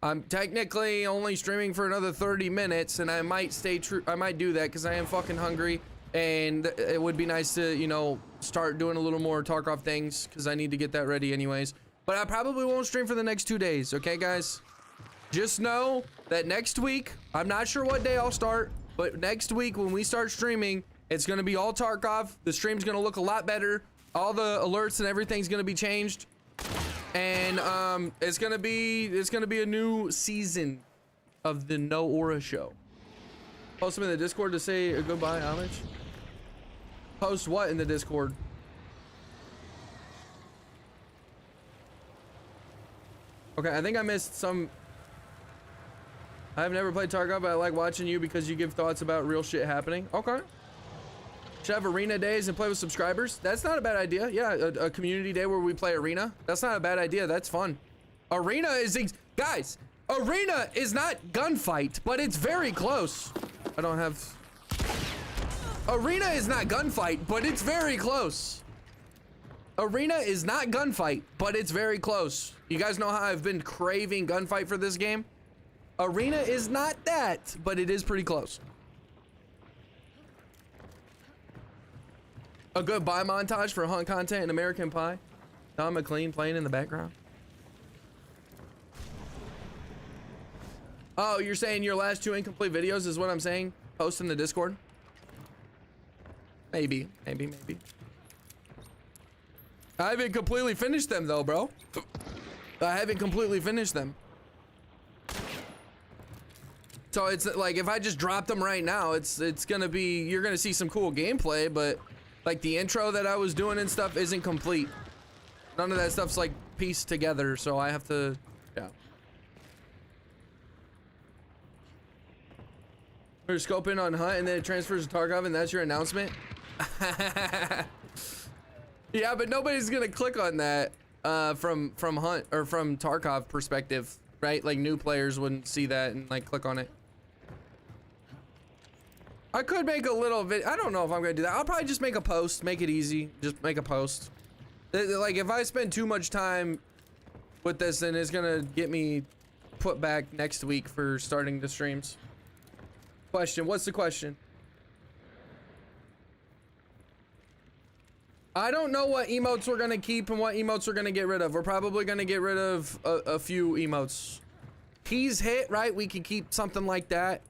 [SPEAKER 3] I'm technically only streaming for another 30 minutes, and I might stay true. I might do that because I am fucking hungry, and it would be nice to, you know, start doing a little more Tarkov things because I need to get that ready anyways. But I probably won't stream for the next 2 days, okay, guys? Just know that next week, I'm not sure what day I'll start, but next week when we start streaming, it's gonna be all Tarkov. The stream's gonna look a lot better. All the alerts and everything's gonna be changed, and it's gonna be a new season of the NOAURA show. Post them in the Discord to say a goodbye, homage. Post what in the Discord? Okay, I think I missed some. I've never played Tarkov, but I like watching you because you give thoughts about real shit happening. Okay. Should have arena days and play with subscribers. That's not a bad idea. Yeah, a community day where we play arena. That's not a bad idea. That's fun. Arena is, guys, arena is not gunfight, but it's very close. I don't have. Arena is not gunfight, but it's very close. Arena is not gunfight, but it's very close. You guys know how I've been craving gunfight for this game? Arena is not that, but it is pretty close. A good buy montage for Hunt content and American Pie. Don McLean playing in the background. Oh, you're saying your last 2 incomplete videos is what I'm saying? Post in the Discord. Maybe. I haven't completely finished them though, bro. I haven't completely finished them. So it's like if I just drop them right now, it's gonna be, you're gonna see some cool gameplay, but like the intro that I was doing and stuff isn't complete. None of that stuff's like pieced together, so I have to, yeah. We're scoping on Hunt and then it transfers to Tarkov and that's your announcement? Yeah, but nobody's gonna click on that from Hunt or from Tarkov perspective, right? Like new players wouldn't see that and like click on it. I could make a little video. I don't know if I'm gonna do that. I'll probably just make a post, make it easy. Just make a post. Like if I spend too much time with this, then it's gonna get me put back next week for starting the streams. Question, what's the question? I don't know what emotes we're gonna keep and what emotes we're gonna get rid of. We're probably gonna get rid of a few emotes. He's hit, right? We can keep something like that.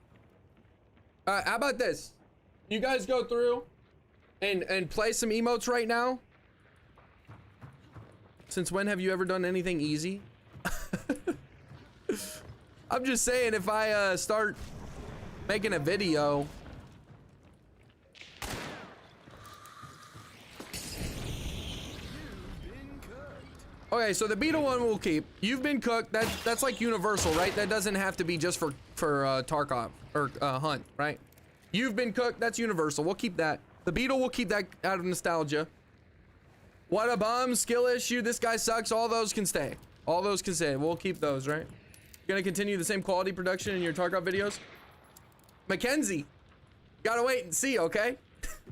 [SPEAKER 3] How about this? You guys go through and play some emotes right now. Since when have you ever done anything easy? I'm just saying, if I start making a video. Okay, so the Beetle one we'll keep. You've been cooked. That's like universal, right? That doesn't have to be just for Tarkov or Hunt, right? You've been cooked. That's universal. We'll keep that. The Beetle, we'll keep that out of nostalgia. What a bum, skill issue. This guy sucks. All those can stay. All those can stay. We'll keep those, right? Gonna continue the same quality production in your Tarkov videos. Mackenzie, you gotta wait and see, okay?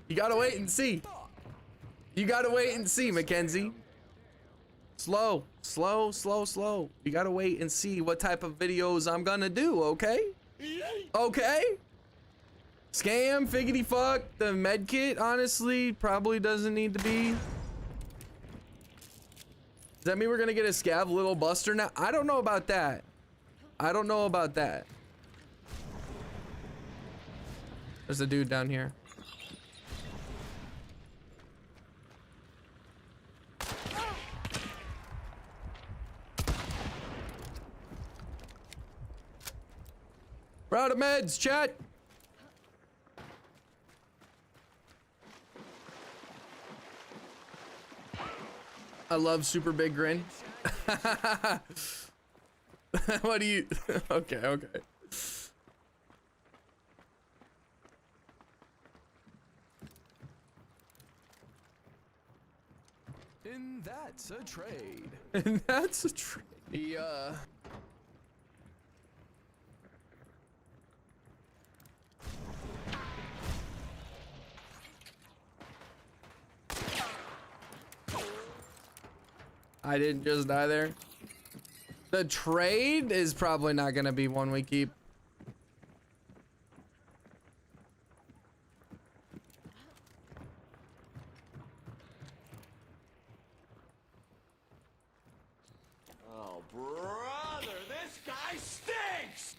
[SPEAKER 3] You gotta wait and see. You gotta wait and see, Mackenzie. Slow. You gotta wait and see what type of videos I'm gonna do, okay? Okay? Scam, figgity fuck, the med kit, honestly, probably doesn't need to be. Does that mean we're gonna get a scav little buster now? I don't know about that. I don't know about that. There's a dude down here. We're out of meds, chat. I love super big grin. What do you? Okay.
[SPEAKER 1] And that's a trade.
[SPEAKER 3] And that's a trade.
[SPEAKER 1] Yeah.
[SPEAKER 3] I didn't just die there. The trade is probably not gonna be one we keep.
[SPEAKER 4] Oh, brother, this guy stinks!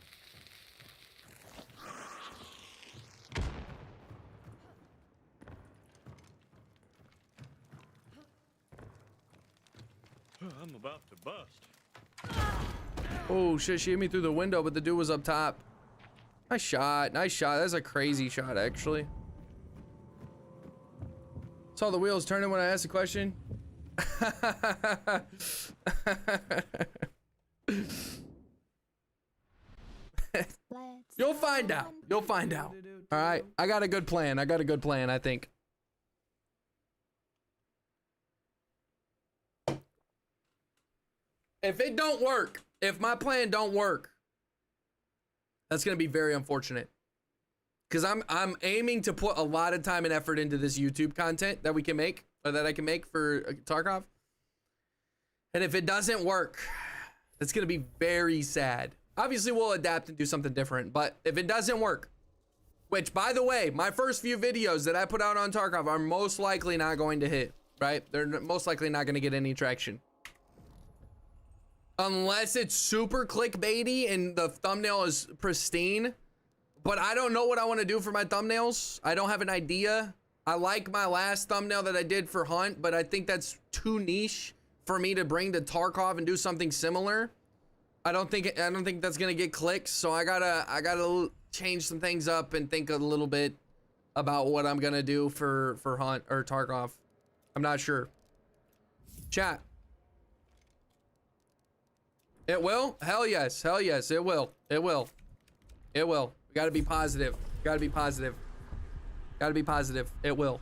[SPEAKER 8] I'm about to bust.
[SPEAKER 3] Oh shit, she hit me through the window, but the dude was up top. Nice shot. That's a crazy shot, actually. Saw the wheels turning when I asked the question. You'll find out. All right, I got a good plan. I think. If it don't work, if my plan don't work, that's gonna be very unfortunate. Cause I'm aiming to put a lot of time and effort into this YouTube content that we can make, or that I can make for Tarkov. And if it doesn't work, it's gonna be very sad. Obviously we'll adapt and do something different, but if it doesn't work, which by the way, my first few videos that I put out on Tarkov are most likely not going to hit, right? They're most likely not gonna get any traction. Unless it's super clickbaity and the thumbnail is pristine. But I don't know what I want to do for my thumbnails. I don't have an idea. I like my last thumbnail that I did for Hunt, but I think that's too niche for me to bring to Tarkov and do something similar. I don't think that's gonna get clicks, so I gotta change some things up and think a little bit about what I'm gonna do for Hunt or Tarkov. I'm not sure. Chat. It will? Hell yes, it will. It will. It will. We gotta be positive. Gotta be positive. Gotta be positive. It will.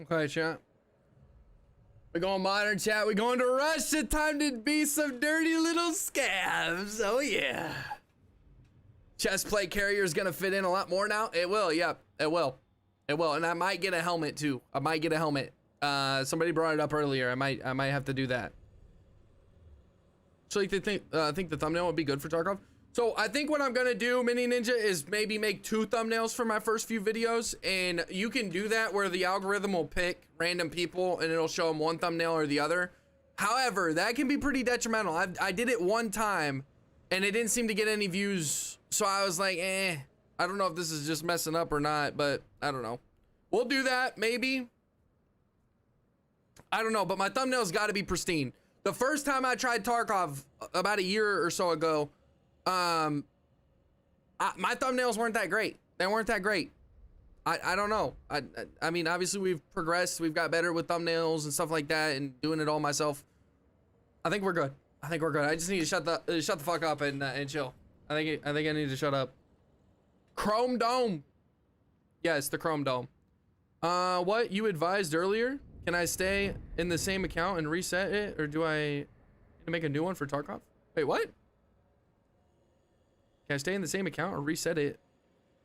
[SPEAKER 3] Okay, chat. We're going modern, chat. We're going to Russia. Time to be some dirty little scabs. Oh, yeah. Chest plate carrier is going to fit in a lot more now. It will. Yep. It will. It will. And I might get a helmet, too. I might get a helmet. Somebody brought it up earlier. I might have to do that. So you think the thumbnail would be good for Tarkov? So I think what I'm gonna do, Mini Ninja, is maybe make 2 thumbnails for my first few videos, and you can do that where the algorithm will pick random people and it'll show them one thumbnail or the other. However, that can be pretty detrimental. I did it one time and it didn't seem to get any views, so I was like, I don't know if this is just messing up or not, but I don't know. We'll do that, maybe. I don't know, but my thumbnail's got to be pristine. The first time I tried Tarkov about a year or so ago, my thumbnails weren't that great. They weren't that great. I don't know. I mean, obviously we've progressed. We've got better with thumbnails and stuff like that, and doing it all myself. I think we're good. I think we're good. I just need to shut the fuck up and chill. I think I need to shut up. Chrome Dome. Yes, the Chrome Dome. What you advised earlier? Can I stay in the same account and reset it, or do I need to make a new one for Tarkov? Wait, what? Can I stay in the same account or reset it?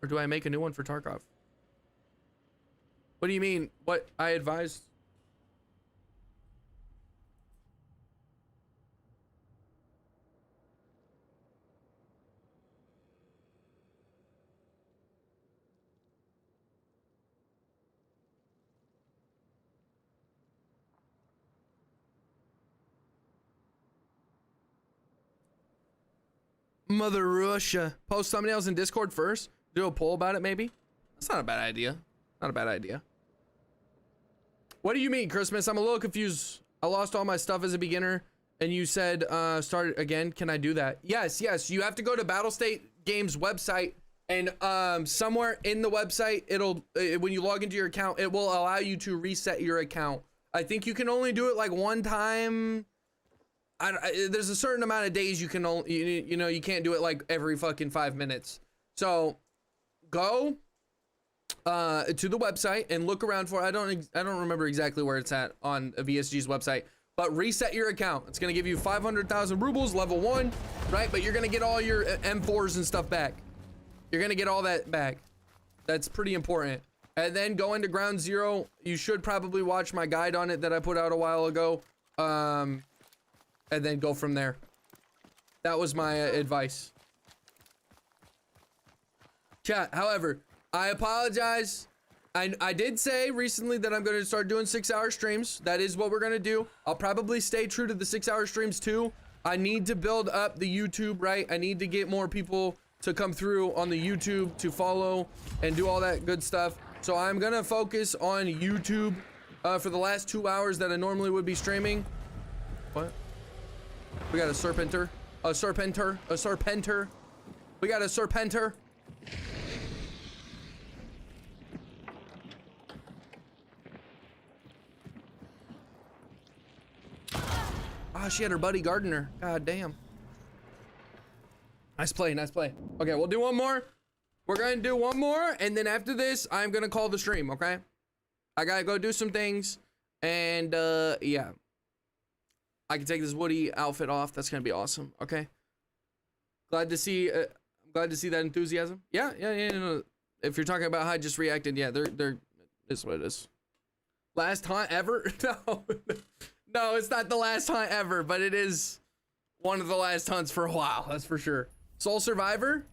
[SPEAKER 3] Or do I make a new one for Tarkov? What do you mean? What I advised? Mother Russia. Post thumbnails in Discord first. Do a poll about it, maybe. That's not a bad idea. Not a bad idea. What do you mean, Christmas? I'm a little confused. I lost all my stuff as a beginner, and you said start again. Can I do that? Yes, yes. You have to go to Battlestate Games website, and somewhere in the website, it'll when you log into your account, it will allow you to reset your account. I think you can only do it like one time. There's a certain amount of days you can only, you know, you can't do it like every fucking 5 minutes. So go to the website and look around for, I don't remember exactly where it's at on VSG's website, but reset your account. It's going to give you 500,000 rubles, level 1, right? But you're going to get all your M4s and stuff back. You're going to get all that back. That's pretty important. And then go into Ground Zero. You should probably watch my guide on it that I put out a while ago. And then go from there. That was my advice. Chat, however, I apologize. I did say recently that I'm going to start doing 6-hour streams. That is what we're going to do. I'll probably stay true to the 6-hour streams too. I need to build up the YouTube, right? I need to get more people to come through on the YouTube to follow and do all that good stuff. So I'm going to focus on YouTube for the last 2 hours that I normally would be streaming. What? We got a Serpenter. A serpenter. A serpenter. We got a serpenter. Ah, she had her buddy gardener. God damn. Nice play, nice play. Okay, we'll do one more. We're gonna do one more, and then after this, I'm gonna call the stream, okay? I gotta go do some things, and yeah. I can take this Woody outfit off. That's gonna be awesome, okay? Glad to see that enthusiasm. Yeah. No. If you're talking about how I just reacted, yeah, they're is what it is. Last hunt ever? No. No, it's not the last hunt ever, but it is one of the last hunts for a while, that's for sure. Soul Survivor?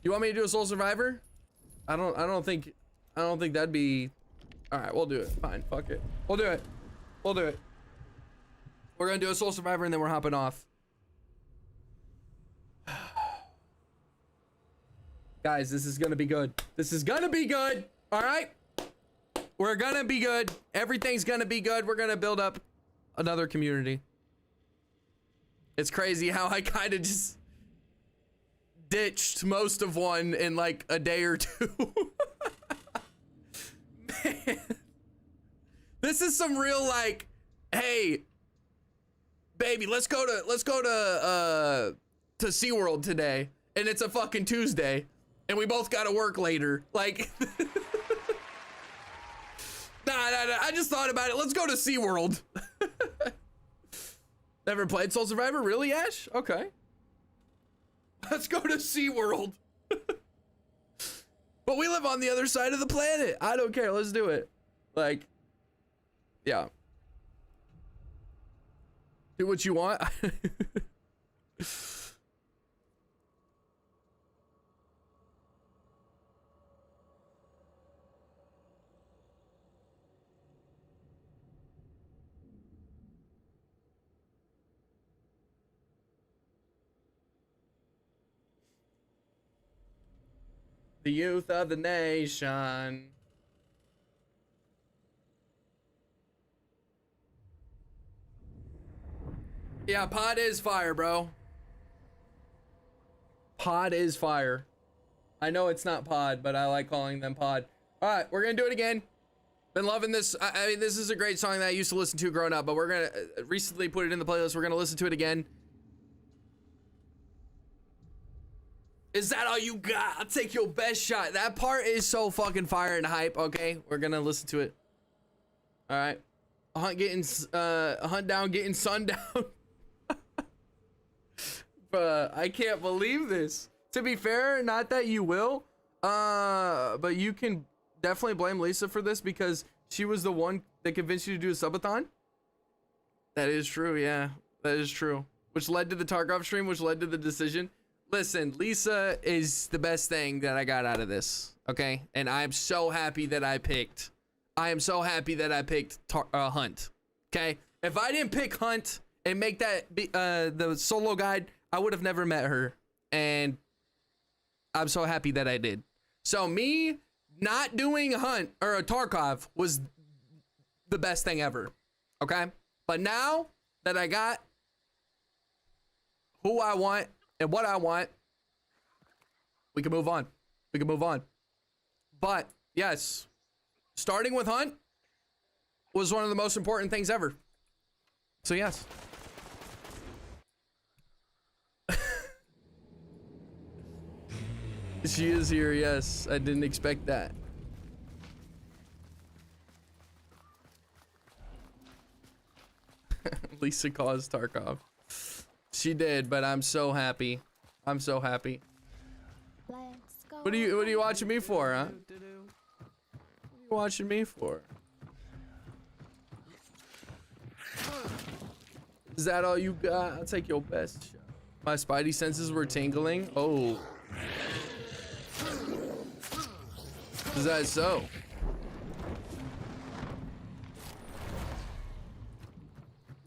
[SPEAKER 3] You want me to do a Soul Survivor? I don't think that'd be. All right, we'll do it. Fine, fuck it. We'll do it. We'll do it. We're gonna do a Soul Survivor and then we're hopping off. Guys, this is gonna be good. This is gonna be good. All right, we're gonna be good. Everything's gonna be good. We're gonna build up another community. It's crazy how I kind of just ditched most of one in like a day or two. Man, this is some real like, hey, baby, let's go to SeaWorld today, and it's a fucking Tuesday, and we both gotta work later. Like, nah, I just thought about it. Let's go to SeaWorld. Never played Soul Survivor? Really, Ash? Okay. Let's go to SeaWorld. But we live on the other side of the planet. I don't care. Let's do it. Like, yeah. Do what you want. The youth of the nation. Yeah, pod is fire, bro. Pod is fire. I know it's not pod, but I like calling them pod. All right, we're gonna do it again. Been loving this. I mean, this is a great song that I used to listen to growing up, but we're gonna recently put it in the playlist. We're gonna listen to it again. Is that all you got? I'll take your best shot. That part is so fucking fire and hype. Okay, we're gonna listen to it. All right, hunt down, getting sundown. I can't believe this. To be fair, not that you will, but you can definitely blame Lisa for this because she was the one that convinced you to do a subathon. That is true, yeah, that is true. Which led to the Tarkov stream, which led to the decision. Listen, Lisa is the best thing that I got out of this, okay? And I'm so happy that I picked. I am so happy that I picked Hunt, okay? If I didn't pick Hunt and make that the solo guide, I would have never met her, and I'm so happy that I did. So me not doing a Hunt or a Tarkov was the best thing ever, okay? But now that I got who I want and what I want, we can move on. We can move on. But yes, starting with Hunt was one of the most important things ever. So yes. She is here, yes. I didn't expect that. Lisa caused Tarkov. She did, but I'm so happy. I'm so happy.
[SPEAKER 7] Let's go.
[SPEAKER 3] What are you watching me for, huh? What are you watching me for? Is that all you got? I'll take your best shot. My spidey senses were tingling. Oh. Is that so?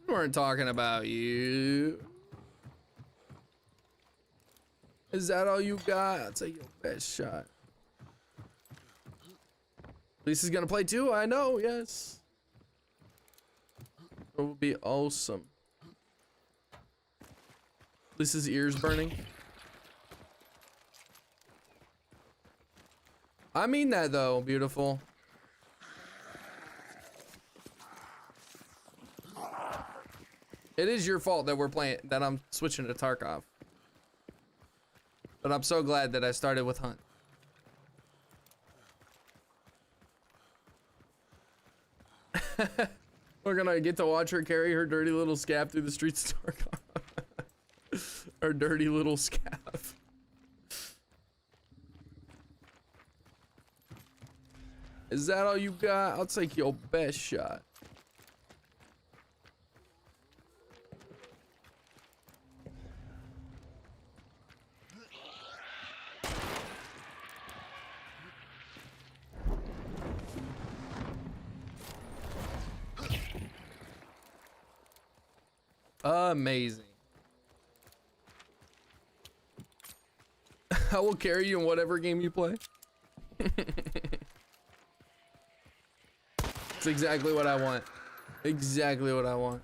[SPEAKER 3] We weren't talking about you. Is that all you got? I'll take your best shot. Lisa's gonna play too, I know, yes. It will be awesome. Lisa's ears burning. I mean that though, beautiful. It is your fault that that I'm switching to Tarkov. But I'm so glad that I started with Hunt. We're gonna get to watch her carry her dirty little scab through the streets of Tarkov. Her dirty little scab. Is that all you got? I'll take your best shot. Amazing. I will carry you in whatever game you play. It's exactly what I want. Exactly what I want.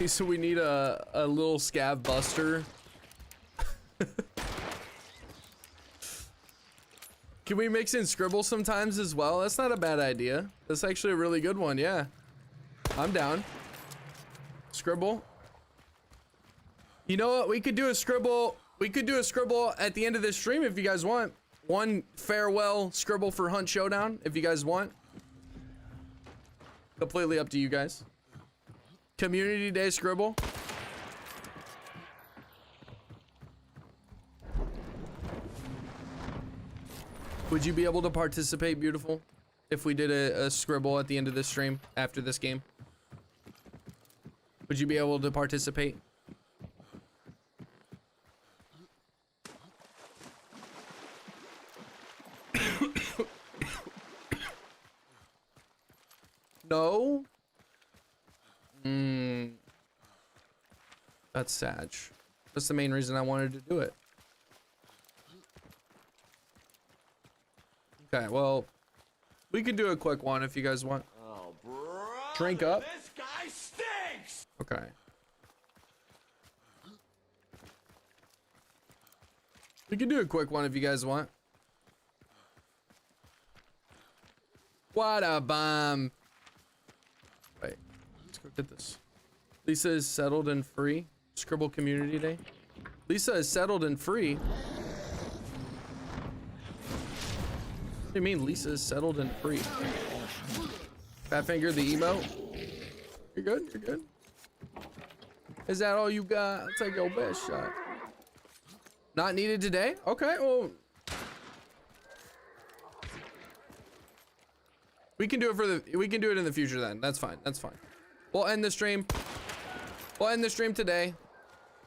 [SPEAKER 3] So we need a little scav buster. Can we mix in Scribble sometimes as well? That's not a bad idea. That's actually a really good one, yeah. I'm down. Scribble. You know what? We could do a Scribble. We could do a Scribble at the end of this stream if you guys want. One farewell Scribble for Hunt Showdown if you guys want. Completely up to you guys. Community Day Scribble. Would you be able to participate, beautiful, if we did a Scribble at the end of this stream after this game? Would you be able to participate? No? That's sad. That's the main reason I wanted to do it. Okay, well, we can do a quick one if you guys want.
[SPEAKER 4] Oh, bro.
[SPEAKER 3] Drink up.
[SPEAKER 4] This guy stinks!
[SPEAKER 3] Okay. We can do a quick one if you guys want. What a bomb. Wait, let's go get this. Lisa is settled and free. Scribble Community Day. Lisa is settled and free. What do you mean Lisa is settled and free? Fat finger the emo. You're good, you're good. Is that all you got? I'll take your best shot. Not needed today? Okay, well. We can do it in the future then. That's fine, that's fine. We'll end the stream. We'll end the stream today.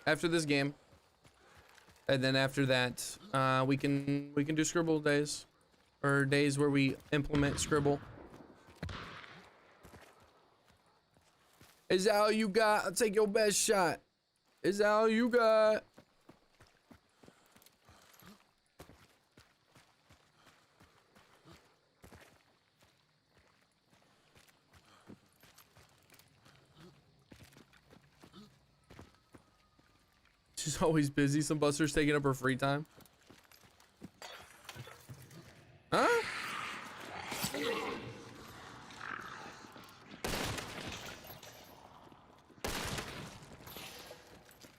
[SPEAKER 3] After this game. And then after that, we can do Scribble days. Or days where we implement Scribble. Is that all you got? I'll take your best shot. Is that all you got? She's always busy. Some Buster's taking up her free time. Huh?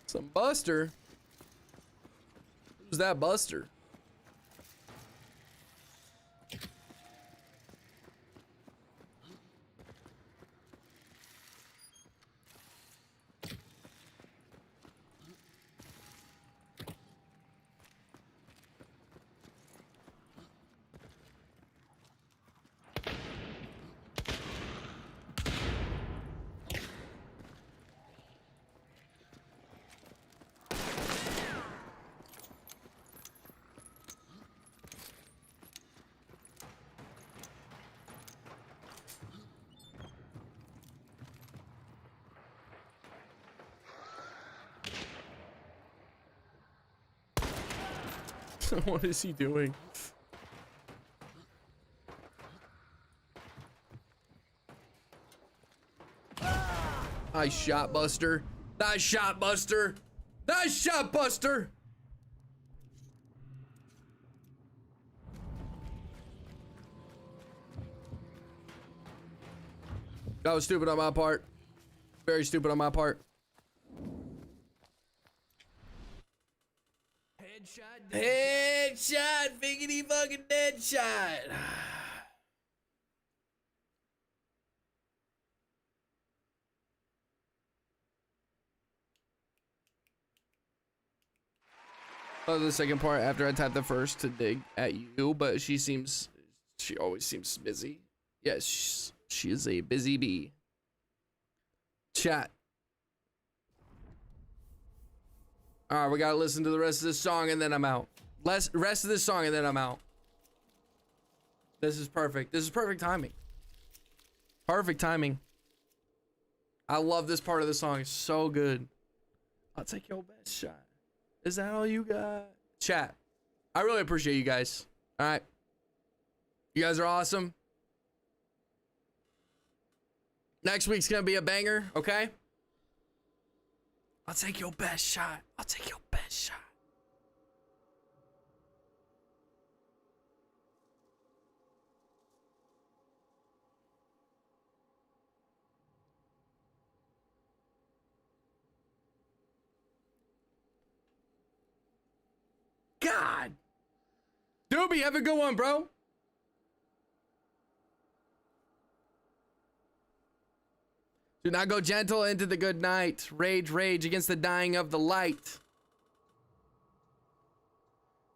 [SPEAKER 3] Some Buster? Who's that Buster? What is he doing? Nice shot, Buster. Nice shot, Buster. Nice shot, Buster. That was stupid on my part. Very stupid on my part. Headshot, biggity fucking dead shot. Oh, the second part after I tapped the first to dig at you, but she always seems busy. Yes, she is a busy bee. Chat. All right, we gotta listen to the rest of this song and then I'm out. Rest of this song and then I'm out. This is perfect. This is perfect timing. Perfect timing. I love this part of the song. It's so good. I'll take your best shot. Is that all you got? Chat. I really appreciate you guys. All right. You guys are awesome. Next week's gonna be a banger, okay? I'll take your best shot. I'll take your best shot. God. Doobie, have a good one, bro. Do not go gentle into the good night. Rage, rage against the dying of the light.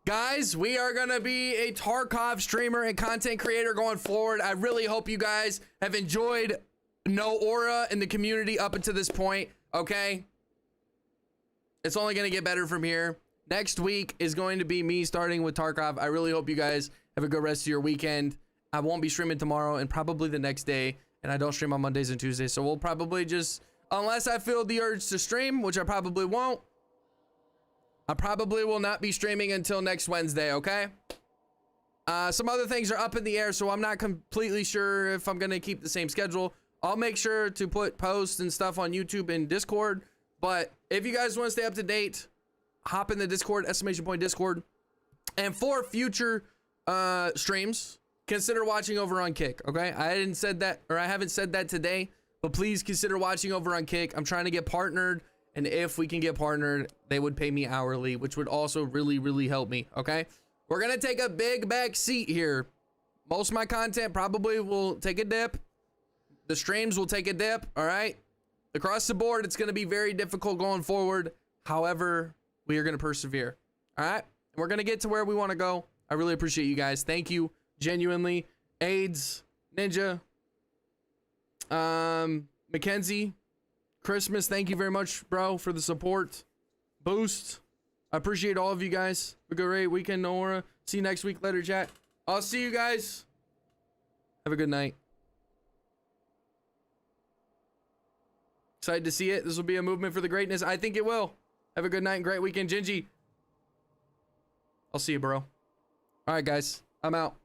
[SPEAKER 3] Guys, we are going to be a Tarkov streamer and content creator going forward. I really hope you guys have enjoyed NOAURA in the community up until this point, okay? It's only going to get better from here. Next week is going to be me starting with Tarkov. I really hope you guys have a good rest of your weekend. I won't be streaming tomorrow and probably the next day. And I don't stream on Mondays and Tuesdays. So we'll probably just, unless I feel the urge to stream, which I probably won't, I probably will not be streaming until next Wednesday, okay? Some other things are up in the air, so I'm not completely sure if I'm going to keep the same schedule. I'll make sure to put posts and stuff on YouTube and Discord. But if you guys want to stay up to date, hop in the Discord, exclamation point Discord. And for future streams, consider watching over on Kick, okay? I haven't said that today, but please consider watching over on Kick. I'm trying to get partnered, and if we can get partnered, they would pay me hourly, which would also really, really help me, okay? We're gonna take a big back seat here. Most of my content probably will take a dip. The streams will take a dip, all right? Across the board, it's gonna be very difficult going forward. However, we are gonna persevere, all right? We're gonna get to where we wanna go. I really appreciate you guys. Thank you. Genuinely. AIDS, Ninja, Mackenzie, Christmas, thank you very much, bro, for the support. Boost, I appreciate all of you guys. Have a great weekend, NOAURA. See you next week. Later, chat. I'll see you guys. Have a good night. Excited to see it. This will be a movement for the greatness. I think it will. Have a good night and great weekend, Gingy. I'll see you, bro. All right, guys. I'm out.